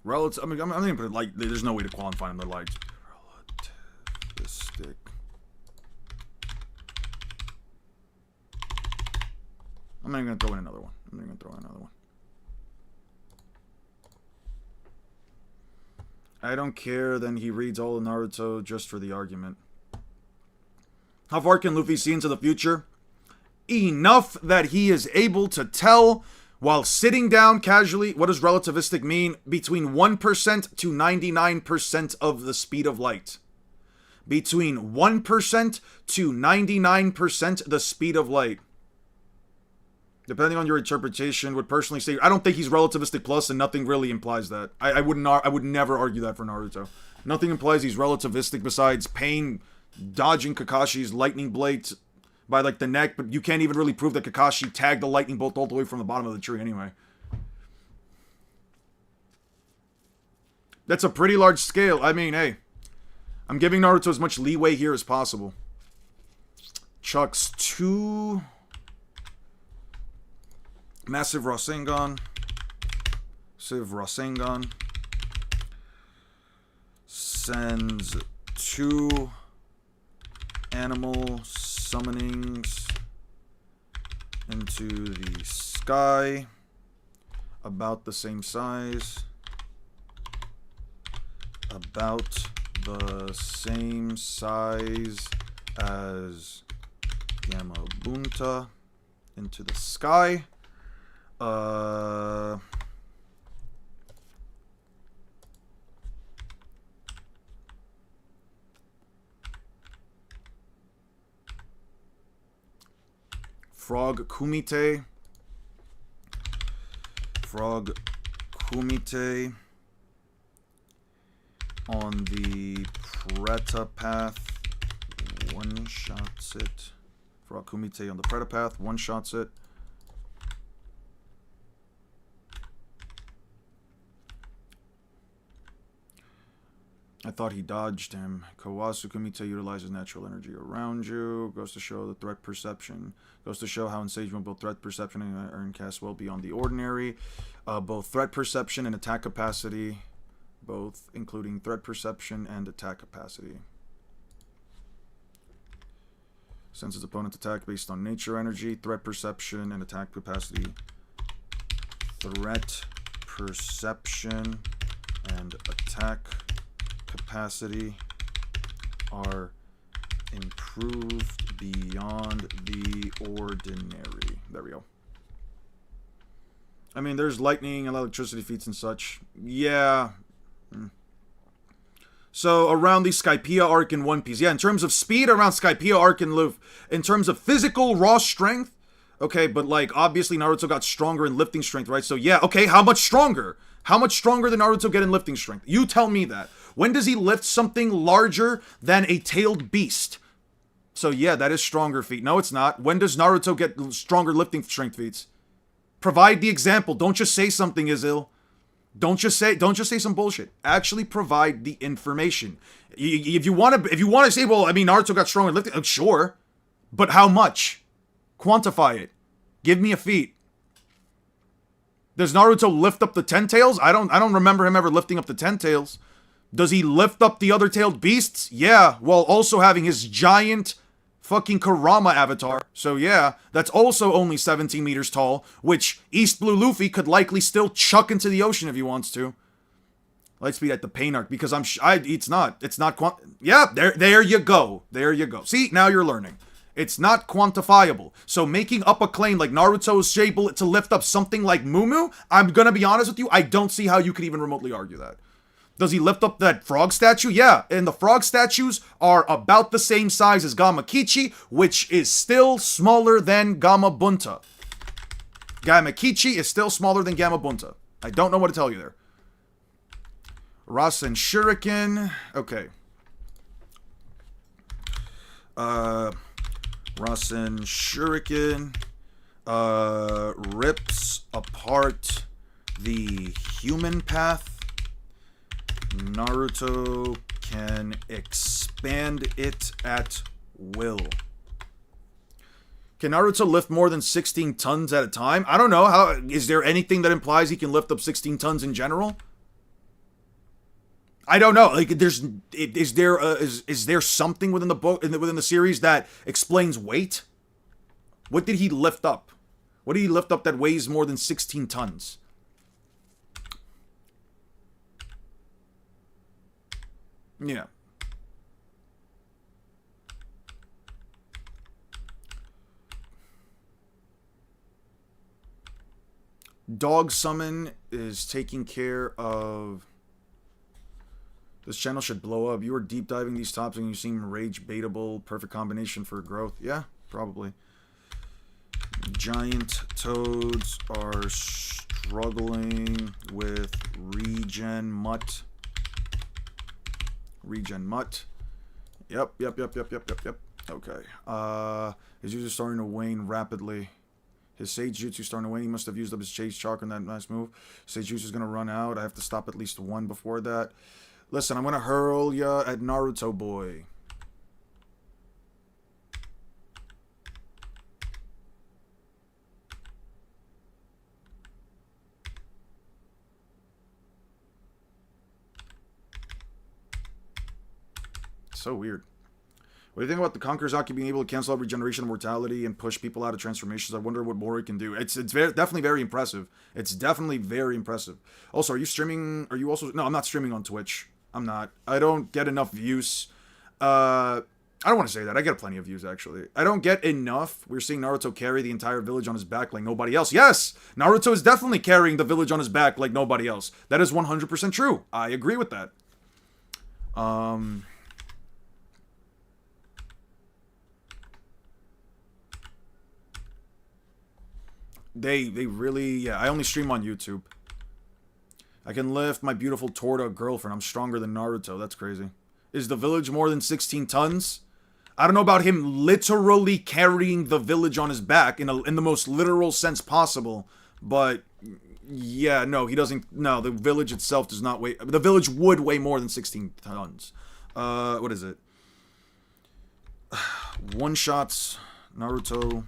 Relative, I'm gonna put it like, there's no way to qualify them. They're like relativistic. I'm not even gonna throw in another one. I don't care. Then he reads all of Naruto just for the argument. How far can Luffy see into the future? Enough that he is able to tell while sitting down casually. What does relativistic mean? Between 1% to 99% of the speed of light. Between 1% to 99% the speed of light. Depending on your interpretation, would personally say, I don't think he's relativistic plus, and nothing really implies that. I would never argue that for Naruto. Nothing implies he's relativistic besides Pain dodging Kakashi's lightning blade by, like, the neck, but you can't even really prove that Kakashi tagged the lightning bolt all the way from the bottom of the tree anyway. That's a pretty large scale. I mean, hey, I'm giving Naruto as much leeway here as possible. Chucks 2 Massive Rasengan. Civ Rasengan. Sends 2 animal summonings into the sky, about the same size, as Gamma Bunta into the sky. Frog Kumite. Frog Kumite on the Preta path. One shots it. Frog Kumite on the Preta path. One shots it. I thought he dodged him. Kawasu Kumite utilizes natural energy around you. Goes to show the threat perception. Goes to show how insatiable both threat perception and earn cast well beyond the ordinary. Both threat perception and attack capacity. Both including threat perception and attack capacity. Senses opponent's attack based on nature energy, threat perception, and attack capacity. Threat perception and attack capacity are improved beyond the ordinary. There we go. I mean, there's lightning and electricity feats and such. Yeah. So, around the Skypiea arc in One Piece. Yeah, in terms of speed, around Skypiea arc in Luffy. In terms of physical, raw strength, okay, but, like, obviously Naruto got stronger in lifting strength, right? So, yeah, okay, how much stronger? How much stronger did Naruto get in lifting strength? You tell me that. When does he lift something larger than a tailed beast? So, yeah, that is stronger feat. No, it's not. When does Naruto get stronger lifting strength feats? Provide the example. Don't just say something is ill. Don't just say some bullshit. Actually provide the information. If you want to say, well, I mean, Naruto got stronger lifting, sure, but how much? Quantify it. Give me a feat. Does Naruto lift up the 10 tails? I don't remember him ever lifting up the 10 tails. Does he lift up the other tailed beasts? Yeah, while also having his giant fucking Kurama avatar. So yeah, that's also only 17 meters tall, which East Blue Luffy could likely still chuck into the ocean if he wants to. Lightspeed at the pain arc, because it's not yeah, there you go. There you go. See, now you're learning. It's not quantifiable. So making up a claim like Naruto is able to lift up something like Mumu, I'm gonna be honest with you, I don't see how you could even remotely argue that. Does he lift up that frog statue? Yeah, and the frog statues are about the same size as Gamma Kichi, which is still smaller than Gamma Bunta. Gamma Kichi is still smaller than Gamma Bunta. I don't know what to tell you there. Rasen Shuriken. Okay. Rasen Shuriken rips apart the human path. Naruto can expand it at will. Can Naruto lift more than 16 tons at a time? I don't know. How is there anything that implies he can lift up 16 tons in general? I don't know. Like, is there something within the book within the series that explains weight? What did he lift up? What did he lift up that weighs more than 16 tons? Yeah. Dog Summon is taking care of... This channel should blow up. You are deep diving these topics and you seem rage baitable. Perfect combination for growth. Yeah, probably. Giant toads are struggling with regen mutt. Regen mutt. Yep. Okay. His use is starting to wane rapidly. His Sage Jutsu starting to wane. He must have used up his Chase Chakra in that nice move. Sage Jutsu is going to run out. I have to stop at least one before that. Listen, I'm going to hurl ya at Naruto boy. So weird. What do you think about the Conqueror's Aki being able to cancel out regeneration and mortality and push people out of transformations? I wonder what more he can do. It's definitely very impressive. It's definitely very impressive. Also, are you streaming? Are you also... No, I'm not streaming on Twitch. I'm not. I don't get enough views. I don't want to say that. I get plenty of views, actually. I don't get enough. We're seeing Naruto carry the entire village on his back like nobody else. Yes! Naruto is definitely carrying the village on his back like nobody else. That is 100% true. I agree with that. They really... Yeah, I only stream on YouTube. I can lift my beautiful Torta girlfriend. I'm stronger than Naruto. That's crazy. Is the village more than 16 tons? I don't know about him literally carrying the village on his back in the most literal sense possible, but yeah, no, he doesn't. No, the village itself does not weigh. The village would weigh more than 16 tons. What is it? One shots Naruto.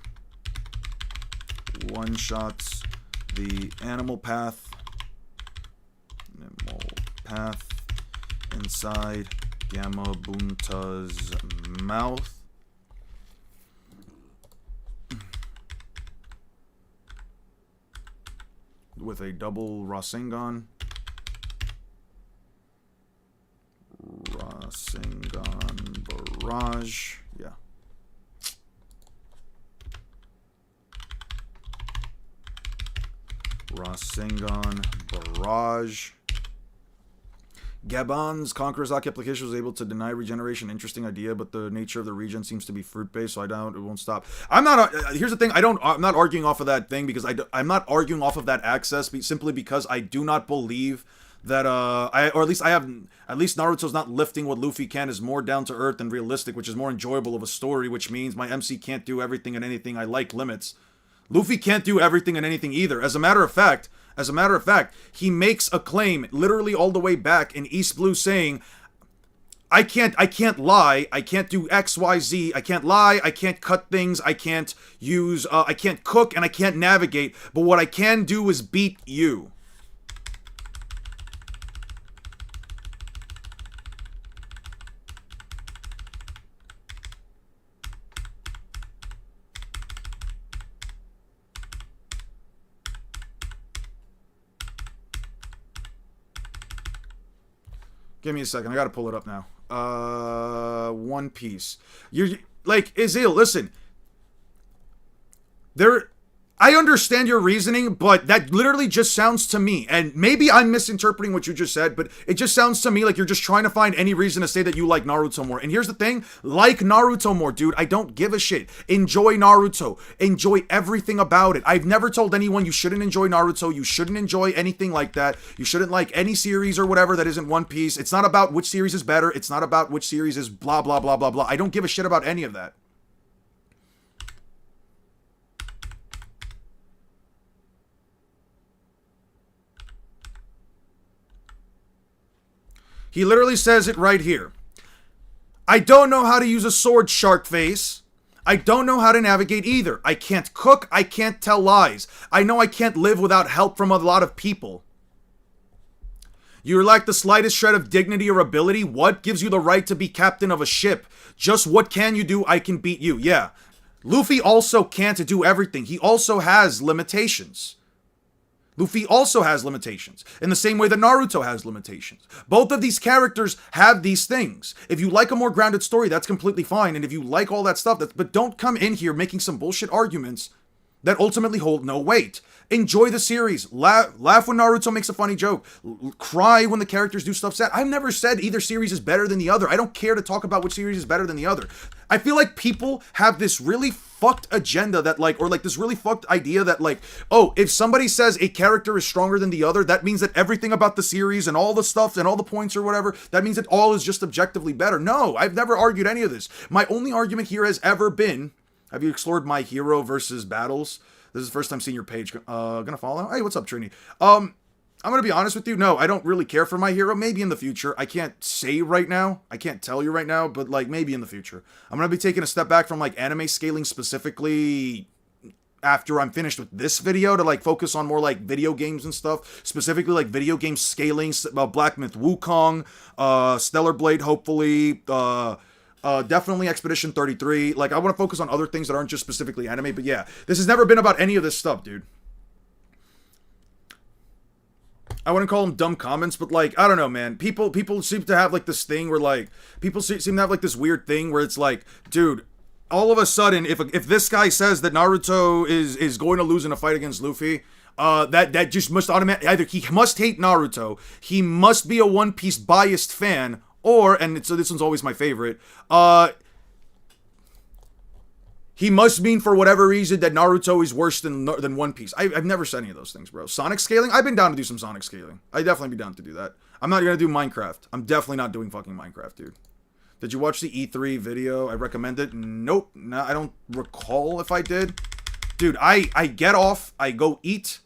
One shots the animal path. Animal path inside Gamma Bunta's mouth. With a double Rasengan. Rasengan barrage. Yeah. Rasengan barrage. Gabon's Conqueror's Lock application was able to deny regeneration. Interesting idea, but the nature of the regen seems to be fruit-based, so I doubt it won't stop. I'm not... here's the thing. I'm not arguing off of that thing because I'm not arguing off of that access simply because I do not believe that... at least Naruto's not lifting what Luffy can is more down-to-earth and realistic, which is more enjoyable of a story, which means my MC can't do everything and anything I like limits. Luffy can't do everything and anything either. As a matter of fact, he makes a claim literally all the way back in East Blue saying, I can't lie, I can't do X, Y, Z, I can't lie, I can't cut things, I can't use, I can't cook, and I can't navigate, but what I can do is beat you. Give me a second. I gotta pull it up now. One Piece. You're like, Azil, listen. I understand your reasoning, but that literally just sounds to me, and maybe I'm misinterpreting what you just said, but it just sounds to me like you're just trying to find any reason to say that you like Naruto more. And here's the thing, like Naruto more, dude. I don't give a shit. Enjoy Naruto. Enjoy everything about it. I've never told anyone you shouldn't enjoy Naruto. You shouldn't enjoy anything like that. You shouldn't like any series or whatever that isn't One Piece. It's not about which series is better. It's not about which series is blah, blah, blah, blah, blah. I don't give a shit about any of that. He literally says it right here. I don't know how to use a sword, shark face. I don't know how to navigate either. I can't cook. I can't tell lies. I know I can't live without help from a lot of people. You lack the slightest shred of dignity or ability. What gives you the right to be captain of a ship? Just what can you do? I can beat you. Yeah. Luffy also can't do everything. He also has limitations. Luffy also has limitations, in the same way that Naruto has limitations. Both of these characters have these things. If you like a more grounded story, that's completely fine, and if you like all that stuff, but don't come in here making some bullshit arguments that ultimately hold no weight. Enjoy the series. Laugh when Naruto makes a funny joke. Cry when the characters do stuff sad. I've never said either series is better than the other. I don't care to talk about which series is better than the other. I feel like people have this really fucked agenda that or this really fucked idea that oh, if somebody says a character is stronger than the other, that means that everything about the series and all the stuff and all the points or whatever, that means that all is just objectively better. No, I've never argued any of this. My only argument here has ever been, have you explored My Hero versus Battles? This is the first time seeing your page. Gonna follow? Hey, what's up, Trini? I'm gonna be honest with you. No, I don't really care for My Hero. Maybe in the future. I can't say right now. I can't tell you right now, but maybe in the future. I'm gonna be taking a step back from anime scaling specifically after I'm finished with this video to focus on more video games and stuff. Specifically video game scaling, Black Myth Wukong, Stellar Blade, hopefully, definitely Expedition 33. I want to focus on other things that aren't just specifically anime, but yeah, this has never been about any of this stuff, dude. I wouldn't call them dumb comments, but like, I don't know, man. People seem to have like this thing where like, people seem to have like this weird thing where it's like, dude, all of a sudden, if this guy says that Naruto is going to lose in a fight against Luffy, that just must automatically, either he must hate Naruto, he must be a One Piece biased fan, or, and so this one's always my favorite, he must mean for whatever reason that Naruto is worse than One Piece. I've never said any of those things, bro. Sonic scaling? I've been down to do some Sonic scaling. I'd definitely be down to do that. I'm not gonna do Minecraft. I'm definitely not doing fucking Minecraft, dude. Did you watch the E3 video? I recommend it. Nope. No, I don't recall if I did. Dude, I get off, I go eat.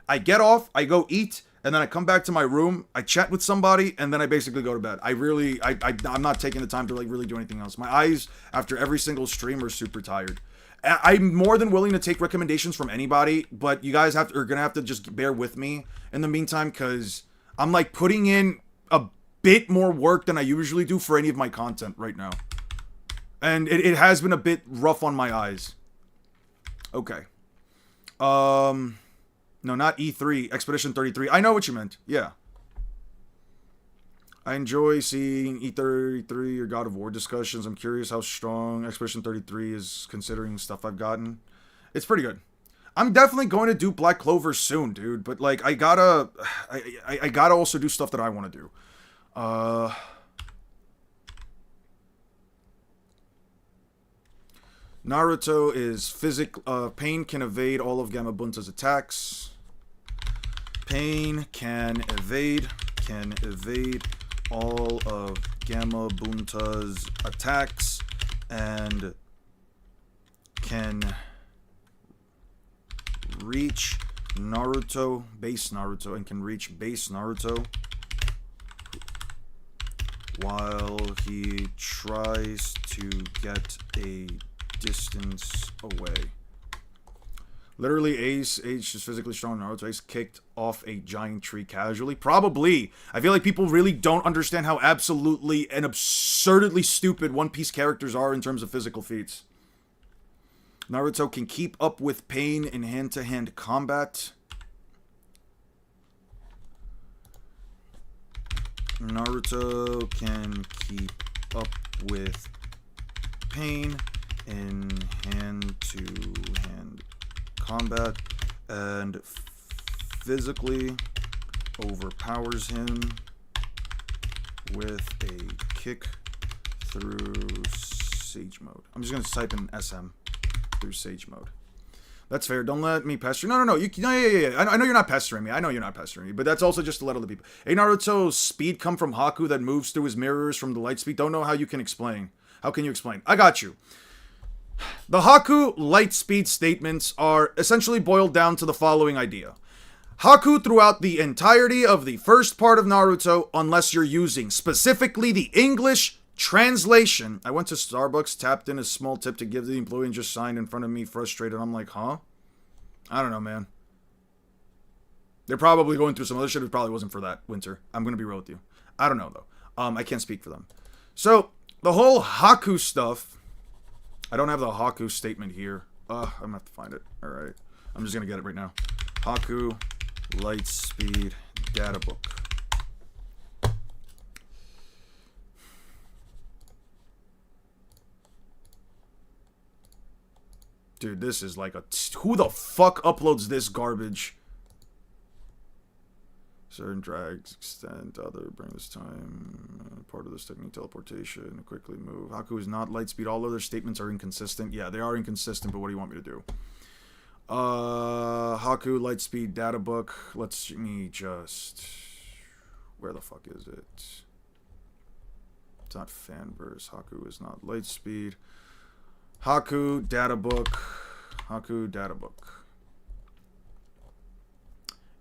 I get off, I go eat, and then I come back to my room, I chat with somebody, and then I basically go to bed. I'm not taking the time to like really do anything else. My eyes, after every single stream, are super tired. I'm more than willing to take recommendations from anybody, but you guys are gonna have to just bear with me in the meantime, because I'm like putting in a bit more work than I usually do for any of my content right now. And it has been a bit rough on my eyes. Okay. No, not E3, Expedition 33. I know what you meant. Yeah. I enjoy seeing E33 or God of War discussions. I'm curious how strong Expedition 33 is considering stuff I've gotten. It's pretty good. I'm definitely going to do Black Clover soon, dude. But like, I gotta also do stuff that I want to do. Naruto is Pain can evade all of Gamabunta's attacks. Pain can evade all of Gamabunta's attacks and can reach base Naruto while he tries to get a distance away. Literally, Ace is physically strong. Naruto Ace kicked off a giant tree casually. Probably. I feel like people really don't understand how absolutely and absurdly stupid One Piece characters are in terms of physical feats. Naruto can keep up with Pain in hand-to-hand combat. Naruto can keep up with Pain in hand-to-hand combat and physically overpowers him with a kick through Sage Mode. I'm just going to type in SM through Sage Mode. That's fair. Don't let me pester. No. Yeah. I know you're not pestering me. I know you're not pestering me, but that's also just to let other people. A Naruto's speed come from Haku that moves through his mirrors from the light speed. Don't know how you can explain. How can you explain? I got you. The Haku light speed statements are essentially boiled down to the following idea. Haku throughout the entirety of the first part of Naruto, unless you're using specifically the English translation. I went to Starbucks, tapped in a small tip to give the employee, and just signed in front of me frustrated. I'm like, huh? I don't know, man. They're probably going through some other shit. It probably wasn't for that winter. I'm going to be real with you. I don't know, though. I can't speak for them. So, the whole Haku stuff... I don't have the Haku statement here. I'm going to have to find it. Alright. I'm just going to get it right now. Haku Lightspeed Data Book. Dude, this is like a... Who the fuck uploads this garbage? Certain drags extend other bring this time. Part of this technique teleportation. Quickly move. Haku is not light speed. All other statements are inconsistent. Yeah, they are inconsistent, but what do you want me to do? Haku light speed data book. Let's me just... Where the fuck is it? It's not Fanverse. Haku is not light speed. Haku data book. Haku data book.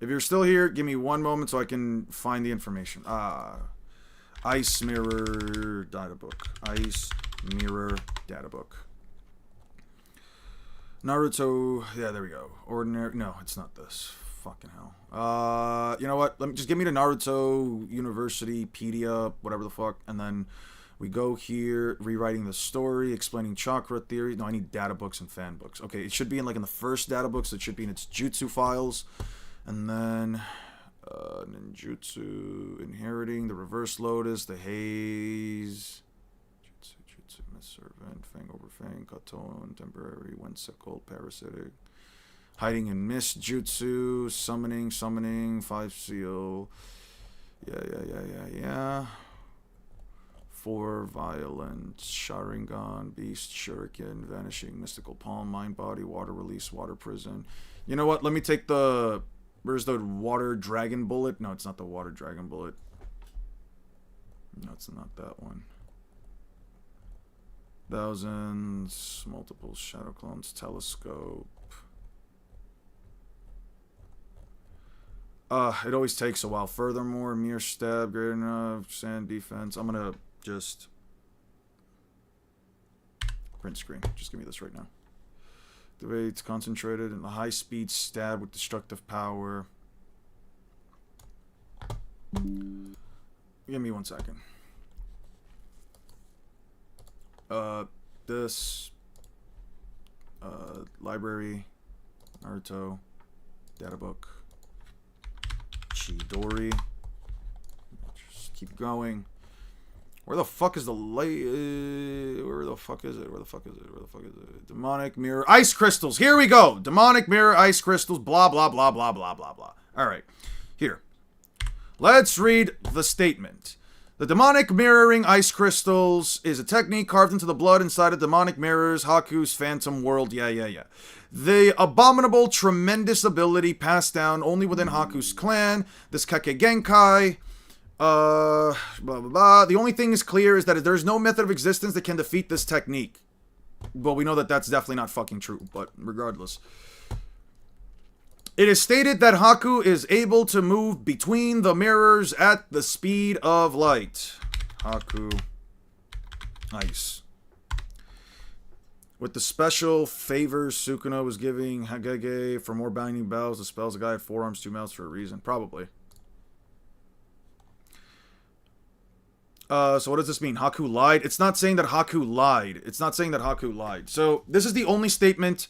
If you're still here, give me one moment so I can find the information. Ice Mirror Data Book. Ice Mirror Data Book. Naruto. Yeah, there we go. Ordinary. No, it's not this. Fucking hell. You know what? Just give me the Naruto University Pedia, whatever the fuck, and then we go here, rewriting the story, explaining chakra theory. No, I need data books and fan books. Okay, it should be in the first data book, so it should be in its jutsu files. And then, Ninjutsu, inheriting, the reverse lotus, the haze, jutsu, mist servant, fang over fang, katon, temporary, wensicle, parasitic, hiding in mist jutsu, summoning, 5 seal, yeah. 4 violent, Sharingan, beast, shuriken, vanishing, mystical palm, mind body, water release, water prison. You know what? Let me take the... Where's the water dragon bullet? No, it's not the water dragon bullet. No, it's not that one. Thousands, multiple shadow clones, telescope. It always takes a while. Furthermore, mere stab, great enough, sand defense. I'm gonna just print screen. Just give me this right now. Debates concentrated in the high speed stab with destructive power. Give me 1 second. This library, Naruto, data book, Chidori. Just keep going. Where the fuck is the light? Where the fuck is it? Demonic mirror. Ice crystals. Here we go. Demonic mirror, ice crystals, blah, blah, blah, blah, blah, blah, blah. All right. Here. Let's read the statement. The demonic mirroring ice crystals is a technique carved into the blood inside of demonic mirrors, Haku's phantom world. Yeah. The abominable, tremendous ability passed down only within Haku's clan. This Kake Genkai... blah blah blah. The only thing is clear is that there's no method of existence that can defeat this technique. Well, we know that that's definitely not fucking true, but regardless. It is stated that Haku is able to move between the mirrors at the speed of light. Haku. Ice. With the special favors Sukuna was giving Hagege for more binding bells, the spells the guy had 4 arms, 2 mouths for a reason. Probably. So what does this mean? Haku lied? It's not saying that Haku lied. So this is the only statement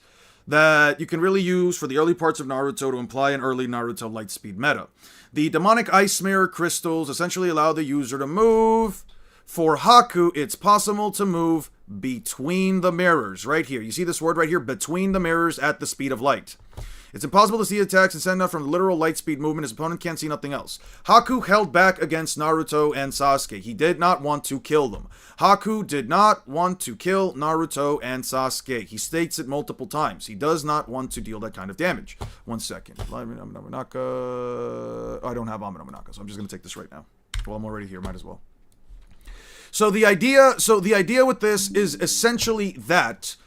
that you can really use for the early parts of Naruto to imply an early Naruto lightspeed meta. The demonic ice mirror crystals essentially allow the user to move. For Haku, it's possible to move between the mirrors. Right here. You see this word right here? Between the mirrors at the speed of light. It's impossible to see attacks and send out from literal light speed movement. His opponent can't see nothing else. Haku held back against Naruto and Sasuke. He did not want to kill them. Haku did not want to kill Naruto and Sasuke. He states it multiple times. He does not want to deal that kind of damage. 1 second. I don't have Amano Manaka, so I'm just going to take this right now. Well, I'm already here. Might as well. So the idea with this is essentially that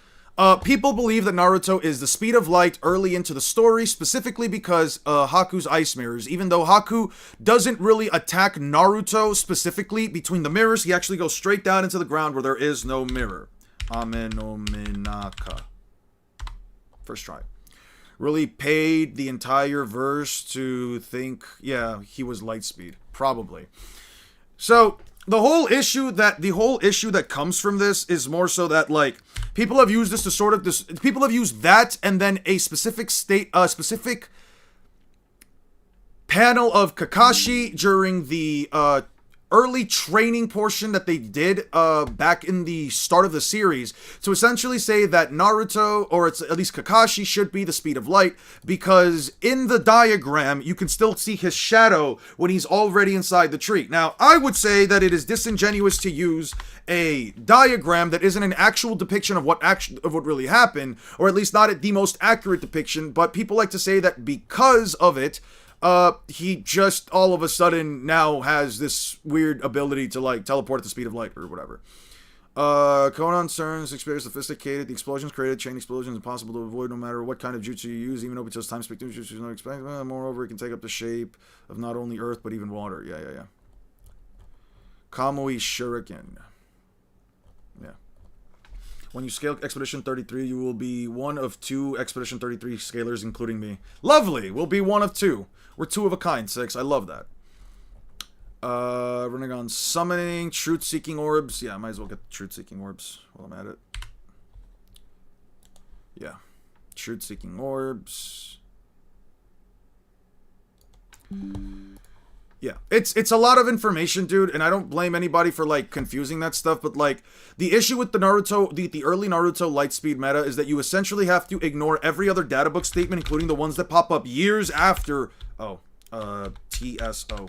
people believe that Naruto is the speed of light early into the story, specifically because Haku's ice mirrors. Even though Haku doesn't really attack Naruto specifically between the mirrors, he actually goes straight down into the ground where there is no mirror. Ame no Minaka. First try. Really paid the entire verse to think, yeah, he was light speed. Probably. So the whole issue that comes from this is more so that, like, people have used this to sort of people have used that and then a specific specific panel of Kakashi during the early training portion that they did back in the start of the series to essentially say that Naruto, or it's at least Kakashi, should be the speed of light, because in the diagram you can still see his shadow when he's already inside the tree. Now, I would say that it is disingenuous to use a diagram that isn't an actual depiction of what really happened, or at least not the most accurate depiction, but people like to say that because of it, he just all of a sudden now has this weird ability to, like, teleport at the speed of light or whatever. Conan CERN's experience sophisticated. The explosions created chain explosions impossible to avoid no matter what kind of jutsu you use, even though it says time spectrum jutsu is not expected. Moreover, it can take up the shape of not only earth but even water. Yeah. Kamui Shuriken. Yeah. When you scale Expedition 33, you will be one of 2 Expedition 33 scalers, including me. Lovely! We'll be one of 2. We're 2 of a kind, 6. I love that. Running on summoning, truth-seeking orbs. Yeah, I might as well get the truth-seeking orbs while I'm at it. Yeah. Truth-seeking orbs. Yeah, it's a lot of information, dude, and I don't blame anybody for, like, confusing that stuff, but, like, the issue with the Naruto, the early Naruto Lightspeed meta is that you essentially have to ignore every other data book statement, including the ones that pop up years after, TSO.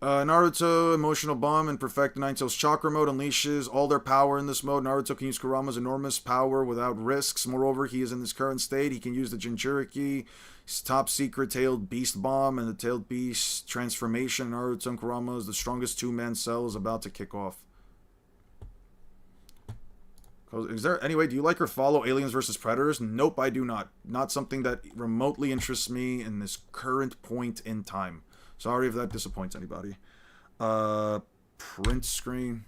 Naruto, Emotional Bomb, and Perfect Nine Tails Chakra Mode unleashes all their power in this mode. Naruto can use Kurama's enormous power without risks. Moreover, he is in his current state. He can use the Jinchuriki, his top secret Tailed Beast Bomb, and the Tailed Beast transformation. Naruto and Kurama is the strongest two-man cell is about to kick off. Is there anyway, do you like or follow Aliens vs. Predators? Nope, I do not. Not something that remotely interests me in this current point in time. Sorry if that disappoints anybody. Print screen.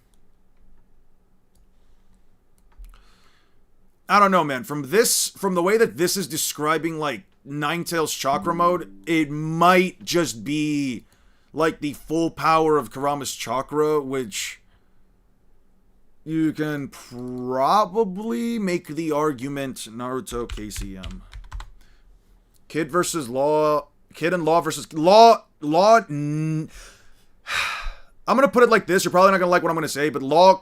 I don't know, man. From the way that this is describing, like, Ninetales Chakra Mode, it might just be, like, the full power of Kurama's Chakra, which you can probably make the argument Naruto KCM. Kid versus Law. Kid and Law versus Law. I'm gonna put it like this. You're probably not gonna like what I'm gonna say, but Law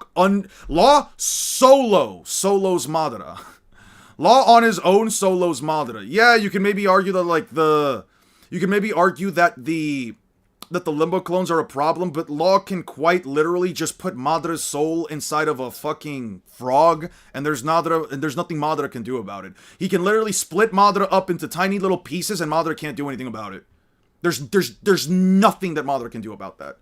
solos Madara. Law on his own solos Madara. Yeah, you can maybe argue that the Limbo clones are a problem, but Law can quite literally just put Madara's soul inside of a fucking frog, and there's nothing Madara can do about it. He can literally split Madara up into tiny little pieces, and Madara can't do anything about it. There's nothing that Madara can do about that.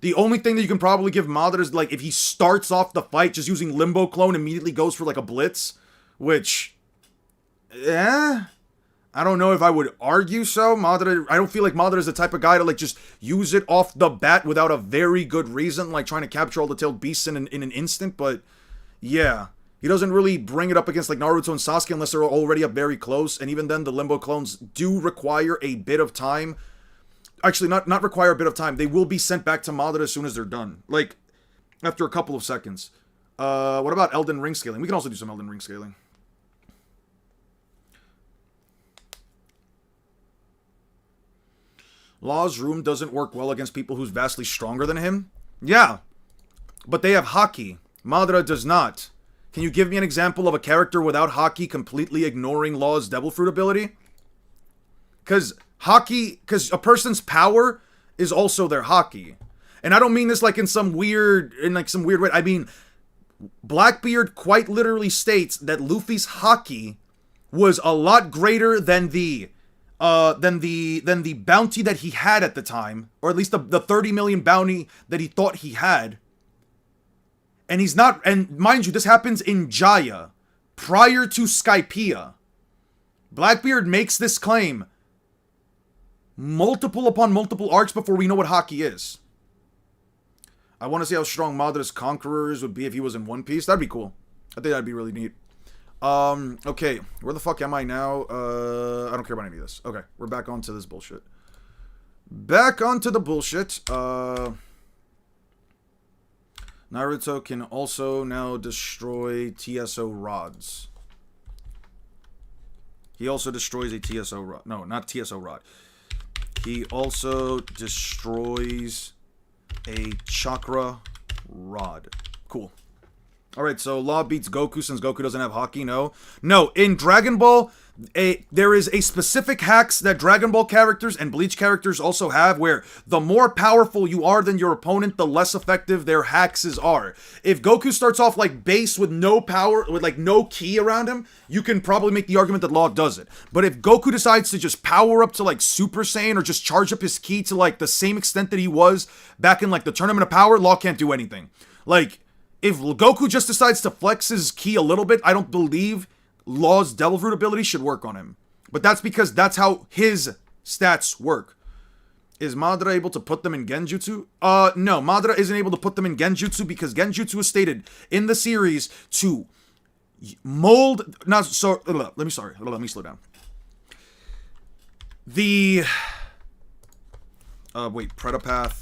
The only thing that you can probably give Madara is, like, if he starts off the fight just using Limbo Clone, immediately goes for, like, a blitz, which, I don't know if I would argue so. I don't feel like Madara is the type of guy to, like, just use it off the bat without a very good reason, like trying to capture all the tailed beasts in an instant, but yeah. He doesn't really bring it up against, like, Naruto and Sasuke unless they're already up very close, and even then the Limbo clones do require a bit of time. Actually, not require a bit of time. They will be sent back to Madara as soon as they're done. Like, after a couple of seconds. What about Elden Ring scaling? We can also do some Elden Ring scaling. Law's room doesn't work well against people who's vastly stronger than him? Yeah. But they have Haki. Madara does not. Can you give me an example of a character without Haki completely ignoring Law's Devil Fruit ability? Because a person's power is also their Haki. And I don't mean this like in some weird way. I mean, Blackbeard quite literally states that Luffy's Haki was a lot greater than the bounty that he had at the time, or at least the 30 million bounty that he thought he had. And he's not, and mind you, this happens in Jaya, prior to Skypiea. Blackbeard makes this claim multiple upon multiple arcs before we know what Haki is. I want to see how strong Madara's Conquerors would be if he was in One Piece. That'd be cool. I think that'd be really neat. Okay, where the fuck am I now? I don't care about any of this. Okay, we're back onto this bullshit. Back onto the bullshit. Naruto can also now destroy TSO rods. He also destroys a TSO rod. No, not TSO rod. He also destroys a chakra rod. Cool. Alright, so Law beats Goku since Goku doesn't have Haki, no? No, in Dragon Ball, there is a specific hacks that Dragon Ball characters and Bleach characters also have where the more powerful you are than your opponent, the less effective their hacks are. If Goku starts off like base with no power, with like no ki around him, you can probably make the argument that Law does it. But if Goku decides to just power up to like Super Saiyan or just charge up his ki to like the same extent that he was back in like the Tournament of Power, Law can't do anything. Like, if Goku just decides to flex his ki a little bit, I don't believe Law's Devil Fruit ability should work on him. But that's because that's how his stats work. Is Madara able to put them in Genjutsu? No, Madara isn't able to put them in Genjutsu because Genjutsu is stated in the series to mold... let me slow down. The... Pretapath...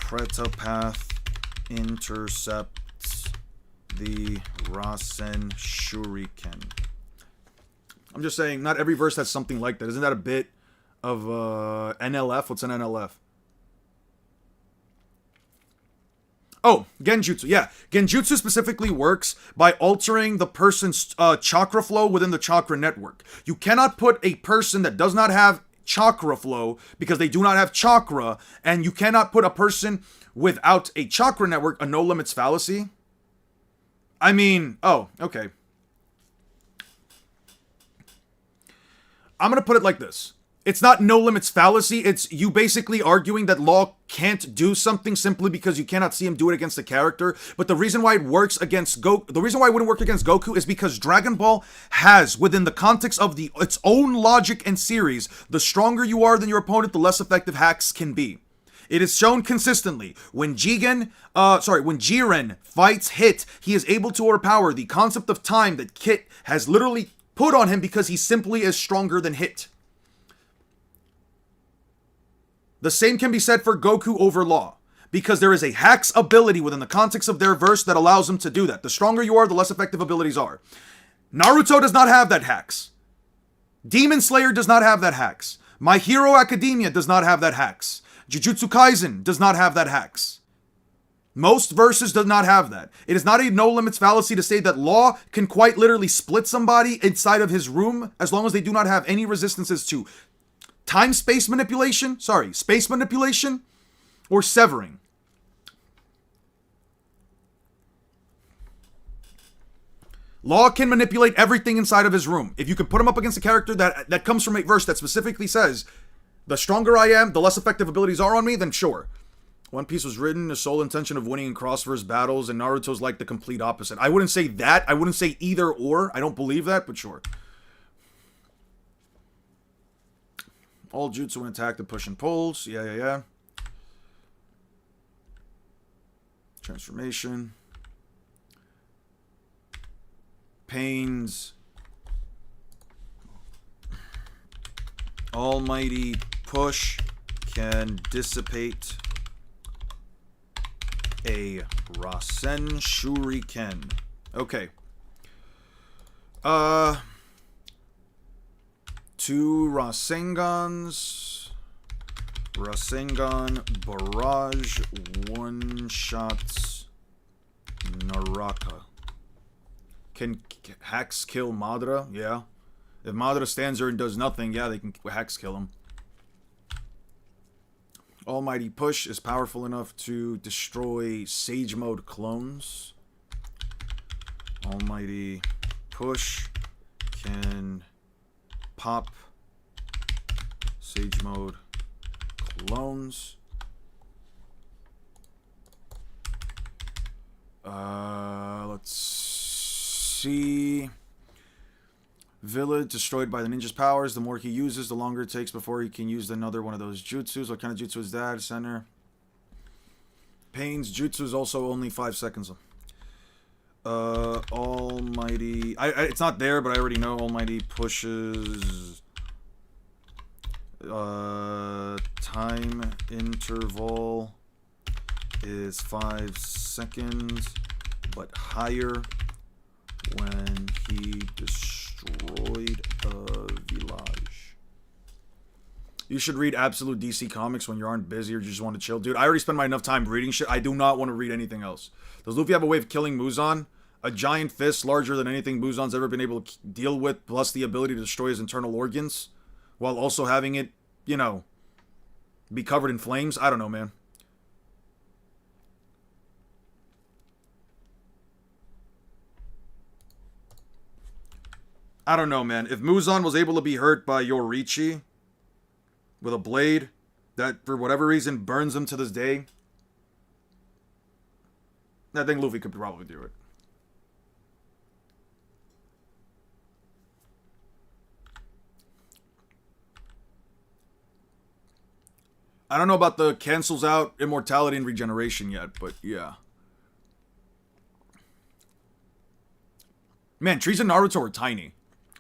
Pretapath intercepts the Rasen Shuriken. I'm just saying, not every verse has something like that. Isn't that a bit of NLF? What's an NLF? Oh, Genjutsu. Yeah. Genjutsu specifically works by altering the person's chakra flow within the chakra network. You cannot put a person that does not have chakra flow because they do not have chakra, and you cannot put a person without a chakra network, a no limits fallacy. I mean, oh, okay. I'm going to put it like this. It's not no limits fallacy. It's you basically arguing that Law can't do something simply because you cannot see him do it against a character. But the reason why it works against the reason why it wouldn't work against Goku is because Dragon Ball has, within the context of its own logic and series, the stronger you are than your opponent, the less effective hacks can be. It is shown consistently. When Jiren fights Hit, he is able to overpower the concept of time that Kit has literally put on him because he simply is stronger than Hit. The same can be said for Goku over Law, because there is a hack's ability within the context of their verse that allows him to do that. The stronger you are, the less effective abilities are. Naruto does not have that hacks. Demon Slayer does not have that hacks. My Hero Academia does not have that hacks. Jujutsu Kaisen does not have that hacks. Most verses do not have that. It is not a no limits fallacy to say that Law can quite literally split somebody inside of his room as long as they do not have any resistances to space manipulation, or severing. Law can manipulate everything inside of his room. If you can put him up against a character that comes from a verse that specifically says, the stronger I am, the less effective abilities are on me, then sure. One Piece was written, the sole intention of winning in cross-verse battles, and Naruto's like the complete opposite. I wouldn't say that. I wouldn't say either or. I don't believe that, but sure. All jutsu and attack the push and pulls. Yeah. Transformation. Pains. Almighty push can dissipate a Rasen Shuriken. Okay. 2 Rasengans. Rasengan Barrage one-shots Naraka. Can hacks kill Madara? Yeah. If Madara stands there and does nothing, yeah, they can hacks kill him. Almighty Push is powerful enough to destroy Sage Mode clones. Almighty Push can pop Sage Mode clones. Let's see. Village destroyed by the ninja's powers. The more he uses, the longer it takes before he can use another one of those jutsus. What kind of jutsu is that? Center. Pain's jutsu is also only 5 seconds. Almighty. It's not there, but I already know. Almighty pushes. Time interval is 5 seconds, but higher when he destroyed a village. You should read absolute DC comics when you aren't busy or you just want to chill. Dude, I already spend my enough time reading shit. I do not want to read anything else. Does Luffy have a way of killing Muzan? A giant fist larger than anything Muzan's ever been able to deal with, plus the ability to destroy his internal organs, while also having it, you know, be covered in flames? I don't know, man. I don't know, man. If Muzan was able to be hurt by Yorichi with a blade that, for whatever reason, burns him to this day, I think Luffy could probably do it. I don't know about the cancels out immortality and regeneration yet, but yeah. Man, trees in Naruto are tiny.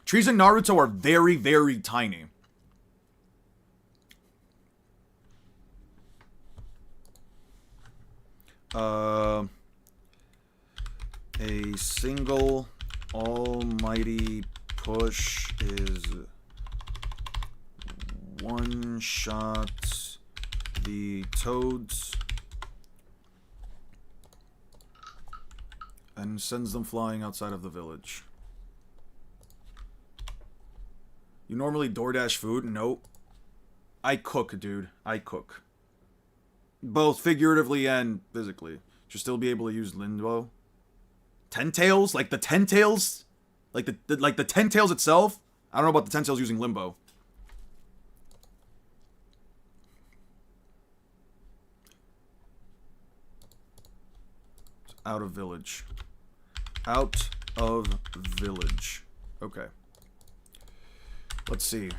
Trees in Naruto are very, very tiny. A single almighty push is one shot the toads and sends them flying outside of the village. You normally DoorDash food? Nope. I cook, dude. I cook. Both figuratively and physically. Should still be able to use limbo. Ten tails? Like the ten tails? Like the ten tails itself? I don't know about the ten tails using limbo. Out of village. Out of village. Okay. Let's see.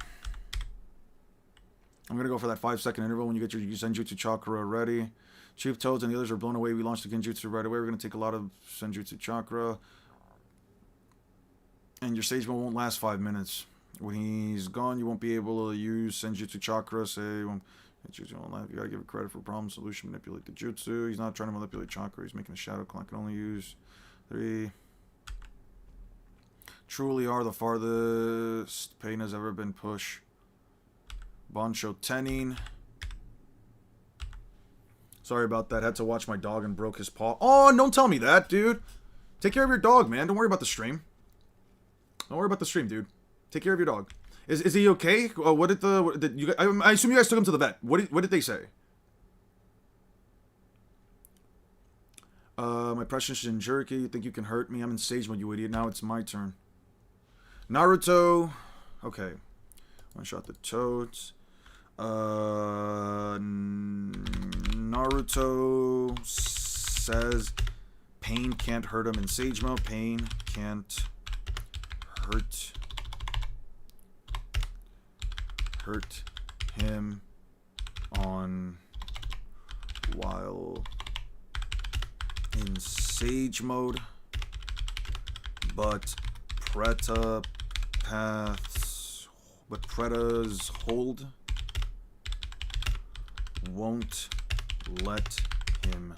I'm gonna go for that 5-second interval when you get your Senjutsu Chakra ready. Chief Toads and the others are blown away. We launched the Genjutsu right away. We're gonna take a lot of Senjutsu Chakra. And your Sage Mode won't last 5 minutes. When he's gone, you won't be able to use Senjutsu Chakra. You gotta give it credit for problem solution. Manipulate the Jutsu. He's not trying to manipulate Chakra. He's making a Shadow Clock. Can only use 3. Truly are the farthest pain has ever been pushed. Bansho Tenin. Sorry about that. Had to watch my dog and broke his paw. Oh, don't tell me that, dude. Take care of your dog, man. Don't worry about the stream. Don't worry about the stream, dude. Take care of your dog. Is he okay? What did you? I assume you guys took him to the vet. What did they say? My precious Jinchuriki. You think you can hurt me? I'm in Sage Mode, you idiot. Now it's my turn. Naruto. Okay. One shot the toads. Naruto says pain can't hurt him in Sage Mode. Pain can't hurt him on while in Sage Mode, but Preta's hold won't let him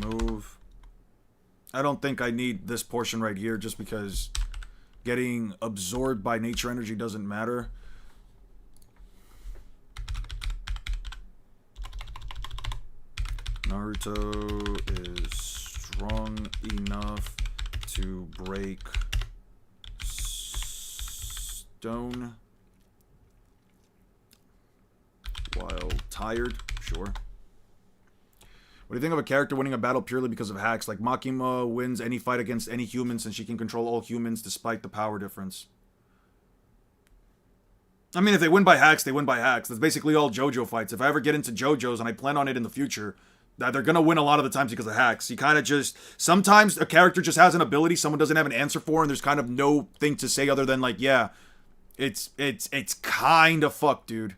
move. I don't think I need this portion right here just because getting absorbed by nature energy doesn't matter. Naruto is strong enough to break stone while tired. Sure. What do you think of a character winning a battle purely because of hacks? Like Makima wins any fight against any human since she can control all humans despite the power difference. I mean, if they win by hacks, they win by hacks. That's basically all JoJo fights. If I ever get into JoJo's, and I plan on it in the future, that they're going to win a lot of the times because of hacks. You kind of just... Sometimes a character just has an ability someone doesn't have an answer for, and there's kind of no thing to say other than, like, yeah, it's kind of fucked, dude.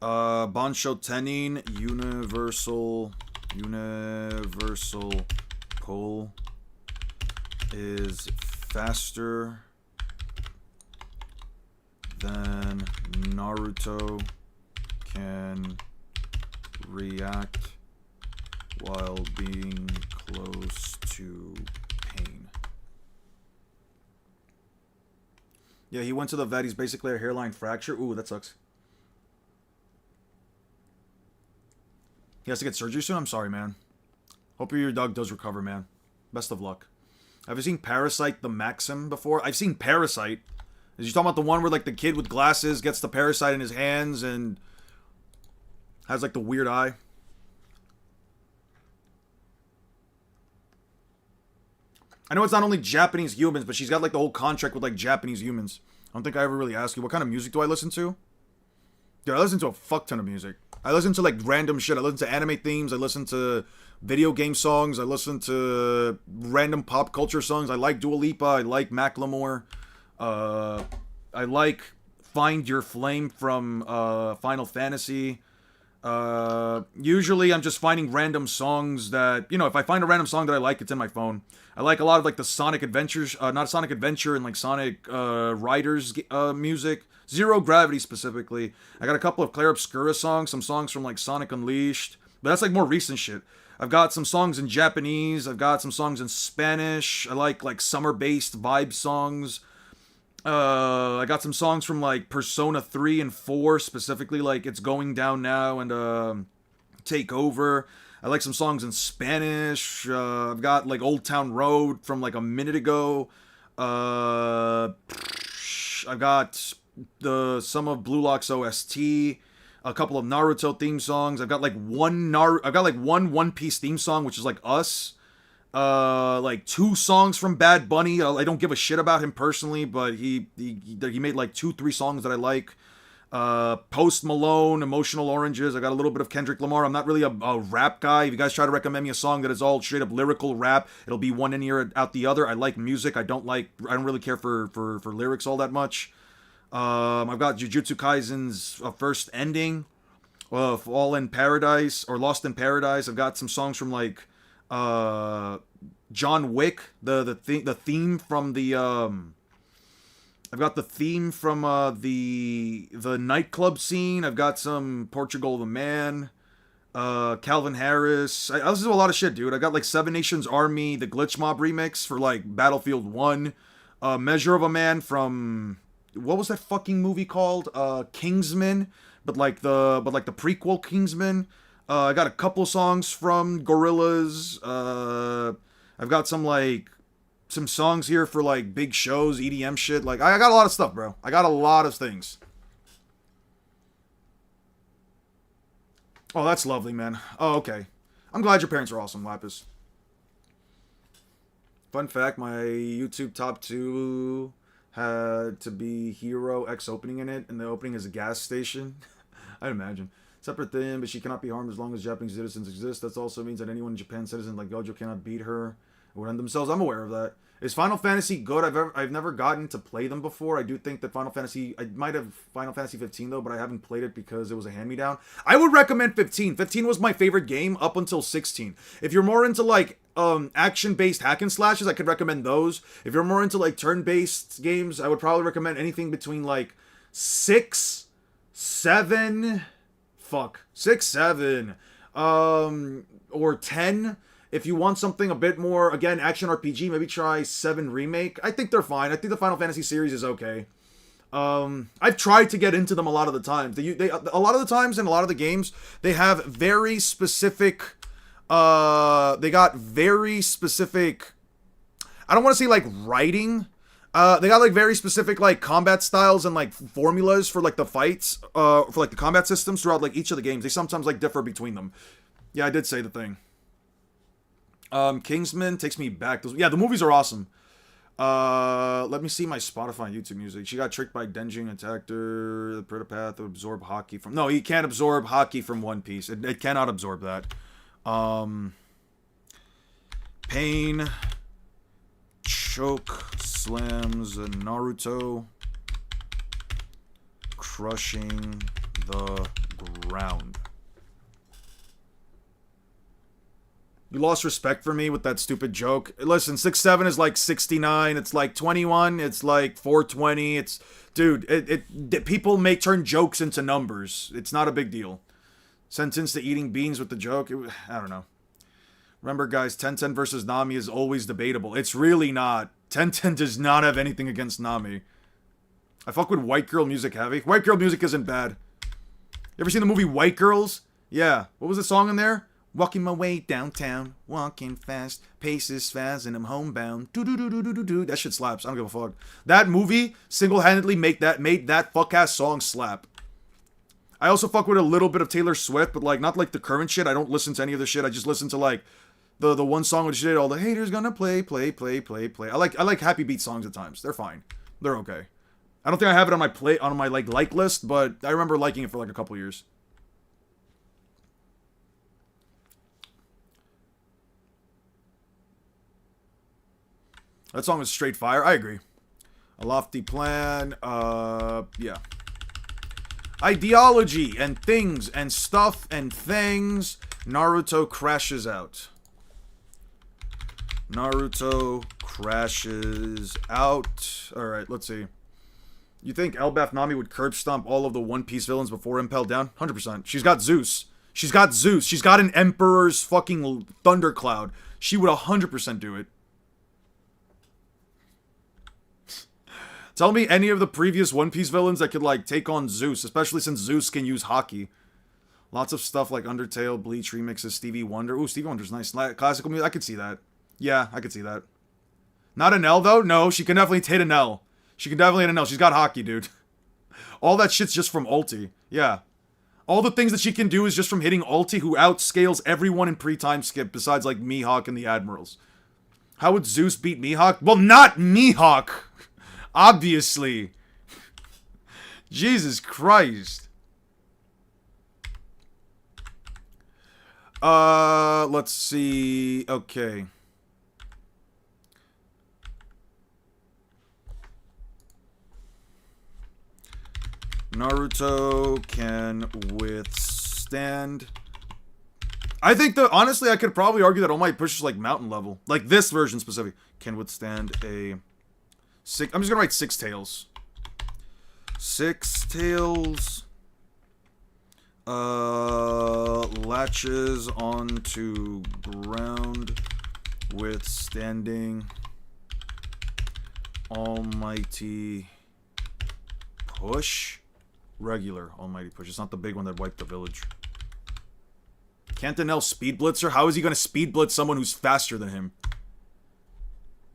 Bansho Tenin, universal pull is faster than Naruto can react while being close to pain. Yeah, he went to the vet. He's basically a hairline fracture. Ooh, that sucks. He has to get surgery soon? I'm sorry, man. Hope your dog does recover, man. Best of luck. Have you seen Parasite the Maxim before? I've seen Parasite. Is you talking about the one where, like, the kid with glasses gets the parasite in his hands and has, like, the weird eye? I know it's not only Japanese humans, but she's got, like, the whole contract with, like, Japanese humans. I don't think I ever really asked you, what kind of music do I listen to? Dude, I listen to a fuck ton of music. I listen to, like, random shit. I listen to anime themes. I listen to video game songs. I listen to random pop culture songs. I like Dua Lipa. I like Macklemore. I like Find Your Flame from Final Fantasy. Usually I'm just finding random songs that, if I find a random song that I like, it's in my phone. I like a lot of like the Sonic Adventures, not Sonic Adventure and like Sonic Riders music. Zero Gravity specifically. I got a couple of Claire Obscura songs, some songs from like Sonic Unleashed, but that's like more recent shit. I've got some songs in Japanese. I've got some songs in Spanish. I like summer-based vibe songs. I got some songs from like Persona 3 and 4, specifically like It's Going Down Now and Take Over. I like some songs in Spanish. I've got like Old Town Road from like a minute ago. I've got some of Blue Lock's OST, a couple of Naruto theme songs. I've got like one One Piece theme song, which is like Us. Like 2 songs from Bad Bunny. I don't give a shit about him personally, but he made like 2-3 songs that I like. Post Malone, Emotional Oranges. I got a little bit of Kendrick Lamar. I'm not really a rap guy. If you guys try to recommend me a song that is all straight up lyrical rap, it'll be one in ear out the other. I like music. I don't really care for lyrics all that much. I've got Jujutsu Kaisen's first ending, All in Paradise or Lost in Paradise. I've got some songs from like John Wick, the theme from the I've got the theme from the nightclub scene. I've got some Portugal the Man, Calvin Harris. I listen to a lot of shit, dude. I got like Seven Nations Army, the Glitch Mob remix for like Battlefield 1, Measure of a Man from what was that fucking movie called? Kingsman, but like the prequel Kingsman. I got a couple songs from Gorillaz. I've got some songs here for like big shows, EDM shit. Like I got a lot of stuff, bro. I got a lot of things. Oh, that's lovely, man. Oh, okay. I'm glad your parents are awesome, Lapis. Fun fact, my YouTube top 2 had to be Hero X opening in it, and the opening is a gas station. I'd imagine. Separate thing, but she cannot be harmed as long as Japanese citizens exist. That also means that anyone in Japan citizen like Gojo cannot beat her or end themselves. I'm aware of that. Is Final Fantasy good? I've never gotten to play them before. I do think that I might have Final Fantasy 15 though, but I haven't played it because it was a hand-me-down. I would recommend 15. 15 was my favorite game up until 16. If you're more into like action-based hack and slashes, I could recommend those. If you're more into like turn-based games, I would probably recommend anything between like 6, 7, or 10. If you want something a bit more, again, action RPG, maybe try 7 Remake. I think they're fine. I think the Final Fantasy series is okay. I've tried to get into them a lot of the times. A lot of the times in a lot of the games, they have very specific, they got very specific, I don't want to say like writing. They got like very specific like combat styles and like formulas for like the fights, for like the combat systems throughout like each of the games. They sometimes like differ between them. Yeah, I did say the thing. Kingsman takes me back. The movies are awesome. Let me see my Spotify and YouTube music. She got tricked by Denjing, attacked her. The Pritapath to absorb hockey from... No, he can't absorb hockey from One Piece. It cannot absorb that. Pain. Choke. Slams. Naruto. Crushing the ground. You lost respect for me with that stupid joke. Listen, 6'7" is like 69. It's like 21. It's like 420. It's... Dude, people may turn jokes into numbers. It's not a big deal. Sentence to eating beans with the joke. I don't know. Remember, guys, 10-10 versus Nami is always debatable. It's really not. 10-10 does not have anything against Nami. I fuck with white girl music heavy. White girl music isn't bad. You ever seen the movie White Girls? Yeah. What was the song in there? Walking my way downtown, walking fast, paces fast, and I'm homebound. Do. That shit slaps. I don't give a fuck. That movie single-handedly made that fuck-ass song slap. I also fuck with a little bit of Taylor Swift, but like not like the current shit. I don't listen to any of the shit. I just listen to like the one song with shit. All the haters gonna play. I like happy beat songs at times. They're fine. They're okay. I don't think I have it on my like list, but I remember liking it for like a couple years. That song is straight fire. I agree. A lofty plan. Yeah. ideology and things and stuff and things. Naruto crashes out. Naruto crashes out. Alright, let's see. You think Elbaf Nami would curb stomp all of the One Piece villains before impelled down? 100%. She's got Zeus. She's got Zeus. She's got an Emperor's fucking thundercloud. She would 100% do it. Tell me any of the previous One Piece villains that could, like, take on Zeus, especially since Zeus can use Haki. Lots of stuff like Undertale, Bleach remixes, Stevie Wonder. Ooh, Stevie Wonder's nice. Classical music, I could see that. Yeah, I could see that. Not an L, though? No, she can definitely hit an L. She can definitely hit an L. She's got Haki, dude. All that shit's just from ulti. Yeah. All the things that she can do is just from hitting ulti, who outscales everyone in pre-time skip besides, like, Mihawk and the Admirals. How would Zeus beat Mihawk? Well, not Mihawk! Obviously. Jesus Christ. Let's see. Okay. Naruto can withstand. I think that, honestly, I could probably argue that All Might pushes like mountain level. Like this version specifically. Can withstand a... I'm just gonna write 6 tails. 6 tails. Latches onto ground. Withstanding. Almighty push. Regular almighty push. It's not the big one that wiped the village. Can't Enel speed blitzer? How is he gonna speed blitz someone who's faster than him?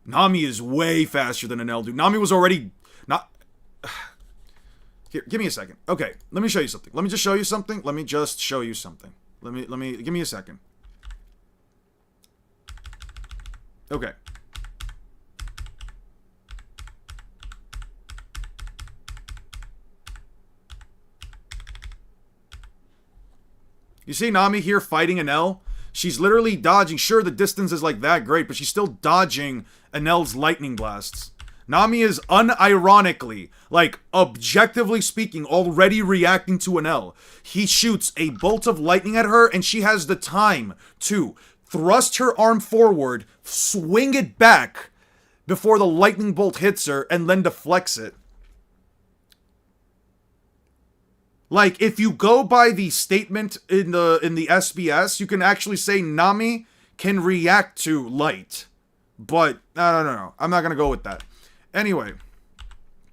Nami is way faster than Enel, dude. Nami was already not. Here, give me a second. Okay, let me show you something. Let me just show you something. Let me give me a second. Okay. You see Nami here fighting Enel? She's literally dodging. Sure, the distance is like that great, but she's still dodging Enel's lightning blasts. Nami is unironically, like objectively speaking, already reacting to Enel. He shoots a bolt of lightning at her, and she has the time to thrust her arm forward, swing it back before the lightning bolt hits her, and then deflects it. Like, if you go by the statement in the SBS, you can actually say Nami can react to light. But, no. I'm not gonna go with that. Anyway.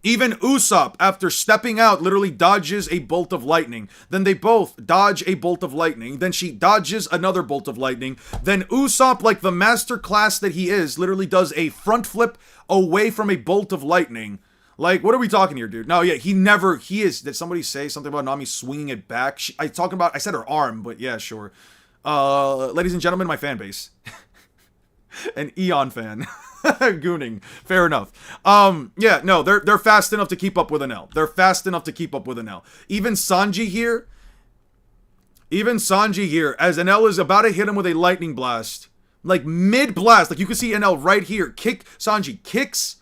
Even Usopp, after stepping out, literally dodges a bolt of lightning. Then they both dodge a bolt of lightning. Then she dodges another bolt of lightning. Then Usopp, like the master class that he is, literally does a front flip away from a bolt of lightning. Like, what are we talking here, dude? No, yeah, did somebody say something about Nami swinging it back? I said her arm, but yeah, sure. Ladies and gentlemen, my fan base. An Eon fan. Gooning. Fair enough. Yeah, no, they're fast enough to keep up with Enel. Even Sanji here, as Enel is about to hit him with a lightning blast, like mid-blast, like you can see Enel right here, Sanji kicks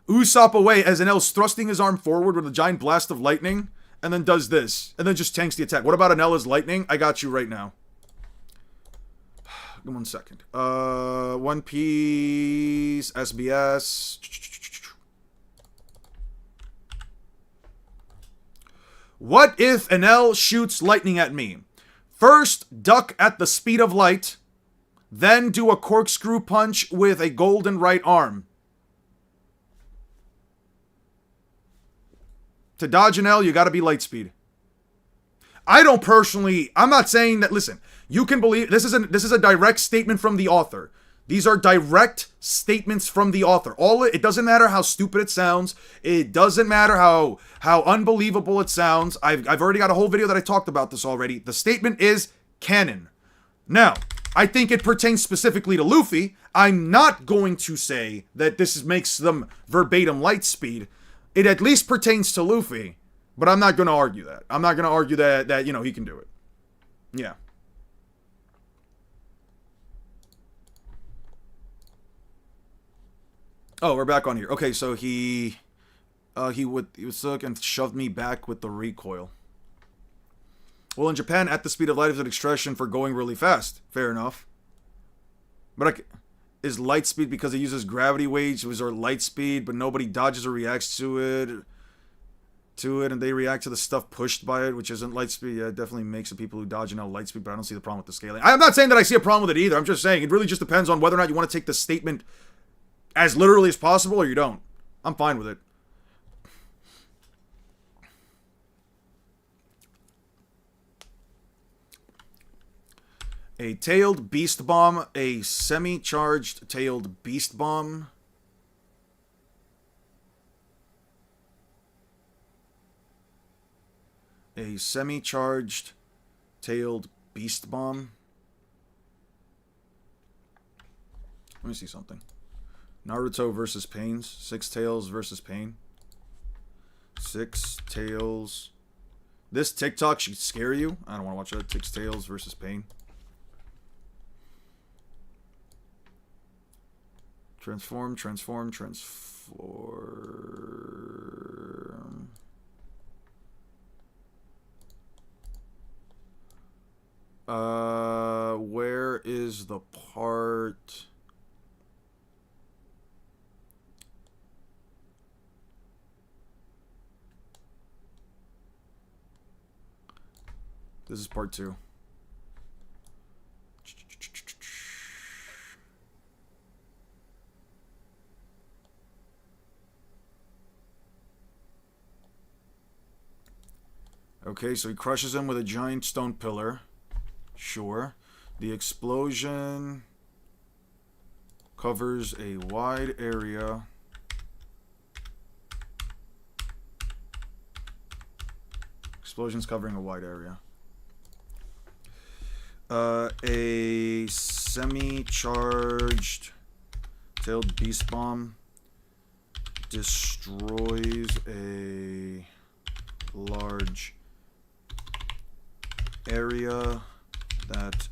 Usopp away as Enel's thrusting his arm forward with a giant blast of lightning, and then does this, and then just tanks the attack. What about Enel's lightning? I got you right now. Give me 1 second. One Piece, SBS. What if Enel shoots lightning at me? First, duck at the speed of light, then do a corkscrew punch with a golden right arm. To dodge Enel, you gotta be light speed. I'm not saying that, listen, you can believe, this is a direct statement from the author. These are direct statements from the author. It doesn't matter how stupid it sounds. It doesn't matter how unbelievable it sounds. I've already got a whole video that I talked about this already. The statement is canon. Now, I think it pertains specifically to Luffy. I'm not going to say that this makes them verbatim light speed. It at least pertains to Luffy, but I'm not going to argue that. I'm not going to argue that, he can do it. Yeah. Oh, we're back on here. Okay, so he was sick and shoved me back with the recoil. Well, in Japan, at the speed of light is an expression for going really fast. Fair enough. But is light speed because it uses gravity waves or light speed, but nobody dodges or reacts to it, and they react to the stuff pushed by it, which isn't light speed. Yeah, it definitely makes the people who dodge and out light speed, but I don't see the problem with the scaling. I'm not saying that I see a problem with it either. I'm just saying it really just depends on whether or not you want to take the statement as literally as possible or you don't. I'm fine with it. A tailed beast bomb, a semi-charged tailed beast bomb. A semi-charged tailed beast bomb. Let me see something. Naruto versus Pains. Six Tails versus Pain. Six Tails. This TikTok should scare you. I don't want to watch that. Six Tails versus Pain. Transform. Where is the part? This is part 2. Okay, so he crushes him with a giant stone pillar. Sure. The explosion covers a wide area. Explosions covering a wide area. A semi-charged tailed beast bomb destroys a large area that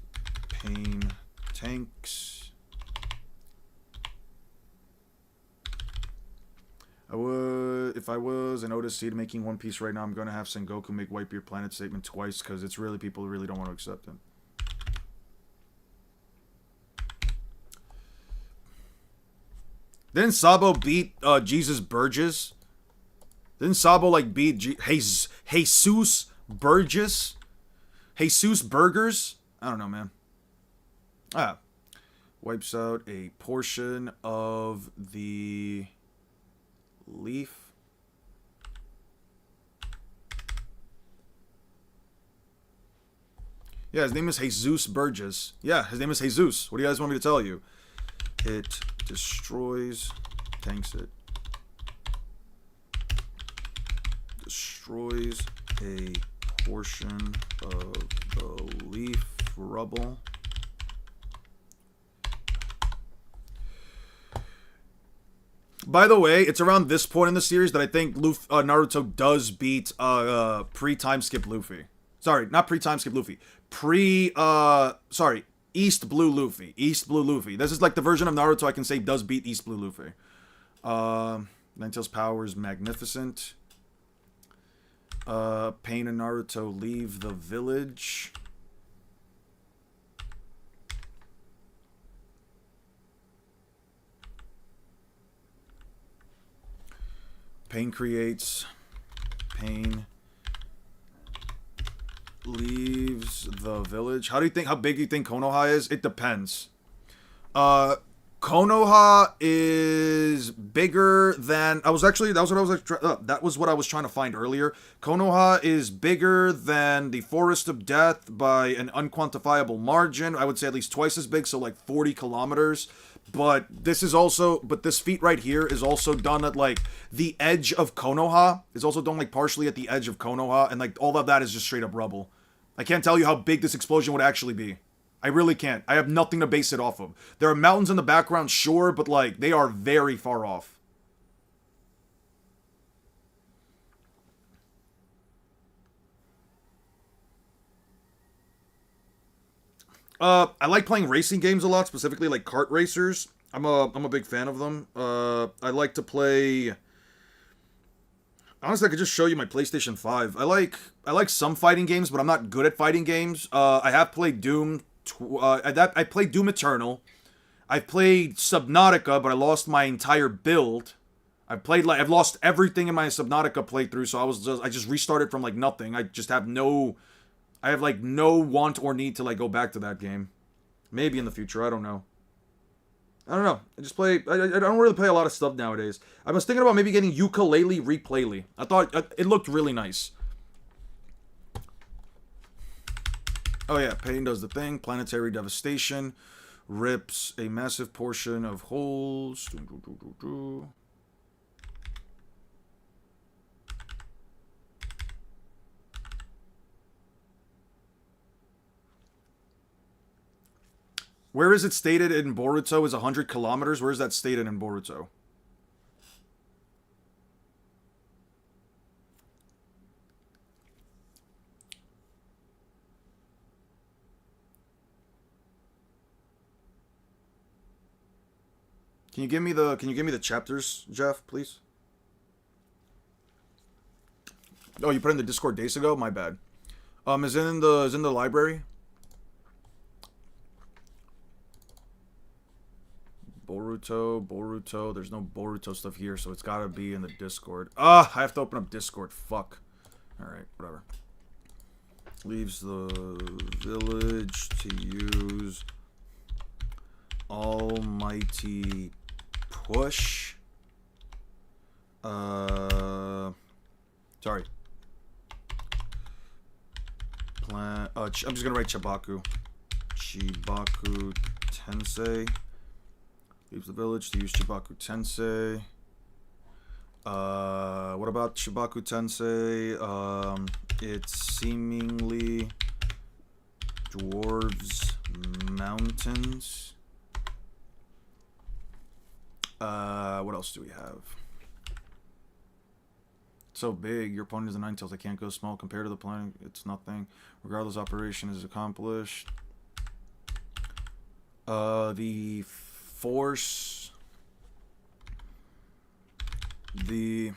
Pain tanks. If I was an Otis Seed making One Piece right now, I'm gonna have Sengoku make Wipe Your Planet statement twice because it's really people really don't want to accept it. Didn't Sabo beat Jesus Burgess? Didn't Sabo like beat Jesus Burgess? Jesus Burgers? I don't know, man. Wipes out a portion of the leaf. Yeah, his name is Jesus Burgess. Yeah, his name is Jesus. What do you guys want me to tell you? It destroys, tanks it. Destroys a portion of the leaf rubble. By the way, it's around this point in the series that I think Naruto does beat pre-time skip Luffy. Sorry, not pre-time skip Luffy. East Blue Luffy. East Blue Luffy. This is like the version of Naruto I can say does beat East Blue Luffy. Ninetales' power is magnificent. Pain and Naruto leave the village. Pain creates. Pain leaves the village. How big do you think Konoha is? It depends. Konoha is bigger than that was what I was trying to find earlier. Konoha is bigger than the Forest of Death by an unquantifiable margin. I would say at least twice as big, so like 40 kilometers. But this feat right here is also done at like the edge of Konoha. It's also done like partially at the edge of Konoha, and like all of that is just straight up rubble. I can't tell you how big this explosion would actually be. I really can't. I have nothing to base it off of. There are mountains in the background, sure, but like they are very far off. I like playing racing games a lot, specifically like kart racers. I'm a big fan of them. I like to play Honestly, I could just show you my PlayStation 5. I like some fighting games, but I'm not good at fighting games. I have played Doom. I played Doom Eternal. I've played Subnautica, but I lost my entire build. I've lost everything in my Subnautica playthrough, so I just restarted from like nothing. I have like no want or need to like go back to that game. Maybe in the future, I don't know. I don't know. I just play. I don't really play a lot of stuff nowadays. I was thinking about maybe getting Ukulele Replayly. I thought it looked really nice. Oh yeah, Pain does the thing. Planetary devastation rips a massive portion of holes. Where is it stated in Boruto is 100 kilometers? Where is that stated in Boruto? Can you give me the chapters, Jeff, please? Oh, you put it in the Discord days ago? My bad. Is it in the library? Boruto. There's no Boruto stuff here, so it's gotta be in the Discord. I have to open up Discord. Fuck. Alright, whatever. Leaves the village to use almighty push. Sorry. I'm just gonna write Chibaku. Chibaku Tensei. Leaves the village to use Chibaku Tensei. What about Chibaku Tensei? It's seemingly dwarves mountains. What else do we have? So big, your opponent is a Ninetales. They can't go small compared to the planet. It's nothing. Regardless, operation is accomplished. The force. The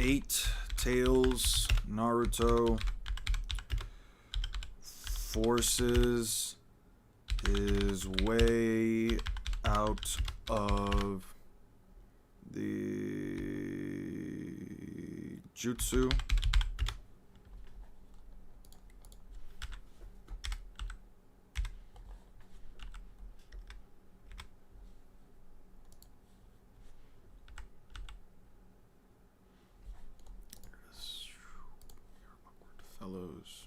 8 Tails Naruto forces is way out of the jutsu. Fellows.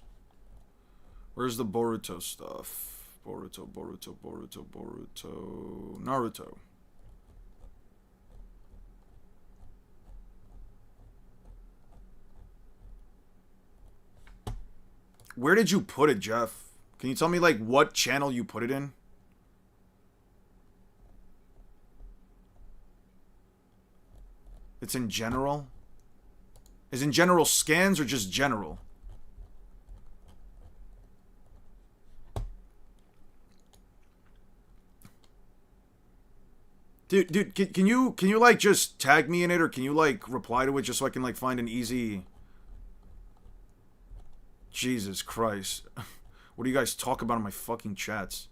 Where's the Boruto stuff? Boruto. Naruto. Where did you put it, Jeff? Can you tell me, like, what channel you put it in? It's in general? Is in general scans or just general? Dude, can you like just tag me in it, or can you like reply to it just so I can like find an easy? Jesus Christ, what do you guys talk about in my fucking chats?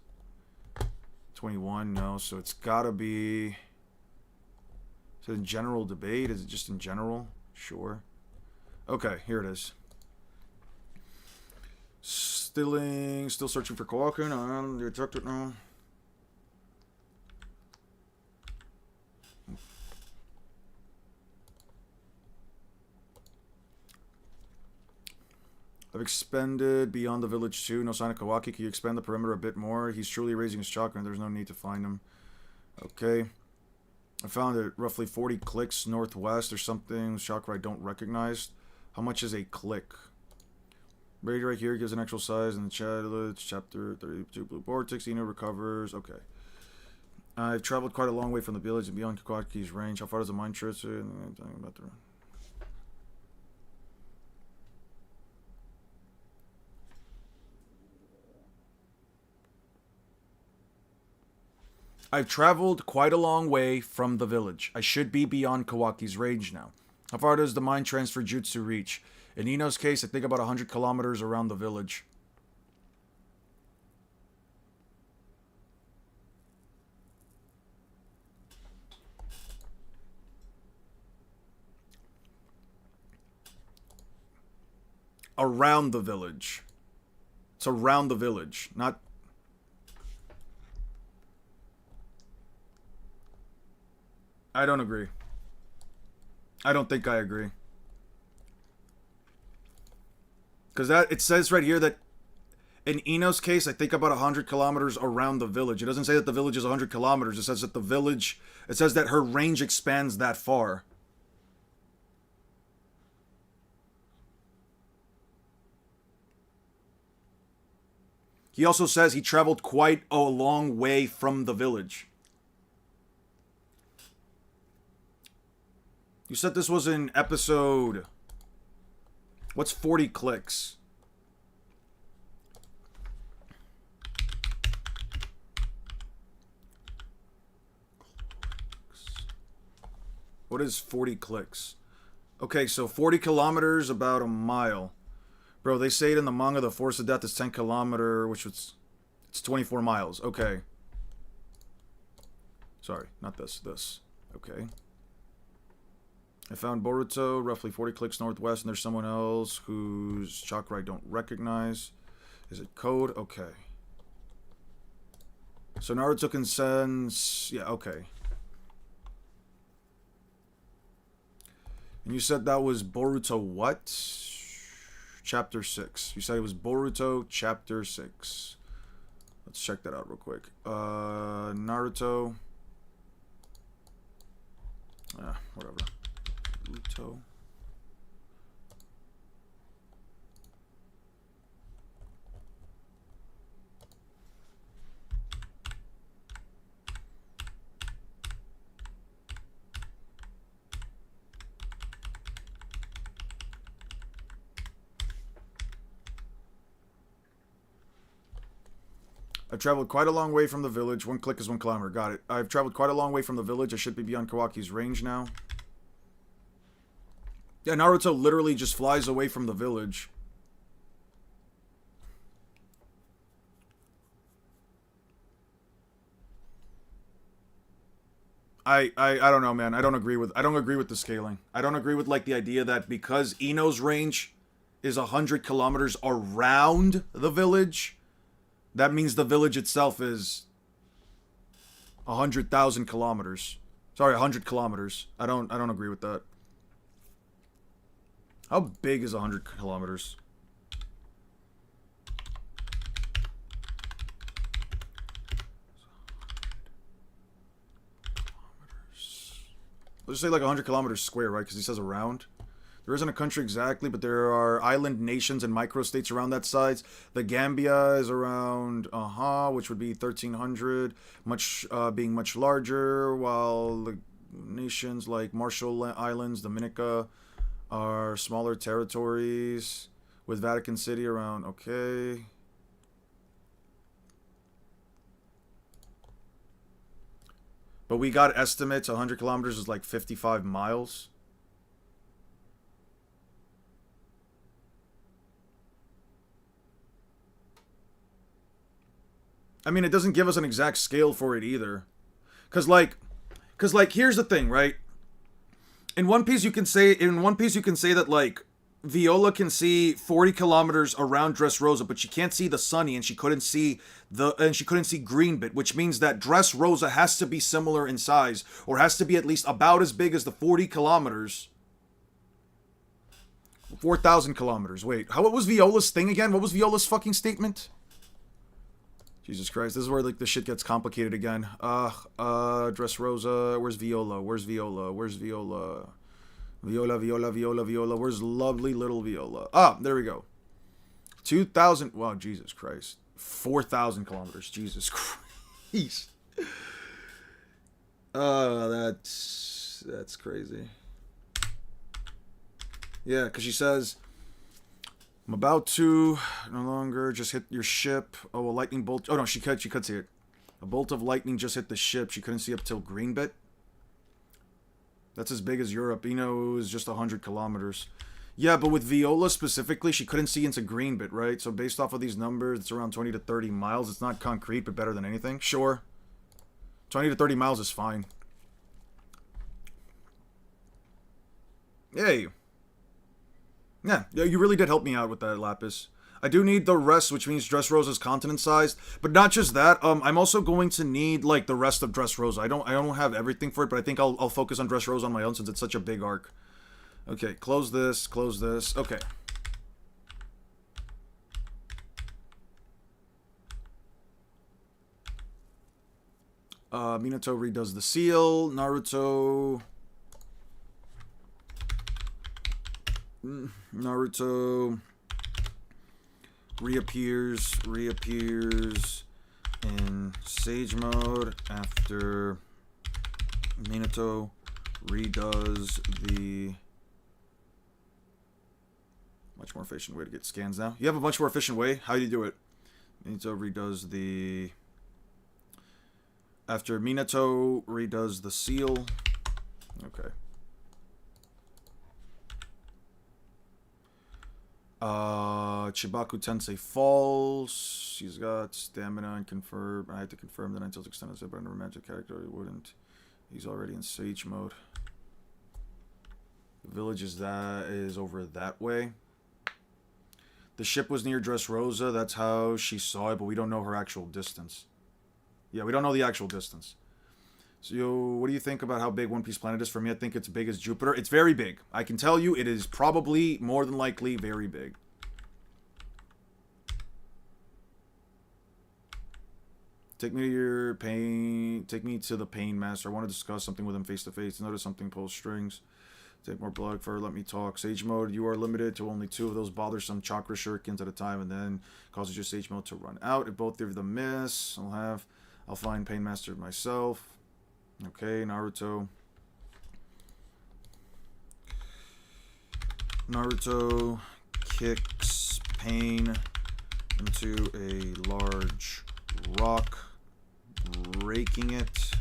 21, no, so it's gotta be. Is it in general debate? Is it just in general? Sure. Okay, here it is. Still searching for Kawaku. No, you talked it now. I've expended beyond the village too. No sign of Kawaki. Can you expand the perimeter a bit more? He's truly raising his chakra and there's no need to find him. Okay. I found it roughly 40 clicks northwest or something. Chakra I don't recognize. How much is a click? Right here gives an actual size in the chapter 32 blue vortex. Eno recovers. Okay. I've traveled quite a long way from the village and beyond Kawaki's range. How far does the mine trip? I'm talking about the... I've traveled quite a long way from the village. I should be beyond Kawaki's range now. How far does the mind transfer jutsu reach? In Ino's case, I think about 100 kilometers around the village. Around the village. It's around the village, not... I don't agree. I don't think I agree. Because it says right here that in Ino's case, I think about 100 kilometers around the village. It doesn't say that the village is 100 kilometers. It says that the village... It says that her range expands that far. He also says he traveled quite a long way from the village. You said this was in episode... What's 40 clicks? What is 40 clicks? Okay, so 40 kilometers, about a mile. Bro, they say it in the manga, the force of death is 10 kilometer, which was... It's 24 miles. Okay. Sorry, not this. This. Okay. I found Boruto, roughly 40 clicks northwest, and there's someone else whose chakra I don't recognize. Is it code? Okay. So Naruto can sense... Yeah, okay. And you said that was Boruto what? Chapter 6. You said it was Boruto Chapter 6. Let's check that out real quick. Naruto. Whatever. Naruto. I've traveled quite a long way from the village. 1 click is 1 kilometer. Got it. I've traveled quite a long way from the village. I should be beyond Kawaki's range now. Yeah, Naruto literally just flies away from the village. I don't know, man. I don't agree with the scaling. I don't agree with like the idea that because Ino's range is 100 kilometers around the village, that means the village itself is 100,000 kilometers. Sorry, 100 kilometers. I don't agree with that. How big is 100 kilometers? Let's just say like 100 kilometers square, right? Because he says around. There isn't a country exactly, but there are island nations and microstates around that size. The Gambia is around, which would be 1,300, being much larger, while the nations like Marshall Islands, Dominica, are smaller territories, with Vatican City around, okay. But we got estimates, 100 kilometers is like 55 miles. I mean, it doesn't give us an exact scale for it either. Cause like, here's the thing, right? In One Piece you can say that like Viola can see 40 kilometers around Dressrosa, but she can't see the Sunny, and she couldn't see Greenbit, which means that Dressrosa has to be similar in size, or has to be at least about as big as the 40 kilometers. 4,000 kilometers. Wait, what was Viola's thing again? What was Viola's fucking statement? Jesus Christ, this is where like the shit gets complicated again. Dressrosa, where's Viola? Where's Viola? Where's Viola? Viola. Where's lovely little Viola? Ah, there we go. 2,000. Wow, Jesus Christ. 4,000 kilometers. Jesus Christ. That's crazy. Yeah, because she says, I'm about to no longer just hit your ship. Oh, a lightning bolt. Oh no, she could see it. A bolt of lightning just hit the ship. She couldn't see up till green bit. That's as big as Europe. Ino is just 100 kilometers. Yeah, but with Viola specifically, she couldn't see into green bit, right? So based off of these numbers, it's around 20 to 30 miles. It's not concrete, but better than anything. Sure. 20 to 30 miles is fine. Yay. Yeah, you really did help me out with that, Lapis. I do need the rest, which means Dressrosa's continent sized. But not just that, I'm also going to need, like, the rest of Dressrosa. I don't have everything for it, but I think I'll focus on Dressrosa on my own since it's such a big arc. Okay, close this, close this. Okay. Minato redoes the seal. Naruto reappears in Sage mode after Minato redoes the much more efficient way to get scans now. You have a much more efficient way? How do you do it? Minato redoes the... After Minato redoes the seal. Okay. Chibaku Tensei falls. She's got stamina and confirm. I had to confirm that until extended zip under a magic character. He wouldn't. He's already in Sage mode. The village is over that way. The ship was near Dressrosa. That's how she saw it, but we don't know her actual distance. Yeah, we don't know the actual distance. So, what do you think about how big One Piece planet is? For me, I think it's big as Jupiter. It's very big. I can tell you it is probably, more than likely, very big. Take me to the Pain Master. I want to discuss something with him face to face. Notice something, pull strings. Take more blood for let me talk. Sage mode, you are limited to only 2 of those bothersome chakra shurikens at a time, and then causes your Sage mode to run out. If both of them miss, I'll find Pain Master myself. Okay, Naruto kicks Pain into a large rock, breaking it.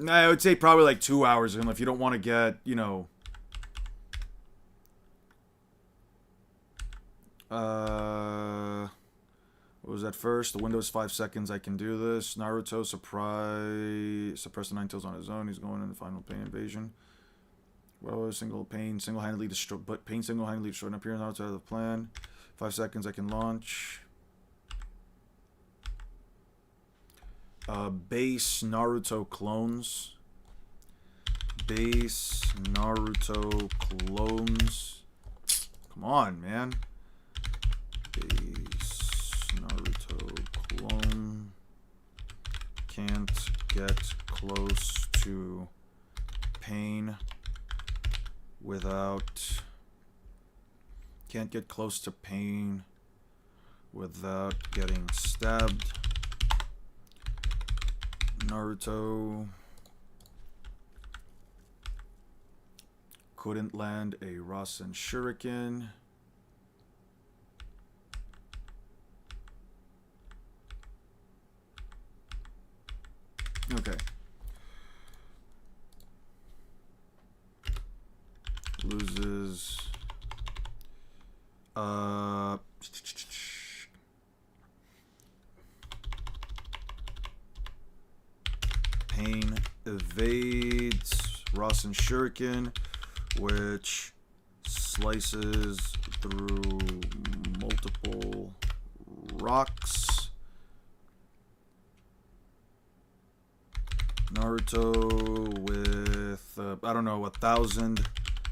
I would say probably like 2 hours if you don't want to get, you know... What was that first? The window is 5 seconds. I can do this. Naruto suppress the Nine Tails on his own. He's going in the final Pain invasion. Well, Pain single-handedly destroyed an appearance. Naruto out of the plan. 5 seconds. I can launch. Base Naruto clones. Come on, man. Base Naruto clone. Can't get close to Pain without... Can't get close to Pain without getting stabbed. Naruto couldn't land a Rasen Shuriken. Okay. Loses. Pain evades Rasen Shuriken, which slices through multiple rocks. Naruto with, I don't know, 1,000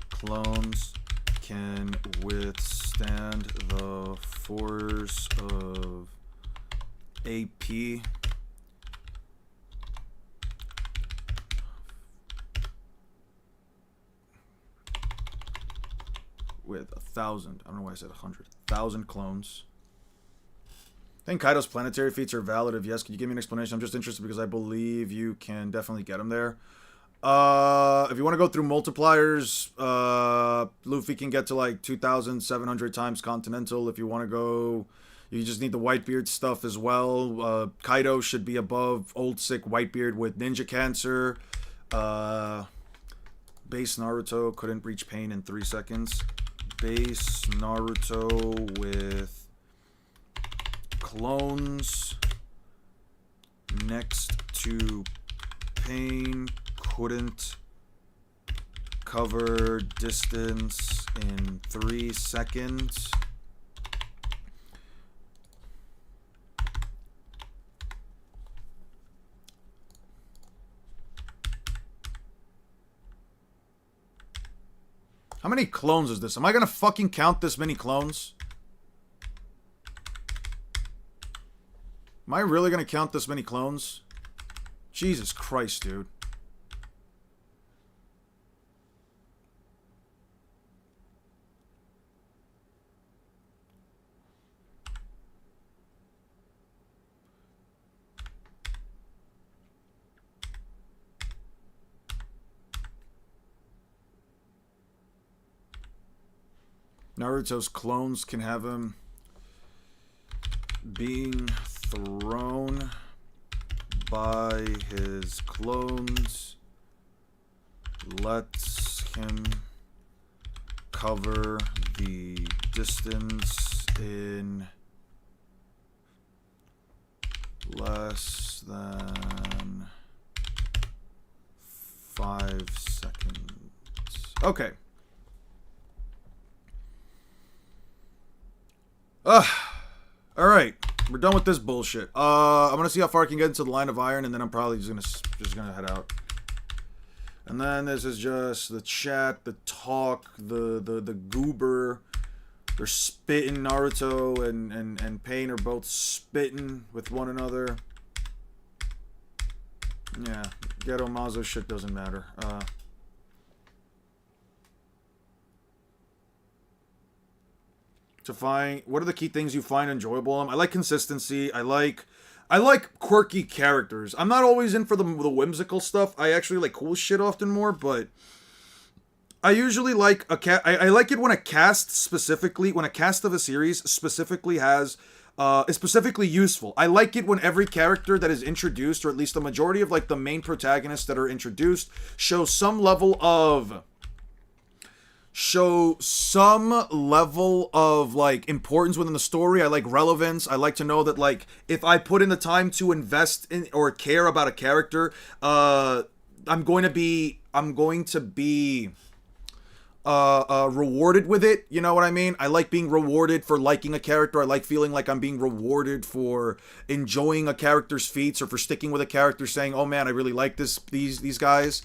clones can withstand the force of AP. With 1,000, I don't know why I said 100, 1,000 clones. I think Kaido's planetary feats are valid. If yes, could you give me an explanation? I'm just interested because I believe you can definitely get him there. If you want to go through multipliers, Luffy can get to like 2,700 times Continental. If you want to go, you just need the Whitebeard stuff as well. Kaido should be above Old Sick Whitebeard with Ninja Cancer. Base Naruto couldn't reach pain in 3 seconds. Base Naruto with clones next to pain couldn't cover distance in 3 seconds. How many clones is this? Am I gonna fucking count this many clones? Am I really gonna count this many clones? Jesus Christ, dude. Naruto's clones can have him being thrown by his clones. Lets him cover the distance in less than 5 seconds. Okay. Alright. We're done with this bullshit. I'm gonna see how far I can get into the line of iron, and then I'm probably just gonna head out. And then this is just the chat, the talk, the goober. They're spitting. Naruto and Pain are both spitting with one another. Yeah, Ghetto Mazo shit doesn't matter. To find, what are the key things you find enjoyable? I like consistency. I like quirky characters. I'm not always in for the whimsical stuff. I actually like cool shit often more, but I usually like I like it when a cast of a series specifically has is specifically useful. I like it when every character that is introduced, or at least the majority of like the main protagonists that are introduced, show some level of like importance within the story. I like relevance. I like to know that like if I put in the time to invest in or care about a character, I'm going to be rewarded with it. You know what I mean? I like being rewarded for liking a character. I like feeling like I'm being rewarded for enjoying a character's feats, or for sticking with a character, saying, "Oh man, I really like these guys."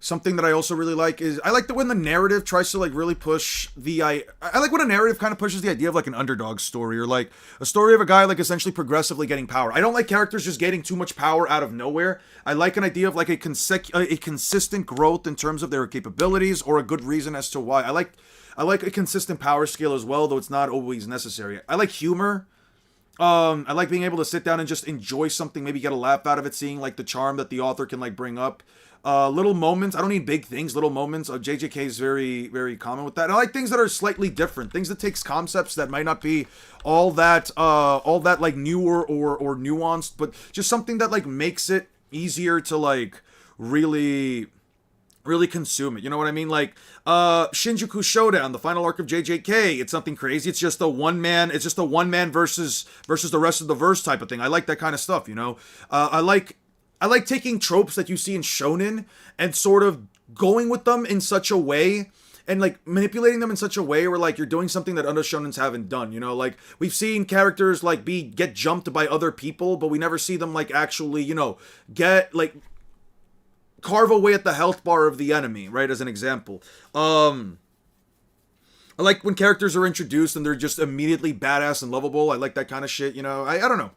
Something that I also really like is, I like that when the narrative tries to like really push I like when a narrative kind of pushes the idea of like an underdog story, or like a story of a guy like essentially progressively getting power. I don't like characters just getting too much power out of nowhere. I like an idea of like a consistent growth in terms of their capabilities, or a good reason as to why. I like a consistent power scale as well, though it's not always necessary. I like humor. I like being able to sit down and just enjoy something, maybe get a laugh out of it, seeing like the charm that the author can like bring up. Little moments. I don't need big things. Little moments. JJK is very, very common with that. And I like things that are slightly different. Things that takes concepts that might not be all that like newer or nuanced, but just something that like makes it easier to like really consume it. You know what I mean? Like Shinjuku Showdown, the final arc of JJK. It's nothing crazy. It's just a one man versus the rest of the verse type of thing. I like that kind of stuff, you know? I like taking tropes that you see in shonen and sort of going with them in such a way, and like manipulating them in such a way where like you're doing something that other shonens haven't done, you know? Like we've seen characters like get jumped by other people, but we never see them like actually, you know, get like carve away at the health bar of the enemy, right? As an example. I like when characters are introduced and they're just immediately badass and lovable. I like that kind of shit, you know? I don't know.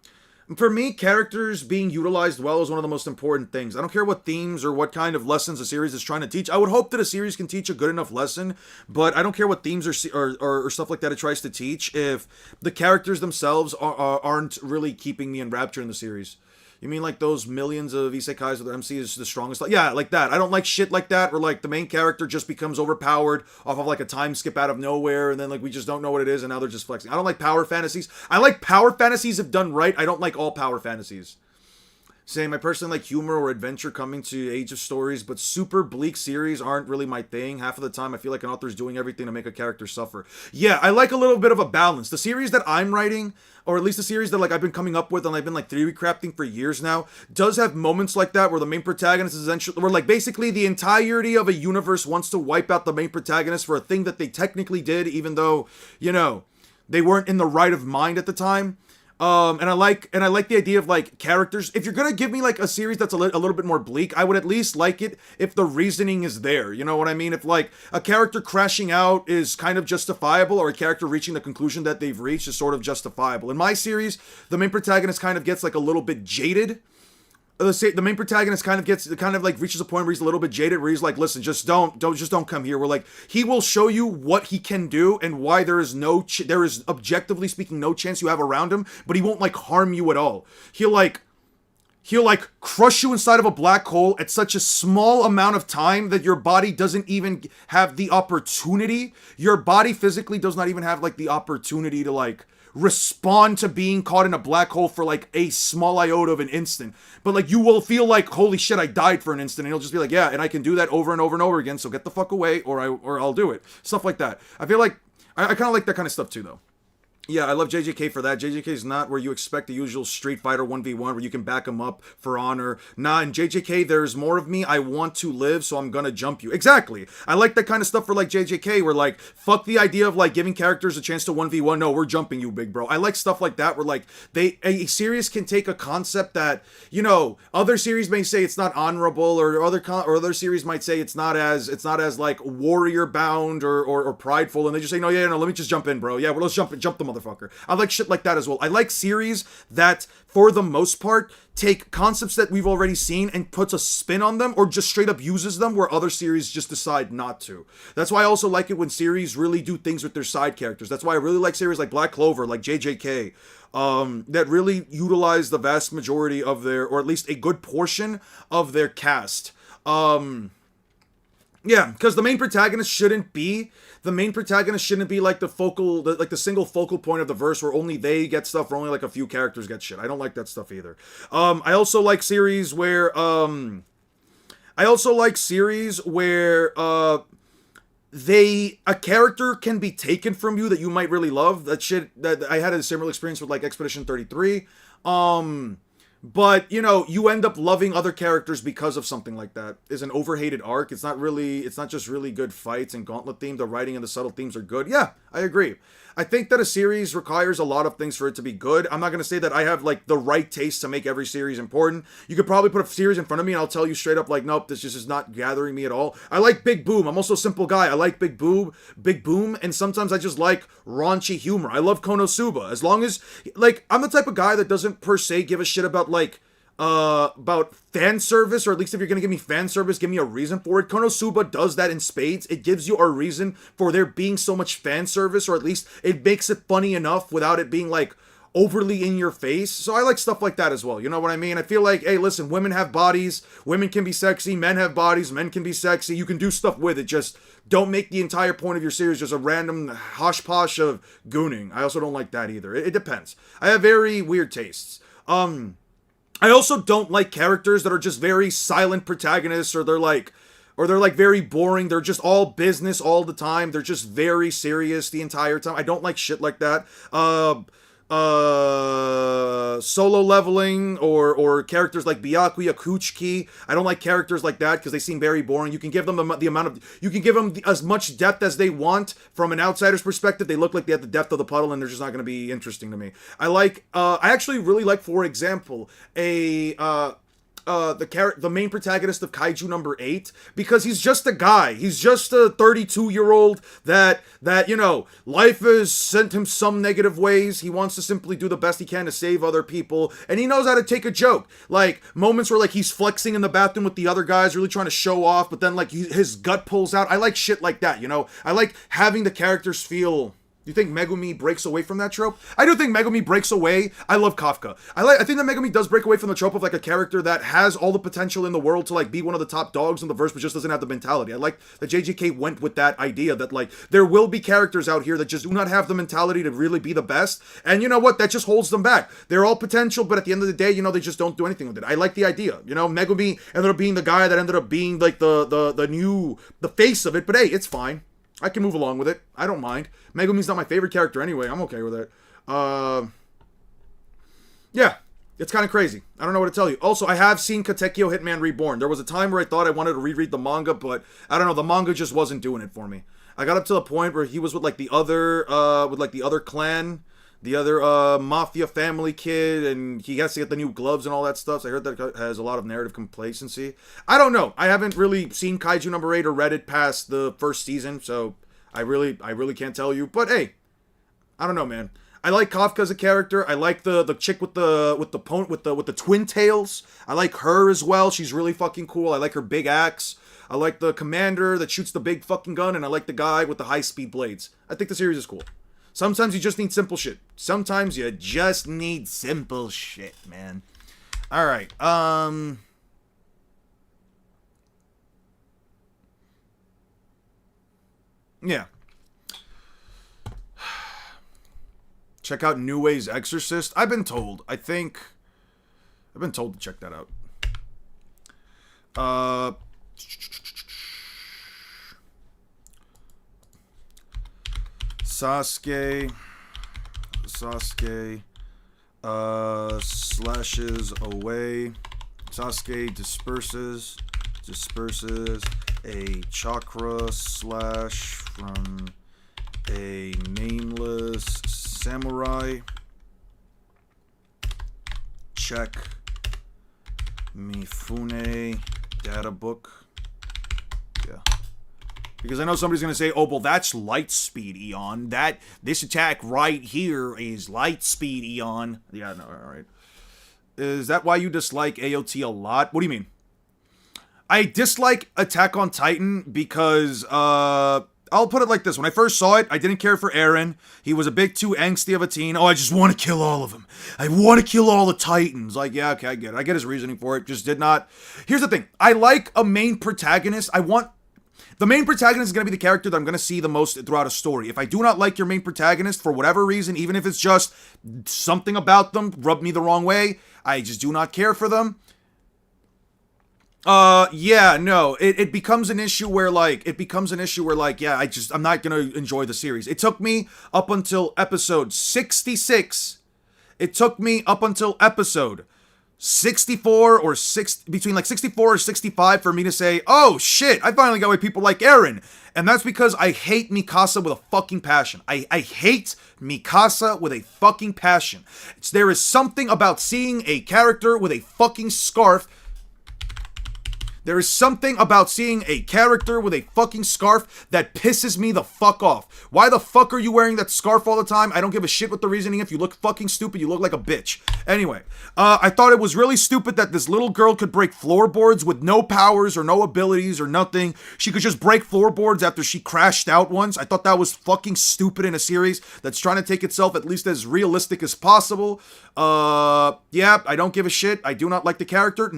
For me, characters being utilized well is one of the most important things. I don't care what themes or what kind of lessons a series is trying to teach. I would hope that a series can teach a good enough lesson, but I don't care what themes or stuff like that it tries to teach if the characters themselves aren't really keeping me in rapture in the series. You mean like those millions of isekais where the MC is the strongest? Yeah, like that. I don't like shit like that where like the main character just becomes overpowered off of like a time skip out of nowhere and then like we just don't know what it is and now they're just flexing. I don't like power fantasies. I like power fantasies if done right. I don't like all power fantasies. Same, I personally like humor or adventure coming to age of stories, but super bleak series aren't really my thing. Half of the time, I feel like an author is doing everything to make a character suffer. Yeah, I like a little bit of a balance. The series that I'm writing, or at least the series that like I've been coming up with and I've been like theory crafting for years now, does have moments like that where the main protagonist is essentially, where like basically the entirety of a universe wants to wipe out the main protagonist for a thing that they technically did, even though, you know, they weren't in the right of mind at the time. And I like the idea of like characters. If you're gonna give me like a series that's a little bit more bleak, I would at least like it if the reasoning is there. You know what I mean? If like a character crashing out is kind of justifiable, or a character reaching the conclusion that they've reached is sort of justifiable. In my series, the main protagonist kind of gets like a little bit jaded. The main protagonist kind of like reaches a point where he's a little bit jaded, where he's like, listen, just don't come here. We're like, he will show you what he can do and why there is objectively speaking no chance you have around him, but he won't like harm you at all. He'll like crush you inside of a black hole at such a small amount of time that your body doesn't even have the opportunity. Your body physically does not even have like the opportunity to like respond to being caught in a black hole for like a small iota of an instant. But like you will feel like, holy shit, I died for an instant, and you'll just be like, yeah, and I can do that over and over and over again, so get the fuck away, or I'll do it. Stuff like that. I feel like I kind of like that kind of stuff too, though. Yeah, I love JJK for that. JJK is not where you expect the usual Street Fighter 1v1 where you can back him up for honor. Nah, in JJK, there's more of me. I want to live, so I'm gonna jump you. Exactly. I like that kind of stuff for like JJK where like, fuck the idea of like giving characters a chance to 1v1. No, we're jumping you, big bro. I like stuff like that where like a series can take a concept that, you know, other series may say it's not honorable, or other series might say it's not as like warrior bound or prideful, and they just say, no, let me just jump in, bro. Yeah, well, let's jump the motherfucker. I like shit like that as well. I like series that, for the most part, take concepts that we've already seen and puts a spin on them, or just straight up uses them where other series just decide not to. That's why I also like it when series really do things with their side characters. That's why I really like series like Black Clover, like JJK, that really utilize the vast majority of their, or at least a good portion of their cast. Yeah, because the main protagonist shouldn't be like the single focal point of the verse where only they get stuff, or only like a few characters get shit. I don't like that stuff either. I also like series where a character can be taken from you that you might really love. That I had a similar experience with like Expedition 33. But, you know, you end up loving other characters because of something like that. Is an overhated arc. It's not just really good fights and gauntlet themes. The writing and the subtle themes are good. Yeah, I agree. I think that a series requires a lot of things for it to be good. I'm not going to say that I have, like, the right taste to make every series important. You could probably put a series in front of me and I'll tell you straight up, like, nope, this just is not gathering me at all. I like Big Boom. I'm also a simple guy. I like Big Boom, and sometimes I just like raunchy humor. I love Konosuba. As long as, like, I'm the type of guy that doesn't per se give a shit about fan service, or at least if you're gonna give me fan service, give me a reason for it. Konosuba does that in spades. It gives you a reason for there being so much fan service, or at least it makes it funny enough without it being like overly in your face. So I like stuff like that as well. You know what I mean? I feel like, hey, listen, women have bodies, women can be sexy, men have bodies, men can be sexy. You can do stuff with it. Just don't make the entire point of your series just a random hosh-posh of gooning. I also don't like that either. It depends. I have very weird tastes. I also don't like characters that are just very silent protagonists, or they're like very boring. They're just all business all the time. They're just very serious the entire time. I don't like shit like that. Solo leveling or characters like Byakuya, Kuchiki. I don't like characters like that because they seem very boring. You can give them you can give them as much depth as they want from an outsider's perspective. They look like they have the depth of the puddle, and they're just not going to be interesting to me. I actually really like, for example, the main protagonist of Kaiju number 8, because he's just a guy. He's just a 32-year-old that, you know, life has sent him some negative ways. He wants to simply do the best he can to save other people, and he knows how to take a joke. Like, moments where, like, he's flexing in the bathroom with the other guys, really trying to show off, but then, like, his gut pulls out. I like shit like that, you know? I like having the characters feel You think Megumi breaks away from that trope? I do think Megumi breaks away. I love Kafka. I think that Megumi does break away from the trope of like a character that has all the potential in the world to like be one of the top dogs in the verse, but just doesn't have the mentality. I like that JJK went with that idea that like there will be characters out here that just do not have the mentality to really be the best. And you know what? That just holds them back. They're all potential, but at the end of the day, you know, they just don't do anything with it. I like the idea. You know, Megumi ended up being the guy that ended up being like the face of it, but hey, it's fine. I can move along with it. I don't mind. Megumi's not my favorite character anyway. I'm okay with it. Yeah, it's kind of crazy. I don't know what to tell you. Also, I have seen Katekyo Hitman Reborn. There was a time where I thought I wanted to reread the manga, but I don't know. The manga just wasn't doing it for me. I got up to the point where he was with like the other clan, the other mafia family kid, and he has to get the new gloves and all that stuff. So I heard that has a lot of narrative complacency. I don't know. I haven't really seen Kaiju number 8 or read it past the first season, so I really can't tell you. But hey, I don't know, man. I like Kafka as a character. I like the chick with the twin tails. I like her as well. She's really fucking cool. I like her big axe. I like the commander that shoots the big fucking gun, and I like the guy with the high speed blades. I think the series is cool. Sometimes you just need simple shit. Sometimes you just need simple shit, man. Alright, yeah. Check out New Way's Exorcist. I've been told to check that out. Sasuke slashes away. Sasuke disperses a chakra slash from a nameless samurai. Check Mifune data book. Yeah. Because I know somebody's going to say, oh, well, that's light speed, Eon. This attack right here is light speed, Eon. Yeah, no, all right. Is that why you dislike AOT a lot? What do you mean? I dislike Attack on Titan because, I'll put it like this. When I first saw it, I didn't care for Eren. He was a bit too angsty of a teen. Oh, I just want to kill all of them. I want to kill all the Titans. Like, yeah, okay, I get it. I get his reasoning for it. Just did not. Here's the thing. I like a main protagonist. The main protagonist is going to be the character that I'm going to see the most throughout a story. If I do not like your main protagonist for whatever reason, even if it's just something about them rubbed me the wrong way, I just do not care for them. Yeah, no, it becomes an issue where like, yeah, I'm not going to enjoy the series. It took me up until episode 66. It took me up until episode 64 or between like 64 or 65 for me to say, oh shit, I finally got with people like Eren. And that's because I hate Mikasa with a fucking passion. I hate Mikasa with a fucking passion. There is something about seeing a character with a fucking scarf. There is something about seeing a character with a fucking scarf that pisses me the fuck off. Why the fuck are you wearing that scarf all the time? I don't give a shit what the reasoning. If you look fucking stupid, you look like a bitch. Anyway, I thought it was really stupid that this little girl could break floorboards with no powers or no abilities or nothing. She could just break floorboards after she crashed out once. I thought that was fucking stupid in a series that's trying to take itself at least as realistic as possible. Yeah, I don't give a shit. I do not like the character.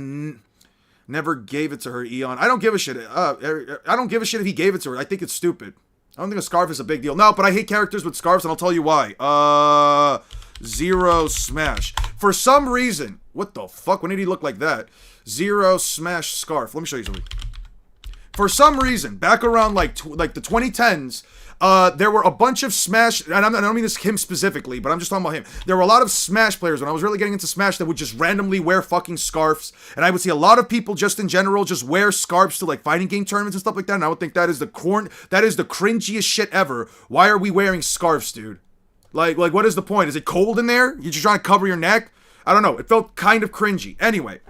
Never gave it to her, Eon. I don't give a shit. I don't give a shit if he gave it to her. I think it's stupid. I don't think a scarf is a big deal. No, but I hate characters with scarves, and I'll tell you why. Zero Smash. For some reason, what the fuck? When did he look like that? Zero Smash scarf. Let me show you something. For some reason, back around like the 2010s, there were a bunch of Smash, and I don't mean this him specifically, but I'm just talking about him. There were a lot of Smash players when I was really getting into Smash that would just randomly wear fucking scarves, and I would see a lot of people just in general just wear scarves to like fighting game tournaments and stuff like that, and I would think that is the cringiest shit ever. Why are we wearing scarves, dude? Like what is the point? Is it cold in there? You're just trying to cover your neck? I don't know. It felt kind of cringy. Anyway,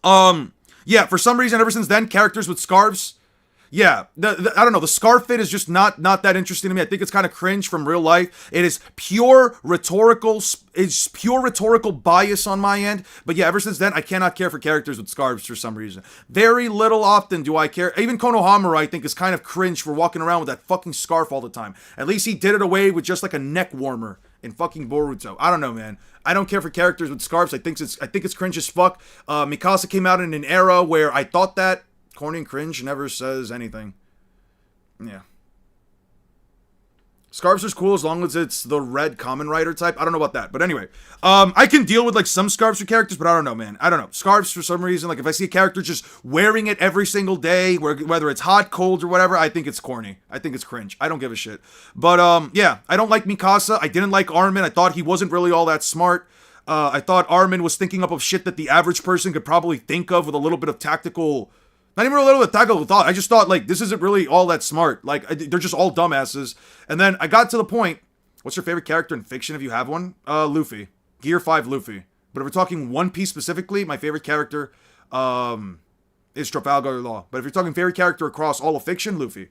yeah, for some reason, ever since then, characters with scarves Yeah, I don't know. The scar fit is just not that interesting to me. I think it's kind of cringe from real life. It is pure rhetorical. It's pure rhetorical bias on my end. But yeah, ever since then, I cannot care for characters with scarves for some reason. Very little often do I care. Even Konohamaru, I think, is kind of cringe for walking around with that fucking scarf all the time. At least he did it away with just like a neck warmer in fucking Boruto. I don't know, man. I don't care for characters with scarves. I think it's cringe as fuck. Mikasa came out in an era where I thought that. Corny and cringe never says anything. Yeah. Scarves is cool as long as it's the red Kamen Rider type. I don't know about that. But anyway. I can deal with like some scarves for characters, but I don't know, man. I don't know. Scarves for some reason, like if I see a character just wearing it every single day, whether it's hot, cold, or whatever, I think it's corny. I think it's cringe. I don't give a shit. But yeah, I don't like Mikasa. I didn't like Armin. I thought he wasn't really all that smart. I thought Armin was thinking up of shit that the average person could probably think of with a little bit of tactical. Not even a little bit of tactical thought. I just thought, like, this isn't really all that smart. Like, they're just all dumbasses. And then I got to the point. What's your favorite character in fiction if you have one? Luffy. Gear 5 Luffy. But if we're talking One Piece specifically, my favorite character is Trafalgar Law. But if you're talking favorite character across all of fiction, Luffy.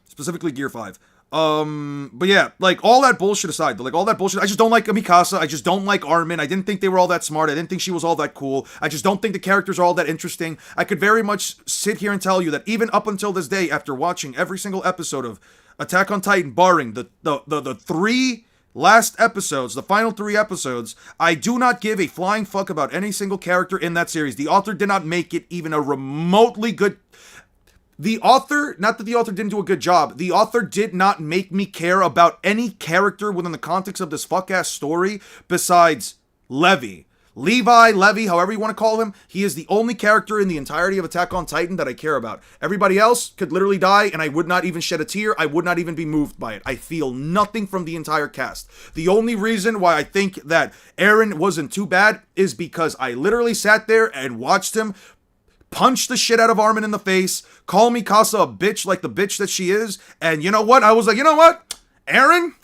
Specifically Gear 5. But yeah, like all that bullshit aside, like all that bullshit, I just don't like Mikasa. I just don't like Armin. I didn't think they were all that smart. I didn't think she was all that cool. I just don't think the characters are all that interesting. I could very much sit here and tell you that even up until this day, after watching every single episode of Attack on Titan, barring the three last episodes, the final 3 episodes, I do not give a flying fuck about any single character in that series. The author did not make it even a remotely good. The author, not that the author didn't do a good job, the author did not make me care about any character within the context of this fuck-ass story besides Levi, however you want to call him. He is the only character in the entirety of Attack on Titan that I care about. Everybody else could literally die and I would not even shed a tear. I would not even be moved by it. I feel nothing from the entire cast. The only reason why I think that Eren wasn't too bad is because I literally sat there and watched him punch the shit out of Armin in the face, call Mikasa a bitch like the bitch that she is, and you know what? I was like, you know what? Eren,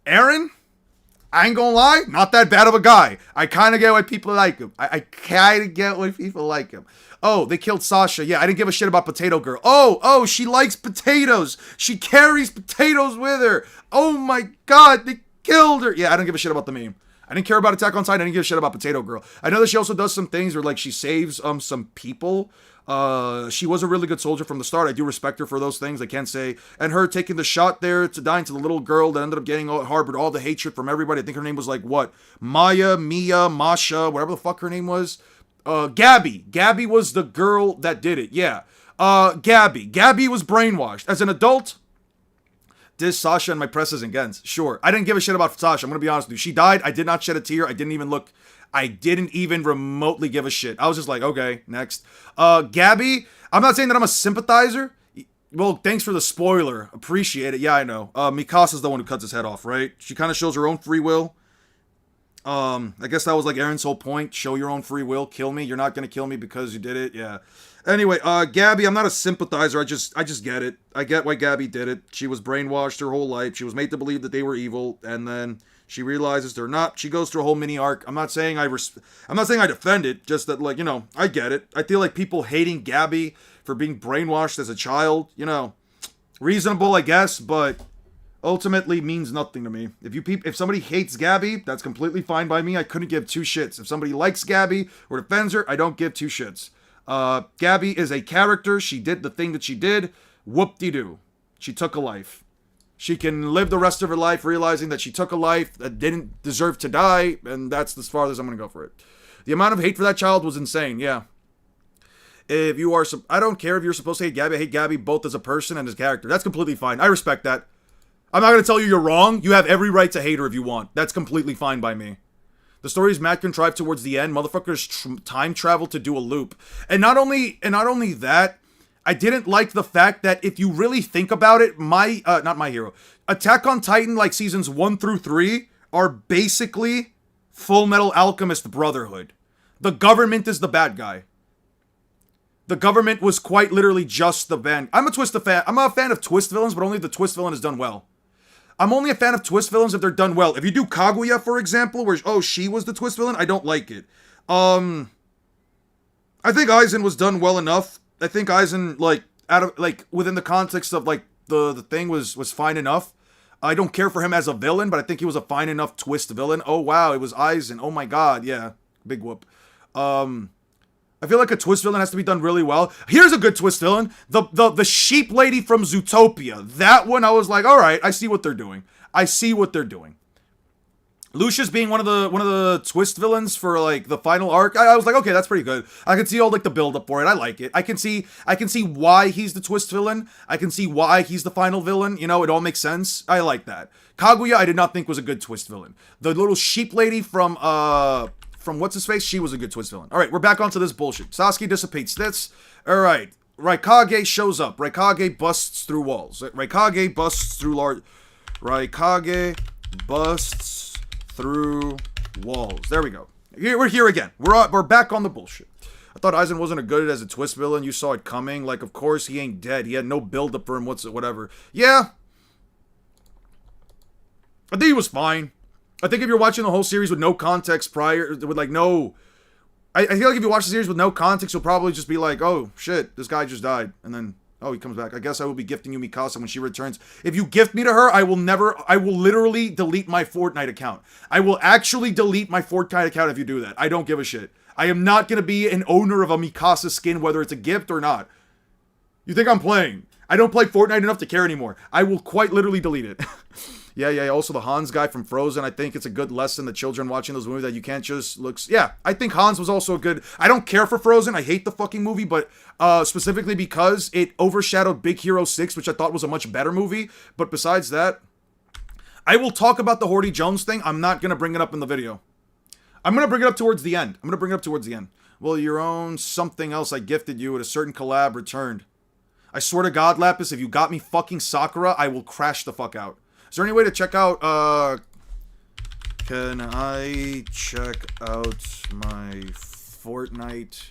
I ain't gonna lie, not that bad of a guy. I kind of get why people like him. I kind of get why people like him. Oh, they killed Sasha. Yeah, I didn't give a shit about Potato Girl. Oh, she likes potatoes. She carries potatoes with her. Oh my god, they killed her. Yeah, I don't give a shit about the meme. I didn't care about Attack on Titan. I didn't give a shit about Potato Girl. I know that she also does some things where, like, she saves some people. She was a really good soldier from the start. I do respect her for those things. I can't say. And her taking the shot there to die into the little girl that ended up getting harbored all the hatred from everybody. I think her name was, like, what? Maya, Mia, Masha, whatever the fuck her name was. Gabby. Gabby was the girl that did it. Yeah. Gabby. Gabby was brainwashed. As an adult, diss Sasha and my presses and Gens. Sure. I didn't give a shit about Sasha. I'm going to be honest with you. She died. I did not shed a tear. I didn't even remotely give a shit. I was just like, okay, next. Gabby, I'm not saying that I'm a sympathizer. Well, thanks for the spoiler. Appreciate it. Yeah, I know. Mikasa's the one who cuts his head off, right? She kind of shows her own free will. I guess that was like Eren's whole point. Show your own free will. Kill me. You're not going to kill me because you did it. Yeah. Anyway, Gabby, I'm not a sympathizer. I just get it. I get why Gabby did it. She was brainwashed her whole life. She was made to believe that they were evil, and then she realizes they're not. She goes through a whole mini arc. I'm not saying I defend it. Just that, like, you know, I get it. I feel like people hating Gabby for being brainwashed as a child, you know, reasonable, I guess, but ultimately means nothing to me. If somebody hates Gabby, that's completely fine by me. I couldn't give two shits. If somebody likes Gabby or defends her, I don't give two shits. Gabby is a character. She did the thing that she did. Whoop-de-doo. She took a life. She can live the rest of her life realizing that she took a life that didn't deserve to die, and that's as far as I'm going to go for it. The amount of hate for that child was insane, yeah. I don't care if you're supposed to hate Gabby. I hate Gabby both as a person and as a character. That's completely fine. I respect that. I'm not going to tell you you're wrong. You have every right to hate her if you want. That's completely fine by me. The story is mad contrived towards the end. Motherfuckers time travel to do a loop. And not only that, I didn't like the fact that if you really think about it, not My Hero, Attack on Titan, like seasons 1 through 3, are basically Full Metal Alchemist Brotherhood. The government is the bad guy. The government was quite literally just the bad. I'm a fan of twist villains, but only if the twist villain is done well. I'm only a fan of twist villains if they're done well. If you do Kaguya, for example, where, she was the twist villain, I don't like it. I think Aizen was done well enough. I think Aizen, like, out of, like, within the context of, like, the thing was fine enough. I don't care for him as a villain, but I think he was a fine enough twist villain. Oh, wow, it was Aizen. Oh, my God, yeah. Big whoop. I feel like a twist villain has to be done really well. Here's a good twist villain. The sheep lady from Zootopia. That one, I was like, all right, I see what they're doing. I see what they're doing. Lucius being one of the twist villains for like the final arc, I was like, okay, that's pretty good. I can see all like the build up for it. I like it. I can see why he's the twist villain. I can see why he's the final villain. You know, it all makes sense. I like that. Kaguya, I did not think was a good twist villain. The little sheep lady from what's his face, she was a good twist villain. All right, we're back onto this bullshit. Sasuke dissipates this. All right, Raikage shows up. Raikage busts through walls. Raikage busts through walls. There we go. We're here again. We're back on the bullshit. I thought Aizen wasn't as good as a twist villain. You saw it coming. Like, of course, he ain't dead. He had no build-up for him whatever. Yeah. I think he was fine. I think if you're watching the whole series with no context prior, with like no... I feel like if you watch the series with no context, you'll probably just be like, oh, shit, this guy just died. And then, oh, he comes back. I guess I will be gifting you Mikasa when she returns. If you gift me to her, I will literally delete my Fortnite account. I will actually delete my Fortnite account if you do that. I don't give a shit. I am not going to be an owner of a Mikasa skin, whether it's a gift or not. You think I'm playing? I don't play Fortnite enough to care anymore. I will quite literally delete it. Yeah. Also, the Hans guy from Frozen. I think it's a good lesson to children watching those movies that you can't just look. Yeah, I think Hans was also a good. I don't care for Frozen. I hate the fucking movie, but specifically because it overshadowed Big Hero 6, which I thought was a much better movie. But besides that, I will talk about the Horty Jones thing. I'm not gonna bring it up in the video. I'm gonna bring it up towards the end. Well, your own something else I gifted you at a certain collab returned. I swear to God, Lapis, if you got me fucking Sakura, I will crash the fuck out. Is there any way to check out, can I check out my Fortnite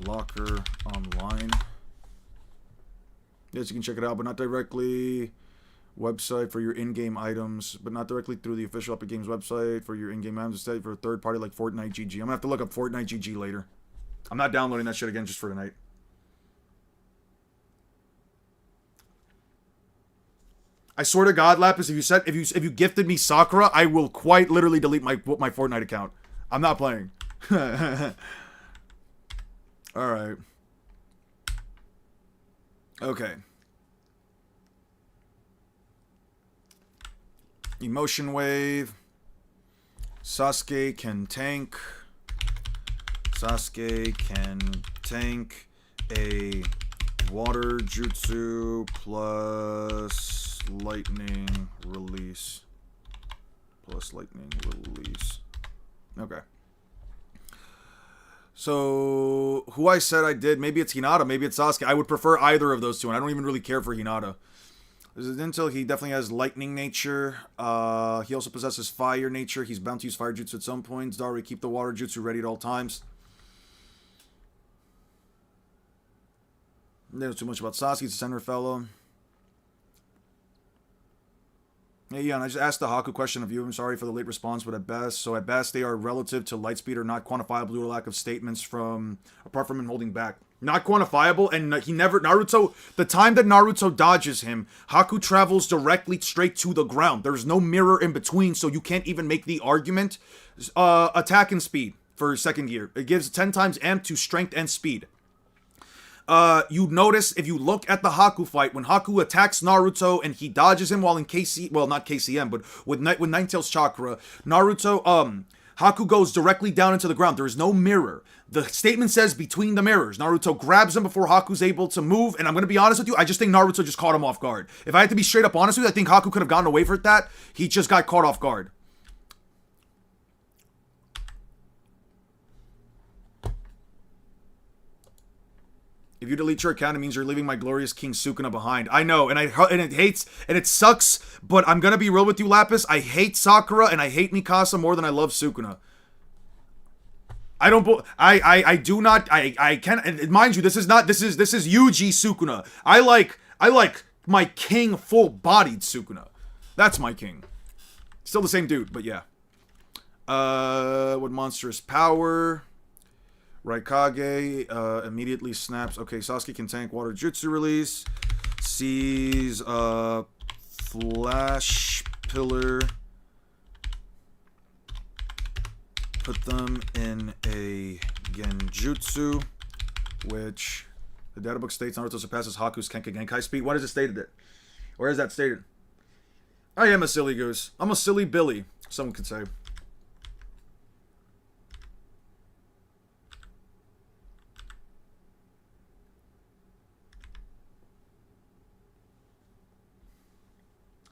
locker online? Yes, you can check it out, but not directly. Website for your in-game items, but not directly through the official Epic Games website for your in-game items. Instead, for a third party like Fortnite GG. I'm gonna have to look up Fortnite GG later. I'm not downloading that shit again just for tonight. I swear to God, Lapis, if you gifted me Sakura, I will quite literally delete my Fortnite account. I'm not playing. All right. Okay. Emotion wave. Sasuke can tank. Sasuke can tank a water jutsu plus lightning release. Okay. So, who I said I did, maybe it's Hinata, maybe it's Sasuke. I would prefer either of those two, and I don't even really care for Hinata. Until he definitely has lightning nature. He also possesses fire nature. He's bound to use fire jutsu at some points. Dari, keep the water jutsu ready at all times. There's too much about Sasuke. He's a center fellow. Hey, yeah, and I just asked the Haku question of you. I'm sorry for the late response, but at best, they are relative to Lightspeed or not quantifiable due to lack of statements apart from him holding back. Not quantifiable, and Naruto, the time that Naruto dodges him, Haku travels directly straight to the ground. There's no mirror in between, so you can't even make the argument. Attack and speed for second gear. It gives 10 times amp to strength and speed. You notice if you look at the Haku fight, when Haku attacks Naruto and he dodges him while in not KCM, but with Ninetales Chakra, Haku goes directly down into the ground. There is no mirror. The statement says between the mirrors. Naruto grabs him before Haku's able to move, and I'm going to be honest with you, I just think Naruto just caught him off guard. If I had to be straight up honest with you, I think Haku could have gotten away with that. He just got caught off guard. If you delete your account, it means you're leaving my glorious King Sukuna behind. I know, and it sucks, but I'm gonna be real with you, Lapis. I hate Sakura and I hate Mikasa more than I love Sukuna. I can't, mind you, this is Yuji Sukuna. I like my king full-bodied Sukuna. That's my king. Still the same dude, but yeah. What monstrous power? Raikage immediately snaps. Okay, Sasuke can tank water jutsu release. Sees flash pillar. Put them in a genjutsu, which the data book states Naruto surpasses Haku's Kenkai Genkai speed. What is it stated there? Where is that stated? I am a silly goose. I'm a silly Billy, someone could say.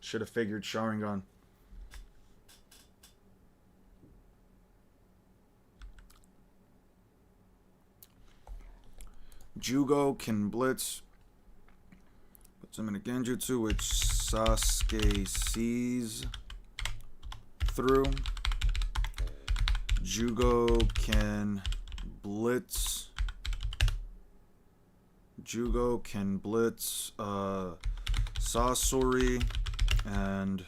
Should have figured Sharingan. Jugo can blitz. Puts him in a genjutsu, which Sasuke sees through. Jugo can blitz. Jugo can blitz Sasori and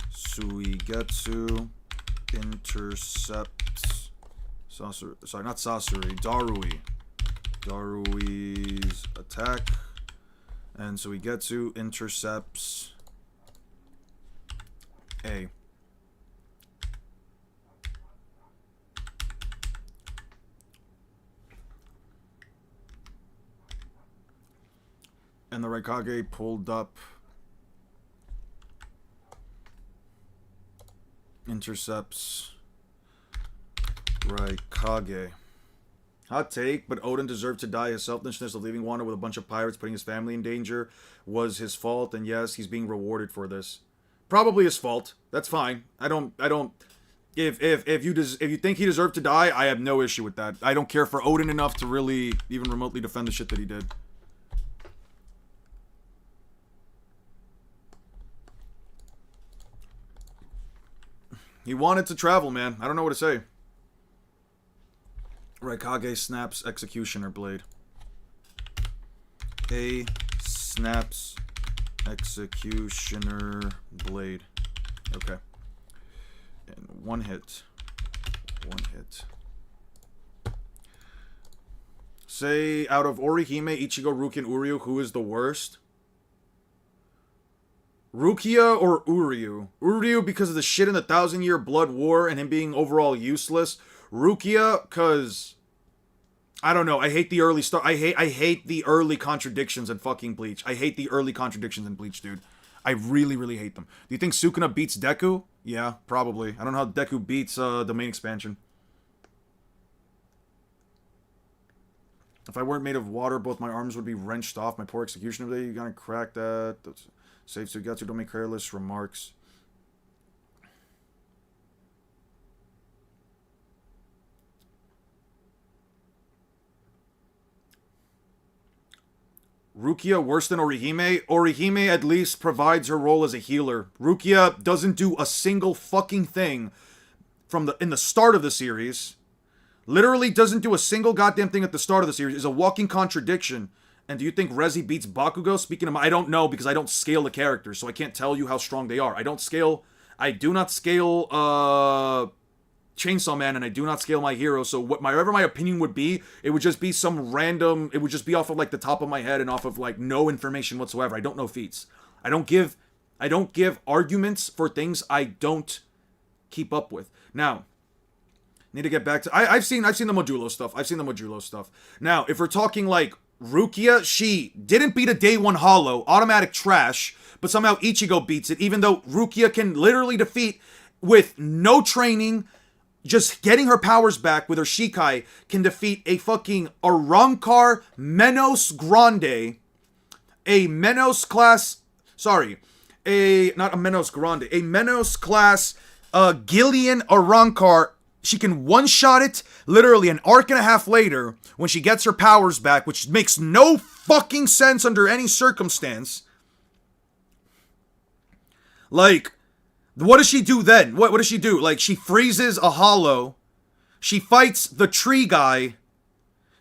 Suigetsu intercepts Sasori. Sorry, not Sasori. Darui. Darui's attack. And Suigetsu intercepts A. And the Raikage pulled up. Intercepts Raikage. Hot take, but Odin deserved to die. His selfishness of leaving Wano with a bunch of pirates, putting his family in danger, was his fault. And yes, he's being rewarded for this. Probably his fault. That's fine. I don't. If you think he deserved to die, I have no issue with that. I don't care for Odin enough to really even remotely defend the shit that he did. He wanted to travel, man. I don't know what to say. Raikage snaps Executioner Blade. A snaps Executioner Blade. Okay. And one hit. One hit. Say, out of Orihime, Ichigo, Rukia, and Uryu, who is the worst? Rukia or Uryu? Uryu because of the shit in the 1,000-Year Blood War and him being overall useless. Rukia because I don't know. I hate the early start. I hate the early contradictions in fucking Bleach. I hate the early contradictions in Bleach, dude. I really, really hate them. Do you think Sukuna beats Deku? Yeah, probably. I don't know how Deku beats the main expansion. If I weren't made of water, both my arms would be wrenched off. My poor execution ability, you gotta crack that. Save Suigetsu, don't make careless remarks. Rukia worse than Orihime? Orihime at least provides her role as a healer. Rukia doesn't do a single fucking thing in the start of the series. Literally doesn't do a single goddamn thing at the start of the series. Is a walking contradiction. And do you think Rezi beats Bakugo? Speaking of, I don't know because I don't scale the characters, so I can't tell you how strong they are. I do not scale Chainsaw Man, and I do not scale my hero. So whatever my opinion would be, it would just be some random. It would just be off of like the top of my head and off of like no information whatsoever. I don't know feats. I don't give arguments for things I don't keep up with. Now, need to get back to. I've seen the Modulo stuff. Now, if we're talking like Rukia, she didn't beat a day one hollow, automatic trash, but somehow Ichigo beats it, even though Rukia can literally defeat, with no training, just getting her powers back with her Shikai, can defeat a fucking Arrancar Menos Grande, a Menos class, a Menos class Gillian Arrancar. She can one-shot it literally an arc and a half later when she gets her powers back, which makes no fucking sense under any circumstance. Like, what does she do then? What does she do? Like, she freezes a hollow. She fights the tree guy.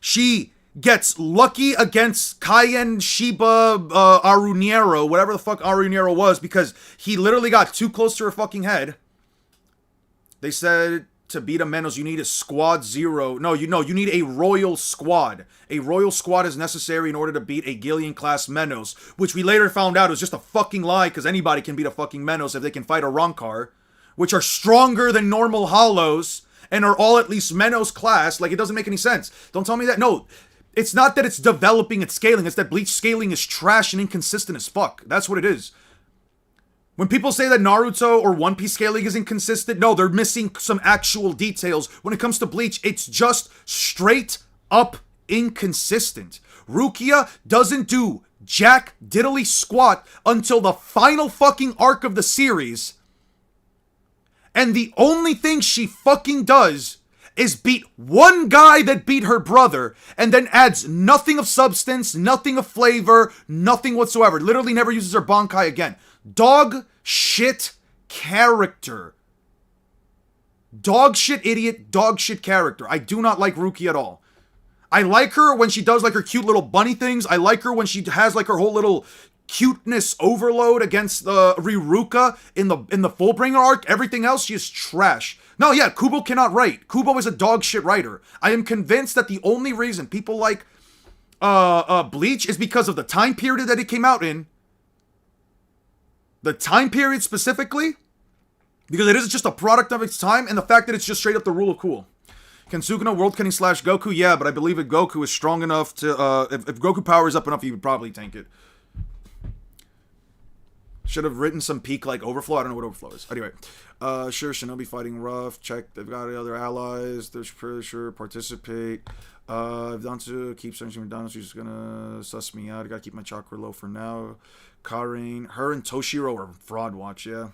She gets lucky against Kaien Shiba Aruniero, whatever the fuck Aruniero was, because he literally got too close to her fucking head. They said to beat a Menos, you need a squad 0. No, you need a royal squad. A royal squad is necessary in order to beat a Gillian-class Menos, which we later found out was just a fucking lie, because anybody can beat a fucking Menos if they can fight a Rankar, which are stronger than normal Hollows, and are all at least Menos class. Like, it doesn't make any sense. Don't tell me that. No, it's not that it's developing and scaling, it's that Bleach scaling is trash and inconsistent as fuck. That's what it is. When people say that Naruto or One Piece scaling is inconsistent, no, they're missing some actual details. When it comes to Bleach, it's just straight up inconsistent. Rukia doesn't do jack diddly squat until the final fucking arc of the series. And the only thing she fucking does is beat one guy that beat her brother, and then adds nothing of substance, nothing of flavor, nothing whatsoever. Literally never uses her Bankai again. Dog shit character. Dog shit idiot, dog shit character. I do not like Rukia at all. I like her when she does like her cute little bunny things. I like her when she has like her whole little cuteness overload against Riruka in the Fullbringer arc. Everything else, she is trash. No, yeah, Kubo cannot write. Kubo is a dog shit writer. I am convinced that the only reason people like Bleach is because of the time period that it came out in. The time period specifically, because it is just a product of its time, and the fact that it's just straight up the rule of cool. Can Sukuna world cutting / Goku? Yeah, but I believe if Goku is strong enough to, if Goku powers up enough, he would probably tank it. Should have written some peak like Overflow. I don't know what Overflow is. Anyway, sure, Shinobi fighting rough. Check, they've got other allies. They're pretty sure participate. If Danzu keeps searching for Danzu, she's gonna suss me out. I gotta keep my chakra low for now. Karin, her and Toshiro are fraud watch, yeah.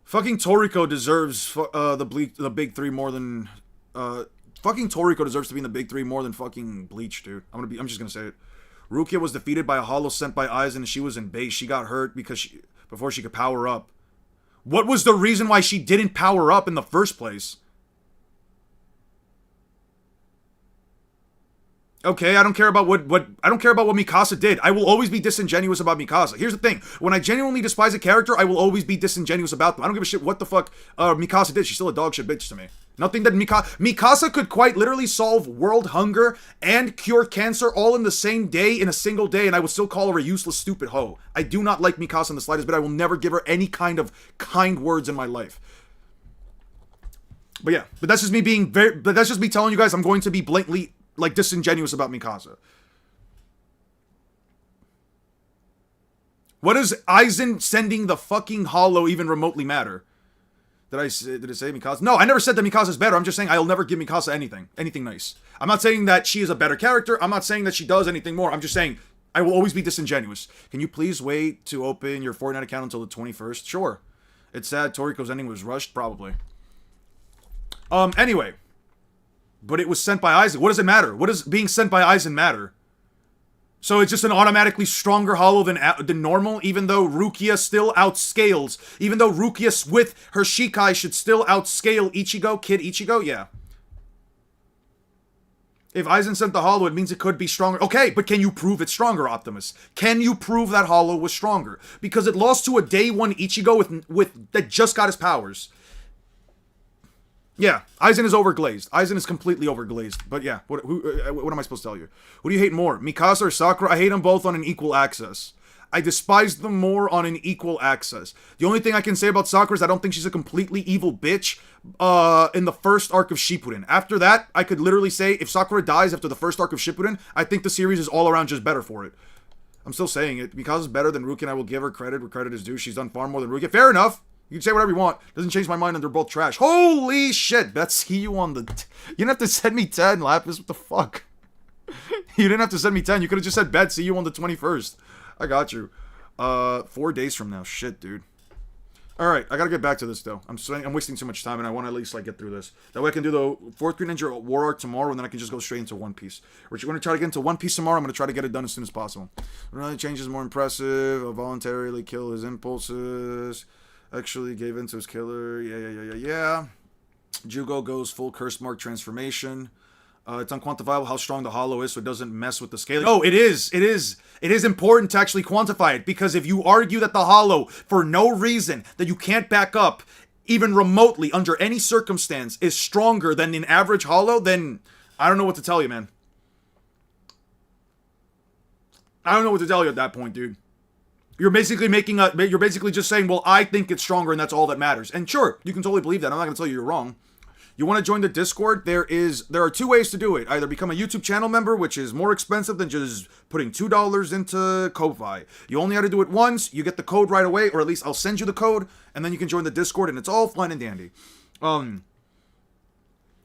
Fucking Toriko deserves the big three more than fucking Toriko deserves to be in the big three more than fucking Bleach, dude. I'm just gonna say it. Rukia was defeated by a hollow sent by Aizen, and she was in base. She got hurt before she could power up. What was the reason why she didn't power up in the first place? Okay, I don't care about what Mikasa did. I will always be disingenuous about Mikasa. Here's the thing. When I genuinely despise a character, I will always be disingenuous about them. I don't give a shit what the fuck Mikasa did. She's still a dog shit bitch to me. Nothing that Mikasa could quite literally solve world hunger and cure cancer all in the same day, in a single day, and I would still call her a useless, stupid hoe. I do not like Mikasa in the slightest, but I will never give her any kind of kind words in my life. But yeah, but that's just me telling you guys I'm going to be blatantly like disingenuous about Mikasa. What does Aizen sending the fucking hollow even remotely matter? Did it say Mikasa? No, I never said that Mikasa is better. I'm just saying I'll never give Mikasa anything nice. I'm not saying that she is a better character. I'm not saying that she does anything more. I'm just saying I will always be disingenuous. Can you please wait to open your Fortnite account until the 21st? Sure. It's sad Toriko's ending was rushed, probably. Anyway. But it was sent by Aizen. What does it matter? What does being sent by Aizen matter? So it's just an automatically stronger hollow than normal, even though Rukia still outscales. Even though Rukia with her Shikai should still outscale Ichigo, Kid Ichigo? Yeah. If Aizen sent the hollow, it means it could be stronger. Okay, but can you prove it's stronger, Optimus? Can you prove that hollow was stronger? Because it lost to a day one Ichigo that just got his powers. Yeah, Aizen is overglazed. Aizen is completely overglazed. But yeah, what am I supposed to tell you? Who do you hate more, Mikasa or Sakura? I hate them both on an equal access. I despise them more on an equal access. The only thing I can say about Sakura is I don't think she's a completely evil bitch in the first arc of Shippuden. After that, I could literally say if Sakura dies after the first arc of Shippuden, I think the series is all around just better for it. I'm still saying it. Mikasa is better than Rukia, and I will give her credit where credit is due. She's done far more than Rukia. Fair enough. You can say whatever you want. Doesn't change my mind, and they're both trash. Holy shit. Bet, see you on the... You didn't have to send me 10, Lapis. What the fuck? You didn't have to send me 10. You could have just said, bet, see you on the 21st. I got you. 4 days from now. Shit, dude. Alright, I gotta get back to this, though. I'm wasting too much time, and I want to at least, like, get through this. That way I can do the 4th Green Ninja War Arc tomorrow, and then I can just go straight into One Piece. We're going to try to get into One Piece tomorrow. I'm going to try to get it done as soon as possible. Really changes more impressive. I'll voluntarily kill his impulses. Actually gave in to his killer. Yeah. Jugo goes full curse mark transformation. It's unquantifiable how strong the hollow is, so it doesn't mess with the scaling. No, it is. It is important to actually quantify it, because if you argue that the hollow, for no reason, that you can't back up, even remotely, under any circumstance, is stronger than an average holo, then I don't know what to tell you, man. I don't know what to tell you at that point, dude. You're basically you're basically just saying, well, I think it's stronger and that's all that matters. And sure, you can totally believe that. I'm not going to tell you you're wrong. You want to join the Discord? There are two ways to do it. Either become a YouTube channel member, which is more expensive than just putting $2 into Ko-Fi. You only have to do it once. You get the code right away, or at least I'll send you the code, and then you can join the Discord, and it's all fun and dandy.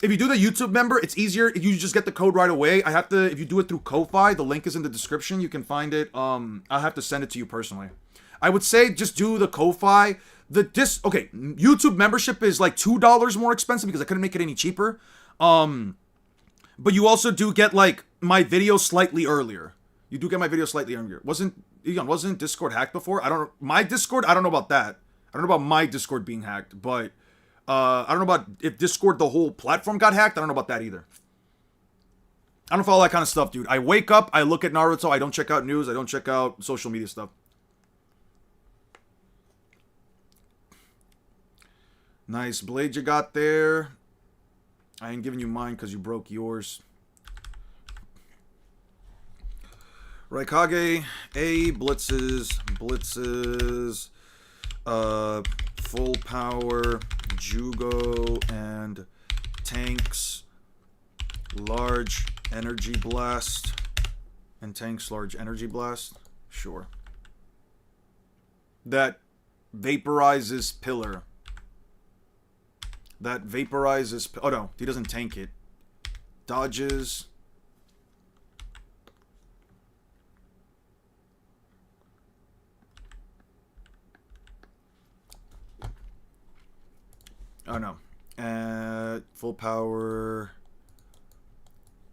If you do the YouTube member, it's easier. You just get the code right away. If you do it through Ko-Fi, the link is in the description. You can find it. I'll have to send it to you personally. I would say just do the Ko-Fi. Okay, YouTube membership is like $2 more expensive because I couldn't make it any cheaper. But you also do get like my video slightly earlier. You do get my video slightly earlier. Wasn't Discord hacked before? I don't know. My Discord, I don't know about that. I don't know about my Discord being hacked, but I don't know about if Discord, the whole platform got hacked. I don't know about that either. I don't follow that kind of stuff, dude. I wake up, I look at Naruto, I don't check out news, I don't check out social media stuff. Nice blade you got there. I ain't giving you mine because you broke yours. Raikage, A, blitzes, full power, Jugo, and tanks, large energy blast, sure. That vaporizes pillar. Oh no, he doesn't tank it. Dodges. Oh no. Full power.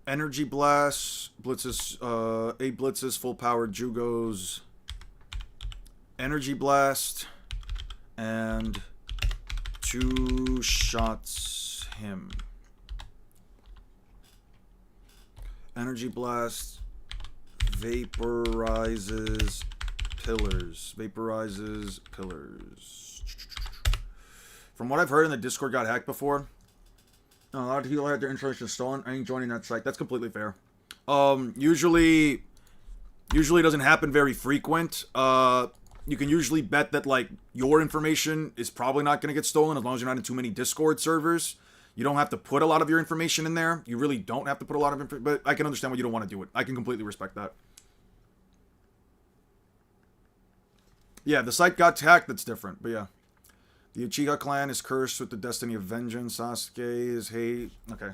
Energy blast. Blitzes. 8 blitzes. Full power. Jugos. Energy blast. And 2 shots him. Energy blast vaporizes pillars. From what I've heard, in the Discord got hacked before. A lot of people had their information stolen. I ain't joining that site. That's completely fair. Usually it doesn't happen very frequent. You can usually bet that, like, your information is probably not going to get stolen as long as you're not in too many Discord servers. You don't have to put a lot of your information in there. You really don't have to put a lot of information, but I can understand why you don't want to do it. I can completely respect that. Yeah, the site got hacked, that's different, but yeah. The Uchiha clan is cursed with the destiny of vengeance. Sasuke is hate. Okay.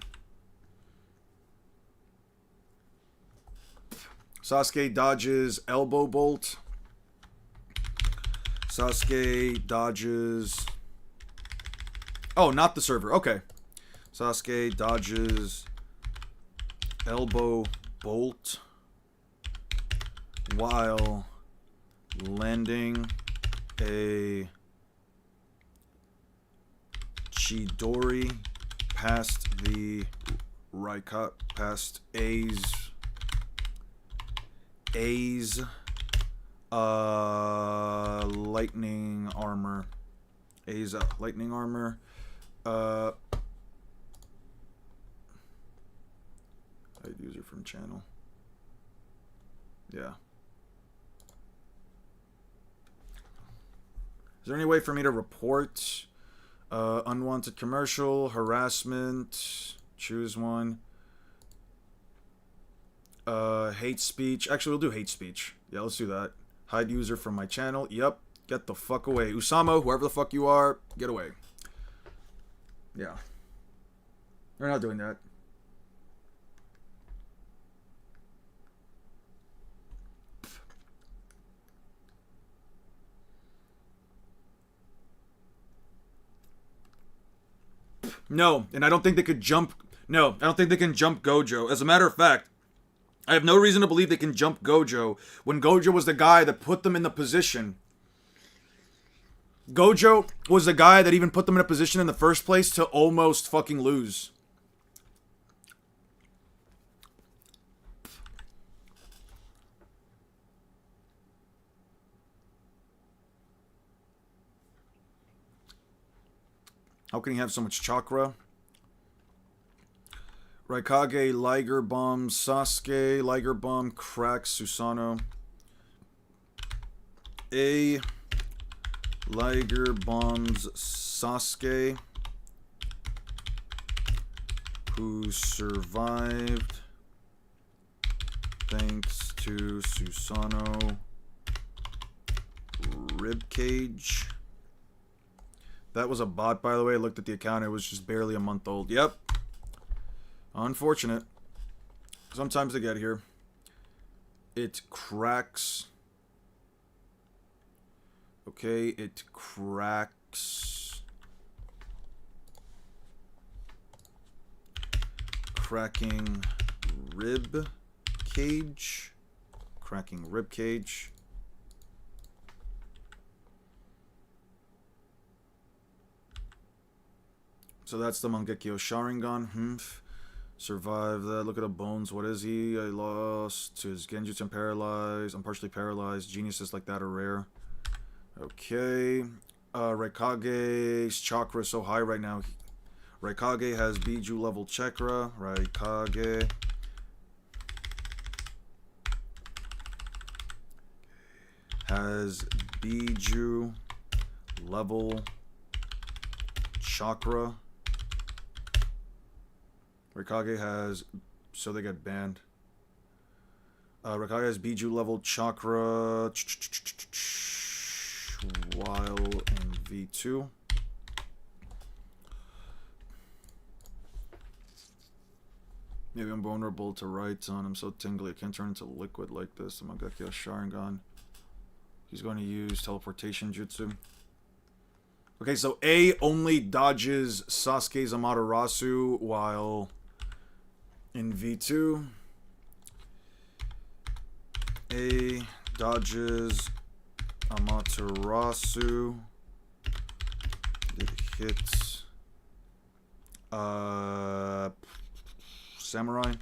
Sasuke dodges elbow bolt. Sasuke dodges... Oh, not the server. Okay. Sasuke dodges elbow bolt while landing a Chidori past the Raikage, past A's lightning armor. A's lightning armor. Hide user from channel. Yeah. Is there any way for me to report unwanted commercial, harassment? Choose one. Hate speech. Actually, we'll do hate speech. Yeah, let's do that. Hide user from my channel. Yep. Get the fuck away. Usama, whoever the fuck you are, get away. Yeah. We're not doing that. No, and I don't think they could jump... No, I don't think they can jump Gojo. As a matter of fact, I have no reason to believe they can jump Gojo when Gojo was the guy that put them in the position. Gojo was the guy that even put them in a position in the first place to almost fucking lose. How can he have so much chakra? Raikage, Liger Bomb, Sasuke, Liger Bomb, cracks Susanoo. A Liger bombs Sasuke, who survived thanks to Susanoo ribcage. That was a bot, by the way. I looked at the account. It was just barely a month old. Yep. Unfortunate. Sometimes they get here. It cracks. Okay, it cracks. Cracking rib cage. Cracking rib cage. So that's the Mangekyo Sharingan. Survive that. Look at the bones. What is he? I lost to his Genjutsu. I'm paralyzed. I'm partially paralyzed. Geniuses like that are rare. Okay. Raikage's chakra is so high right now. Raikage has Biju level chakra. Raikage has Biju level chakra. Raikage has, so they get banned. Raikage has Biju level chakra while in V2. Maybe I'm vulnerable to Raiton. I'm so tingly I can't turn into liquid like this. Mangekyo Sharingan. He's going to use teleportation jutsu. Okay, so A only dodges Sasuke's Amaterasu while in V2. A dodges Amaterasu. It hits Samurai.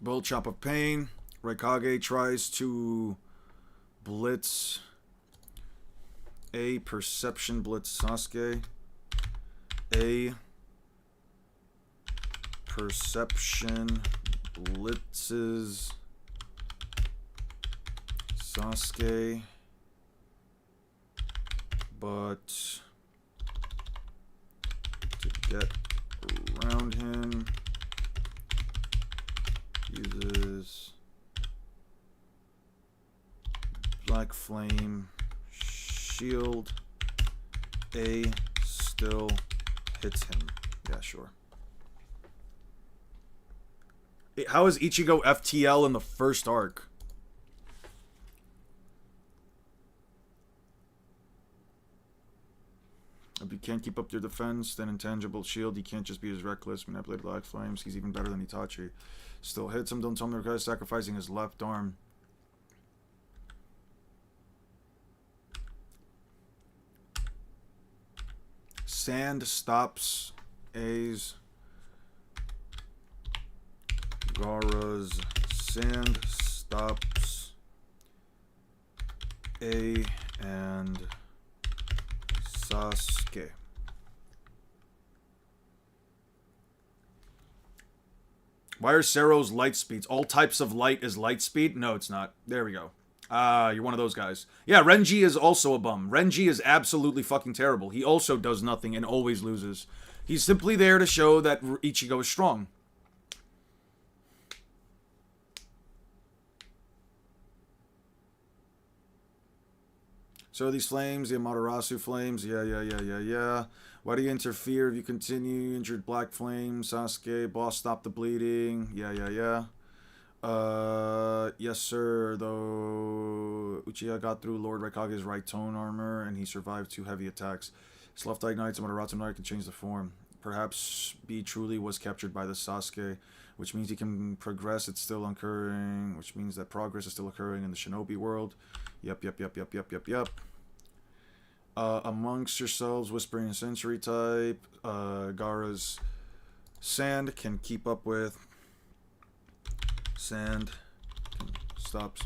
Bull Chop of Pain. Raikage tries to blitz A Perception Blitz Sasuke. A Perception blitzes Sasuke, but to get around him uses Black Flame Shield. A still hits him. Yeah, sure. How is Ichigo FTL in the first arc? If you can't keep up your defense, then Intangible Shield, he can't just be as reckless, manipulate Black Flames. He's even better than Itachi. Still hits him. Don't tell me the guy's sacrificing his left arm. Sand stops A's. Gaara's sand stops A and Sasuke. Why are Sero's light speeds? All types of light is light speed? No, it's not. There we go. You're one of those guys. Yeah, Renji is also a bum. Renji is absolutely fucking terrible. He also does nothing and always loses. He's simply there to show that Ichigo is strong. So these flames, the Amaterasu flames, yeah. Why do you interfere if you continue? Injured Black Flame, Sasuke, boss, stop the bleeding, yeah. Yes sir, though Uchiha got through Lord Raikage's right tone armor, and he survived 2 heavy attacks. His left eye ignites, Amaterasu Knight can change the form. Perhaps B truly was captured by the Sasuke, which means he can progress, it's still occurring, which means that progress is still occurring in the Shinobi world. Yep. Amongst yourselves, Whispering and Sensory type. Gaara's Sand can keep up with Sand stops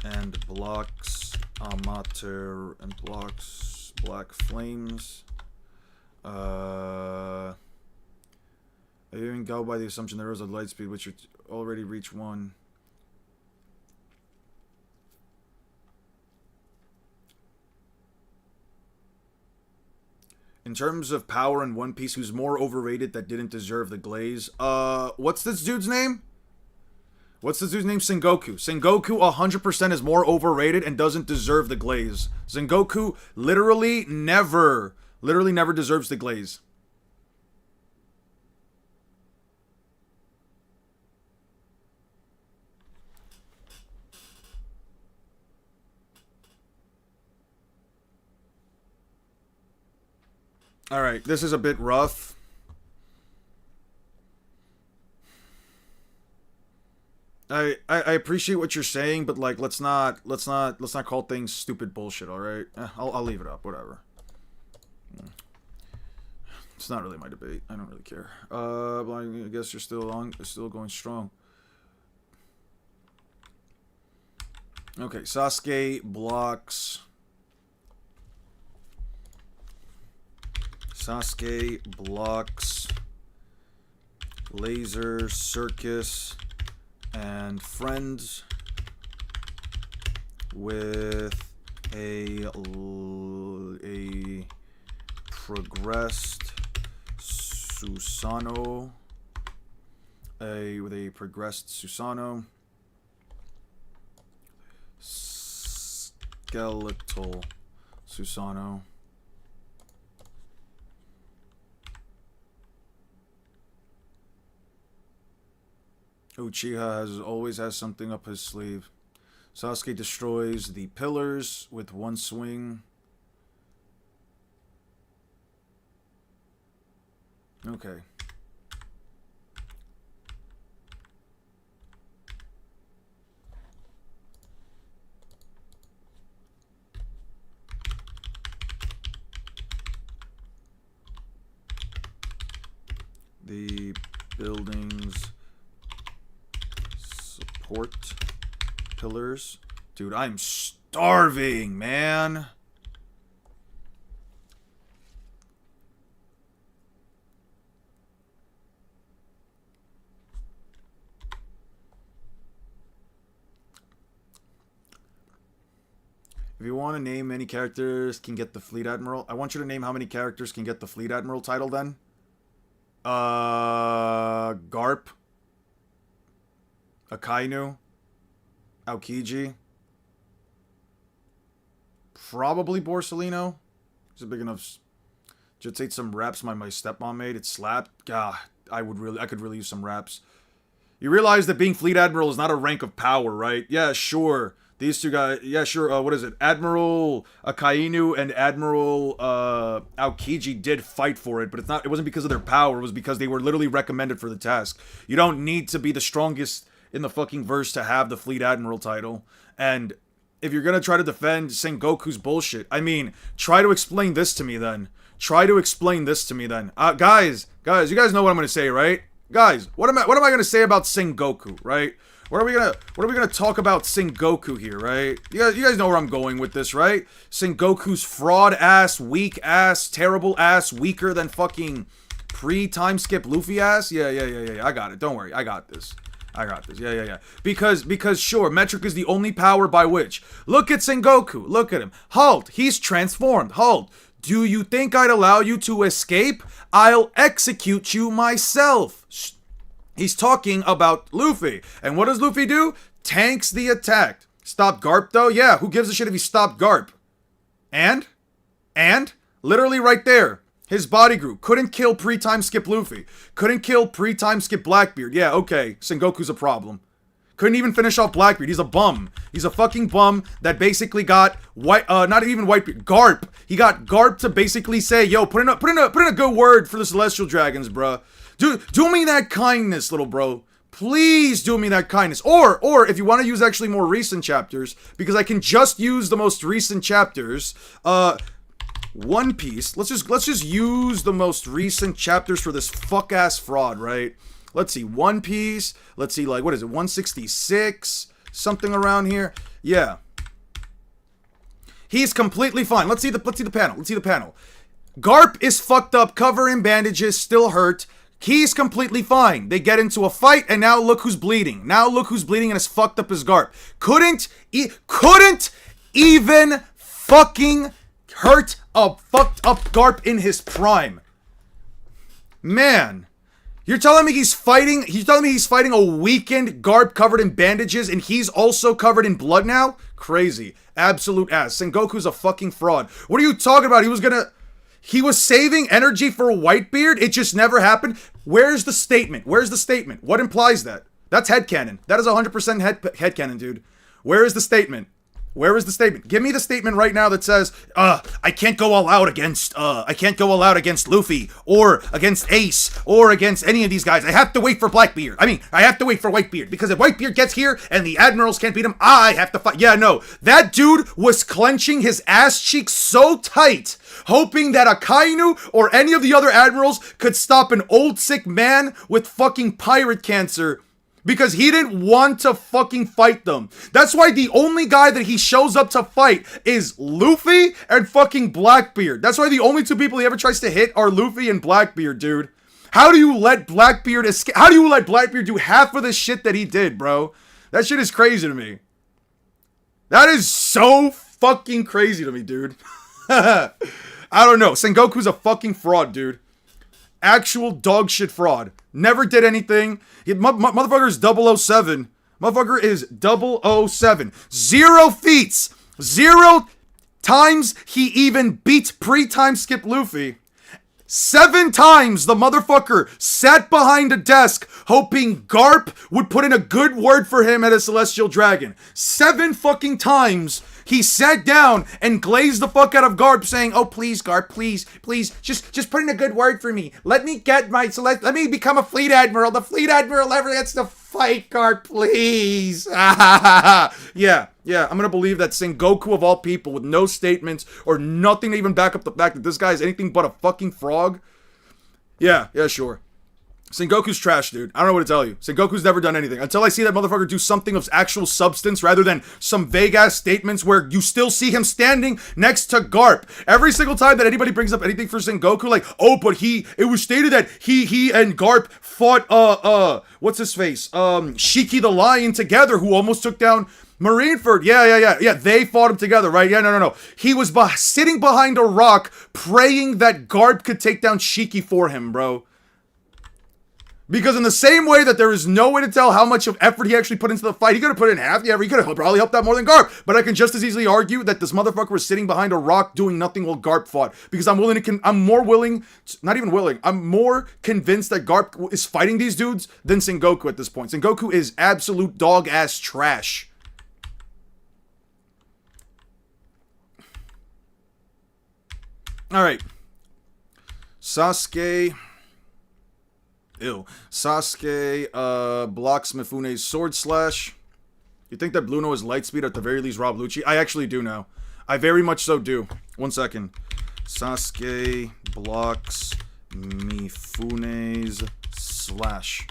and blocks Amater and blocks black flames. I even go by the assumption there is a light speed which you already reach 1. In terms of power in One Piece, who's more overrated that didn't deserve the glaze? What's this dude's name? What's this dude's name? Sengoku. Sengoku 100% is more overrated and doesn't deserve the glaze. Sengoku literally never deserves the glaze. Alright, this is a bit rough. I appreciate what you're saying, but like let's not call things stupid bullshit, alright? I'll leave it up, whatever. It's not really my debate. I don't really care. But I guess you're still going strong. Okay, Sasuke blocks. Sasuke blocks Laser, Circus, and Friends with a progressed Susanoo. With a progressed Susanoo. Skeletal Susanoo. Uchiha always has something up his sleeve. Sasuke destroys the pillars with one swing. Okay. The buildings support pillars. Dude, I'm starving, man. If you want to name many characters can get the Fleet Admiral, I want you to name how many characters can get the Fleet Admiral title then. Garp, Akainu, Aokiji, probably Borsellino. He's a big enough. Just ate some wraps my stepmom made. It slapped. God, I could really use some wraps. You realize that being Fleet Admiral is not a rank of power, right? Yeah, sure. These two guys, yeah, sure. What is it? Admiral Akainu and Admiral Aokiji did fight for it, but it wasn't because of their power. It was because they were literally recommended for the task. You don't need to be the strongest in the fucking verse to have the Fleet Admiral title. And if you're gonna try to defend Sengoku's bullshit, I mean, try to explain this to me then. Guys, you guys know what I'm gonna say, right? Guys, what am I gonna say about Sengoku, right? What are we gonna talk about Sengoku here, right? You guys know where I'm going with this, right? Sengoku's fraud ass, weak ass, terrible ass, weaker than fucking pre-time skip Luffy ass. Yeah. I got it. Don't worry. I got this. Yeah. Because sure, metric is the only power by which. Look at Sengoku. Look at him. Halt. He's transformed. Halt. Do you think I'd allow you to escape? I'll execute you myself. He's talking about Luffy. And what does Luffy do? Tanks the attack. Stop Garp though? Yeah, who gives a shit if he stopped Garp? And? Literally right there. His body group. Couldn't kill pre-time skip Luffy. Couldn't kill pre-time skip Blackbeard. Yeah, okay. Sengoku's a problem. Couldn't even finish off Blackbeard. He's a bum. He's a fucking bum that basically got not even Whitebeard. Garp. He got Garp to basically say, yo, put in a good word for the Celestial Dragons, bruh. Do me that kindness, little bro. Please do me that kindness. Or if you want to use actually more recent chapters, because I can just use the most recent chapters. One Piece. Let's just use the most recent chapters for this fuck ass fraud, right? Let's see, One Piece. Let's see, like, what is it, 166? Something around here. Yeah. He's completely fine. Let's see the panel. Let's see the panel. Garp is fucked up, covered in bandages, still hurt. He's completely fine. They get into a fight, and now look who's bleeding. Now look who's bleeding and as fucked up as Garp. Couldn't even fucking hurt a fucked up Garp in his prime. Man. You're telling me he's fighting a weakened Garp covered in bandages and he's also covered in blood now? Crazy. Absolute ass. Sengoku's a fucking fraud. What are you talking about? He was saving energy for Whitebeard? It just never happened? Where's the statement? What implies that? That's headcanon. That is 100% headcanon, dude. Where is the statement? Give me the statement right now that says, I can't go all out against Luffy, or against Ace, or against any of these guys. I have to wait for Blackbeard. I have to wait for Whitebeard, because if Whitebeard gets here and the admirals can't beat him, I have to fight. Yeah, no. That dude was clenching his ass cheeks so tight, hoping that Akainu or any of the other admirals could stop an old sick man with fucking pirate cancer, because he didn't want to fucking fight them. That's why the only guy that he shows up to fight is Luffy and fucking Blackbeard. That's why the only two people he ever tries to hit are Luffy and Blackbeard, dude. How do you let Blackbeard escape? How do you let Blackbeard do half of the shit that he did, bro? That shit is crazy to me. That is so fucking crazy to me, dude. I don't know. Sengoku's a fucking fraud, dude. Actual dog shit fraud. Never did anything. Motherfucker is 007. Motherfucker is 007. 0 feats. 0 times he even beat pre-time skip Luffy. 7 times the motherfucker sat behind a desk hoping Garp would put in a good word for him at a Celestial Dragon. 7 fucking times he sat down and glazed the fuck out of Garp saying, oh, please, Garp, please, just put in a good word for me. Let me become a Fleet Admiral. The Fleet Admiral ever gets to fight, Garp, please. Yeah, I'm gonna believe that Sengoku of all people with no statements or nothing to even back up the fact that this guy is anything but a fucking frog. Yeah, sure. Sengoku's trash, dude. I don't know what to tell you. Sengoku's never done anything. Until I see that motherfucker do something of actual substance rather than some vague-ass statements where you still see him standing next to Garp. Every single time that anybody brings up anything for Sengoku, like, oh, but it was stated that he and Garp fought, what's his face? Shiki the Lion together, who almost took down Marineford. Yeah, they fought him together, right? Yeah, no. He was sitting behind a rock praying that Garp could take down Shiki for him, bro. Because in the same way that there is no way to tell how much of effort he actually put into the fight, he could have put in half. Yeah, he could have probably helped out more than Garp. But I can just as easily argue that this motherfucker was sitting behind a rock doing nothing while Garp fought. Because I'm more convinced that Garp is fighting these dudes than Sengoku at this point. Sengoku is absolute dog-ass trash. Alright. Sasuke blocks Mifune's sword slash. You think that Bluno is Lightspeed, or at the very least Rob Lucci? I actually do now. I very much so do. 1 second. Sasuke blocks Mifune's slash.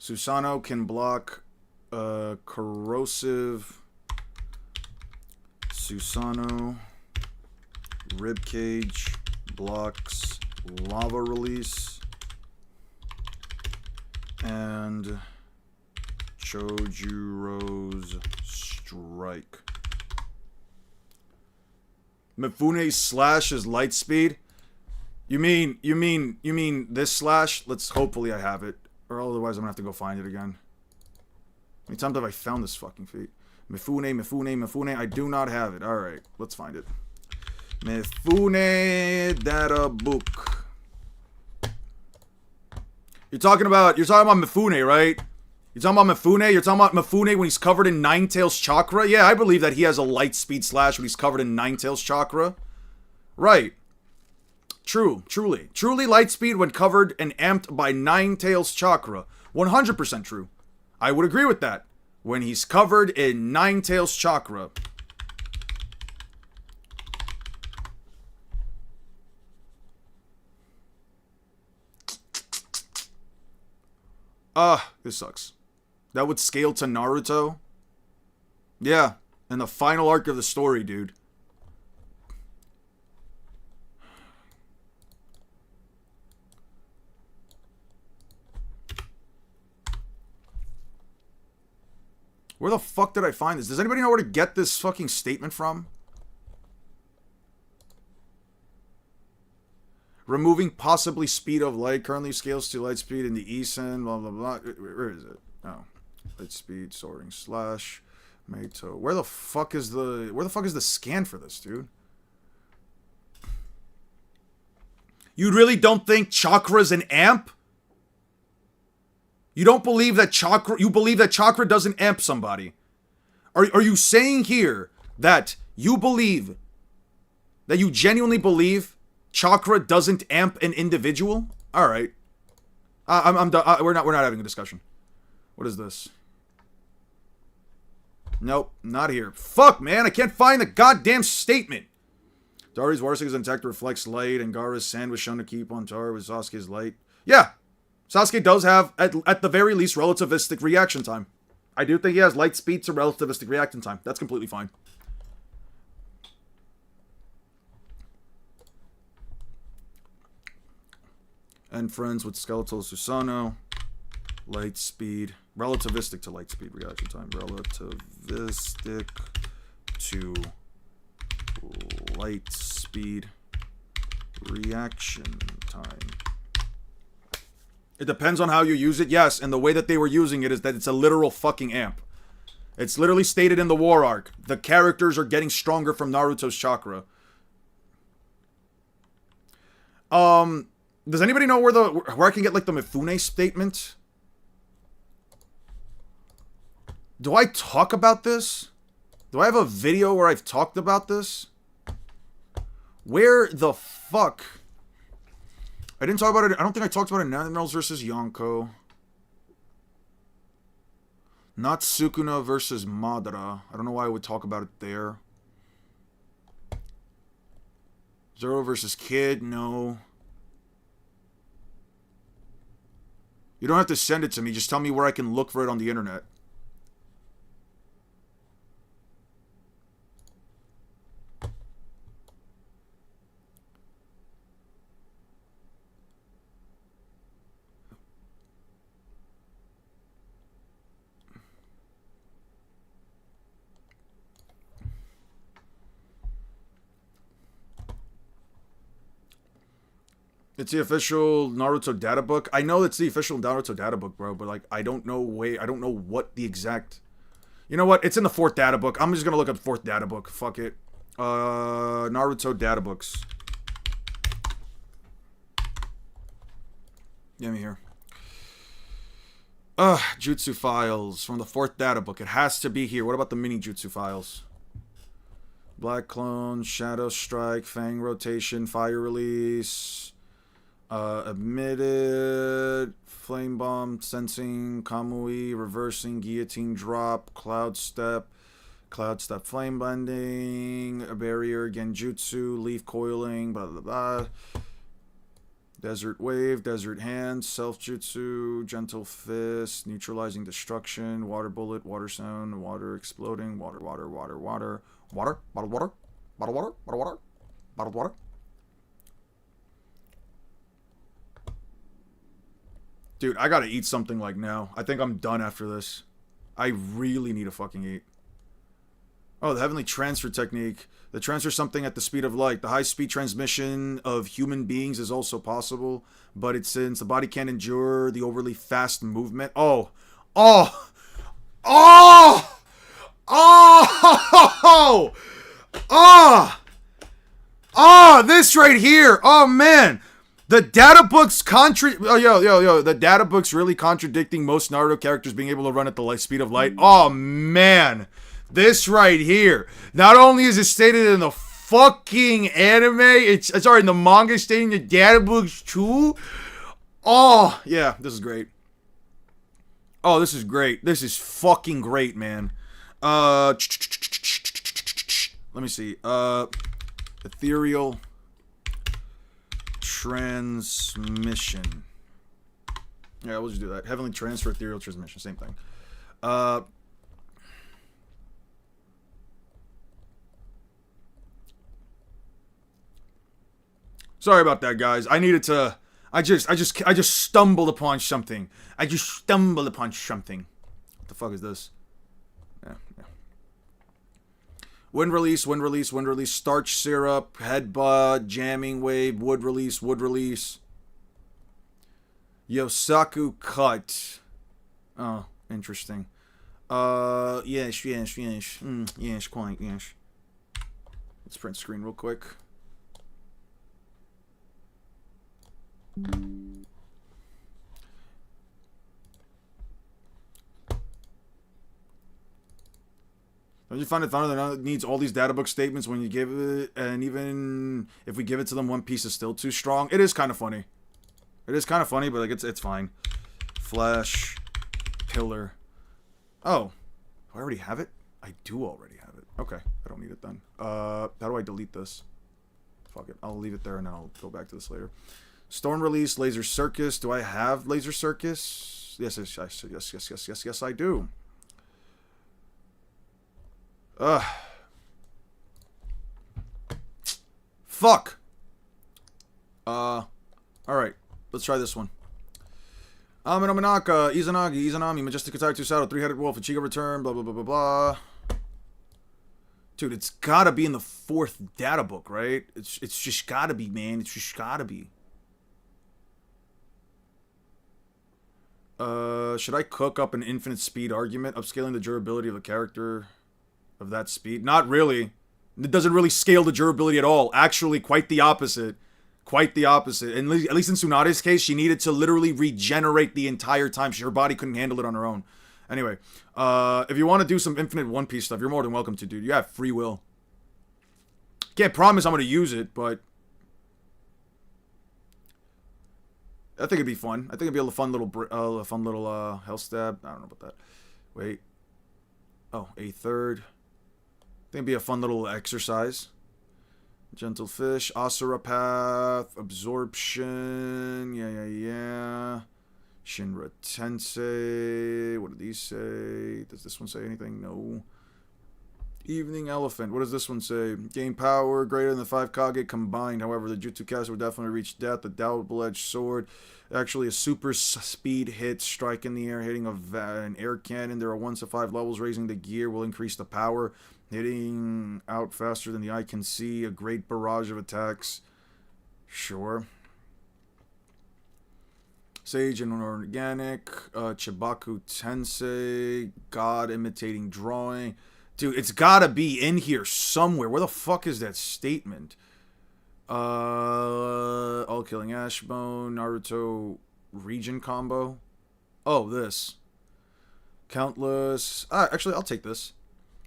Susanoo can block corrosive. Susanoo ribcage blocks lava release, and Chojuro's strike. Mifune's slash is light speed. You mean this slash? Hopefully I have it. Or otherwise I'm gonna have to go find it again. How many times have I found this fucking feat? Mifune. I do not have it. Alright, let's find it. Mifune data book. You're talking about Mifune, right? You're talking about Mifune when he's covered in Ninetales chakra? Yeah, I believe that he has a light speed slash when he's covered in Ninetales chakra. Right. Truly. Truly light speed when covered and amped by Nine Tails chakra. 100% true. I would agree with that. When he's covered in Nine Tails chakra. This sucks. That would scale to Naruto? Yeah, in the final arc of the story, dude. Where the fuck did I find this? Does anybody know where to get this fucking statement from? Removing possibly speed of light. Currently scales to light speed in the Eisen. Blah, blah, blah. Where is it? Oh. Light speed, soaring slash. Meito. Where the fuck is the scan for this, dude? You really don't think chakra's an amp? You don't believe that chakra... You believe that chakra doesn't amp somebody? Are you saying here that you believe... That you genuinely believe chakra doesn't amp an individual? Alright. I'm done. We're not having a discussion. What is this? Nope, not here. Fuck, man, I can't find the goddamn statement. Dari's Warsuga's attack reflects light, and Gaara's sand was shown to keep on par with Sasuke's light. Yeah, Sasuke does have, at the very least, relativistic reaction time. I do think he has light speed to relativistic reaction time. That's completely fine. And friends with Skeletal Susanoo. Light speed. Relativistic to light speed reaction time. Relativistic to light speed reaction time. It depends on how you use it, yes, and the way that they were using it is that it's a literal fucking amp. It's literally stated in the war arc. The characters are getting stronger from Naruto's chakra. Does anybody know where I can get like the Mifune statement? Do I talk about this? Do I have a video where I've talked about this? Where the fuck? I didn't talk about it. I don't think I talked about it in Naruto versus Yonko. Not Sukuna versus Madara. I don't know why I would talk about it there. Zoro versus Kid. No. You don't have to send it to me. Just tell me where I can look for it on the internet. It's the official Naruto data book. I know it's the official Naruto data book, bro, but like I don't know what the exact. You know what? It's in the 4th data book. I'm just gonna look up 4th data book. Fuck it. Naruto data books. Give me here. Jutsu files from the 4th data book. It has to be here. What about the mini jutsu files? Black clone, shadow strike, fang rotation, fire release. Admitted, flame bomb, sensing, Kamui, reversing, guillotine drop, cloud step, flame blending, a barrier, genjutsu, leaf coiling, blah blah blah. Desert wave, desert hand, self jutsu, gentle fist, neutralizing destruction, water bullet, water sound, water exploding, water, bottled water. Dude, I gotta eat something like now. I think I'm done after this. I really need to fucking eat. Oh, the heavenly transfer technique. The transfer something at the speed of light. The high-speed transmission of human beings is also possible, but it's since the body can't endure the overly fast movement. This right here. Oh, man. The data book's the data book's really contradicting most Naruto characters being able to run at the light speed of light. Oh man, this right here. Not only is it stated in the fucking anime. It's sorry, in the manga staying in the data books too. Oh yeah, this is great. Oh, this is great. This is fucking great, man. Let me see. Ethereal transmission. Yeah, we'll just do that. Heavenly transfer, ethereal transmission, same thing. Sorry about that, guys. I needed to. I just stumbled upon something. What the fuck is this? Yeah. Wind release. Starch syrup, headbutt, jamming wave, wood release. Yosaku cut. Oh, interesting. Yes. Yes, quite, yes. Let's print screen real quick. Don't you find it funny that it needs all these data book statements when you give it, and even if we give it to them, One Piece is still too strong? It is kind of funny. It is kind of funny, but like it's fine. Flash, pillar. Oh, do I already have it? I do already have it. Okay, I don't need it then. How do I delete this? Fuck it. I'll leave it there and then I'll go back to this later. Storm release, laser circus. Do I have laser circus? Yes, I do. Fuck. Alright. Let's try this one. Aminominaka, Izanagi, Izanami, Majestic Attack, 2 Saddle, 3-Headed Wolf, Ichigo Return, blah, blah, blah, blah, blah. Dude, it's gotta be in the 4th data book, right? It's just gotta be, man. It's just gotta be. Should I cook up an infinite speed argument? Upscaling the durability of a character of that speed? Not really. It doesn't really scale the durability at all. Actually, quite the opposite. Quite the opposite. And at least in Tsunade's case, she needed to literally regenerate the entire time. Her body couldn't handle it on her own. Anyway, if you want to do some infinite One Piece stuff, you're more than welcome to, dude. You have free will. Can't promise I'm going to use it, but I think it'd be fun. I think it'd be a fun little hell stab. I don't know about that. Wait. Oh, a third. I think it'd be a fun little exercise. Gentle fish, Asura path, absorption. Yeah. Shinra Tensei. What do these say? Does this one say anything? No. Evening Elephant. What does this one say? Gain power greater than the 5 Kage combined. However, the Jutsu caster would definitely reach death. The double-edged sword. Actually, a super speed hit. Strike in the air. Hitting an air cannon. There are 1 to 5 levels. Raising the gear will increase the power. Hitting out faster than the eye can see. A great barrage of attacks. Sure. Sage and Organic. Chibaku Tensei. God imitating drawing. Dude, it's gotta be in here somewhere. Where the fuck is that statement? All Killing Ashbone, Naruto region combo. Oh, this. Countless. Actually, I'll take this.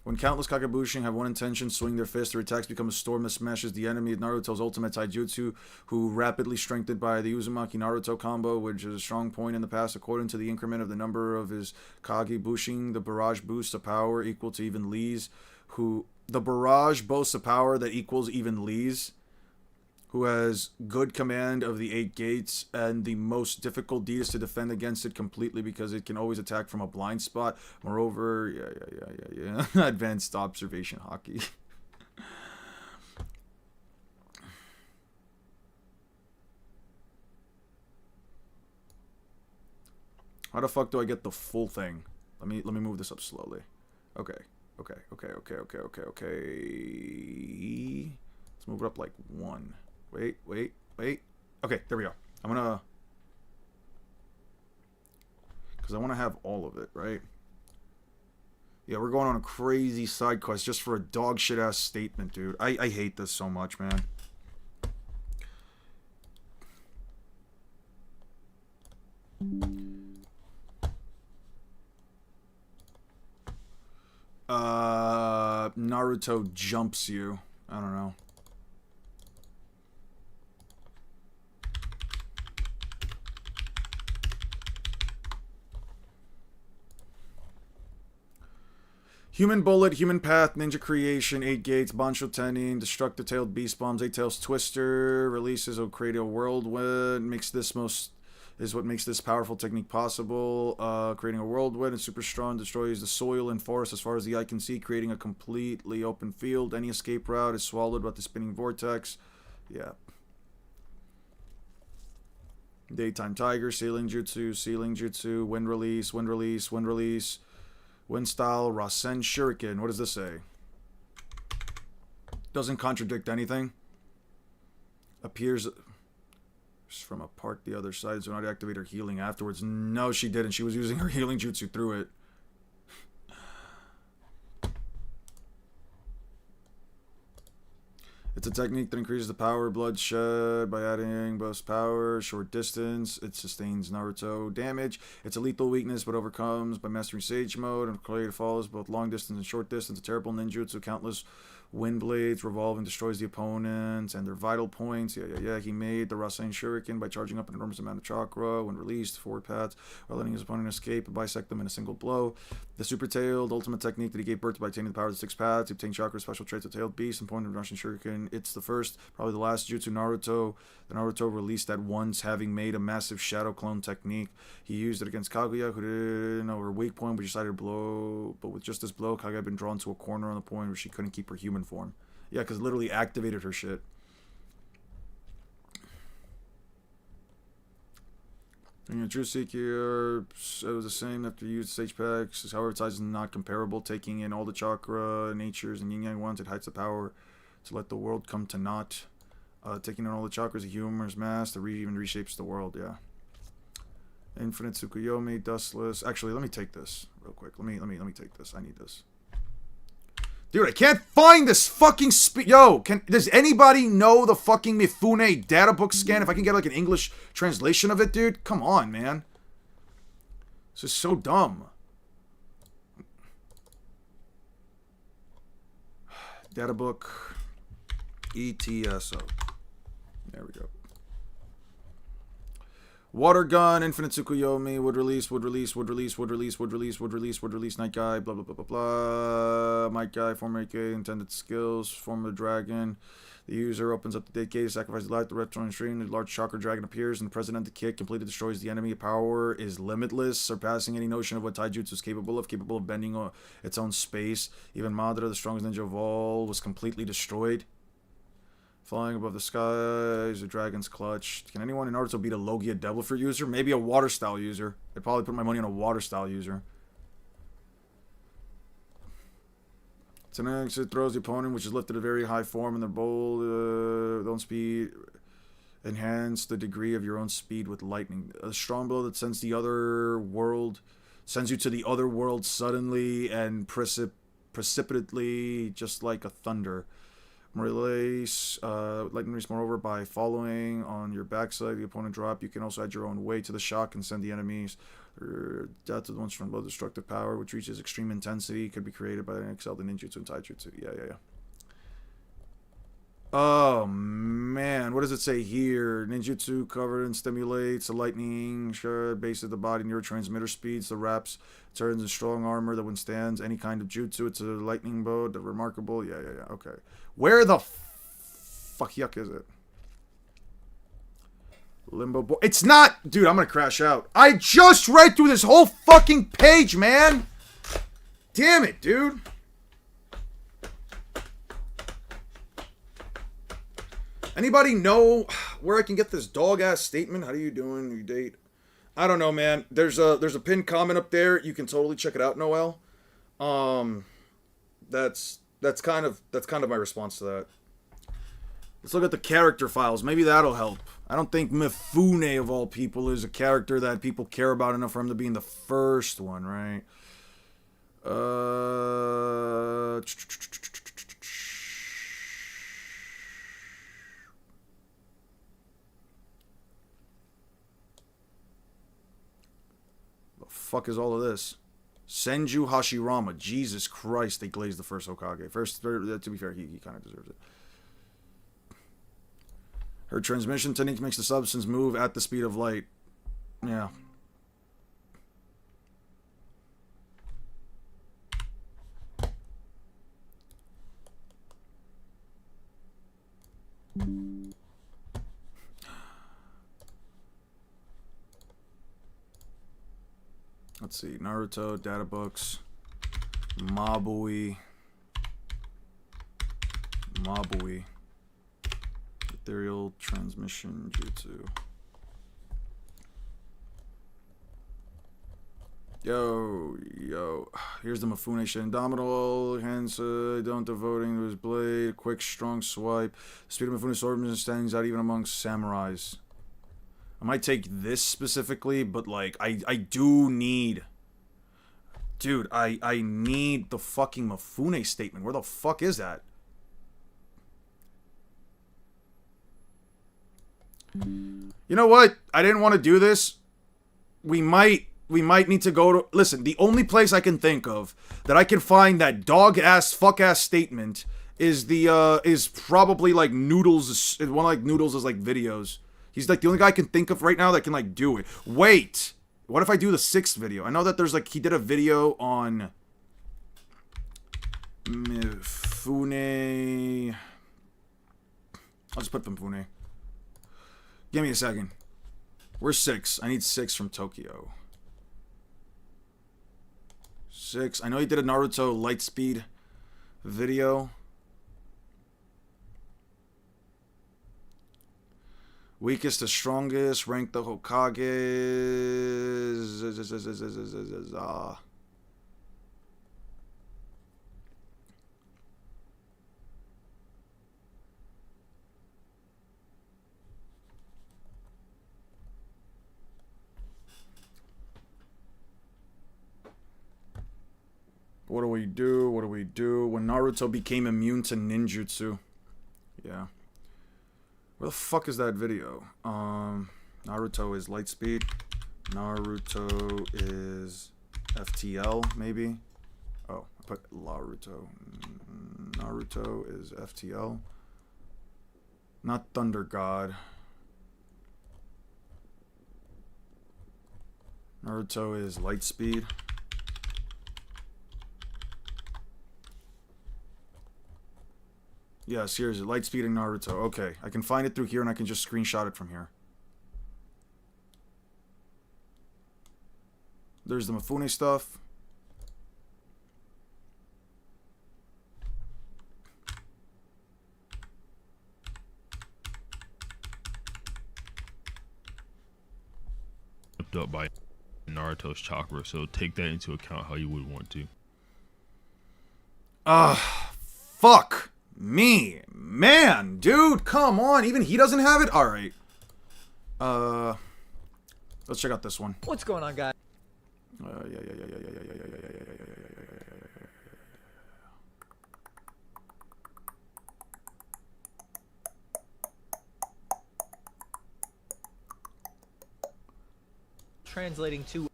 When countless Kakebushin have one intention, swing their fist, their attacks become a storm that smashes the enemy. Naruto's ultimate taijutsu, who rapidly strengthened by the Uzumaki Naruto combo, which is a strong point in the past. According to the increment of the number of his Kagebushin, the barrage boosts a power equal to even Lee's, the barrage boasts a power that equals even Lee's, who has good command of the 8 gates, and the most difficult deed is to defend against it completely because it can always attack from a blind spot. Moreover, yeah. Advanced observation hockey. How the fuck do I get the full thing? Let me move this up slowly. Okay. Let's move it up like 1. Wait. Okay, there we go. Because I want to have all of it, right? Yeah, we're going on a crazy side quest just for a dog shit ass statement, dude. I hate this so much, man. Naruto jumps you. I don't know. Human Bullet, Human Path, Ninja Creation, 8 Gates, Bancho Tenin, Destructive Tailed Beast Bombs, 8 Tails Twister, releases Ocranial Whirlwind, is what makes this powerful technique possible. Creating a whirlwind is super strong, destroys the soil and forest as far as the eye can see, creating a completely open field. Any escape route is swallowed by the spinning vortex. Yeah. Daytime Tiger, Sealing Jutsu, Wind Release, Wind Release, Wind Release, Wind Style, Rasen Shuriken. What does this say? Doesn't contradict anything. Appears from a part the other side, so not activate her healing afterwards. No, she didn't. She was using her healing jutsu through it. It's a technique that increases the power of bloodshed by adding burst power, short distance. It sustains Naruto damage. It's a lethal weakness, but overcomes by mastering Sage Mode. And creative follows both long distance and short distance. A terrible ninjutsu, countless wind blades revolve and destroys the opponents and their vital points. Yeah. He made the Rasen Shuriken by charging up an enormous amount of chakra when released, forward paths, while letting his opponent escape and bisect them in a single blow. The super tailed ultimate technique that he gave birth to by attaining the power of the 6 paths. He obtained chakra special traits of tailed beast and point of Rasen Shuriken. It's the first, probably the last jutsu Naruto. The Naruto released at once, having made a massive shadow clone technique. He used it against Kaguya, who didn't know her weak point, but decided to blow. But with just this blow, Kaguya had been drawn to a corner on the point where she couldn't keep her human form. Yeah, because literally activated her shit. And True Seeker, it was the same after you used stage packs. However, its size is not comparable. Taking in all the chakra, natures, and yin yang ones, it hides the power to let the world come to naught. Taking in all the chakras, the humor's mass, even reshapes the world, yeah. Infinite Tsukuyomi, Dustless. Actually, let me take this real quick. Let me take this. I need this. Dude, I can't find this fucking Yo, does anybody know the fucking Mifune data book scan? If I can get like an English translation of it, dude? Come on, man. This is so dumb. Data book. ETSO. There we go. Water Gun, Infinite Tsukuyomi, Would Release, Night Guy, blah, blah, blah, blah, blah. Might Guy, Form AK, Intended Skills, Form of the Dragon. The user opens up the Date Gate, sacrifices life, the retro stream, the large chakra dragon appears, and the President Kick completely destroys the enemy. Power is limitless, surpassing any notion of what Taijutsu is capable of bending its own space. Even Madara, the strongest ninja of all, was completely destroyed. Flying above the skies, a dragon's clutch. Can anyone in Naruto beat a Logia Devil Fruit user? Maybe a water style user. I'd probably put my money on a water style user. Tonight it throws the opponent, which is lifted at a very high form, and the bowl, own speed. Enhance the degree of your own speed with lightning. A strong blow that sends you to the other world suddenly and precipitately, just like a thunder. Release, lightning release, moreover, by following on your backside the opponent drop. You can also add your own weight to the shock and send the enemies. Death of the one strong blow, destructive power, which reaches extreme intensity, could be created by an excelled in ninjutsu and taijutsu. Yeah. Oh, man. What does it say here? Ninjutsu covered and stimulates the lightning, base of the body, neurotransmitter speeds, the wraps, turns in strong armor that withstands any kind of jutsu. It's a lightning bow, remarkable. Yeah. Okay. Where the fuck yuck is it? Limbo boy. It's not! Dude, I'm gonna crash out. I just read through this whole fucking page, man! Damn it, dude. Anybody know where I can get this dog-ass statement? How do you doing? You date? I don't know, man. There's a pinned comment up there. You can totally check it out, Noel. That's kind of my response to that. Let's look at the character files. Maybe that'll help. I don't think Mifune, of all people, is a character that people care about enough for him to be in the first one, right? The fuck is all of this? Senju Hashirama. Jesus Christ, they glazed the first Hokage. To be fair, he kind of deserves it. Her transmission technique makes the substance move at the speed of light. Yeah. Let's see. Naruto, data books. Mabui. Ethereal transmission jutsu. Yo. Here's the Mifune shit. Indomitable, hence don't devoting to his blade. Quick, strong swipe. Speed of Mifune's swordsman stands out even amongst samurais. I might take this specifically, but like, I do need... Dude, I need the fucking Mifune statement. Where the fuck is that? You know what? I didn't want to do this. We might need to go to... Listen, the only place I can think of that I can find that dog-ass, fuck-ass statement is the, is probably, like, Noodles... One of, like, Noodles' like, videos. He's, like, the only guy I can think of right now that can, like, do it. Wait! What if I do the 6th video? I know that there's, like, he did a video on... Mifune... I'll just put Mifune. Give me a second. Where's 6? I need 6 from Tokyo. 6. I know he did a Naruto Lightspeed video. Weakest to strongest. Rank the Hokage. What do we do? What do we do? When Naruto became immune to ninjutsu. Yeah. Where the fuck is that video? Naruto is Lightspeed. Naruto is FTL, maybe? Oh, I put Naruto. Naruto is FTL. Not Thunder God. Naruto is Lightspeed. Yes, here's it. Lightspeed and Naruto. Okay, I can find it through here and I can just screenshot it from here. There's the Mifune stuff. Up by Naruto's chakra, so take that into account how you would want to. Fuck me, man, dude, come on. Even he doesn't have it. All right. Let's check out this one. What's going on, guys? Yeah. Translating to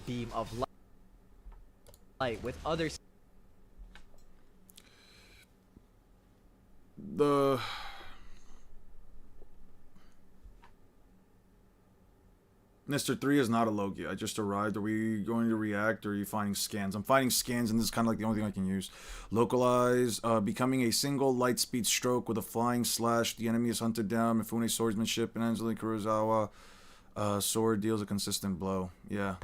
beam of light with others. The Mr. 3 is not a Logia. I just arrived. Are we going to react or are you finding scans? I'm finding scans and this is kind of like the only thing I can use. Localize. Becoming a single light speed stroke with a flying slash. The enemy is hunted down. Mifune swordsmanship and Anjali Kurosawa sword deals a consistent blow. Yeah.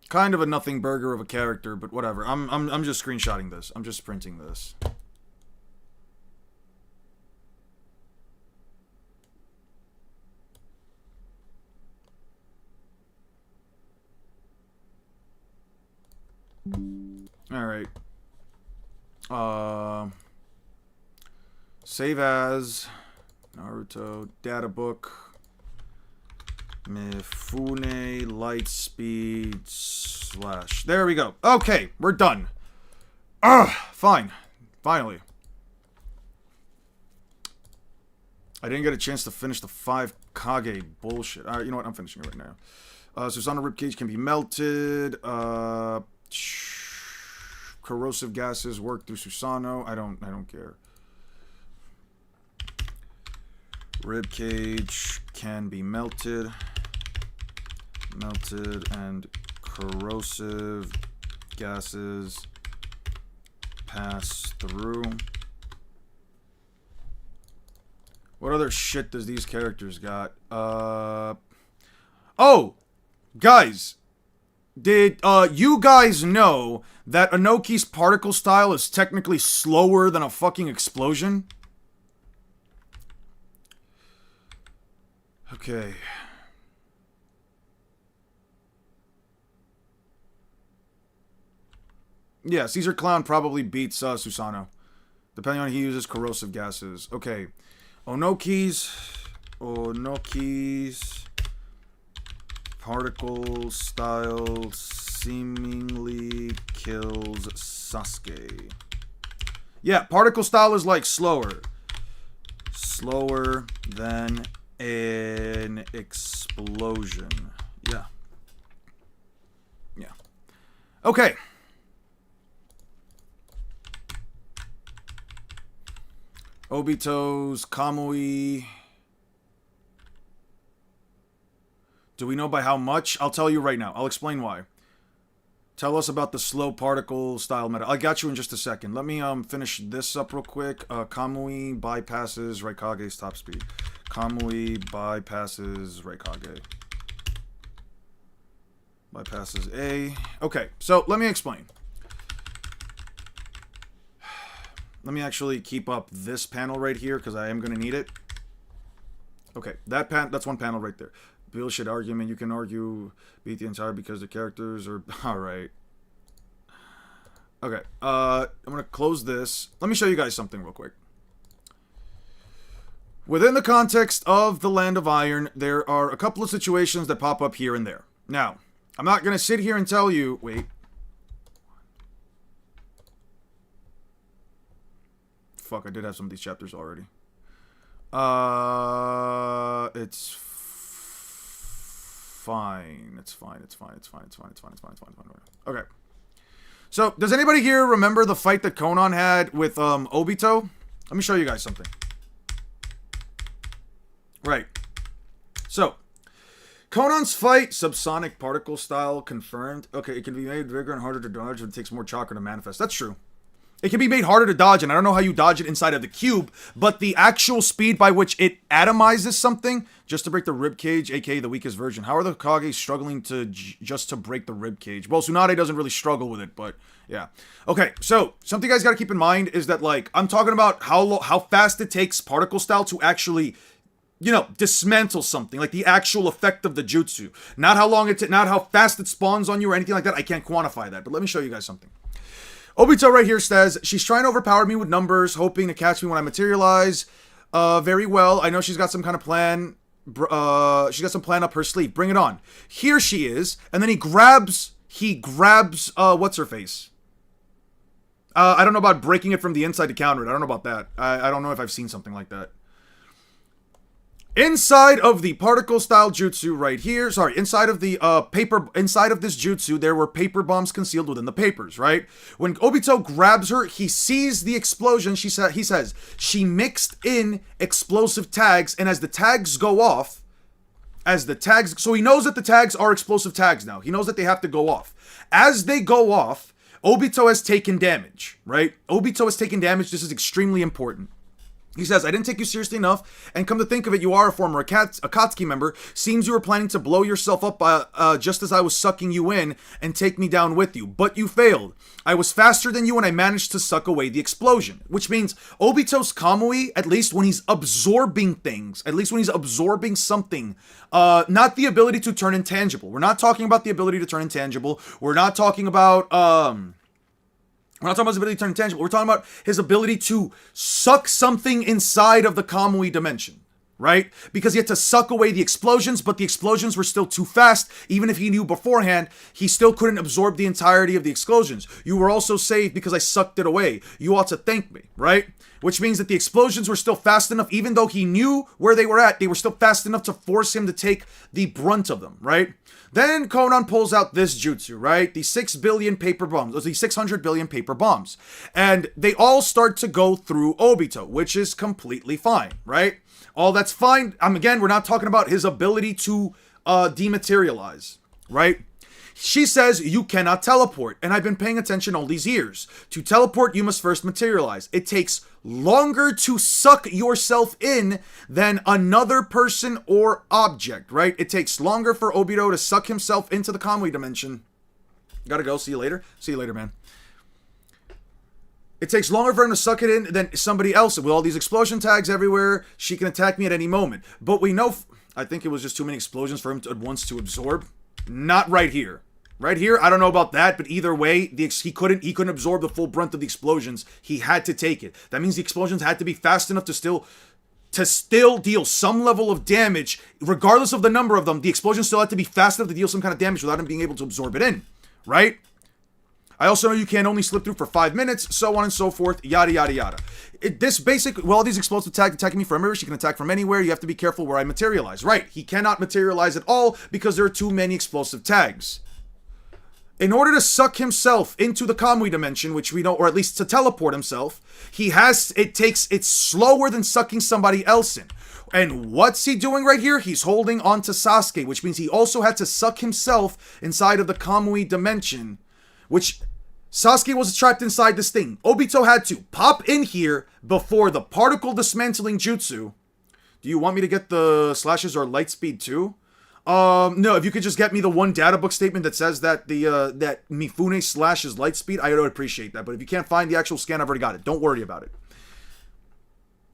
Kind of a nothing burger of a character, but whatever. I'm just screenshotting this. I'm just printing this. All right. Save as Naruto data book. Mifune Lightspeed slash. There we go. Okay, we're done. Fine. Finally. I didn't get a chance to finish the 5 Kage bullshit. Alright, you know what? I'm finishing it right now. Susanna ribcage can be melted. Corrosive gases work through Susano. I don't care. Ribcage can be melted and corrosive gases pass through. What other shit does these characters got? Oh, guys, did you guys know that Inoki's particle style is technically slower than a fucking explosion? Okay. Yeah, Caesar Clown probably beats Susanoo, depending on he uses corrosive gases. Okay. Onoki's particle style seemingly kills Sasuke. Yeah, particle style is like slower. Slower than an explosion. Yeah. Yeah. Okay. Obito's Kamui. Do we know by how much? I'll tell you right now. I'll explain why. Tell us about the slow particle style meta. I got you in just a second. Let me finish this up real quick. Kamui bypasses Raikage's top speed. Kamui bypasses Raikage. Bypasses A. Okay, so let me explain. Let me actually keep up this panel right here because I am going to need it. Okay, that's one panel right there. Bullshit argument. You can argue beat the entire because the characters are... Alright. Okay, I'm going to close this. Let me show you guys something real quick. Within the context of the Land of Iron, there are a couple of situations that pop up here and there. Now, I'm not going to sit here and tell you... Wait. Fuck, I did have some of these chapters already. It's fine. It's fine. It's fine. It's fine. It's fine. It's fine. It's fine. It's fine. It's fine. Okay. So, does anybody here remember the fight that Konan had with Obito? Let me show you guys something. Right. So, Konan's fight, subsonic particle style confirmed. Okay, it can be made bigger and harder to dodge, but it takes more chakra to manifest. That's true. It can be made harder to dodge, and I don't know how you dodge it inside of the cube, but the actual speed by which it atomizes something, just to break the rib cage, aka the weakest version. How are the Kage struggling to just to break the rib cage? Well, Tsunade doesn't really struggle with it, but yeah. Okay, so something you guys gotta keep in mind is that, like, I'm talking about how fast it takes particle style to actually, you know, dismantle something, like the actual effect of the jutsu. Not how long not how fast it spawns on you or anything like that. I can't quantify that, but let me show you guys something. Obito right here says, she's trying to overpower me with numbers, hoping to catch me when I materialize. Very well. I know she's got some kind of plan. She's got some plan up her sleeve. Bring it on. Here she is. And then he grabs, what's her face? I don't know about breaking it from the inside to counter it. I don't know about that. I don't know if I've seen something like that. Inside of the particle style jutsu right here, inside of the inside of this jutsu, there were paper bombs concealed within the papers, right? When Obito grabs her, he sees the explosion. He says, she mixed in explosive tags, and as the tags go off, so he knows that the tags are explosive tags now. He knows that they have to go off. As they go off, Obito has taken damage, right? Obito has taken damage. This is extremely important. He says, I didn't take you seriously enough, and come to think of it, you are a former Akatsuki member. Seems you were planning to blow yourself up just as I was sucking you in and take me down with you, but you failed. I was faster than you and I managed to suck away the explosion, which means Obito's Kamui, at least when he's absorbing things, at least when he's absorbing something, not the ability to turn intangible. We're not talking about the ability to turn intangible. We're not talking about, we're not talking about his ability to turn intangible. We're talking about his ability to suck something inside of the Kamui dimension, right? Because he had to suck away the explosions, but the explosions were still too fast. Even if he knew beforehand, he still couldn't absorb the entirety of the explosions. You were also saved because I sucked it away. You ought to thank me, right? Which means that the explosions were still fast enough, even though he knew where they were at, they were still fast enough to force him to take the brunt of them, right? Then Konan pulls out this jutsu, right? The 6 billion paper bombs, or the 600 billion paper bombs. And they all start to go through Obito, which is completely fine, right? All that's fine. Again, we're not talking about his ability to dematerialize, right? She says you cannot teleport, and I've been paying attention all these years. To teleport, you must first materialize. It takes longer to suck yourself in than another person or object, right? It takes longer for Obito to suck himself into the Kamui dimension. Gotta go. See you later. See you later, man. It takes longer for him to suck it in than somebody else. With all these explosion tags everywhere, she can attack me at any moment. But we know... I think it was just too many explosions for him to, at once to absorb. Not right here. Right here, I don't know about that, but either way, he couldn't absorb the full brunt of the explosions. He had to take it. That means the explosions had to be fast enough to still deal some level of damage, regardless of the number of them. The explosions still had to be fast enough to deal some kind of damage without him being able to absorb it in, right? I also know you can only slip through for 5 minutes, so on and so forth, yada, yada, yada. All these explosive attacking me from everywhere, she can attack from anywhere, you have to be careful where I materialize. Right, he cannot materialize at all because there are too many explosive tags. In order to suck himself into the Kamui dimension, which we know, or at least to teleport himself, it's slower than sucking somebody else in. And what's he doing right here? He's holding on to Sasuke, which means he also had to suck himself inside of the Kamui dimension, which Sasuke was trapped inside this thing. Obito had to pop in here before the particle dismantling jutsu. Do you want me to get the slashes or light speed too? No, if you could just get me the one data book statement that says that that Mifune slash is light speed, I would appreciate that. But if you can't find the actual scan, I've already got it. Don't worry about it.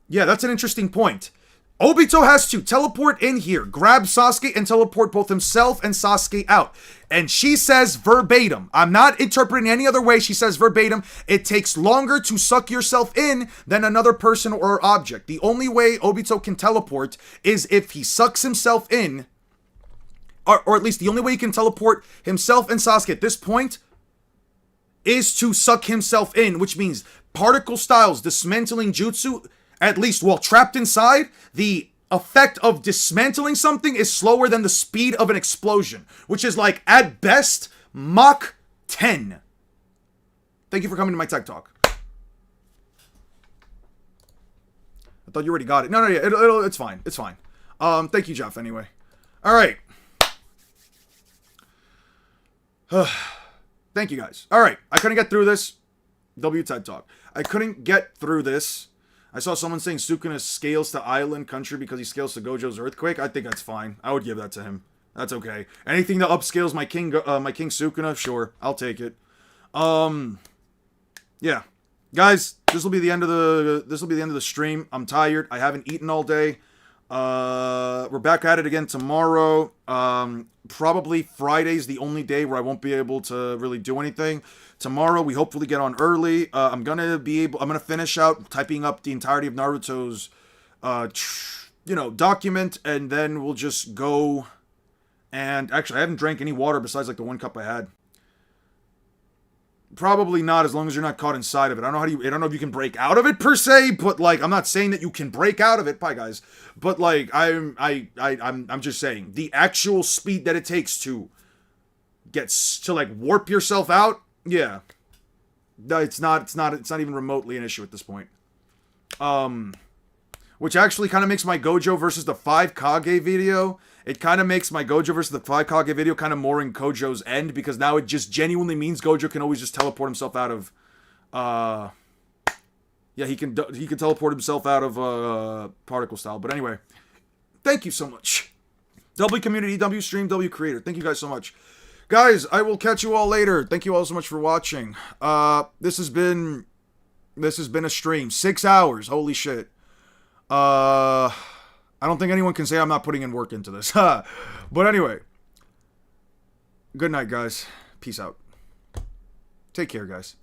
Yeah, that's an interesting point. Obito has to teleport in here, grab Sasuke, and teleport both himself and Sasuke out. And she says verbatim, I'm not interpreting any other way, she says verbatim, it takes longer to suck yourself in than another person or object. The only way Obito can teleport is if he sucks himself in, or at least the only way he can teleport himself and Sasuke at this point is to suck himself in, which means particle styles, dismantling jutsu, at least while trapped inside, the effect of dismantling something is slower than the speed of an explosion, which is like, at best, Mach 10. Thank you for coming to my tech talk. I thought you already got it. No, yeah, it's fine. It's fine. Thank you, Jeff, anyway. All right. Thank you, guys. All right. I couldn't get through this. W TED Talk. I couldn't get through this. I saw someone saying Sukuna scales to island country because he scales to Gojo's earthquake. I think that's fine. I would give that to him. That's okay. Anything that upscales my King Sukuna, sure, I'll take it. Yeah, guys, this will be the end of the stream. I'm tired. I haven't eaten all day. We're back at it again tomorrow. Probably Friday's the only day where I won't be able to really do anything. Tomorrow we hopefully get on early. I'm gonna finish out typing up the entirety of Naruto's document, and then we'll just go. And actually, I haven't drank any water besides like the 1 cup I had. Probably not, as long as you're not caught inside of it. I don't know if you can break out of it per se, but like, I'm not saying that you can break out of it. Bye, guys. But like, I'm just saying the actual speed that it takes to like warp yourself out. Yeah, it's not even remotely an issue at this point. Which actually kind of makes my Gojo versus the 5 Kage video. It kind of makes my Gojo versus the 5 Kage video kind of more in Gojo's end, because now it just genuinely means Gojo can always just teleport himself out of, yeah, he can teleport himself out of particle style. But anyway, thank you so much. W community, W stream, W creator. Thank you guys so much. Guys, I will catch you all later. Thank you all so much for watching. This has been a stream. 6 hours. Holy shit. I don't think anyone can say I'm not putting in work into this. But anyway. Good night, guys. Peace out. Take care, guys.